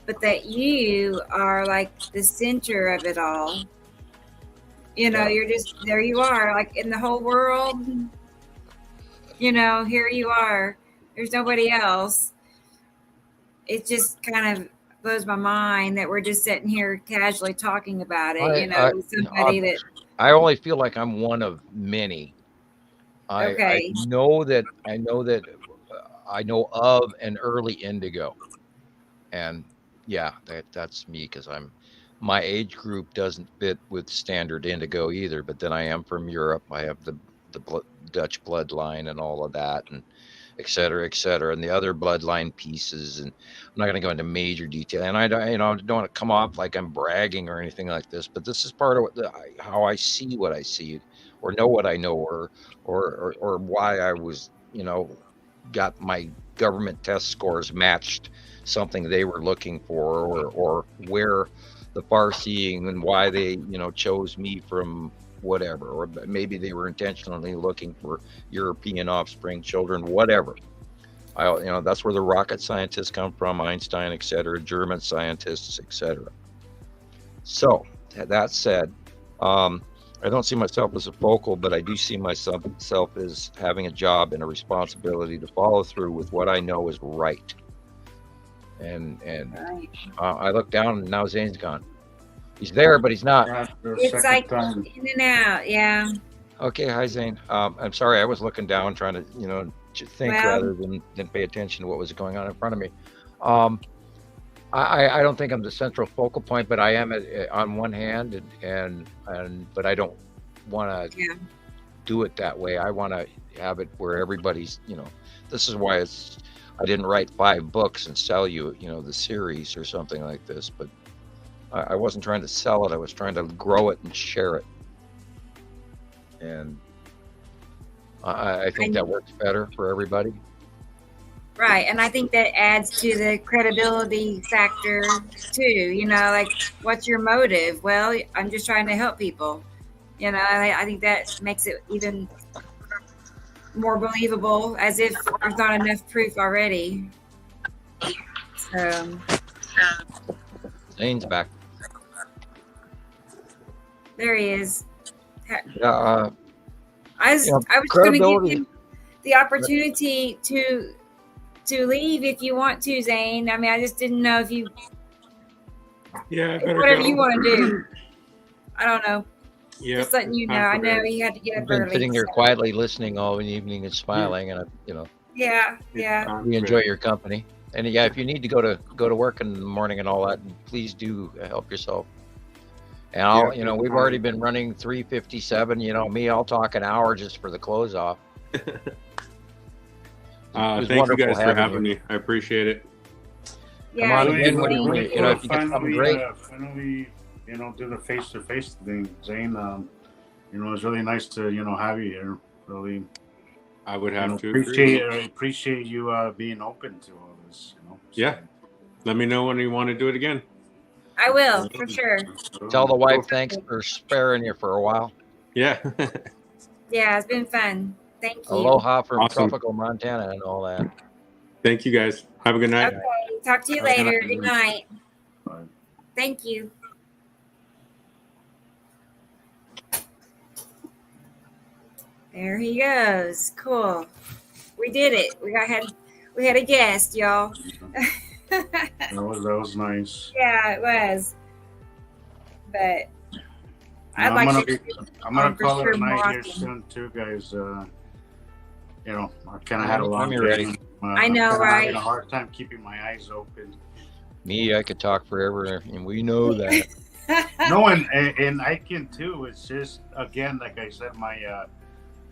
Speaker 1: but that you are like the center of it all. You know, you're just, there you are, like in the whole world. You know, here you are. There's nobody else. It just kind of blows my mind that we're just sitting here casually talking about it.
Speaker 2: I only feel like I'm one of many.
Speaker 1: Okay.
Speaker 2: I know that I know of an early indigo, and yeah, that's me, because my age group doesn't fit with standard indigo either. But then I am from Europe. I have the Dutch bloodline and all of that, and et cetera, and the other bloodline pieces. And I'm not going to go into major detail. And I don't want to come off like I'm bragging or anything like this, but this is part of how I see what I see, or know what I know, or why I was, got my government test scores matched something they were looking for, or where the far-seeing and why they, chose me from whatever, or maybe they were intentionally looking for European offspring children, whatever. That's where the rocket scientists come from, Einstein, etc., German scientists, etc. So that said, I don't see myself as a focal, but I do see myself as having a job and a responsibility to follow through with what I know is right. And I look down, and now Zane's gone. He's there, but he's not.
Speaker 1: It's like in and out, yeah.
Speaker 2: Okay, hi Zane. I'm sorry, I was looking down, trying to, think rather than pay attention to what was going on in front of me. I don't think I'm the central focal point, but I am on one hand, but I don't want to do it that way. I want to have it where everybody's, this is why I didn't write 5 books and sell you, the series or something like this, but I wasn't trying to sell it. I was trying to grow it and share it. And I think that works better for everybody.
Speaker 1: Right. And I think that adds to the credibility factor too. Like, what's your motive? Well, I'm just trying to help people. I think that makes it even more believable, as if there's not enough proof already. So
Speaker 2: Zane's back.
Speaker 1: There he is.
Speaker 2: Yeah,
Speaker 1: I was going to give him the opportunity to leave if you want to, Zane. I mean, I just didn't know if you.
Speaker 4: Yeah,
Speaker 1: whatever you want to do. I don't know.
Speaker 4: Yeah,
Speaker 1: just letting you know. I know he had to get up
Speaker 2: I've been
Speaker 1: early.
Speaker 2: sitting here quietly listening all evening and smiling, and
Speaker 1: Yeah.
Speaker 2: We enjoy your company. And if you need to go to work in the morning and all that, please do help yourself. And we've already been running 357. Me, I'll talk an hour just for the close off.
Speaker 4: Thank you guys for having me. I appreciate it.
Speaker 1: Yeah,
Speaker 2: Come on again.
Speaker 3: Really
Speaker 2: if you get something great.
Speaker 3: Finally, do the face-to-face thing, Zane. It was really nice to, have you here. Really,
Speaker 4: I would have to
Speaker 3: appreciate you being open to all this. So.
Speaker 4: Yeah. Let me know when you want to do it again.
Speaker 1: I will, for sure.
Speaker 2: Tell the wife thanks for sparing you for a while.
Speaker 4: Yeah.
Speaker 1: Yeah, it's been fun. Thank you.
Speaker 2: Aloha from tropical Montana and all that.
Speaker 4: Thank you, guys. Have a good night.
Speaker 1: Okay. Talk to you later. Good night.
Speaker 3: Bye.
Speaker 1: Thank you. There he goes. Cool. We did it. We had a guest, y'all.
Speaker 3: That was nice.
Speaker 1: Yeah, it was. But
Speaker 3: I'm gonna call it a night here soon too, guys. I kind of had a long day.
Speaker 1: I know, right?
Speaker 3: I had a hard time keeping my eyes open.
Speaker 2: Me, I could talk forever, and we know that.
Speaker 3: No, and I can too. It's just, again, like I said,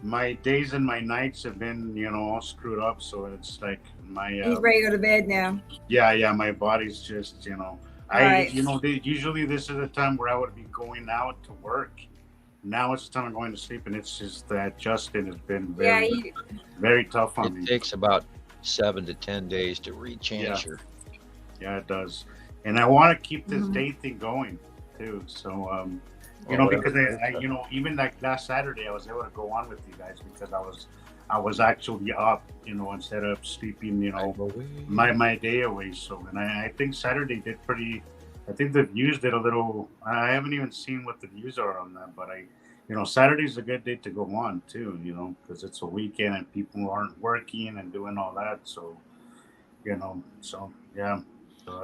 Speaker 3: my days and my nights have been, all screwed up. So it's like
Speaker 1: he's ready to go to bed now.
Speaker 3: Yeah. My body's just, usually this is the time where I would be going out to work. Now it's the time I'm going to sleep, and it's just that adjusting has been very tough on me.
Speaker 2: It takes about 7 to 10 days to rechange your.
Speaker 3: Yeah, it does. And I want to keep this day thing going too. So, because I even like last Saturday, I was able to go on with you guys because I was actually up, instead of sleeping, my day away. So, and I think Saturday did pretty. I think the views did a little. I haven't even seen what the views are on that, but Saturday's a good day to go on too. Because it's a weekend and people aren't working and doing all that. So, so yeah.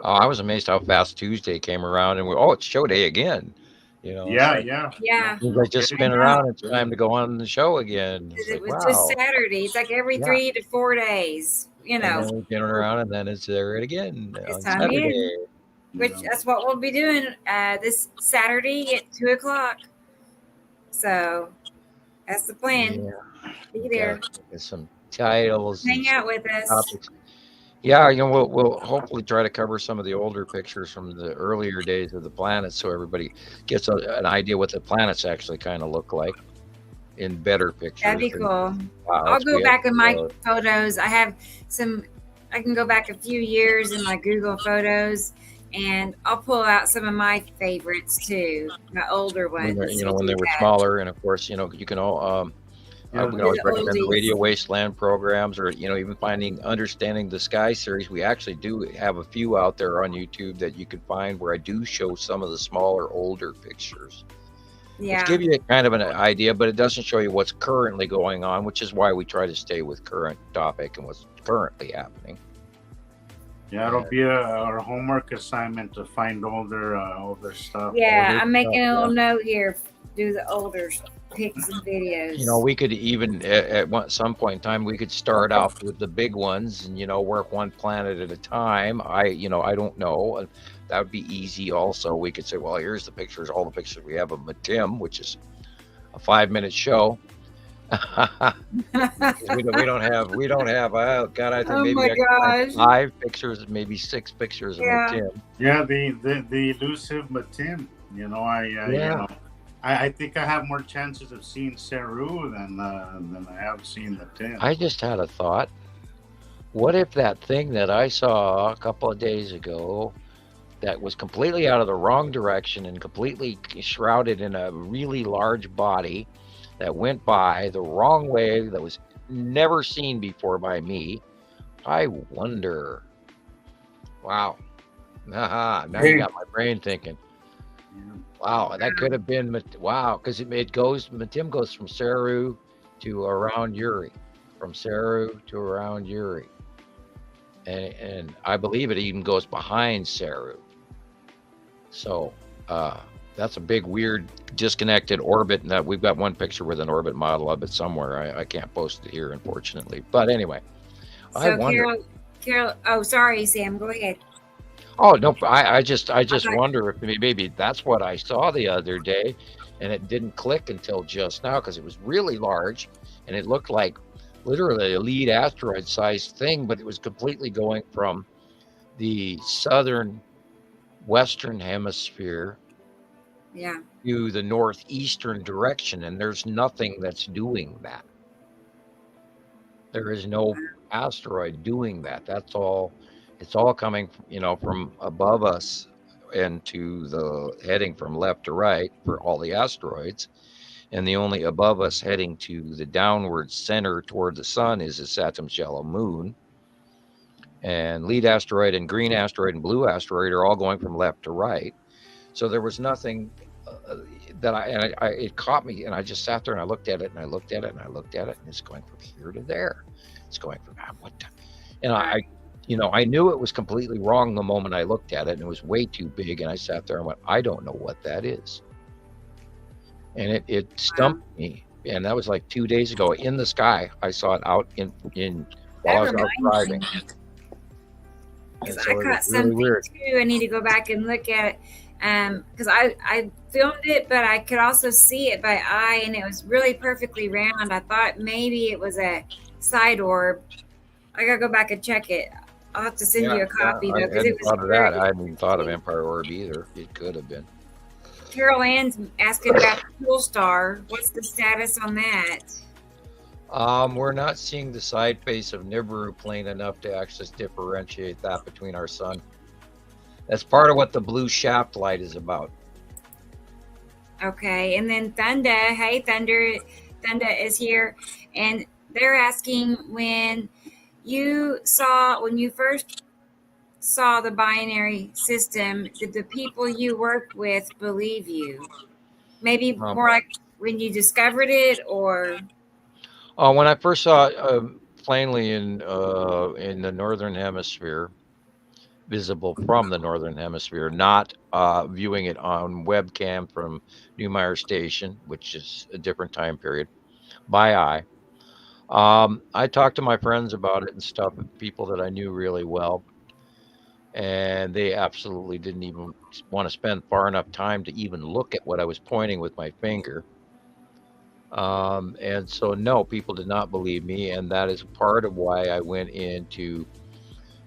Speaker 2: I was amazed how fast Tuesday came around, and it's show day again.
Speaker 1: Yeah.
Speaker 2: They just spin around. It's time to go on the show again.
Speaker 1: It was just Saturday. It's like every 3 to 4 days.
Speaker 2: And then we spin around, and then it's there again on
Speaker 1: time
Speaker 2: Saturday.
Speaker 1: That's what we'll be doing this Saturday at 2:00. So that's the plan.
Speaker 2: Yeah.
Speaker 1: Be there.
Speaker 2: There's some titles.
Speaker 1: Hang out with us.
Speaker 2: Topics. Yeah, we'll hopefully try to cover some of the older pictures from the earlier days of the planets, so everybody gets an idea what the planets actually kind of look like in better pictures.
Speaker 1: That'd be cool. I'll go back in my photos. I can go back a few years in my Google photos, and I'll pull out some of my favorites too, my older ones.
Speaker 2: When they were smaller, and of course, you can all. We can always recommend the Radio Wasteland programs, or even Understanding the Sky series. We actually do have a few out there on YouTube that you can find where I do show some of the smaller, older pictures. Yeah, which give you kind of an idea, but it doesn't show you what's currently going on, which is why we try to stay with current topic and what's currently happening.
Speaker 3: Yeah, it'll be our homework assignment to find older stuff.
Speaker 1: Yeah, I'm making a little note here. Do the older pics and videos.
Speaker 2: We could even at some point in time we could start out with the big ones and work one planet at a time. I don't know. That would be easy. Also, we could say, well, here's the pictures, all the pictures we have of Matim, which is a 5-minute show. we don't have. Oh God, I think maybe I could 5 pictures, maybe 6 pictures of Matim.
Speaker 3: Yeah, the elusive Matim. I think I have more chances of seeing Saru than I have seen Matim.
Speaker 2: I just had a thought. What if that thing that I saw a couple of days ago that was completely out of the wrong direction and completely shrouded in a really large body that went by the wrong way, that was never seen before by me? I wonder. Wow. Now you got my brain thinking. Wow, that could have been, because Matim goes from Saru to around Uri, and I believe it even goes behind Saru. So that's a big, weird, disconnected orbit, and that we've got one picture with an orbit model of it somewhere. I can't post it here, unfortunately. But anyway,
Speaker 1: so I wonder. Carol, oh, sorry, Sam, go ahead.
Speaker 2: Oh no, I
Speaker 1: I
Speaker 2: just
Speaker 1: thought,
Speaker 2: wonder if maybe that's what I saw the other day, and it didn't click until just now because it was really large, and it looked like literally a lead asteroid sized thing, but it was completely going from the southern western hemisphere
Speaker 1: yeah.
Speaker 2: to the northeastern direction, and there's nothing that's doing that. There is no asteroid doing that. That's all. It's all coming, from above us and to the heading from left to right for all the asteroids. And the only above us heading to the downward center toward the sun is Saturn's yellow moon. And lead asteroid and green asteroid and blue asteroid are all going from left to right. So there was nothing that it caught me, and I just sat there and I looked at it and I looked at it and I looked at it, and it's going from here to there. It's going from what? And I knew it was completely wrong the moment I looked at it, and it was way too big. And I sat there and went, I don't know what that is. And it stumped me. And that was like 2 days ago in the sky. I saw it out in while I was out driving.
Speaker 1: Because I caught something too. I need to go back and look at it. Because I filmed it, but I could also see it by eye, and it was really perfectly round. I thought maybe it was a side orb. I gotta go back and check it. I'll have to send you a copy though, because it was
Speaker 2: thought of that. I hadn't even thought of Empire Orb either. It could have been.
Speaker 1: Carol Ann's asking about the Pool Star. What's the status on that?
Speaker 2: We're not seeing the side face of Nibiru plain enough to actually differentiate that between our sun. That's part of what the blue shaft light is about.
Speaker 1: Okay, and then Thunda, hey Thunda is here, and they're asking when you first saw the binary system, did the people you worked with believe you? Maybe more like when you discovered it, or?
Speaker 2: When I first saw it plainly in the northern hemisphere, visible from the northern hemisphere, not viewing it on webcam from Neumeyer Station, which is a different time period, by eye. I talked to my friends about it and stuff, people that I knew really well, and they absolutely didn't even want to spend far enough time to even look at what I was pointing with my finger. And so, no, people did not believe me, and that is part of why I went into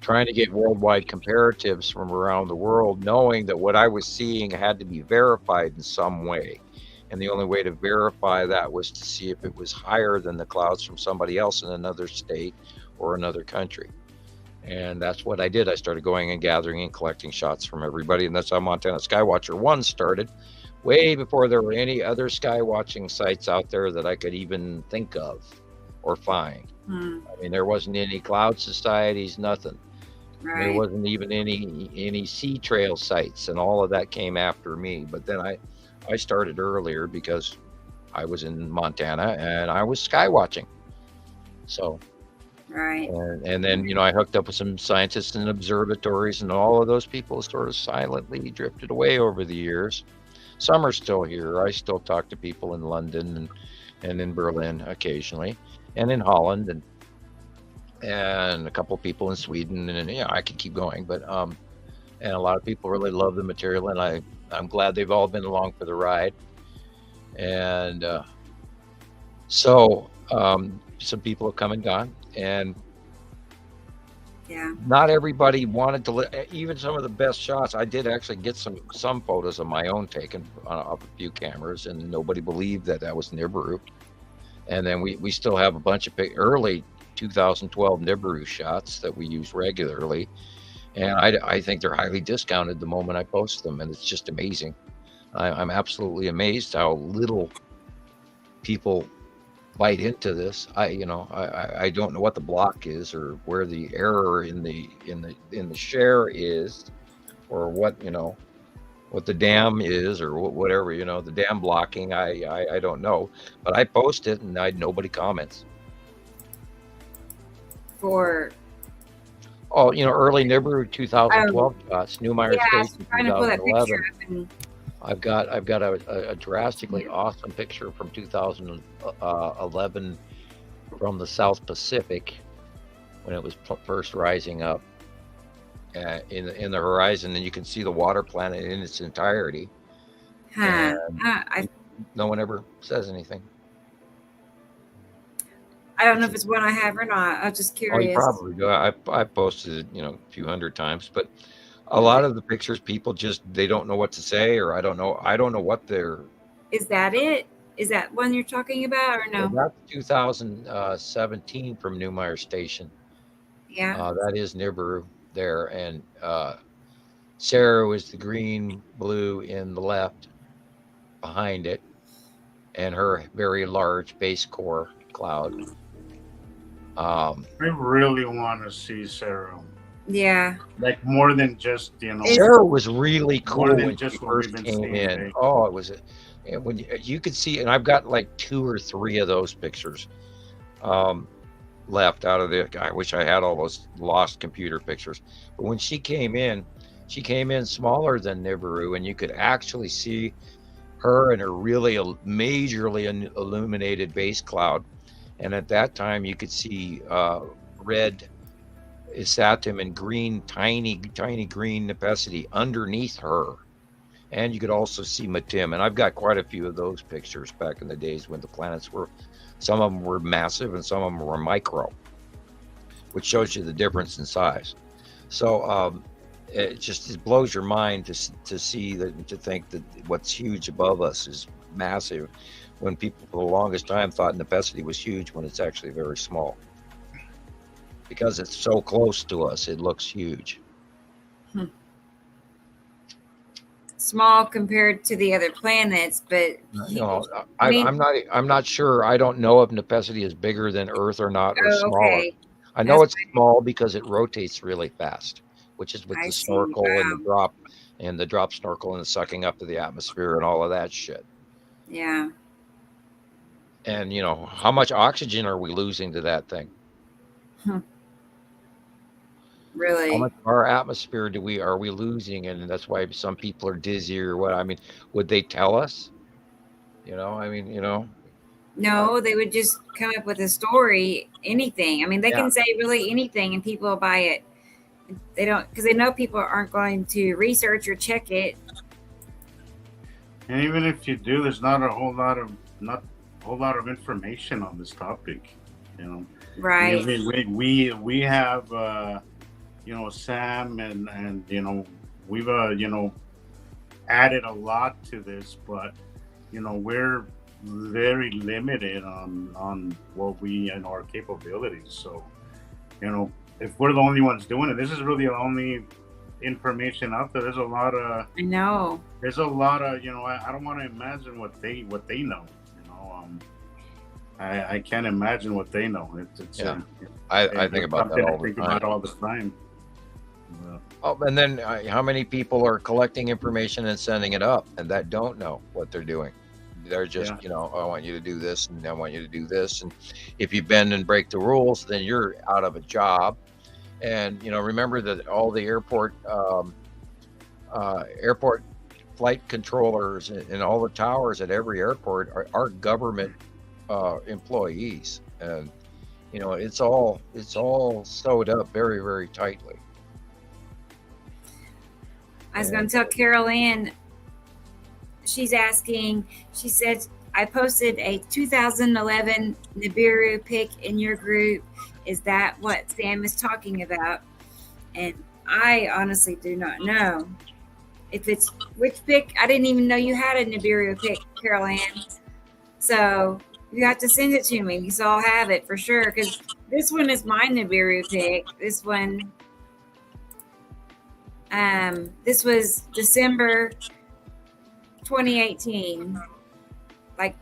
Speaker 2: trying to get worldwide comparatives from around the world, knowing that what I was seeing had to be verified in some way. And the only way to verify that was to see if it was higher than the clouds from somebody else in another state or another country. And that's what I did. I started going and gathering and collecting shots from everybody. And that's how Montana Skywatcher 1 started, way before there were any other sky watching sites out there that I could even think of or find. I mean, there wasn't any cloud societies, nothing. Right. There wasn't even any sea trail sites, and all of that came after me. But then I started earlier because I was in Montana and I was sky watching. So,
Speaker 1: right.
Speaker 2: And then, I hooked up with some scientists and observatories, and all of those people sort of silently drifted away over the years. Some are still here. I still talk to people in London and in Berlin occasionally, and in Holland, and a couple of people in Sweden, and I could keep going, but and a lot of people really love the material, and I'm glad they've all been along for the ride. And so some people have come and gone, and not everybody wanted to even some of the best shots. I did actually get some photos of my own taken off a few cameras, and nobody believed that was Nibiru. And then we still have a bunch of early 2012 Nibiru shots that we use regularly, and I think they're highly discounted the moment I post them, and it's just amazing. I'm absolutely amazed how little people bite into this. I don't know what the block is, or where the error in the share is, or what the dam is, or whatever, the dam blocking. I don't know, but I post it and nobody comments.
Speaker 1: For
Speaker 2: early Nibiru 2012 shots, Neumeyer Station 2011. I've got a drastically awesome picture from 2011 from the South Pacific when it was first rising up, in the horizon, and you can see the water planet in its entirety.
Speaker 1: Huh.
Speaker 2: And no one ever says anything.
Speaker 1: I don't know if it's one I have or not. I'm just curious.
Speaker 2: Oh, you probably do. I posted it, a few hundred times, but a lot of the pictures, people just, they don't know what to say, or I don't know what they're.
Speaker 1: Is that it? Is that one you're talking about, or no?
Speaker 2: Well, that's 2017 from Newmeyer Station.
Speaker 1: Yeah.
Speaker 2: That is Nibiru there, and Sarah is the green, blue in the left behind it, and her very large base core cloud.
Speaker 3: I really want to see Sarah.
Speaker 1: Yeah.
Speaker 3: Like more than just,
Speaker 2: Sarah was really cool when she
Speaker 3: just what
Speaker 2: first
Speaker 3: we've been
Speaker 2: came
Speaker 3: seeing,
Speaker 2: in.
Speaker 3: eh?
Speaker 2: Oh, it was, and when you could see, and I've got like 2 or 3 of those pictures left out of the. I wish I had all those lost computer pictures. But when she came in smaller than Nibiru, and you could actually see her and her really majorly illuminated base cloud. And at that time, you could see red Isatum and green, tiny green Nepacity underneath her. And you could also see Matim. And I've got quite a few of those pictures back in the days when the planets were, some of them were massive and some of them were micro, which shows you the difference in size. So it blows your mind to see that, to think that what's huge above us is massive, when people for the longest time thought Nepacity was huge when it's actually very small. Because it's so close to us, it looks huge.
Speaker 1: Small compared to the other planets, but
Speaker 2: I'm not sure. I don't know if Nepacity is bigger than Earth or not, or smaller.
Speaker 1: Okay.
Speaker 2: I know it's small because it rotates really fast, which is with the snorkel and the drop snorkel and the sucking up to the atmosphere and all of that shit.
Speaker 1: Yeah.
Speaker 2: And how much oxygen are we losing to that thing?
Speaker 1: Really?
Speaker 2: How much of our atmosphere are we losing? And that's why some people are dizzy or what. I mean, would they tell us? No,
Speaker 1: they would just come up with a story, anything. I mean, they can say really anything and people will buy it. They don't, because they know people aren't going to research or check it.
Speaker 3: And even if you do, there's not a whole lot of information on this topic,
Speaker 1: Right.
Speaker 3: We have Sam and we've added a lot to this, but we're very limited on what we and our capabilities. So if we're the only ones doing it, this is really the only information out there. There's a lot of,
Speaker 1: I know.
Speaker 3: There's a lot of, I don't want to imagine what they know. I can't imagine what they know.
Speaker 2: I think about that all the time.
Speaker 3: All the time.
Speaker 2: Oh, and then how many people are collecting information and sending it up and that don't know what they're doing? They're just, I want you to do this and I want you to do this. And if you bend and break the rules, then you're out of a job. And, remember that all the airport flight controllers and all the towers at every airport are government employees. And, it's all sewed up very, very tightly.
Speaker 1: I was going to tell Carol Ann, she's asking, she said, I posted a 2011 Nibiru pic in your group. Is that what Sam is talking about? And I honestly do not know if it's which pic. I didn't even know you had a Nibiru pic, Carol Ann. So you have to send it to me, so I'll have it for sure. Because this one is my Nibiru pic. This one, this was December 2018, like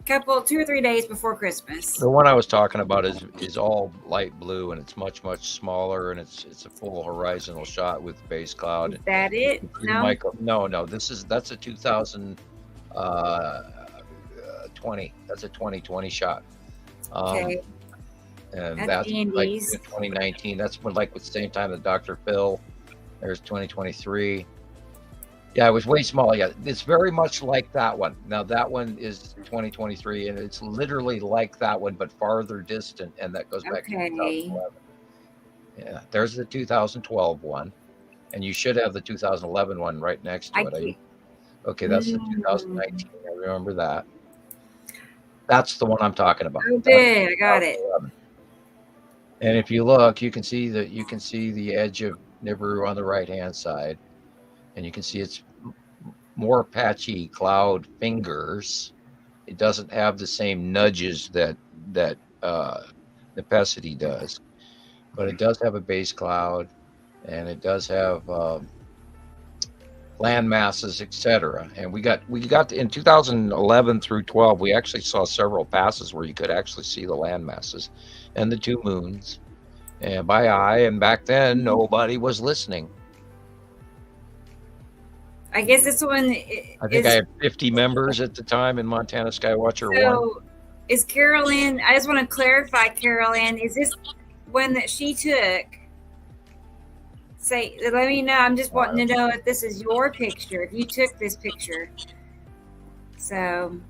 Speaker 1: 2 or 3 days before Christmas.
Speaker 2: The one I was talking about is all light blue, and it's much smaller, and it's a full horizontal shot with base cloud.
Speaker 1: Is that it? No.
Speaker 2: No. That's a 2020. That's a 2020 shot.
Speaker 1: Okay.
Speaker 2: And that's like 2019. That's when, like, with the same time that Dr. Phil. There's 2023. Yeah, it was way smaller. Yeah, it's very much like that one. Now that one is 2023, and it's literally like that one, but farther distant, and that goes back to 2011. Yeah. Yeah, there's the 2012 one, and you should have the 2011 one right next to it. Okay, that's the 2019. I remember that. That's the one I'm talking about.
Speaker 1: Oh, good. I got it.
Speaker 2: And if you look, you can see the edge of Nibiru on the right-hand side, and you can see it's more patchy cloud fingers. It doesn't have the same nudges that Nepacity does, but it does have a base cloud, and it does have land masses, etc. And we got in 2011 through 12, we actually saw several passes where you could actually see the land masses and the two moons, and by eye. And back then, nobody was listening.
Speaker 1: I guess this one.
Speaker 2: I think I had 50 members at the time in Montana Skywatcher 1.
Speaker 1: So, is Carol Ann? I just want to clarify, Carol Ann. Is this one that she took? Say, let me know. I'm just wanting to know if this is your picture. If you took this picture, so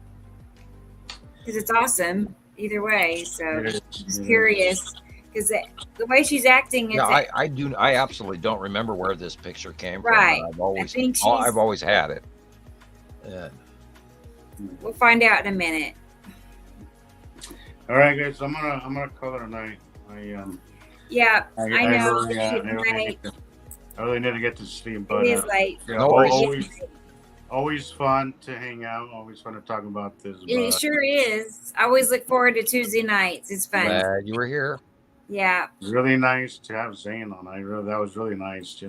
Speaker 1: because it's awesome either way. So, just curious because the way she's acting.
Speaker 2: I absolutely don't remember where this picture came from.
Speaker 1: Right.
Speaker 2: I've always had it. And
Speaker 1: we'll find out in a minute.
Speaker 3: All right, guys. I'm gonna call it a night.
Speaker 1: Yeah, I know.
Speaker 3: I really need to get to sleep, but
Speaker 1: it is late.
Speaker 3: Always fun to hang out. Always fun to talk about this.
Speaker 1: It sure is. I always look forward to Tuesday nights. It's fun.
Speaker 2: Glad you were here.
Speaker 1: Yeah.
Speaker 3: Really nice to have Zane on. That was really nice.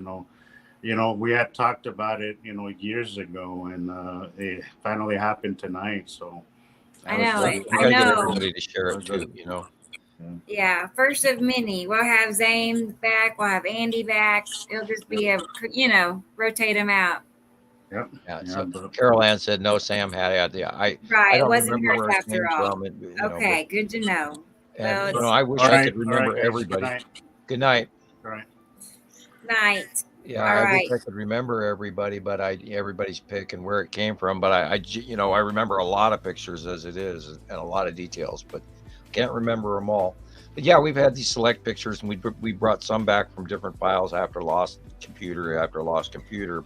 Speaker 3: We had talked about it, years ago, and it finally happened tonight. So
Speaker 1: I know.
Speaker 2: I know. Get everybody to share it too.
Speaker 1: Yeah, first of many. We'll have Zane back. We'll have Andy back. It'll just be rotate them out.
Speaker 3: Yep.
Speaker 2: Yeah. So Carol Ann said no. Sam had it. Yeah.
Speaker 1: It wasn't hers after all. Okay, good to know.
Speaker 2: And, I wish I could remember everybody. Good night.
Speaker 3: All right.
Speaker 1: Night.
Speaker 2: Yeah, I wish I could remember everybody, but everybody's pick and where it came from. But I remember a lot of pictures as it is and a lot of details, but can't remember them all. But yeah, we've had these select pictures, and we brought some back from different files after lost computer.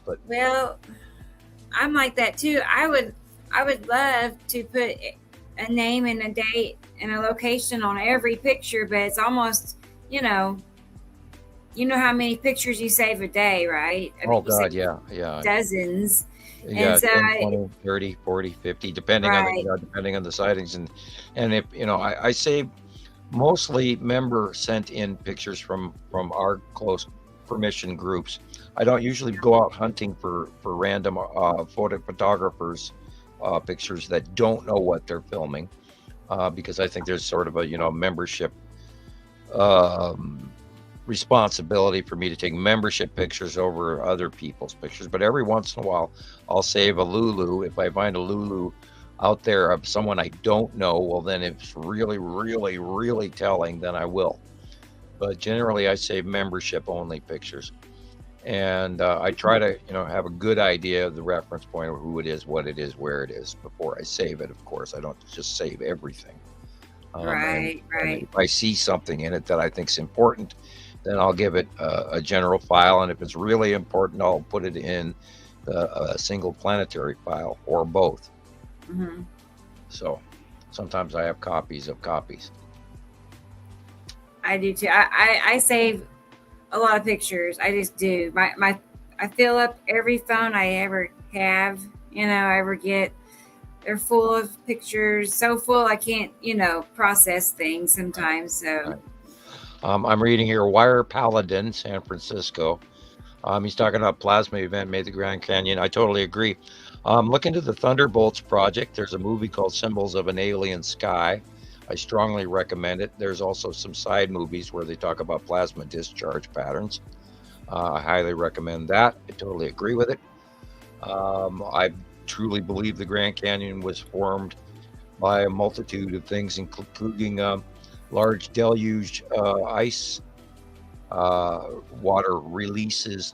Speaker 2: But
Speaker 1: well, I'm like that too. I would love to put a name and a date and a location on every picture, but it's almost how many pictures you save a day, right?
Speaker 2: Yeah.
Speaker 1: Dozens.
Speaker 2: Yeah,
Speaker 1: and so
Speaker 2: 10, 20, 30, 40, 50, depending on the sightings. And if I save mostly member sent in pictures from our close permission groups. I don't usually go out hunting for random photographers pictures that don't know what they're filming, because I think there's sort of a membership responsibility for me to take membership pictures over other people's pictures. But every once in a while I'll save a Lulu. If I find a Lulu out there of someone I don't know, well, then if it's really, really, really telling, then I will. But generally I save membership only pictures, and I try to have a good idea of the reference point of who it is, what it is, where it is before I save it. Of course, I don't just save everything.
Speaker 1: Right.
Speaker 2: If I see something in it that I think is important, then I'll give it a general file, and if it's really important, I'll put it in a single planetary file or both.
Speaker 1: Mm-hmm.
Speaker 2: So sometimes I have copies of copies.
Speaker 1: I do too. I save a lot of pictures. I just do. I fill up every phone I ever have, I ever get. They're full of pictures, so full I can't, process things sometimes. So.
Speaker 2: Right. I'm reading here, Wire Paladin, San Francisco. He's talking about plasma event made the Grand Canyon. I totally agree. Look into the Thunderbolts project. There's a movie called Symbols of an Alien Sky. I strongly recommend it. There's also some side movies where they talk about plasma discharge patterns. I highly recommend that. I totally agree with it. I truly believe the Grand Canyon was formed by a multitude of things, including large deluge ice water releases.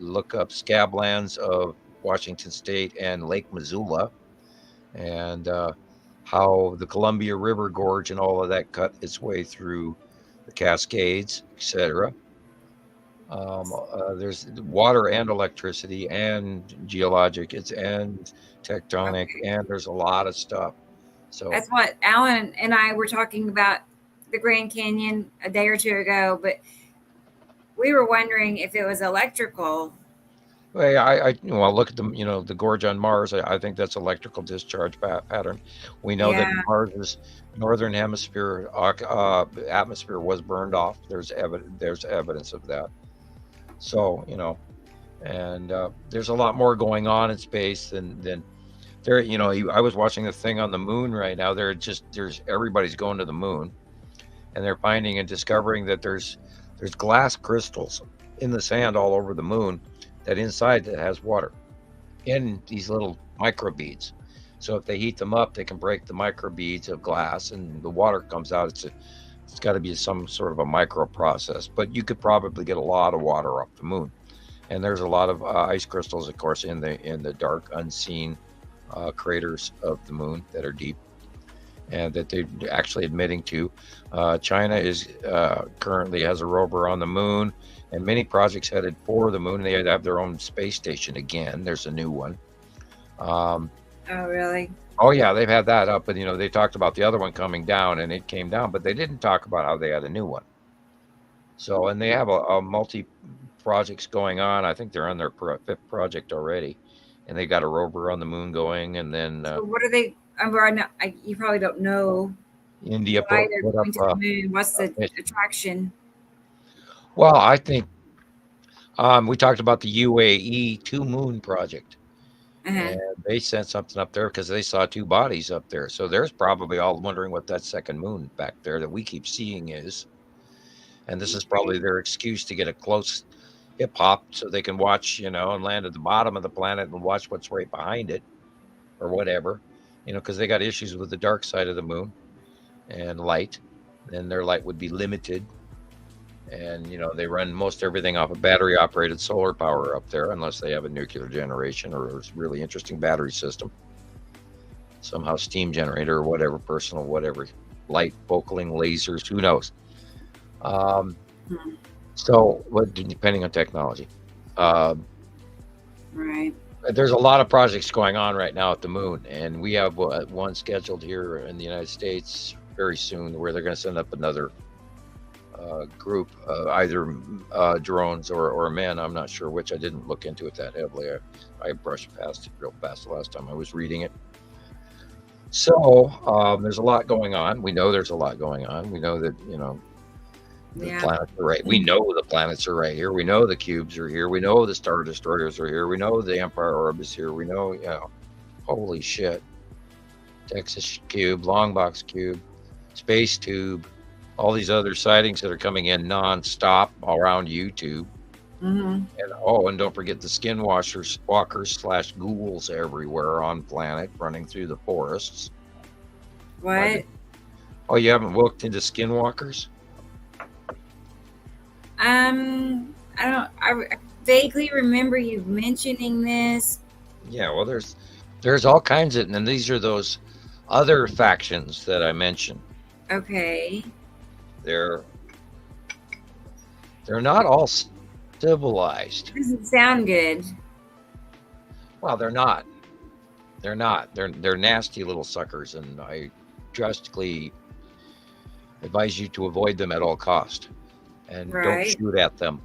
Speaker 2: Look up scablands of Washington State and Lake Missoula, and how the Columbia River Gorge and all of that cut its way through the Cascades, etc. There's water and electricity and geologic, and tectonic,
Speaker 1: Okay.
Speaker 2: and there's a lot of stuff. So
Speaker 1: That's what Alan and I were talking about the Grand Canyon a day or two ago, but we were wondering if it was electrical.
Speaker 2: well, well, look at the gorge on Mars. I think that's electrical discharge pattern. We know that
Speaker 1: Yeah.
Speaker 2: Mars's northern hemisphere atmosphere was burned off. There's evidence of that. So and there's a lot more going on in space than there. I was watching the thing on the moon right now. There's everybody's going to the moon, and they're finding and discovering that there's glass crystals in the sand all over the moon that inside it has water in these little microbeads. So if they heat them up, they can break the microbeads of glass, and the water comes out. It's got to be some sort of a micro process, but you could probably get a lot of water off the moon. And there's a lot of ice crystals, of course, in the dark, unseen craters of the moon that are deep, and that they're actually admitting to. China is currently has a rover on the moon, and many projects headed for the moon. They have their own space station again. There's a new one.
Speaker 1: Oh, really?
Speaker 2: Oh yeah, they've had that up, but they talked about the other one coming down, and it came down, but they didn't talk about how they had a new one. So, and they have a multi projects going on. I think they're on their fifth project already, and they got a rover on the moon going, and then
Speaker 1: So what are they? You probably don't know
Speaker 2: India
Speaker 1: why they're
Speaker 2: put
Speaker 1: going to the
Speaker 2: up.
Speaker 1: moon. What's the attraction?
Speaker 2: Well, I think we talked about the UAE two moon project, and they sent something up there because they saw two bodies up there. So there's probably all wondering what that second moon back there that we keep seeing is, and this is probably their excuse to get a close hip hop so they can watch, and land at the bottom of the planet and watch what's right behind it or whatever, because they got issues with the dark side of the moon and light, and their light would be limited. And, they run most everything off of battery operated solar power up there, unless they have a nuclear generation or a really interesting battery system. Somehow steam generator or whatever, personal, whatever, light, focaling lasers, who knows? So, depending on technology.
Speaker 1: Right.
Speaker 2: There's a lot of projects going on right now at the moon, and we have one scheduled here in the United States very soon where they're going to send up another group, either drones or men. I'm not sure which. I didn't look into it that heavily. I brushed past it real fast the last time I was reading it. So there's a lot going on. We know there's a lot going on. We know that, the planets are right. We know the planets are right here. We know the cubes are here. We know the Star Destroyers are here. We know the Empire Orb is here. We know, holy shit. Texas Cube, Longbox Cube, Space Tube, all these other sightings that are coming in nonstop around YouTube. And and don't forget the skinwalkers / ghouls everywhere on planet running through the forests.
Speaker 1: What?
Speaker 2: Oh, you haven't looked into skinwalkers?
Speaker 1: I vaguely remember you mentioning this.
Speaker 2: Yeah, well, there's all kinds of, and these are those other factions that I mentioned.
Speaker 1: Okay.
Speaker 2: They're not all civilized.
Speaker 1: Doesn't sound good.
Speaker 2: Well, they're not. They're not. They're nasty little suckers, and I drastically advise you to avoid them at all cost, and don't shoot at them.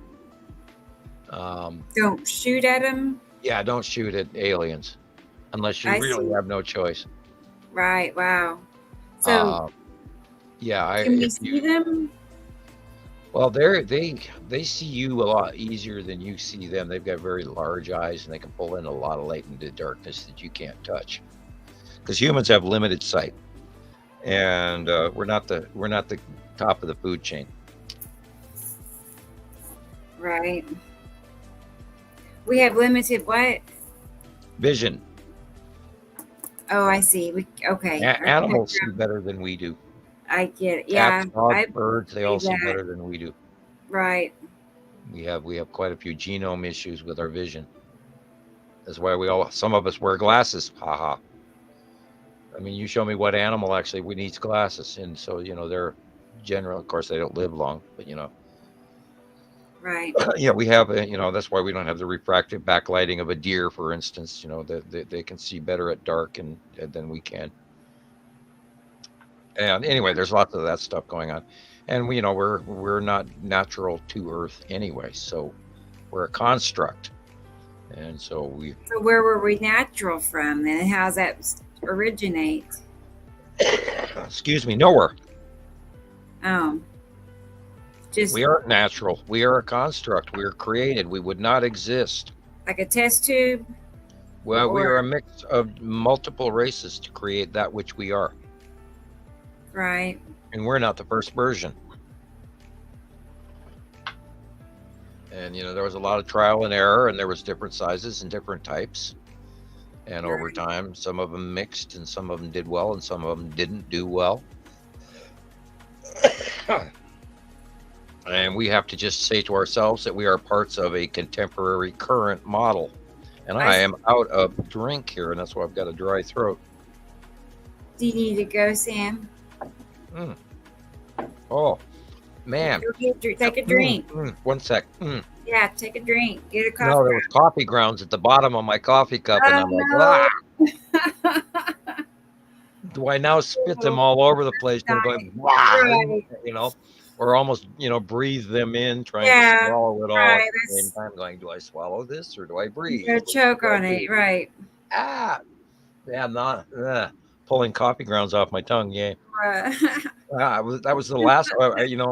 Speaker 1: Don't shoot at them?
Speaker 2: Yeah, don't shoot at aliens unless you really have no choice.
Speaker 1: Right. Wow. So
Speaker 2: yeah,
Speaker 1: can we see them?
Speaker 2: Well, they see you a lot easier than you see them. They've got very large eyes, and they can pull in a lot of light into darkness that you can't touch. Because humans have limited sight, and we're not the top of the food chain.
Speaker 1: Right. We have limited what?
Speaker 2: Vision.
Speaker 1: Oh, I see. Okay.
Speaker 2: Animals see better than we do.
Speaker 1: I get it. Yeah.
Speaker 2: Cats, dogs, birds, they all see better than we do.
Speaker 1: Right.
Speaker 2: We have quite a few genome issues with our vision. That's why some of us wear glasses. Haha. I mean, you show me what animal actually needs glasses, and so they're general. Of course, they don't live long, but
Speaker 1: Right.
Speaker 2: We have, that's why we don't have the refractive backlighting of a deer, for instance. They can see better at dark than we can. And anyway, there's lots of that stuff going on, and we're not natural to Earth anyway, so we're a construct, and so
Speaker 1: So where were we natural from, and how's that originate?
Speaker 2: excuse me, nowhere.
Speaker 1: Oh, just
Speaker 2: We aren't natural. We are a construct. We are created. We would not exist.
Speaker 1: like a test tube.
Speaker 2: Well, we are a mix of multiple races to create that which we are.
Speaker 1: Right.
Speaker 2: And we're not the first version. And, there was a lot of trial and error, and there was different sizes and different types. And over time, some of them mixed, and some of them did well, and some of them didn't do well. And we have to just say to ourselves that we are parts of a contemporary current model. And I am out of drink here, and that's why I've got a dry throat.
Speaker 1: Do you need to go, Sam?
Speaker 2: Oh, man.
Speaker 1: Take a drink.
Speaker 2: 1 sec.
Speaker 1: Yeah, take a drink. Get a coffee.
Speaker 2: No, there was coffee grounds at the bottom of my coffee cup, and I'm like, ah! Do I now spit them all over the place? And going, wow, or almost, breathe them in, trying to swallow it all at the same time, going, do I swallow this or do I breathe?
Speaker 1: You choke on it, right?
Speaker 2: Yeah, I'm not pulling coffee grounds off my tongue. Yeah. That was the last.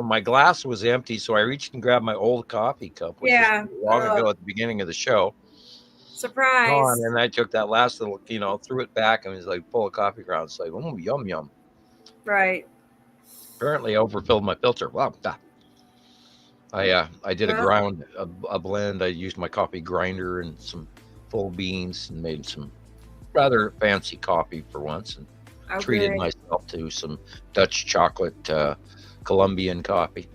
Speaker 2: My glass was empty, so I reached and grabbed my old coffee cup, which was long ago at the beginning of the show.
Speaker 1: Surprise!
Speaker 2: And I took that last little, threw it back, and it was like full of coffee grounds. Like, yum yum.
Speaker 1: Right.
Speaker 2: Apparently, I overfilled my filter. Wow. I did a blend. I used my coffee grinder and some full beans and made some rather fancy coffee for once, and treated myself to some Dutch chocolate Colombian coffee.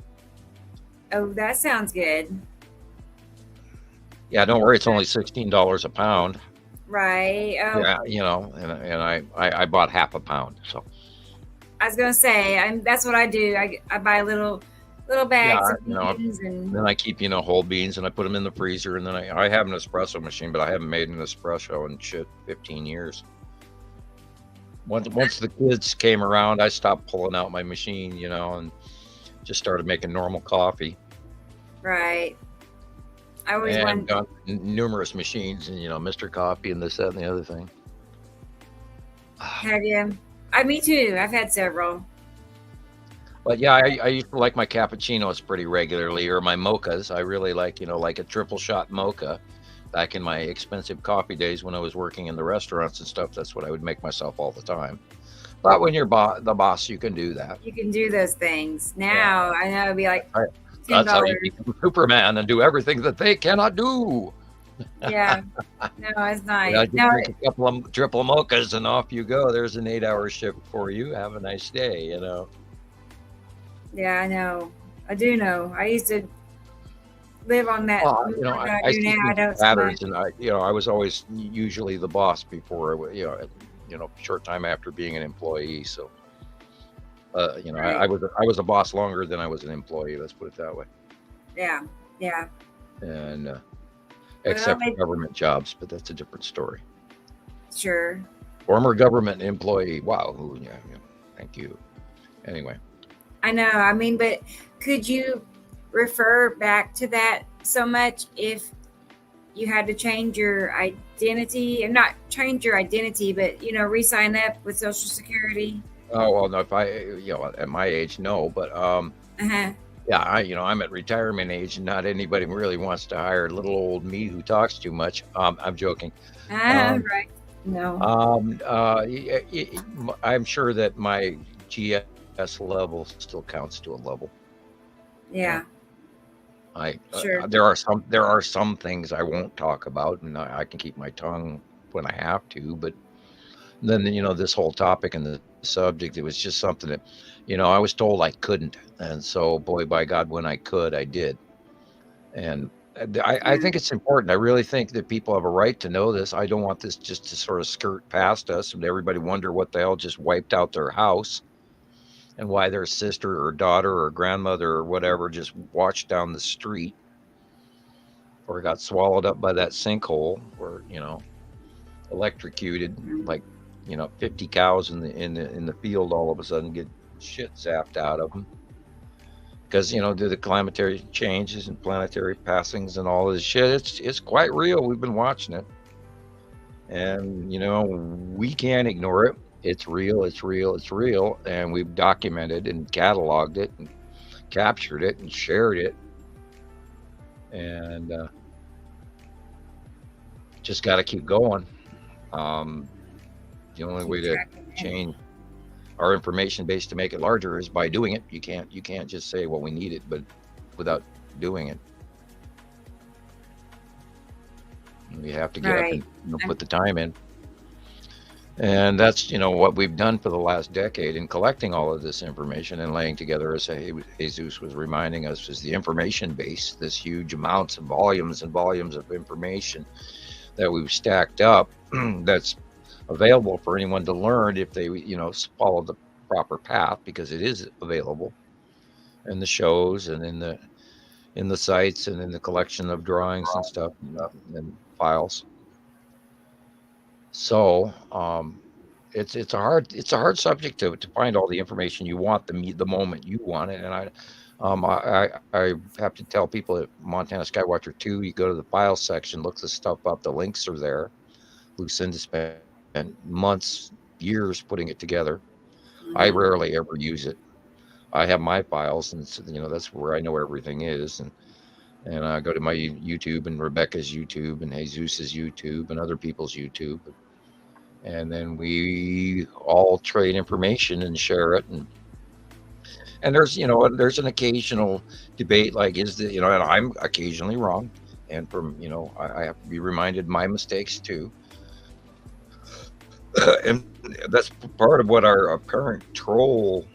Speaker 1: Oh, that sounds good.
Speaker 2: Yeah, don't worry. It's only $16 a pound.
Speaker 1: Right. Oh.
Speaker 2: Yeah, and I bought half a pound. So
Speaker 1: I was gonna say, that's what I do. I buy little bags of beans, and
Speaker 2: then I keep whole beans, and I put them in the freezer, and then I have an espresso machine, but I haven't made an espresso in 15 years. Once the kids came around, I stopped pulling out my machine, and just started making normal coffee.
Speaker 1: Right. I always want
Speaker 2: numerous machines, and Mr. Coffee and this, that, and the other thing.
Speaker 1: Have you? Me too. I've had several.
Speaker 2: But yeah, I used to like my cappuccinos pretty regularly, or my mochas. I really like, like a triple shot mocha. Back in my expensive coffee days when I was working in the restaurants and stuff, that's what I would make myself all the time. But when you're the boss, you can do that. You
Speaker 1: can do those things. Now, I know it'd be like $10.
Speaker 2: That's how you become Superman and do everything that they cannot do.
Speaker 1: Yeah. No, it's nice.
Speaker 2: Just drink a couple of triple mochas and off you go. There's an 8-hour shift for you. Have a nice day,
Speaker 1: Yeah, I know. I do know. I used to live on that.
Speaker 2: I see patterns, and I was always usually the boss before, short time after being an employee. So, right. I was a boss longer than I was an employee. Let's put it that way.
Speaker 1: Yeah.
Speaker 2: And except for government jobs, but that's a different story.
Speaker 1: Sure.
Speaker 2: Former government employee. Wow. Yeah. Thank you. Anyway.
Speaker 1: I know. But could you refer back to that so much if you had to change your identity, and not change your identity, but re-sign up with Social Security?
Speaker 2: Oh well, no. If I, at my age, no. But yeah, I'm at retirement age, and not anybody really wants to hire little old me who talks too much. I'm joking.
Speaker 1: Right. No.
Speaker 2: I'm sure that my GS level still counts to a level.
Speaker 1: Yeah.
Speaker 2: Sure. There are some things I won't talk about, and I can keep my tongue when I have to. But then this whole topic and the subject, it was just something that I was told I couldn't, and so boy, by God, when I could, I did. And I think it's important. I really think that people have a right to know this. I don't want this just to sort of skirt past us and everybody wonder what the hell just wiped out their house, and why their sister or daughter or grandmother or whatever just watched down the street. or got swallowed up by that sinkhole, or electrocuted, like 50 cows in the field all of a sudden get shit zapped out of them because due to the climatary changes and planetary passings and all this shit. It's quite real. We've been watching it, and we can't ignore it. It's real, it's real, it's real, and we've documented and cataloged it and captured it and shared it, and just got to keep going. The only way to change our information base to make it larger is by doing it. You can't just say, well, we need it, but without doing it. We have to get up and put the time in. And that's what we've done for the last decade in collecting all of this information and laying together, as Jesus was reminding us, is the information base, this huge amounts of volumes and volumes of information that we've stacked up that's available for anyone to learn if they follow the proper path, because it is available in the shows and in the sites and in the collection of drawings and stuff and files. So it's a hard subject to find all the information you want the moment you want it. And I have to tell people at Montana Skywatcher 2, you go to the files section, look the stuff up, the links are there. Lucinda spent months, years putting it together. I rarely ever use it. I have my files, and that's where I know everything is, and I go to my YouTube and Rebecca's YouTube and Jesus's YouTube and other people's YouTube, and then we all trade information and share it, and there's an occasional debate, like, is the and I'm occasionally wrong, and from I have to be reminded my mistakes too. And that's part of what our apparent troll,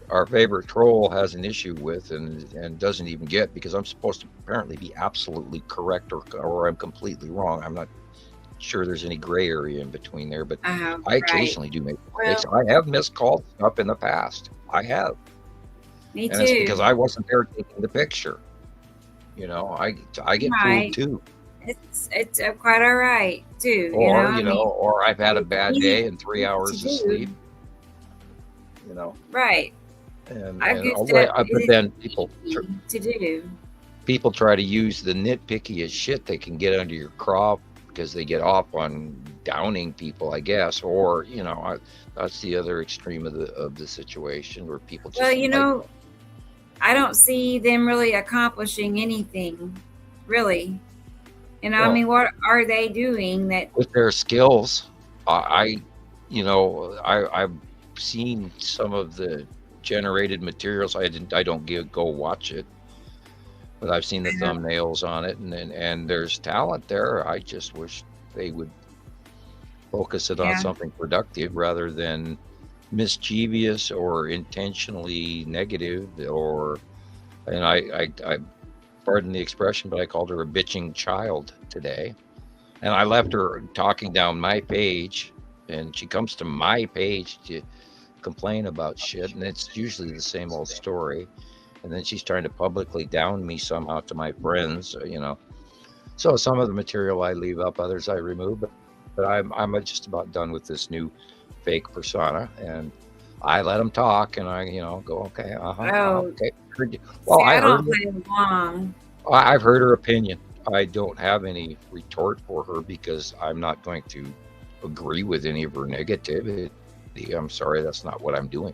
Speaker 2: our favorite troll, has an issue with and doesn't even get, because I'm supposed to apparently be absolutely correct or I'm completely wrong. I'm not sure there's any gray area in between there, but I occasionally do make mistakes. I have miscalled stuff in the past. I have.
Speaker 1: Me too.
Speaker 2: And it's because I wasn't there taking the picture. I get fooled too.
Speaker 1: It's quite all right too.
Speaker 2: Or I've had a bad day and 3 hours of sleep.
Speaker 1: Right.
Speaker 2: But then people try to use the nitpickiest shit they can get under your craw because they get off on downing people, I guess, or that's the other extreme of the situation where people just.
Speaker 1: Well, I don't see them really accomplishing anything, really. What are they doing that
Speaker 2: with their skills? I've seen some of the generated materials. I don't go watch it, but I've seen the thumbnails on it, and there's talent there. I just wish they would focus it on something productive rather than mischievous or intentionally negative. And I pardon the expression, but I called her a bitching child today, and I left her talking down my page, and she comes to my page to complain about shit, and it's usually the same old story, and then she's trying to publicly down me somehow to my friends, so some of the material I leave up, others I remove, but I'm just about done with this new fake persona, and I let them talk, and I go, okay, okay. Well, I don't play along. I've heard her opinion. I don't have any retort for her because I'm not going to agree with any of her negativity. I'm sorry, that's not what I'm doing.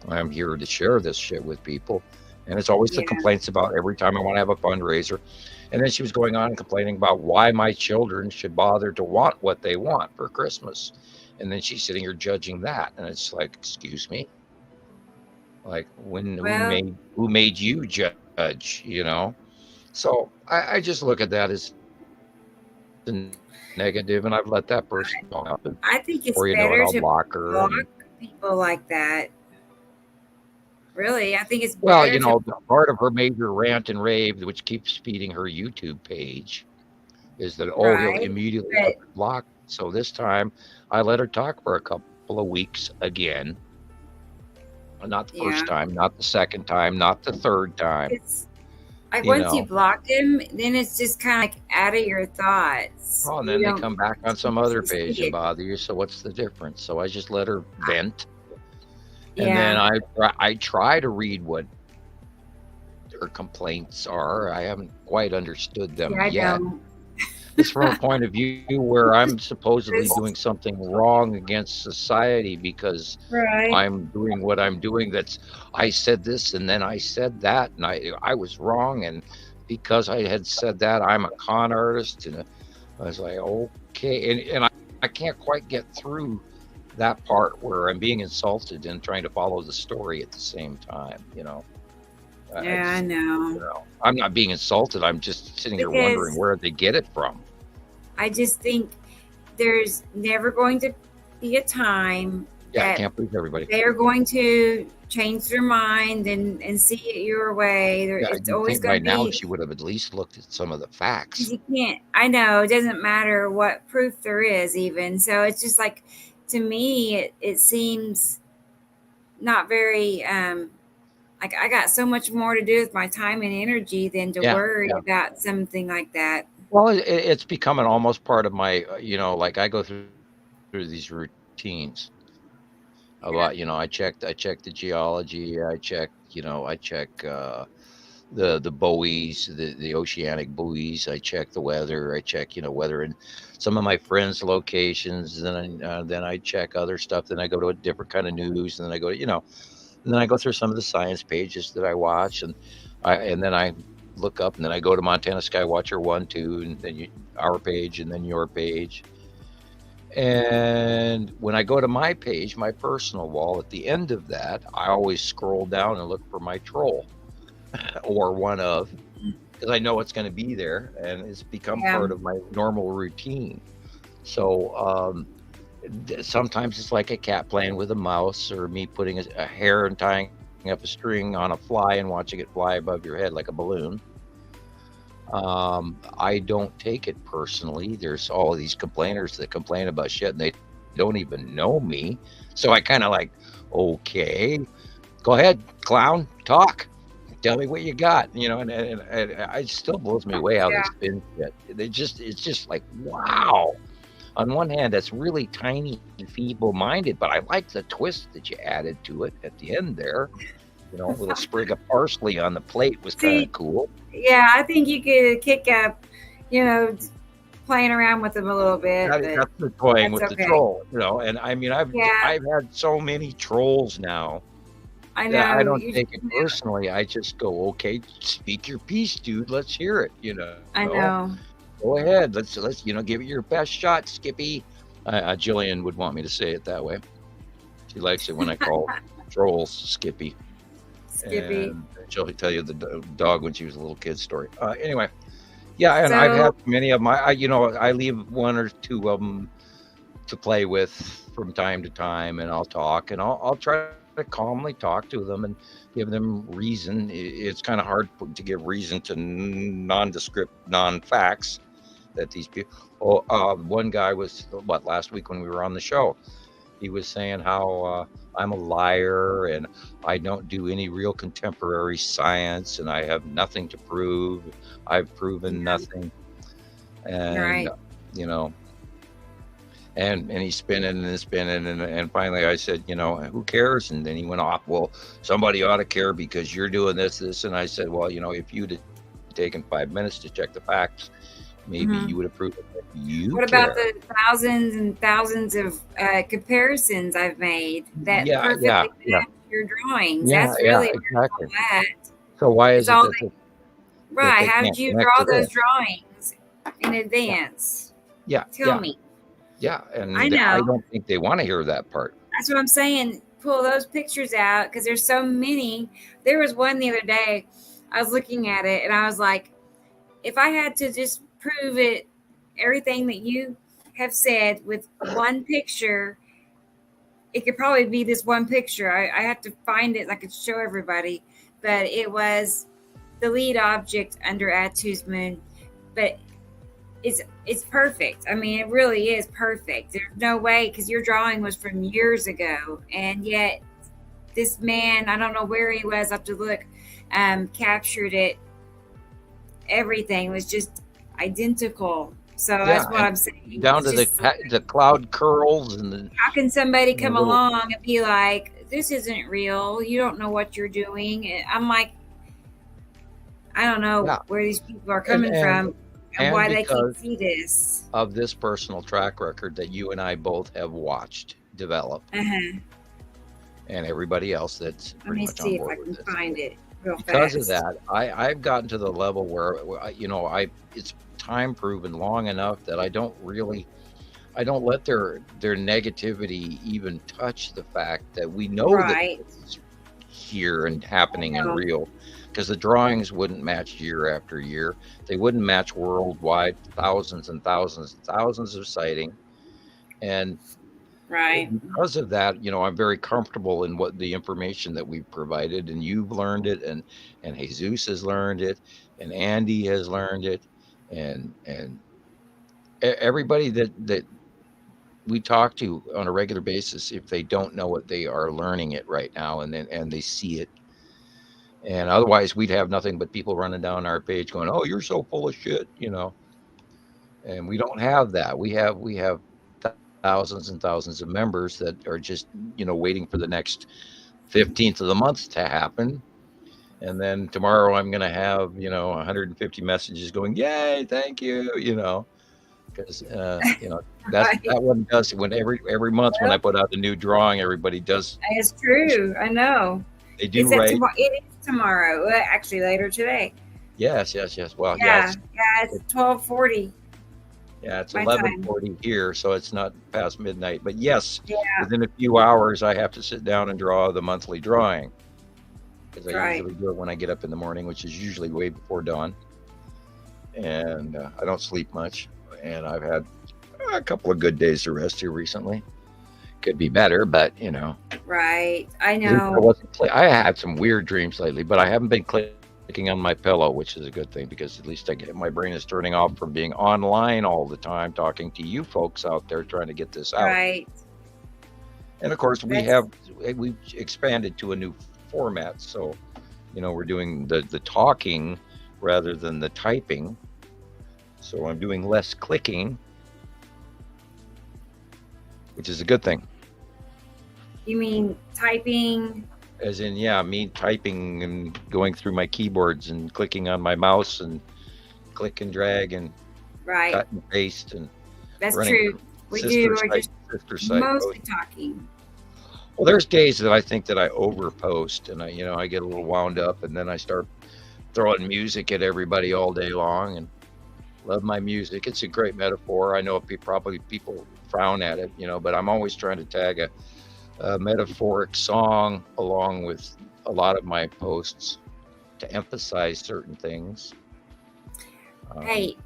Speaker 2: I'm here to share this shit with people, and it's always the complaints about every time I want to have a fundraiser. And then she was going on and complaining about why my children should bother to want what they want for Christmas, and then she's sitting here judging that, and it's like, excuse me, like who made you judge? So I just look at that as the negative, and I've let that person go.
Speaker 1: I think it's better to block people like that. Really, I think it's better
Speaker 2: part of her major rant and rave, which keeps feeding her YouTube page, is that he'll immediately block. So this time, I let her talk for a couple of weeks again. Not the first time, not the second time, not the third time.
Speaker 1: Like
Speaker 2: you
Speaker 1: once you
Speaker 2: know.
Speaker 1: block them, then it's just kind of like out of your thoughts.
Speaker 2: Oh, and
Speaker 1: You
Speaker 2: then they
Speaker 1: don't
Speaker 2: come back on some other
Speaker 1: see
Speaker 2: page and
Speaker 1: it.
Speaker 2: bother you. So what's the difference? So I just let her vent, and then
Speaker 1: Yeah,
Speaker 2: I try to read what her complaints are. I haven't quite understood them
Speaker 1: yeah, I
Speaker 2: yet.
Speaker 1: don't.
Speaker 2: It's from a point of view where I'm supposedly
Speaker 1: Just-
Speaker 2: doing something wrong against society because
Speaker 1: right.
Speaker 2: I'm doing what I'm doing. That's I said this and then I said that, and I was wrong, and because I had said that, I'm a con artist, and I was like, okay, and I can't quite get through that part where I'm being insulted and trying to follow the story at the same time. I
Speaker 1: Yeah, I
Speaker 2: just,
Speaker 1: know.
Speaker 2: I'm not being insulted. I'm just sitting here wondering
Speaker 1: Because
Speaker 2: where they get it from.
Speaker 1: I just think there's never going to be a time
Speaker 2: Yeah, I
Speaker 1: that
Speaker 2: can't please everybody.
Speaker 1: they're going to change their mind and see it your way.
Speaker 2: Yeah,
Speaker 1: It's
Speaker 2: you'd
Speaker 1: always
Speaker 2: think
Speaker 1: going
Speaker 2: by
Speaker 1: to
Speaker 2: now
Speaker 1: be,
Speaker 2: she would have at least looked at some of the
Speaker 1: because
Speaker 2: facts.
Speaker 1: you can't, I know, it doesn't matter what proof there is, even. So it's just like, to me, it seems not very, like I got so much more to do with my time and energy than to
Speaker 2: Yeah,
Speaker 1: worry
Speaker 2: yeah.
Speaker 1: about something like that.
Speaker 2: Well, it's becoming almost part of my, like I go through these routines. A
Speaker 1: Yeah.
Speaker 2: lot, I checked the geology. I check the buoys, the oceanic buoys. I check the weather. I check, weather in some of my friends' locations. Then I check other stuff. Then I go to a different kind of news. And then I go, and then I go through some of the science pages that I watch, and then I look up, and then I go to Montana Skywatcher 1, 2, and then our page, and then your page. And when I go to my page, my personal wall, at the end of that, I always scroll down and look for my troll or one of, because I know it's going to be there, and it's become
Speaker 1: Yeah.
Speaker 2: part of my normal routine. So sometimes it's like a cat playing with a mouse, or me putting a hair and tying up a string on a fly and watching it fly above your head like a balloon. I don't take it personally. There's all of these complainers that complain about shit, and they don't even know me. So I kind of like, okay, go ahead, clown, talk. Tell me what you got, and it still blows me away how they
Speaker 1: Yeah.
Speaker 2: spin shit. It's just like, wow. On one hand, that's really tiny and feeble-minded, but I like the twist that you added to it at the end there. A little sprig of parsley on the plate was kind
Speaker 1: See,
Speaker 2: of cool.
Speaker 1: yeah, I think you could kick up, playing around with them a little bit, but
Speaker 2: That's the toying
Speaker 1: that's
Speaker 2: with
Speaker 1: okay.
Speaker 2: the troll, and I mean, I've had so many trolls now
Speaker 1: I
Speaker 2: that I
Speaker 1: know
Speaker 2: don't
Speaker 1: you.
Speaker 2: take it personally. I just go, okay, speak your piece, dude. Let's hear it.
Speaker 1: I know.
Speaker 2: Go ahead. Let's give it your best shot, Skippy. Jillian would want me to say it that way. She likes it when I call trolls Skippy.
Speaker 1: Skippy.
Speaker 2: And she'll tell you the dog when she was a little kid story. Anyway, yeah, and I've had many of them. I leave one or two of them to play with from time to time, and I'll talk, and I'll try to calmly talk to them and give them reason. It's kind of hard to give reason to nondescript, non-facts that these people. One guy was last week when we were on the show. He was saying how I'm a liar and I don't do any real contemporary science and I have nothing to prove. I've proven nothing. And,
Speaker 1: Right.
Speaker 2: And he's spinning and spinning. And finally I said, who cares? And then he went off, well, somebody ought to care because you're doing this. And I said, well, if you'd have taken 5 minutes to check the facts, maybe you would have proven that you
Speaker 1: What
Speaker 2: care.
Speaker 1: about the thousands and thousands of comparisons I've made that perfectly match your drawings?
Speaker 2: Yeah,
Speaker 1: That's really
Speaker 2: exactly.
Speaker 1: that.
Speaker 2: So why is it
Speaker 1: all
Speaker 2: that
Speaker 1: right? How
Speaker 2: can't
Speaker 1: did you
Speaker 2: connect
Speaker 1: draw
Speaker 2: to
Speaker 1: those
Speaker 2: this?
Speaker 1: drawings in advance?
Speaker 2: Yeah,
Speaker 1: Tell me.
Speaker 2: Yeah, and
Speaker 1: I know.
Speaker 2: I don't think they want to hear that part.
Speaker 1: That's what I'm saying. Pull those pictures out because there's so many. There was one the other day. I was looking at it and I was like, if I had to just prove it, everything that you have said with one picture, it could probably be this one picture. I have to find it. I could show everybody, but it was the lead object under Atu's moon. But it's perfect. I mean, it really is perfect. There's no way, because your drawing was from years ago, and yet this man, I don't know where he was, I have to look, captured it everything was just identical. So
Speaker 2: Yeah,
Speaker 1: that's what
Speaker 2: and
Speaker 1: I'm saying.
Speaker 2: down
Speaker 1: It's
Speaker 2: to
Speaker 1: just
Speaker 2: the cloud curls and the
Speaker 1: how can somebody come
Speaker 2: little.
Speaker 1: along and be like, this isn't real, you don't know what you're doing? And I'm like, I don't know
Speaker 2: Yeah,
Speaker 1: where these people are
Speaker 2: and
Speaker 1: coming from and
Speaker 2: and
Speaker 1: why they
Speaker 2: because
Speaker 1: can't see this.
Speaker 2: of this personal track record that you and I both have watched develop,
Speaker 1: Uh-huh.
Speaker 2: and everybody else that's
Speaker 1: Let
Speaker 2: pretty
Speaker 1: me
Speaker 2: much on
Speaker 1: see if I
Speaker 2: board with
Speaker 1: can
Speaker 2: this.
Speaker 1: find it real
Speaker 2: Because
Speaker 1: fast.
Speaker 2: of that, I've gotten to the level where it's time proven long enough that I don't let their negativity even touch the fact that we know that
Speaker 1: Right.
Speaker 2: this is here and happening and
Speaker 1: No.
Speaker 2: real, because the drawings wouldn't match year after year. They wouldn't match worldwide, thousands and thousands and thousands of sighting. And
Speaker 1: Right.
Speaker 2: because of that, I'm very comfortable in what the information that we've provided, and you've learned it, and Jesus has learned it, and Andy has learned it, and everybody that we talk to on a regular basis, if they don't know it, they are learning it right now, and they see it. And otherwise, we'd have nothing but people running down our page going, "Oh, you're so full of shit," And we don't have that. We have thousands and thousands of members that are just waiting for the next 15th of the month to happen. And then tomorrow I'm going to have 150 messages going, "Yay, thank you," because that's
Speaker 1: Right.
Speaker 2: that one does when every month when I put out a new drawing, everybody does.
Speaker 1: It's true. I know.
Speaker 2: They do right.
Speaker 1: It is tomorrow. Well, actually, later today.
Speaker 2: Yes. Well,
Speaker 1: Yeah. It's 12:40.
Speaker 2: Yeah, it's
Speaker 1: my
Speaker 2: 11:40 here, so it's not past midnight. But yes,
Speaker 1: Yeah.
Speaker 2: within a few hours, I have to sit down and draw the monthly drawing, because I
Speaker 1: Right.
Speaker 2: usually do it when I get up in the morning, which is usually way before dawn. And I don't sleep much, and I've had a couple of good days to rest here recently. Could be better, but
Speaker 1: Right. I
Speaker 2: I
Speaker 1: know.
Speaker 2: I had some weird dreams lately, but I haven't been clicking on my pillow, which is a good thing, because at least my brain is turning off from being online all the time, talking to you folks out there trying to get this out.
Speaker 1: Right.
Speaker 2: And of course,
Speaker 1: That's-
Speaker 2: we've expanded to a new format, so we're doing the talking rather than the typing. So I'm doing less clicking, which is a good thing.
Speaker 1: You mean typing?
Speaker 2: As in, me typing and going through my keyboards and clicking on my mouse and click and drag and
Speaker 1: Right.
Speaker 2: cut and paste and
Speaker 1: That's
Speaker 2: running
Speaker 1: true. We do. We're just
Speaker 2: sister site.
Speaker 1: mostly talking.
Speaker 2: Well, there's days that I think that I overpost, and I get a little wound up, and then I start throwing music at everybody all day long, and love my music. It's a great metaphor. I know probably people frown at it, but I'm always trying to tag a metaphoric song along with a lot of my posts to emphasize certain things.
Speaker 1: Hey,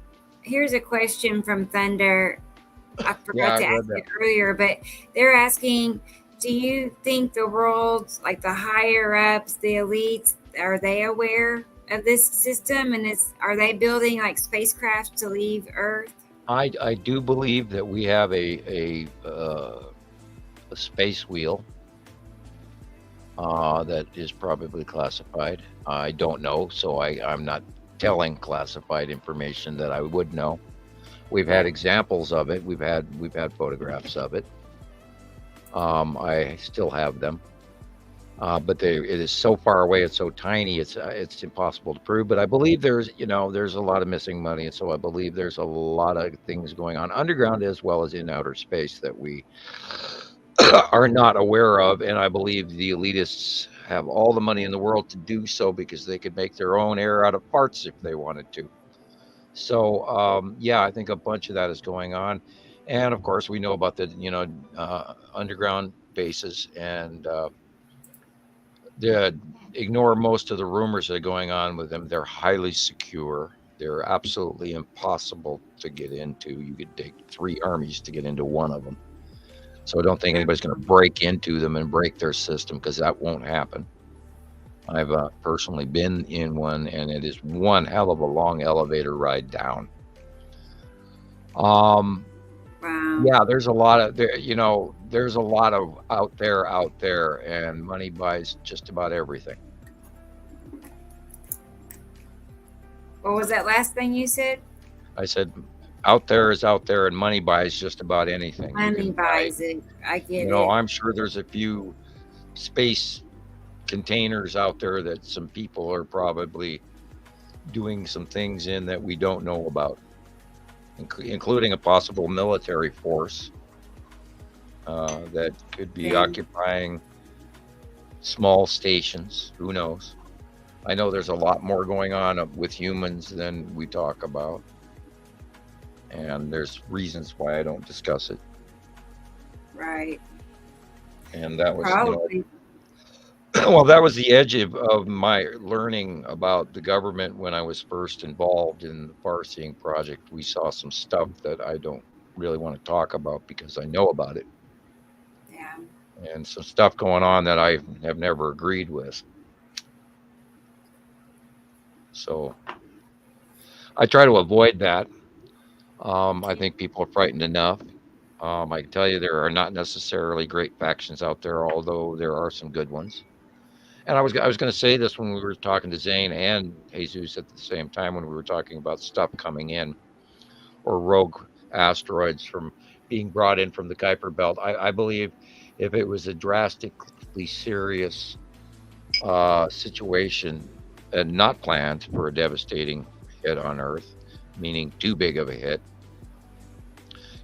Speaker 1: here's a question from Thunder. I forgot to ask it earlier, but they're asking, do you think the world's, like the higher ups, the elites, are they aware of this system, and are they building like spacecraft to leave Earth?
Speaker 2: I do believe that we have a space wheel that is probably classified. I don't know, so I'm not telling classified information that I would know. We've had examples of it. We've had photographs of it. I still have them, but it is so far away. It's so tiny. It's impossible to prove. But I believe there's a lot of missing money, and so I believe there's a lot of things going on underground as well as in outer space that we are not aware of. And I believe the elitists have all the money in the world to do so, because they could make their own air out of parts if they wanted to. So I think a bunch of that is going on. And of course, we know about the underground bases, and ignore most of the rumors that are going on with them. They're highly secure. They're absolutely impossible to get into. You could take 3 armies to get into one of them. So I don't think anybody's going to break into them and break their system, because that won't happen. I've personally been in one, and it is one hell of a long elevator ride down.
Speaker 1: Wow.
Speaker 2: Yeah, there's a lot of there's a lot of out there, and money buys just about everything.
Speaker 1: What was that last thing you said?
Speaker 2: I said, out there is out there, and money buys just about anything. You
Speaker 1: Money
Speaker 2: can buy,
Speaker 1: buys it. I get
Speaker 2: you know,
Speaker 1: it.
Speaker 2: I'm sure there's a few space containers out there that some people are probably doing some things in that we don't know about, including a possible military force that could be
Speaker 1: Yeah.
Speaker 2: occupying small stations. Who knows? I know there's a lot more going on with humans than we talk about, and there's reasons why I don't discuss it.
Speaker 1: Right.
Speaker 2: And that was,
Speaker 1: Probably.
Speaker 2: well, that was the edge of my learning about the government when I was first involved in the far-seeing project. We saw some stuff that I don't really want to talk about because I know about it,
Speaker 1: Yeah.
Speaker 2: and some stuff going on that I have never agreed with. So I try to avoid that. I think people are frightened enough. I can tell you there are not necessarily great factions out there, although there are some good ones. And I was going to say this when we were talking to Zane and Jesus at the same time when we were talking about stuff coming in or rogue asteroids from being brought in from the Kuiper Belt. I believe if it was a drastically serious situation and not planned for a devastating hit on Earth, meaning too big of a hit,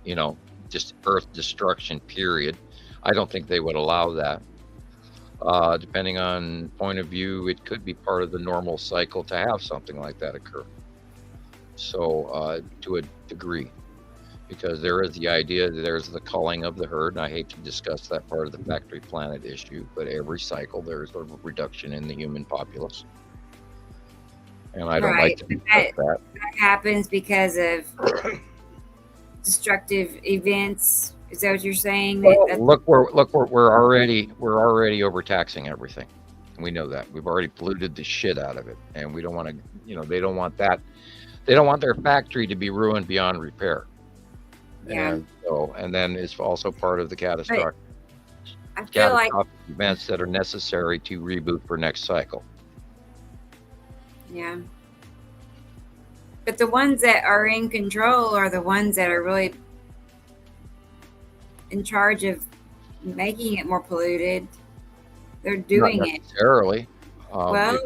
Speaker 2: you know, just Earth destruction, period. I don't think they would allow that. Depending on point of view, it could be part of the normal cycle to have something like that occur. So, to a degree, because there is the idea that there's the culling of the herd, and I hate to discuss that part of the factory planet issue, but every cycle there's a reduction in the human populace. And I don't like to discuss that.
Speaker 1: That happens because of destructive events. Is that what you're saying?
Speaker 2: Well, look, we're already overtaxing everything. We know that. We've already polluted the shit out of it, and we don't want to. You know, they don't want that. They don't want their factory to be ruined beyond repair.
Speaker 1: Yeah.
Speaker 2: And then it's also part of the catastrophic
Speaker 1: I feel like
Speaker 2: events that are necessary to reboot for next cycle.
Speaker 1: yeah. But the ones that are in control are the ones that are really in charge of making it more polluted. They're doing
Speaker 2: Not necessarily.
Speaker 1: it. Well,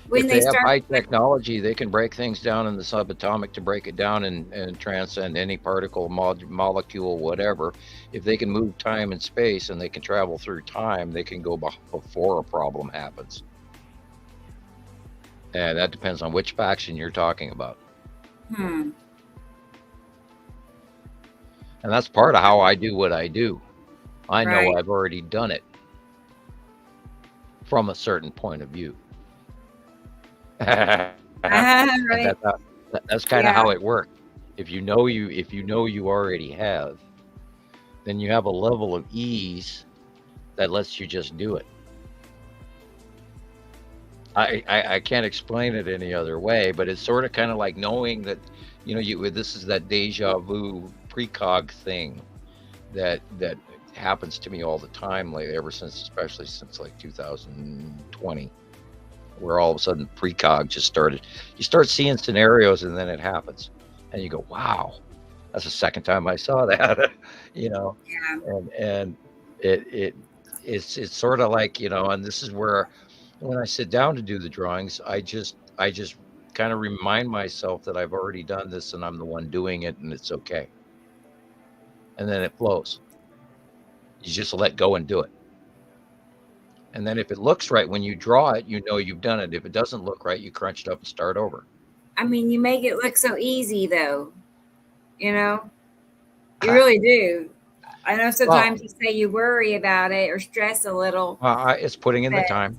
Speaker 1: when
Speaker 2: if
Speaker 1: they
Speaker 2: have
Speaker 1: start
Speaker 2: high technology, they can break things down in the subatomic to break it down and transcend any particle, molecule, whatever. If they can move time and space and they can travel through time, they can go before a problem happens. And that depends on which faction you're talking about. And that's part of how I do what I do. I know
Speaker 1: Right.
Speaker 2: I've already done it from a certain point of view.
Speaker 1: Right.
Speaker 2: That's kind of
Speaker 1: Yeah.
Speaker 2: how it works. If you know you already have, then you have a level of ease that lets you just do it. I can't explain it any other way, but it's sort of kind of like knowing that, you know, this is that deja vu precog thing that happens to me all the time lately, especially since like 2020, where all of a sudden precog just started. You start seeing scenarios and then it happens, and you go, "Wow, that's the second time I saw that," you know.
Speaker 1: Yeah.
Speaker 2: And it's sort of like, you know, and this is where when I sit down to do the drawings, I just kind of remind myself that I've already done this and I'm the one doing it and it's okay. And then it flows. You just let go and do it. And then if it looks right when you draw it, you know you've done it. If it doesn't look right, you crunch it up and start over.
Speaker 1: I mean, you make it look so easy, though. You know, you really do. I know sometimes you say you worry about it or stress a little.
Speaker 2: It's putting in the time.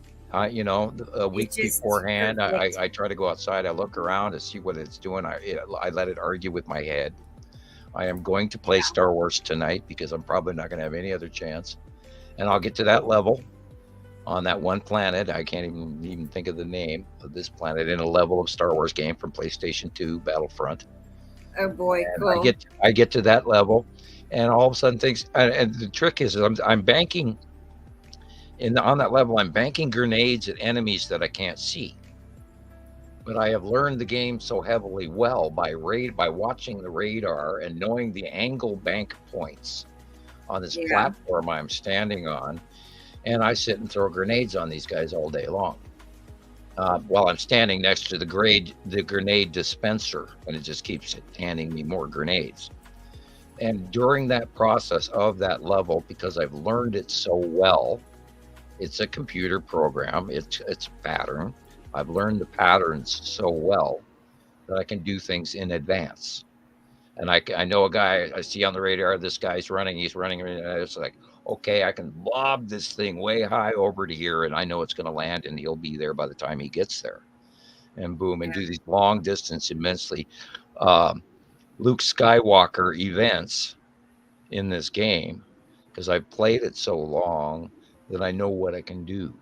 Speaker 2: You know, a week beforehand,
Speaker 1: perfect.
Speaker 2: I try to go outside. I look around to see what it's doing. I let it argue with my head. I am going to play Star Wars tonight because I'm probably not going to have any other chance. And I'll get to that level on that one planet. I can't even think of the name of this planet in a level of Star Wars game from PlayStation 2 Battlefront.
Speaker 1: Oh boy,
Speaker 2: and
Speaker 1: cool.
Speaker 2: I get to that level, and all of a sudden things. And the trick is, I'm banking. On that level, I'm banking grenades at enemies that I can't see. But I have learned the game so heavily well by watching the radar and knowing the angle bank points on this platform I'm standing on, and I sit and throw grenades on these guys all day long. While I'm standing next to the grenade dispenser, and it just keeps handing me more grenades. And during that process of that level, because I've learned it so well, it's a computer program, it's a pattern. I've learned the patterns so well that I can do things in advance. And I know a guy I see on the radar, this guy's running, he's running, and it's like, okay, I can lob this thing way high over to here, and I know it's going to land, and he'll be there by the time he gets there. And boom, and do these long distance, immensely Luke Skywalker events in this game, because I've played it so long that I know what I can do.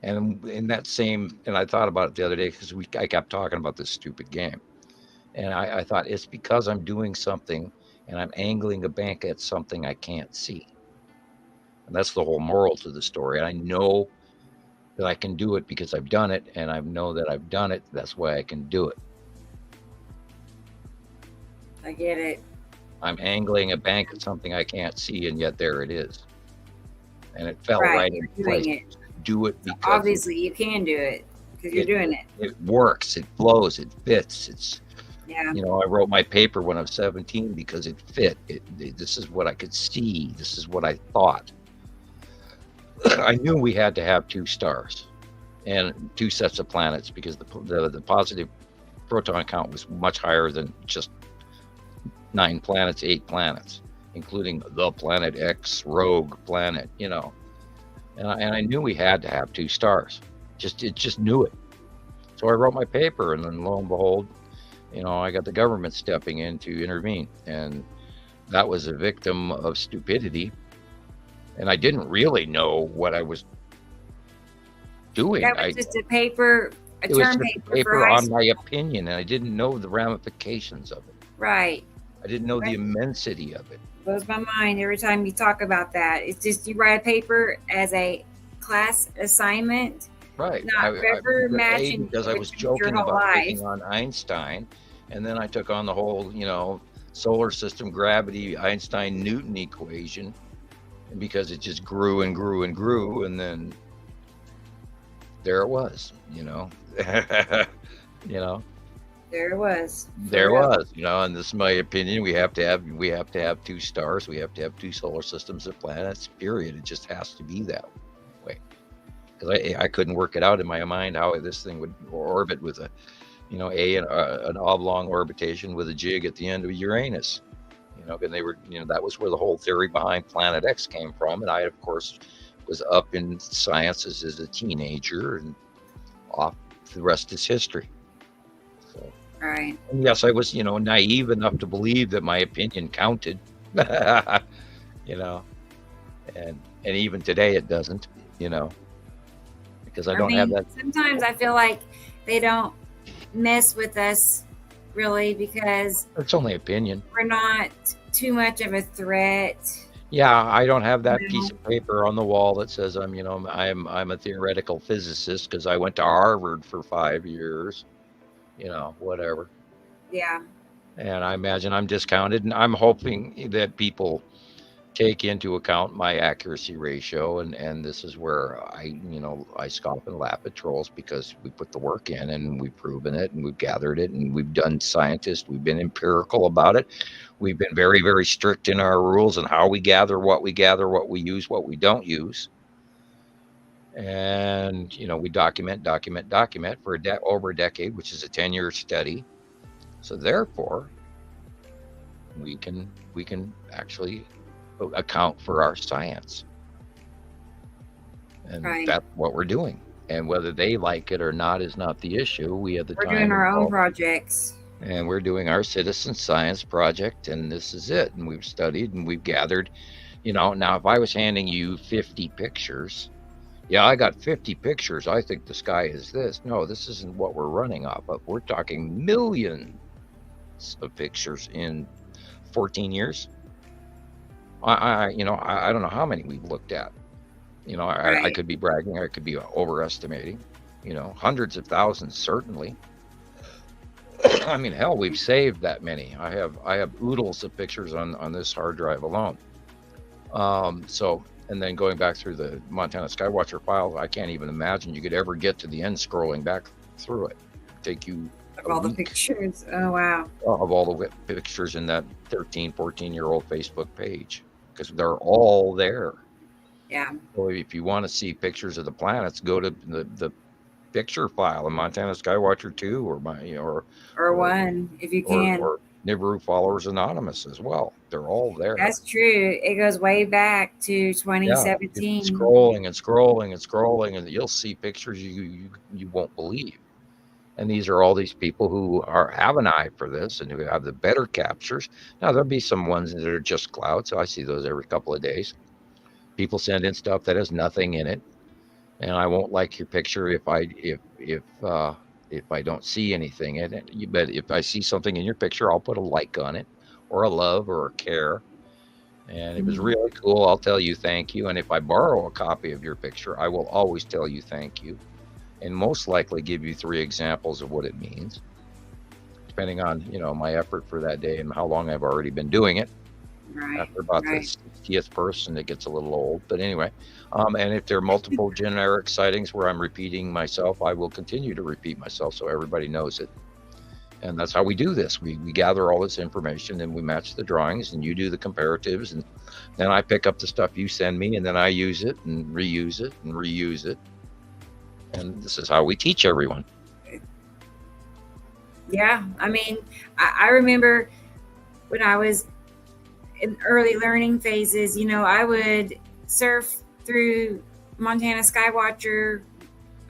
Speaker 2: And in that same, and I thought about it the other day because I kept talking about this stupid game. And I thought it's because I'm doing something and I'm angling a bank at something I can't see. And that's the whole moral to the story. And I know that I can do it because I've done it, and I know that I've done it. That's why I can do it.
Speaker 1: I get it.
Speaker 2: I'm angling a bank at something I can't see, and yet there it is. And it fell right in place.
Speaker 1: It.
Speaker 2: Do it because
Speaker 1: obviously you can do it because you're doing it.
Speaker 2: It works. It flows. It fits. It's I wrote my paper when I was 17 because it fit. This is what I could see. This is what I thought. I knew we had to have 2 stars and 2 sets of planets because the positive proton count was much higher than just 9 planets, 8 planets, including the planet X rogue planet, And I knew we had to have 2 stars. It just knew it. So I wrote my paper, and then lo and behold, I got the government stepping in to intervene, and that was a victim of stupidity. And I didn't really know what I was doing.
Speaker 1: That was just a paper,
Speaker 2: it was a paper on my opinion, and I didn't know the ramifications of it.
Speaker 1: Right.
Speaker 2: I didn't know the immensity of it.
Speaker 1: Blows my mind every time you talk about that. It's just you write a paper as a class assignment,
Speaker 2: right?
Speaker 1: Not ever matching
Speaker 2: because I was joking about taking on Einstein, and then I took on the whole, solar system gravity Einstein-Newton equation, and because it just grew and grew and grew, and then there it was,
Speaker 1: There it was.
Speaker 2: There was, and this is my opinion. We have to have 2 stars. We have to have 2 solar systems of planets. Period. It just has to be that way. Because I couldn't work it out in my mind how this thing would orbit with an oblong orbitation with a jig at the end of Uranus. And they were, that was where the whole theory behind Planet X came from. And I, of course, was up in sciences as a teenager, and off the rest is history.
Speaker 1: Right.
Speaker 2: And yes, I was, naive enough to believe that my opinion counted, and even today it doesn't, because I don't have that.
Speaker 1: Sometimes I feel like they don't mess with us really because
Speaker 2: it's only opinion.
Speaker 1: We're not too much of a threat.
Speaker 2: Yeah, I don't have that piece of paper on the wall that says I'm a theoretical physicist because I went to Harvard for 5 years. Whatever.
Speaker 1: Yeah.
Speaker 2: And I imagine I'm discounted, and I'm hoping that people take into account my accuracy ratio, and this is where I scoff and laugh at trolls because we put the work in, and we've proven it, and we've gathered it, and we've done scientists, we've been empirical about it. We've been very, very strict in our rules and how we gather, what we use, what we don't use. And we document for over a decade, which is a 10-year study. So therefore, we can actually account for our science, and that's what we're doing. And whether they like it or not is not the issue. We're
Speaker 1: doing our own projects,
Speaker 2: and we're doing our citizen science project, and this is it. And we've studied and we've gathered. Now if I was handing you 50 pictures. Yeah, I got 50 pictures. I think the sky is this. No, this isn't what we're running off of. We're talking millions of pictures in 14 years. I don't know how many we've looked at. I could be bragging. I could be overestimating. Hundreds of thousands, certainly. I mean, hell, we've saved that many. I have oodles of pictures on this hard drive alone. So, and then going back through the Montana Skywatcher files, I can't even imagine you could ever get to the end scrolling back through it. Take you
Speaker 1: Of all the pictures. Oh, wow.
Speaker 2: of all the pictures in that 13, 14-year-old Facebook page, because they're all there.
Speaker 1: Yeah.
Speaker 2: So if you want to see pictures of the planets, go to the picture file in Montana Skywatcher 2 or
Speaker 1: 1 if you can.
Speaker 2: Or Nibiru Followers Anonymous as well. They're all there.
Speaker 1: That's true. It goes way back to 2017.
Speaker 2: Yeah, scrolling and scrolling and scrolling, and you'll see pictures you won't believe. And these are all these people who have an eye for this and who have the better captures. Now there'll be some ones that are just clouds. So I see those every couple of days. People send in stuff that has nothing in it, and I won't like your picture if I don't see anything in it. But if I see something in your picture, I'll put a like on it, or a love, or a care. And if it's really cool, I'll tell you thank you. And if I borrow a copy of your picture, I will always tell you thank you, and most likely give you 3 examples of what it means, depending on my effort for that day and how long I've already been doing it.
Speaker 1: Right.
Speaker 2: After about the 60th person, it gets a little old. But anyway, and if there are multiple generic sightings where I'm repeating myself, I will continue to repeat myself so everybody knows it. And that's how we do this. We gather all this information and we match the drawings, and you do the comparatives, and then I pick up the stuff you send me, and then I use it and reuse it and reuse it. And this is how we teach everyone.
Speaker 1: Yeah. I mean, I remember when I was in early learning phases, I would surf through Montana Skywatcher.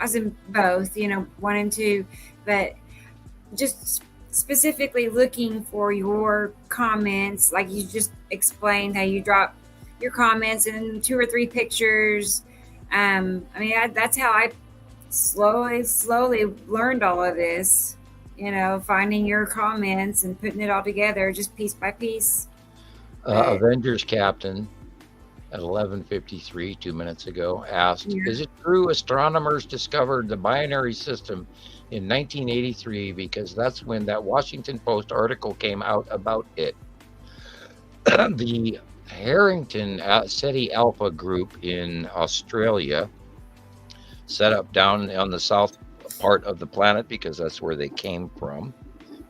Speaker 1: I was in both, 1 and 2, but just specifically looking for your comments, like you just explained how you drop your comments in 2 or 3 pictures. I mean, that's how I slowly learned all of this, finding your comments and putting it all together just piece by piece.
Speaker 2: Avengers Captain at 11:53 2 minutes ago asked, is it true astronomers discovered the binary system in 1983 because that's when that Washington Post article came out about it? The Harrington SETI Alpha group in Australia set up down on the south part of the planet because that's where they came from,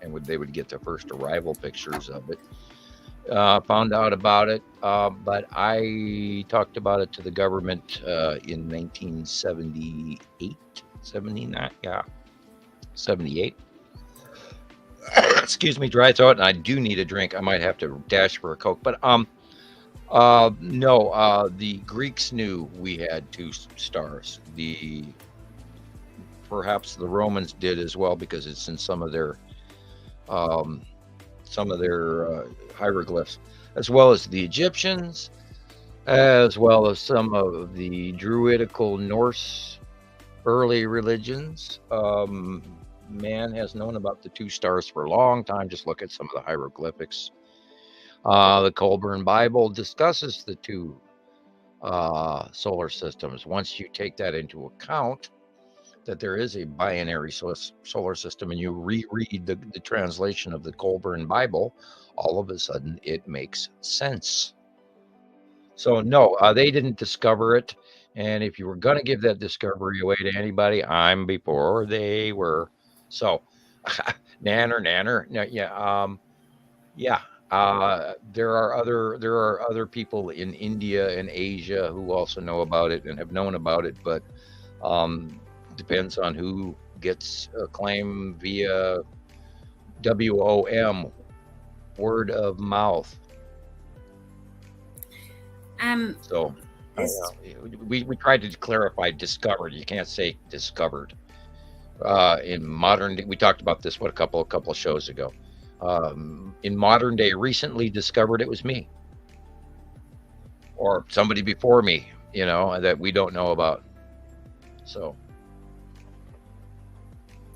Speaker 2: and they would get their first arrival pictures of it. Found out about it, but I talked about it to the government in 1978, 79, 78. Excuse me, dry throat, and I do need a drink. I might have to dash for a Coke, but no, the Greeks knew we had 2 stars. Perhaps the Romans did as well, because it's in some of their hieroglyphs, as well as the Egyptians, as well as some of the Druidical Norse early religions. Man has known about the 2 stars for a long time. Just look at some of the hieroglyphics. The Colburn Bible discusses the 2 solar systems. Once you take that into account, that there is a binary solar system, and you reread the translation of the Colburn Bible, all of a sudden it makes sense. So no, they didn't discover it. And if you were going to give that discovery away to anybody, I'm before they were. So nanner. Yeah. There are other people in India and Asia who also know about it and have known about it, but depends on who gets a claim via WOM, word of mouth. So we tried to clarify discovered. You can't say discovered. In modern day, we talked about this a couple of shows ago. In modern day, recently discovered, it was me or somebody before me, that we don't know about. So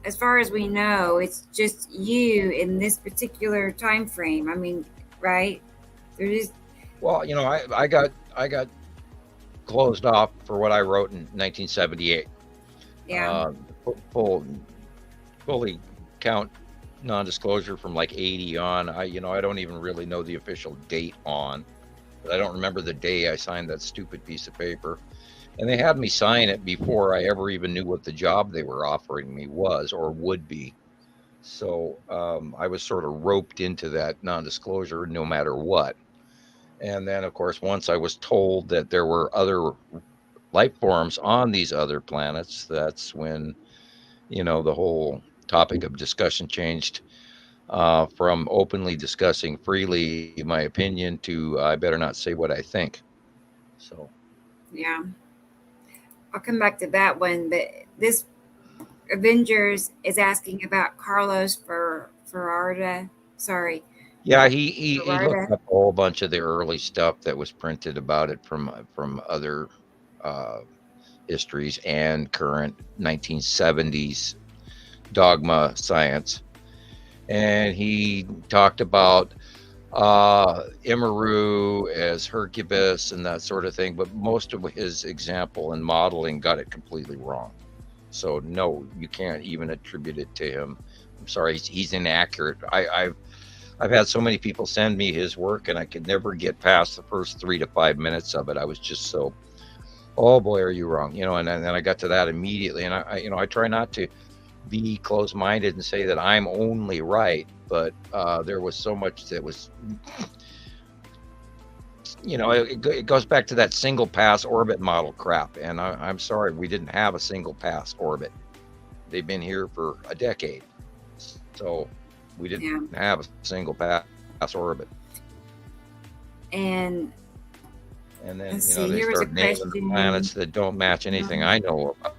Speaker 1: as far as we know, it's just you in this particular time frame. I mean, right?
Speaker 2: Well, I got closed off for what I wrote in 1978.
Speaker 1: Yeah.
Speaker 2: Fully count non-disclosure from like 80 on. I don't even really know the official date on. But I don't remember the day I signed that stupid piece of paper. And they had me sign it before I ever even knew what the job they were offering me was or would be. So I was sort of roped into that non-disclosure no matter what. And then, of course, once I was told that there were other life forms on these other planets, that's when, the whole topic of discussion changed from openly discussing freely my opinion to I better not say what I think. So,
Speaker 1: Yeah. I'll come back to that one, but this Avengers is asking about Carlos Ferrada. Sorry.
Speaker 2: yeah, he looked
Speaker 1: Ferrada.
Speaker 2: up a whole bunch of the early stuff that was printed about it from other histories and current 1970s dogma science, and he talked about Imaru as Hercubus and that sort of thing, but most of his example and modeling got it completely wrong. So no, you can't even attribute it to him. I'm sorry, he's inaccurate. I've had so many people send me his work, and I could never get past the first 3 to 5 minutes of it. I was just so, oh boy, are you wrong? And then I got to that immediately, and I try not to be closed-minded and say that I'm only right, but there was so much that was, it goes back to that single pass orbit model crap. And I'm sorry, we didn't have a single pass orbit. They've been here for a decade. So we didn't have a single pass orbit.
Speaker 1: And
Speaker 2: then, they start naming the planets that don't match anything I know about.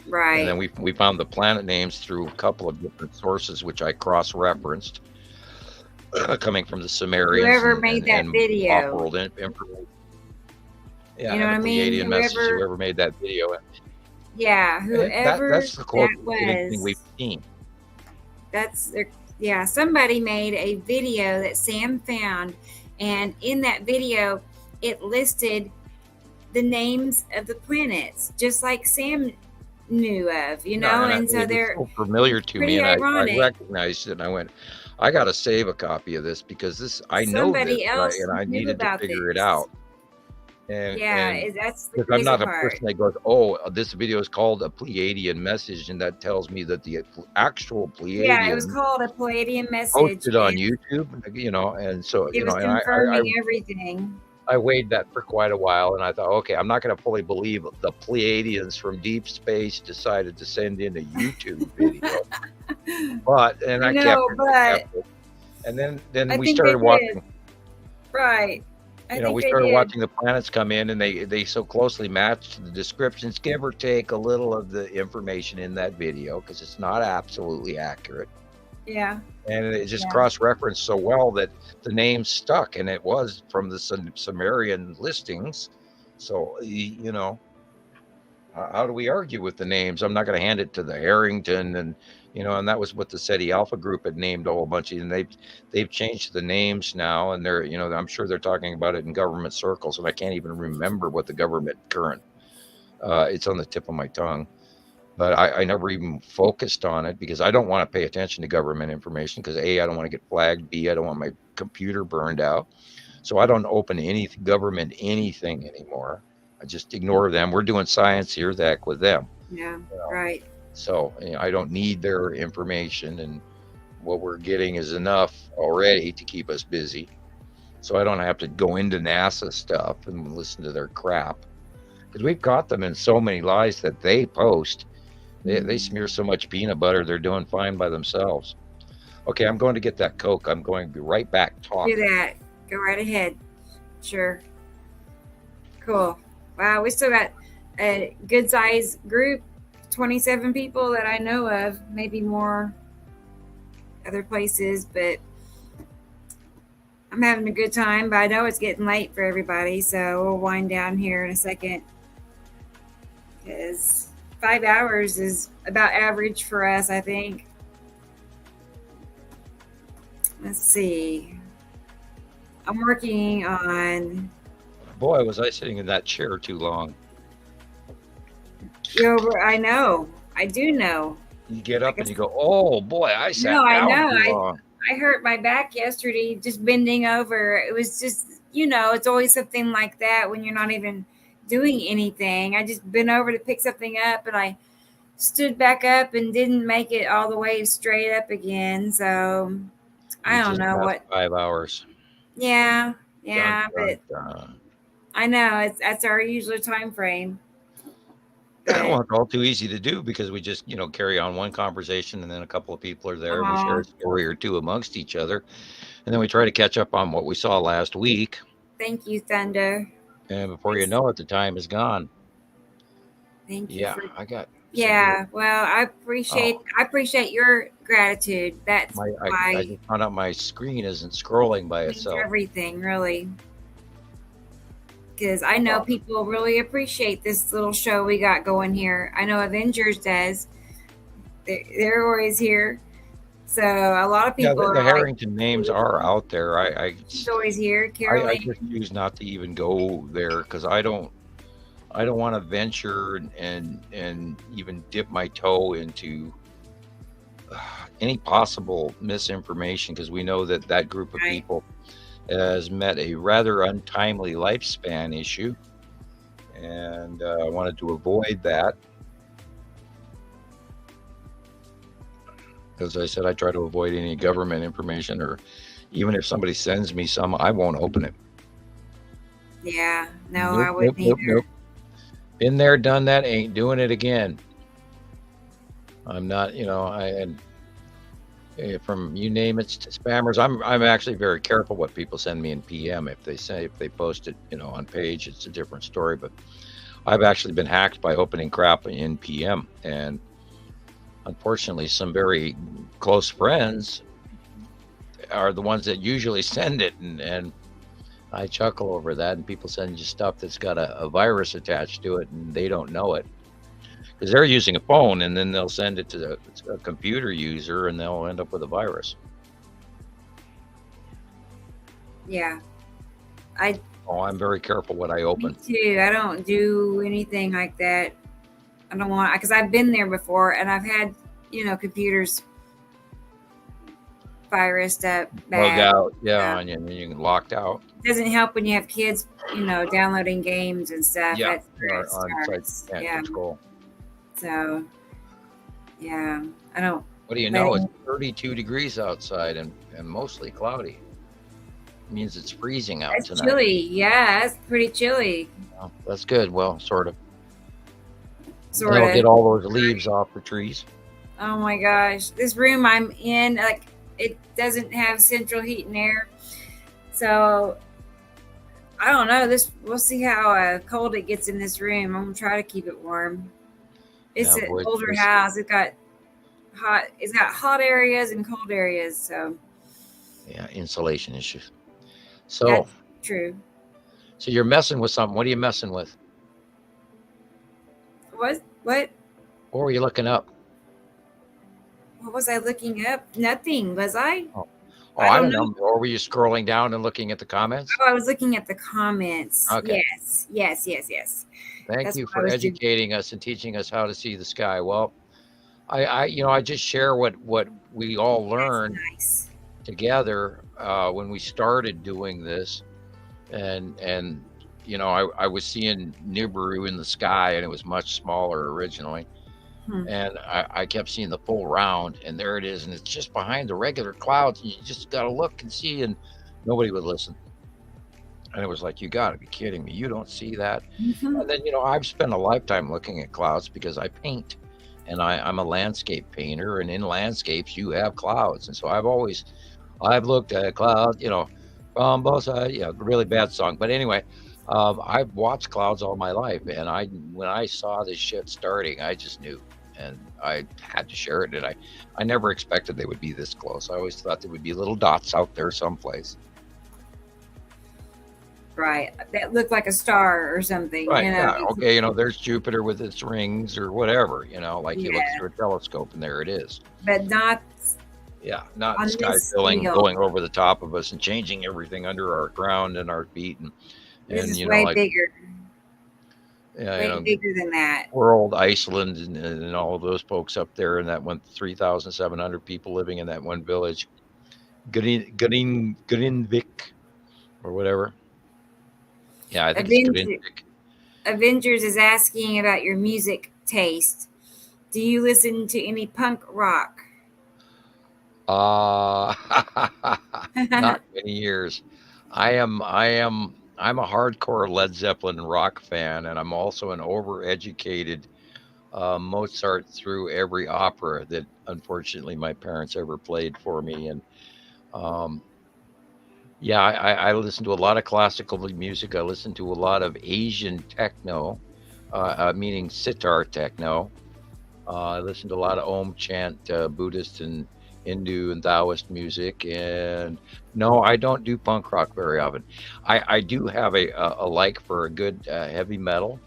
Speaker 1: Right.
Speaker 2: And then we found the planet names through a couple of different sources, which I cross-referenced, coming from the Sumerians.
Speaker 1: Whoever made that video.
Speaker 2: Off-world information. Yeah,
Speaker 1: you know what I mean?
Speaker 2: Whoever made that video.
Speaker 1: Yeah, whoever
Speaker 2: that's the closest
Speaker 1: that
Speaker 2: thing we've seen.
Speaker 1: Somebody made a video that Sam found, and in that video, it listed the names of the planets, just like Sam knew of, and so they're
Speaker 2: so familiar to me, and
Speaker 1: ironic.
Speaker 2: I recognized it, and I went, I got to save a copy of this because I know this,
Speaker 1: else
Speaker 2: right, and I needed to figure it
Speaker 1: this.
Speaker 2: out. And
Speaker 1: that's the
Speaker 2: I'm not
Speaker 1: part.
Speaker 2: A person that goes, oh, this video is called a Pleiadian message, and that tells me that the actual Pleiadian.
Speaker 1: Yeah, it was called a Pleiadian message.
Speaker 2: Posted on YouTube, and so
Speaker 1: it was confirming everything.
Speaker 2: I weighed that for quite a while, and I thought, okay, I'm not going to fully believe the Pleiadians from deep space decided to send in a YouTube video. But I kept it. And then we started watching.
Speaker 1: Right.
Speaker 2: We started watching the planets come in, and they so closely matched the descriptions, give or take a little of the information in that video, because it's not absolutely accurate.
Speaker 1: Yeah.
Speaker 2: And it just cross-referenced so well that the name stuck, and it was from the Sumerian listings. So, how do we argue with the names? I'm not going to hand it to the Harrington, and that was what the SETI Alpha group had named a whole bunch of, and they've changed the names now, and they're, I'm sure they're talking about it in government circles, and I can't even remember what the government current. It's on the tip of my tongue. But I never even focused on it because I don't want to pay attention to government information because A, I don't want to get flagged. B, I don't want my computer burned out. So I don't open any government anything anymore. I just ignore them. We're doing science here, the heck with them.
Speaker 1: Yeah, right.
Speaker 2: So I don't need their information, and what we're getting is enough already to keep us busy. So I don't have to go into NASA stuff and listen to their crap because we've caught them in so many lies that they post. They smear so much peanut butter, they're doing fine by themselves. Okay, I'm going to get that Coke. I'm going to be right back talking.
Speaker 1: Do that. Go right ahead. Sure. Cool. Wow, we still got a good size group, 27 people that I know of, maybe more other places, but I'm having a good time, but I know it's getting late for everybody, so we'll wind down here in a second because 5 hours is about average for us, I think. Let's see. I'm working on...
Speaker 2: Boy, was I sitting in that chair too long.
Speaker 1: I know. I do know.
Speaker 2: You get up and you go, oh boy, I sat
Speaker 1: No, I
Speaker 2: down
Speaker 1: know.
Speaker 2: too long.
Speaker 1: I hurt my back yesterday just bending over. It was just, it's always something like that when you're not even doing anything. I just bent over to pick something up and I stood back up and didn't make it all the way straight up again. So I don't know what.
Speaker 2: 5 hours.
Speaker 1: Yeah,
Speaker 2: Dun,
Speaker 1: but
Speaker 2: dun.
Speaker 1: I know that's our usual time frame.
Speaker 2: Well, it's all too easy to do because we just, carry on one conversation and then a couple of people are there and we share a story or two amongst each other. And then we try to catch up on what we saw last week.
Speaker 1: Thank you, Thunder.
Speaker 2: And before you know it, the time is gone.
Speaker 1: Thank you.
Speaker 2: Yeah, I got.
Speaker 1: Well, I appreciate your gratitude. That's why
Speaker 2: I just found out my screen isn't scrolling by itself.
Speaker 1: Everything really. Because I know people really appreciate this little show we got going here. I know Avengers does. They're always here. So a lot of people.
Speaker 2: The Harrington names are out there.
Speaker 1: She's always here. Carol.
Speaker 2: I just choose not to even go there because I don't want to venture and even dip my toe into any possible misinformation because we know that group of people has met a rather untimely lifespan issue, and I wanted to avoid that. As I said, I try to avoid any government information, or even if somebody sends me some, I won't open it.
Speaker 1: Yeah, no, I wouldn't either. Nope.
Speaker 2: Been there, done that, ain't doing it again. I'm not, from you name it to spammers. I'm actually very careful what people send me in PM. If they post it, on page, it's a different story. But I've actually been hacked by opening crap in PM, and unfortunately, some very close friends are the ones that usually send it, and I chuckle over that. And people send you stuff that's got a virus attached to it, and they don't know it. Because they're using a phone, and then they'll send it to a computer user, and they'll end up with a virus.
Speaker 1: Yeah,
Speaker 2: I'm very careful what I open.
Speaker 1: Me too. I don't do anything like that. I don't want, because I've been there before, and I've had computers virused up,
Speaker 2: bug out, and then you get locked out.
Speaker 1: It doesn't help when you have kids, downloading games and stuff.
Speaker 2: Yeah,
Speaker 1: that's
Speaker 2: control.
Speaker 1: So, I don't.
Speaker 2: What do you know? It's 32 degrees outside and mostly cloudy. It means it's freezing out tonight.
Speaker 1: That's chilly. Yeah, that's pretty chilly.
Speaker 2: Well, that's good. Well, sort of.
Speaker 1: Sort of.
Speaker 2: Get all those leaves off the trees.
Speaker 1: Oh my gosh. This room I'm in, it doesn't have central heat and air. So, I don't know. We'll see how cold it gets in this room. I'm going to try to keep it warm. It's an older house. It's got hot areas and cold areas. So
Speaker 2: yeah, insulation issues. So
Speaker 1: that's true.
Speaker 2: So you're messing with something. What are you messing with?
Speaker 1: What?
Speaker 2: What were you looking up?
Speaker 1: What was I looking up? Nothing, was I?
Speaker 2: I don't know. Or were you scrolling down and looking at the comments?
Speaker 1: Oh, I was looking at the comments.
Speaker 2: Okay.
Speaker 1: Yes.
Speaker 2: Thank you for educating us and teaching us how to see the sky. Well, I just share what we all learned together when we started doing this, and I was seeing Nibiru in the sky, and it was much smaller originally, and I kept seeing the full round, and there it is, and it's just behind the regular clouds, and you just got to look and see, and nobody would listen. And it was like, you got to be kidding me. You don't see that. And then, I've spent a lifetime looking at clouds because I paint, and I'm a landscape painter, and in landscapes you have clouds. And so I've looked at clouds, from both sides. Yeah, really bad song. But anyway, I've watched clouds all my life. And when I saw this shit starting, I just knew, and I had to share it. And I never expected they would be this close. I always thought there would be little dots out there someplace.
Speaker 1: Right, that looked like a star or something.
Speaker 2: Right. Yeah. Okay. There's Jupiter with its rings or whatever. You look through a telescope and there it is.
Speaker 1: But not.
Speaker 2: Yeah, not the sky going over the top of us and changing everything under our ground and our feet, and
Speaker 1: this is way bigger.
Speaker 2: Yeah,
Speaker 1: way bigger than that.
Speaker 2: World, Iceland, and all of those folks up there, and that one 3,700 people living in that one village, Grinvik or whatever. Yeah, I think it's Grinvik.
Speaker 1: Avengers is asking about your music taste. Do you listen to any punk rock?
Speaker 2: Not many years. I'm a hardcore Led Zeppelin rock fan, and I'm also an overeducated Mozart through every opera that unfortunately my parents ever played for me. And yeah, I listen to a lot of classical music. I listen to a lot of Asian techno, meaning sitar techno. I listen to a lot of Om chant, Buddhist and Hindu and Taoist music. And no, I don't do punk rock very often. I do have a like for a good heavy metal.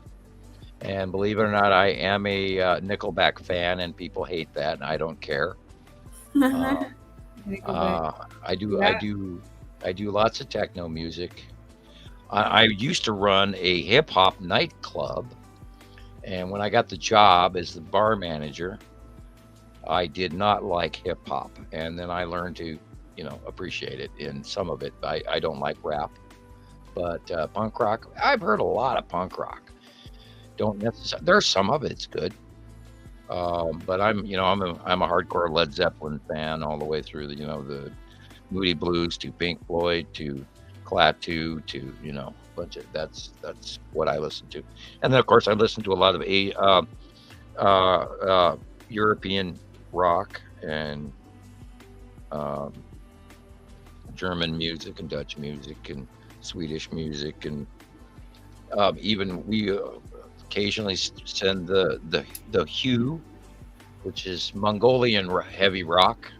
Speaker 2: And believe it or not, I am a Nickelback fan, and people hate that, and I don't care. I do lots of techno music. I used to run a hip hop nightclub, and when I got the job as the bar manager, I did not like hip hop, and then I learned to, appreciate it in some of it. I don't like rap, but punk rock, I've heard a lot of punk rock. Don't necessarily. There's some of it's good, but I'm a hardcore Led Zeppelin fan all the way through the Moody Blues to Pink Floyd to Klaatu to bunch of that's what I listen to, and then of course I listen to a lot of European rock and German music and Dutch music and Swedish music, and even we occasionally send the hue, which is Mongolian heavy rock.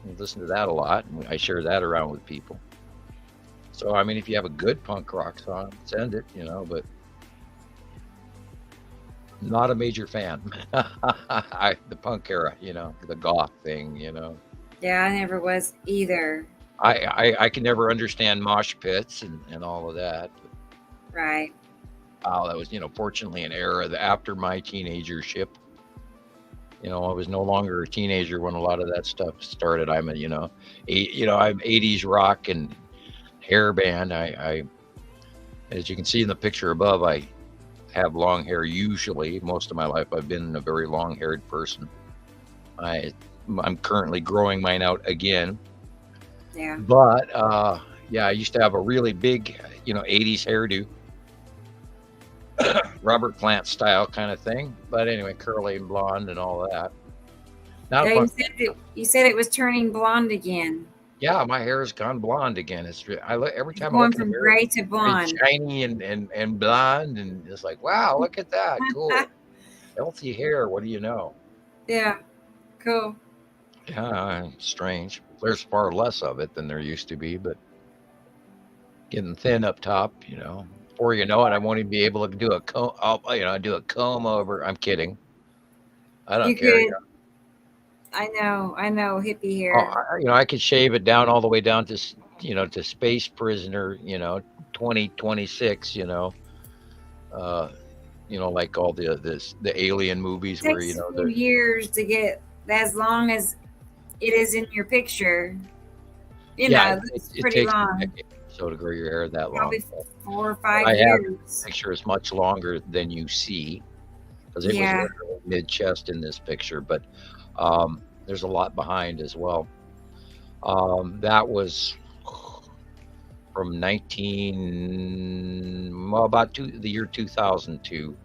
Speaker 2: I listen to that a lot, and I share that around with people. So I mean, if you have a good punk rock song, send it, but not a major fan. The punk era, the goth thing,
Speaker 1: Yeah, I never was either.
Speaker 2: I can never understand mosh pits and all of that.
Speaker 1: Right.
Speaker 2: Wow, that was, fortunately an era after my teenagership. I was no longer a teenager when a lot of that stuff started. I'm I'm 80s rock and hair band. I, as you can see in the picture above, I have long hair usually. Most of my life I've been a very long-haired person. I'm currently growing mine out again.
Speaker 1: Yeah.
Speaker 2: But yeah, I used to have a really big, 80s hairdo. Robert Plant style kind of thing, but anyway, curly and blonde and all of that.
Speaker 1: You said it was turning blonde again.
Speaker 2: Yeah, my hair has gone blonde again. Every time
Speaker 1: going
Speaker 2: I look
Speaker 1: from
Speaker 2: at
Speaker 1: gray to blonde,
Speaker 2: shiny and blonde, and it's like, wow, look at that, cool, healthy hair. What do you know?
Speaker 1: Yeah, cool.
Speaker 2: Yeah, strange. There's far less of it than there used to be, but getting thin up top, Before you know it, I won't even be able to do a comb. Do a comb over. I'm kidding. I don't care.
Speaker 1: I know, hippie hair.
Speaker 2: I could shave it down all the way down to, to Space Prisoner, 2026. Like all the alien movies
Speaker 1: it takes
Speaker 2: where
Speaker 1: 2 years to get as long as it is in your picture. It's pretty long.
Speaker 2: So to grow your hair that
Speaker 1: Probably
Speaker 2: long,
Speaker 1: 4 or 5 years.
Speaker 2: The picture is much longer than you see because it was mid chest in this picture, but there's a lot behind as well. That was from the year 2002.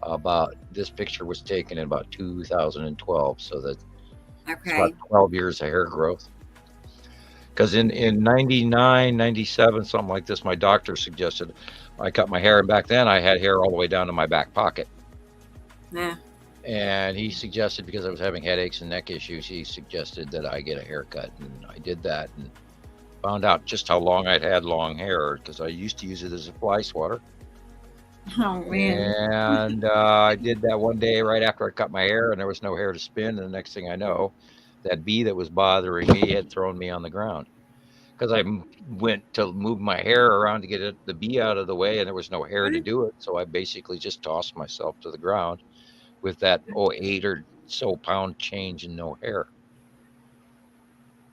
Speaker 2: About this picture was taken in about 2012, so that's about 12 years of hair growth. Because in 99, 97, something like this, my doctor suggested I cut my hair. And back then I had hair all the way down to my back pocket.
Speaker 1: Yeah.
Speaker 2: And he suggested, because I was having headaches and neck issues, he suggested that I get a haircut. And I did that and found out just how long I'd had long hair, because I used to use it as a fly swatter.
Speaker 1: Oh, man.
Speaker 2: And I did that one day right after I cut my hair, and there was no hair to spin. And the next thing I know, that bee that was bothering me had thrown me on the ground, because went to move my hair around to get the bee out of the way, and there was no hair to do it. So I basically just tossed myself to the ground with that 8 or so pound change and no hair.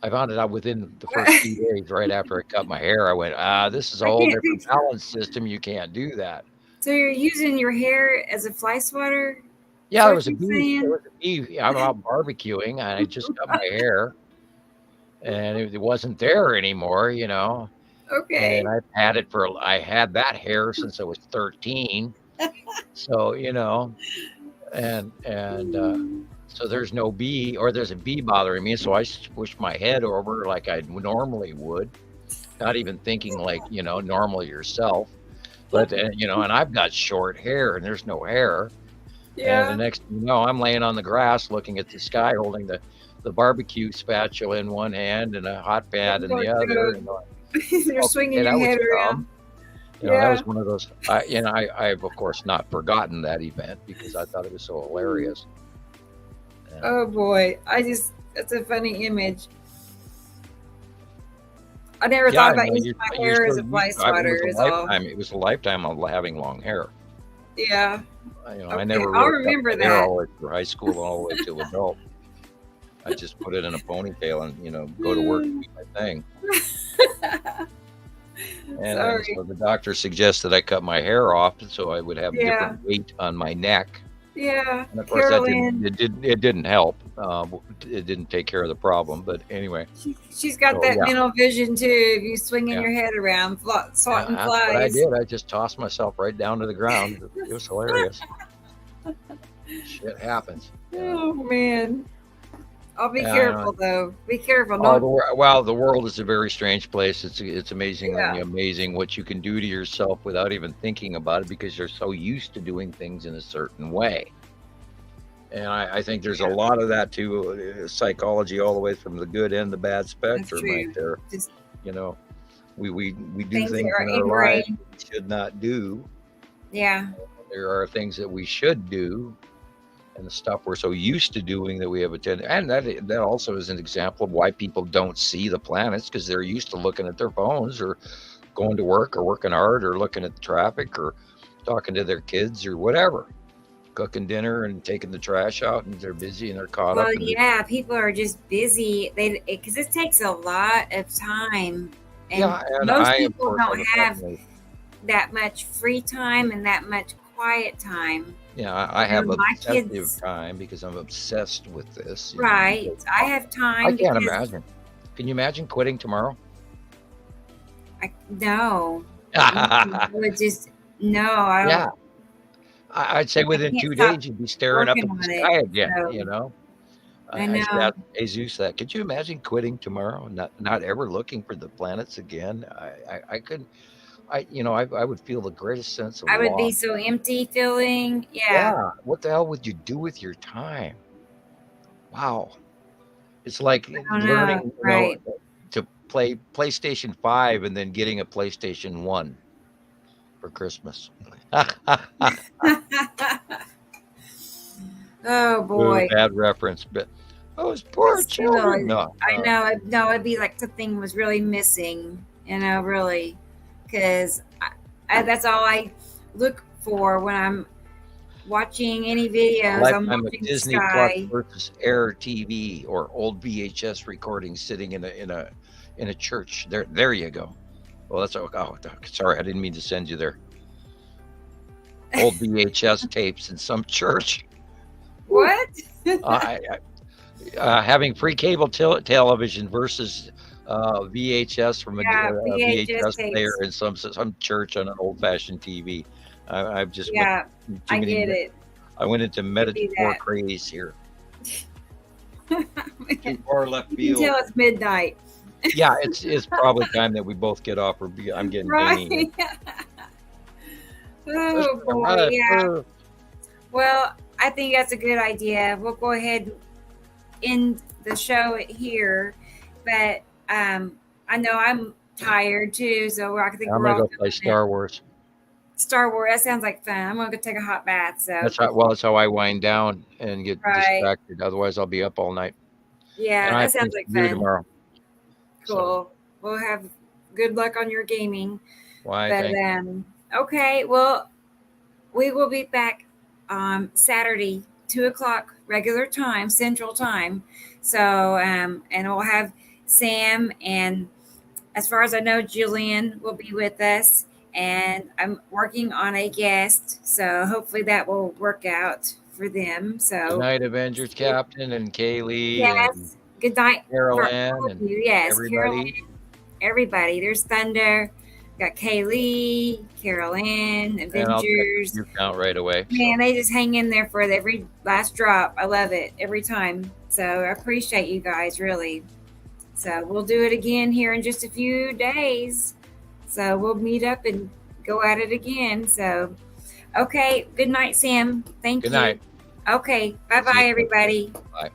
Speaker 2: I found it out within the first 2 days, right after I cut my hair. I went, this is a whole different balance system. You can't do that.
Speaker 1: So you're using your hair as a fly swatter?
Speaker 2: Yeah, there was a bee. There was a bee. I'm out barbecuing, and I just cut my hair, and it wasn't there anymore, you know.
Speaker 1: Okay.
Speaker 2: And I had that hair since I was 13. So, you know, and so there's no bee, or there's a bee bothering me. So I squish my head over like I normally would, not even thinking like, you know, normal yourself. But, you know, and I've got short hair and there's no hair.
Speaker 1: Yeah.
Speaker 2: And the next thing you know, I'm laying on the grass looking at the sky, holding the barbecue spatula in one hand and a hot pad in the other. And
Speaker 1: you're swinging your head around.
Speaker 2: You know, that was one of those, I've of course not forgotten that event because I thought it was so hilarious.
Speaker 1: Oh boy, that's a funny image. I never thought about using my hair as a fly swatter.
Speaker 2: It was a lifetime of having long hair.
Speaker 1: Yeah.
Speaker 2: You know, I never
Speaker 1: I'll remember that.
Speaker 2: All the way through high school, all the way to adult. I just put it in a ponytail and, you know, go to work and do my thing. And so the doctor suggested I cut my hair off so I would have different weight on my neck.
Speaker 1: Yeah.
Speaker 2: And of course, it didn't help. It didn't take care of the problem. But anyway,
Speaker 1: she's got that mental vision too. You swinging your head around, swatting flies.
Speaker 2: What I did. I just tossed myself right down to the ground. It was hilarious. Shit happens.
Speaker 1: Oh man. I'll be careful though. Be careful.
Speaker 2: The world is a very strange place. It's amazingly amazing what you can do to yourself without even thinking about it because you're so used to doing things in a certain way. And I think there's a lot of that too, psychology all the way from the good and the bad spectrum right there. You know, we do things in our lives we should not do.
Speaker 1: Yeah.
Speaker 2: There are things that we should do. And the stuff we're so used to doing that we have attended. And that also is an example of why people don't see the planets because they're used to looking at their phones or going to work or working hard or looking at the traffic or talking to their kids or whatever, cooking dinner and taking the trash out, and they're busy and they're caught up.
Speaker 1: Well, people are just busy because it takes a lot of time. And most people don't have that much free time and that much quiet time.
Speaker 2: Yeah, I have obsessive time because I'm obsessed with this.
Speaker 1: Right. I have time.
Speaker 2: I can't imagine. Can you imagine quitting tomorrow?
Speaker 1: No. I would just, no. I don't.
Speaker 2: Yeah. I'd say within 2 days you'd be staring up at the sky again, you know?
Speaker 1: I know.
Speaker 2: I asked Jesus that. Could you imagine quitting tomorrow and not ever looking for the planets again? I couldn't. I would feel the greatest sense of
Speaker 1: loss. I would be so empty feeling. Yeah.
Speaker 2: What the hell would you do with your time? Wow. It's like learning to play PlayStation 5 and then getting a PlayStation 1 for Christmas.
Speaker 1: Oh boy.
Speaker 2: Bad reference, but those poor children.
Speaker 1: I know. No, it'd be like something was really missing, really. Because that's all I look for when I'm watching any videos. I'm watching
Speaker 2: a Disney Plus versus Air TV or old VHS recordings sitting in a church. There you go. Well, that's sorry, I didn't mean to send you there. Old VHS tapes in some church.
Speaker 1: What?
Speaker 2: Having free cable television versus VHS from a VHS player in some church on an old-fashioned TV. I've just
Speaker 1: I get it.
Speaker 2: I went into meditative craze here. Too far left field.
Speaker 1: Until it's midnight.
Speaker 2: Yeah, it's probably time that we both get off. I'm getting dingy.
Speaker 1: Oh boy, yeah. Well, I think that's a good idea. We'll go ahead and end the show here, but I know I'm tired too, so I think
Speaker 2: I'm gonna go play Star Wars.
Speaker 1: Star Wars, that sounds like fun. I'm gonna go take a hot bath. So
Speaker 2: that's how I wind down and get distracted. Otherwise, I'll be up all night.
Speaker 1: Yeah, that sounds like fun.
Speaker 2: Tomorrow.
Speaker 1: Cool. we'll have good luck on your gaming.
Speaker 2: Why?
Speaker 1: But okay, well, we will be back Saturday, 2:00 regular time, Central Time. So, and we'll have Sam, and as far as I know, Julian will be with us. And I'm working on a guest, so hopefully that will work out for them. So,
Speaker 2: Good night, Avengers Captain and Kaylee and
Speaker 1: yes, good night for
Speaker 2: Carolyn
Speaker 1: all of
Speaker 2: and
Speaker 1: you. Yes,
Speaker 2: everybody.
Speaker 1: Carolyn, everybody. There's Thunder. Got Kaylee, Carolyn,
Speaker 2: And I'll check
Speaker 1: Avengers.
Speaker 2: you count right away.
Speaker 1: Man, they just hang in there for every last drop. I love it every time. So I appreciate you guys, really. So we'll do it again here in just a few days. So we'll meet up and go at it again. So, okay. Good night, Sam. Thank you.
Speaker 2: Good night.
Speaker 1: Okay. Bye-bye, everybody.
Speaker 2: Bye.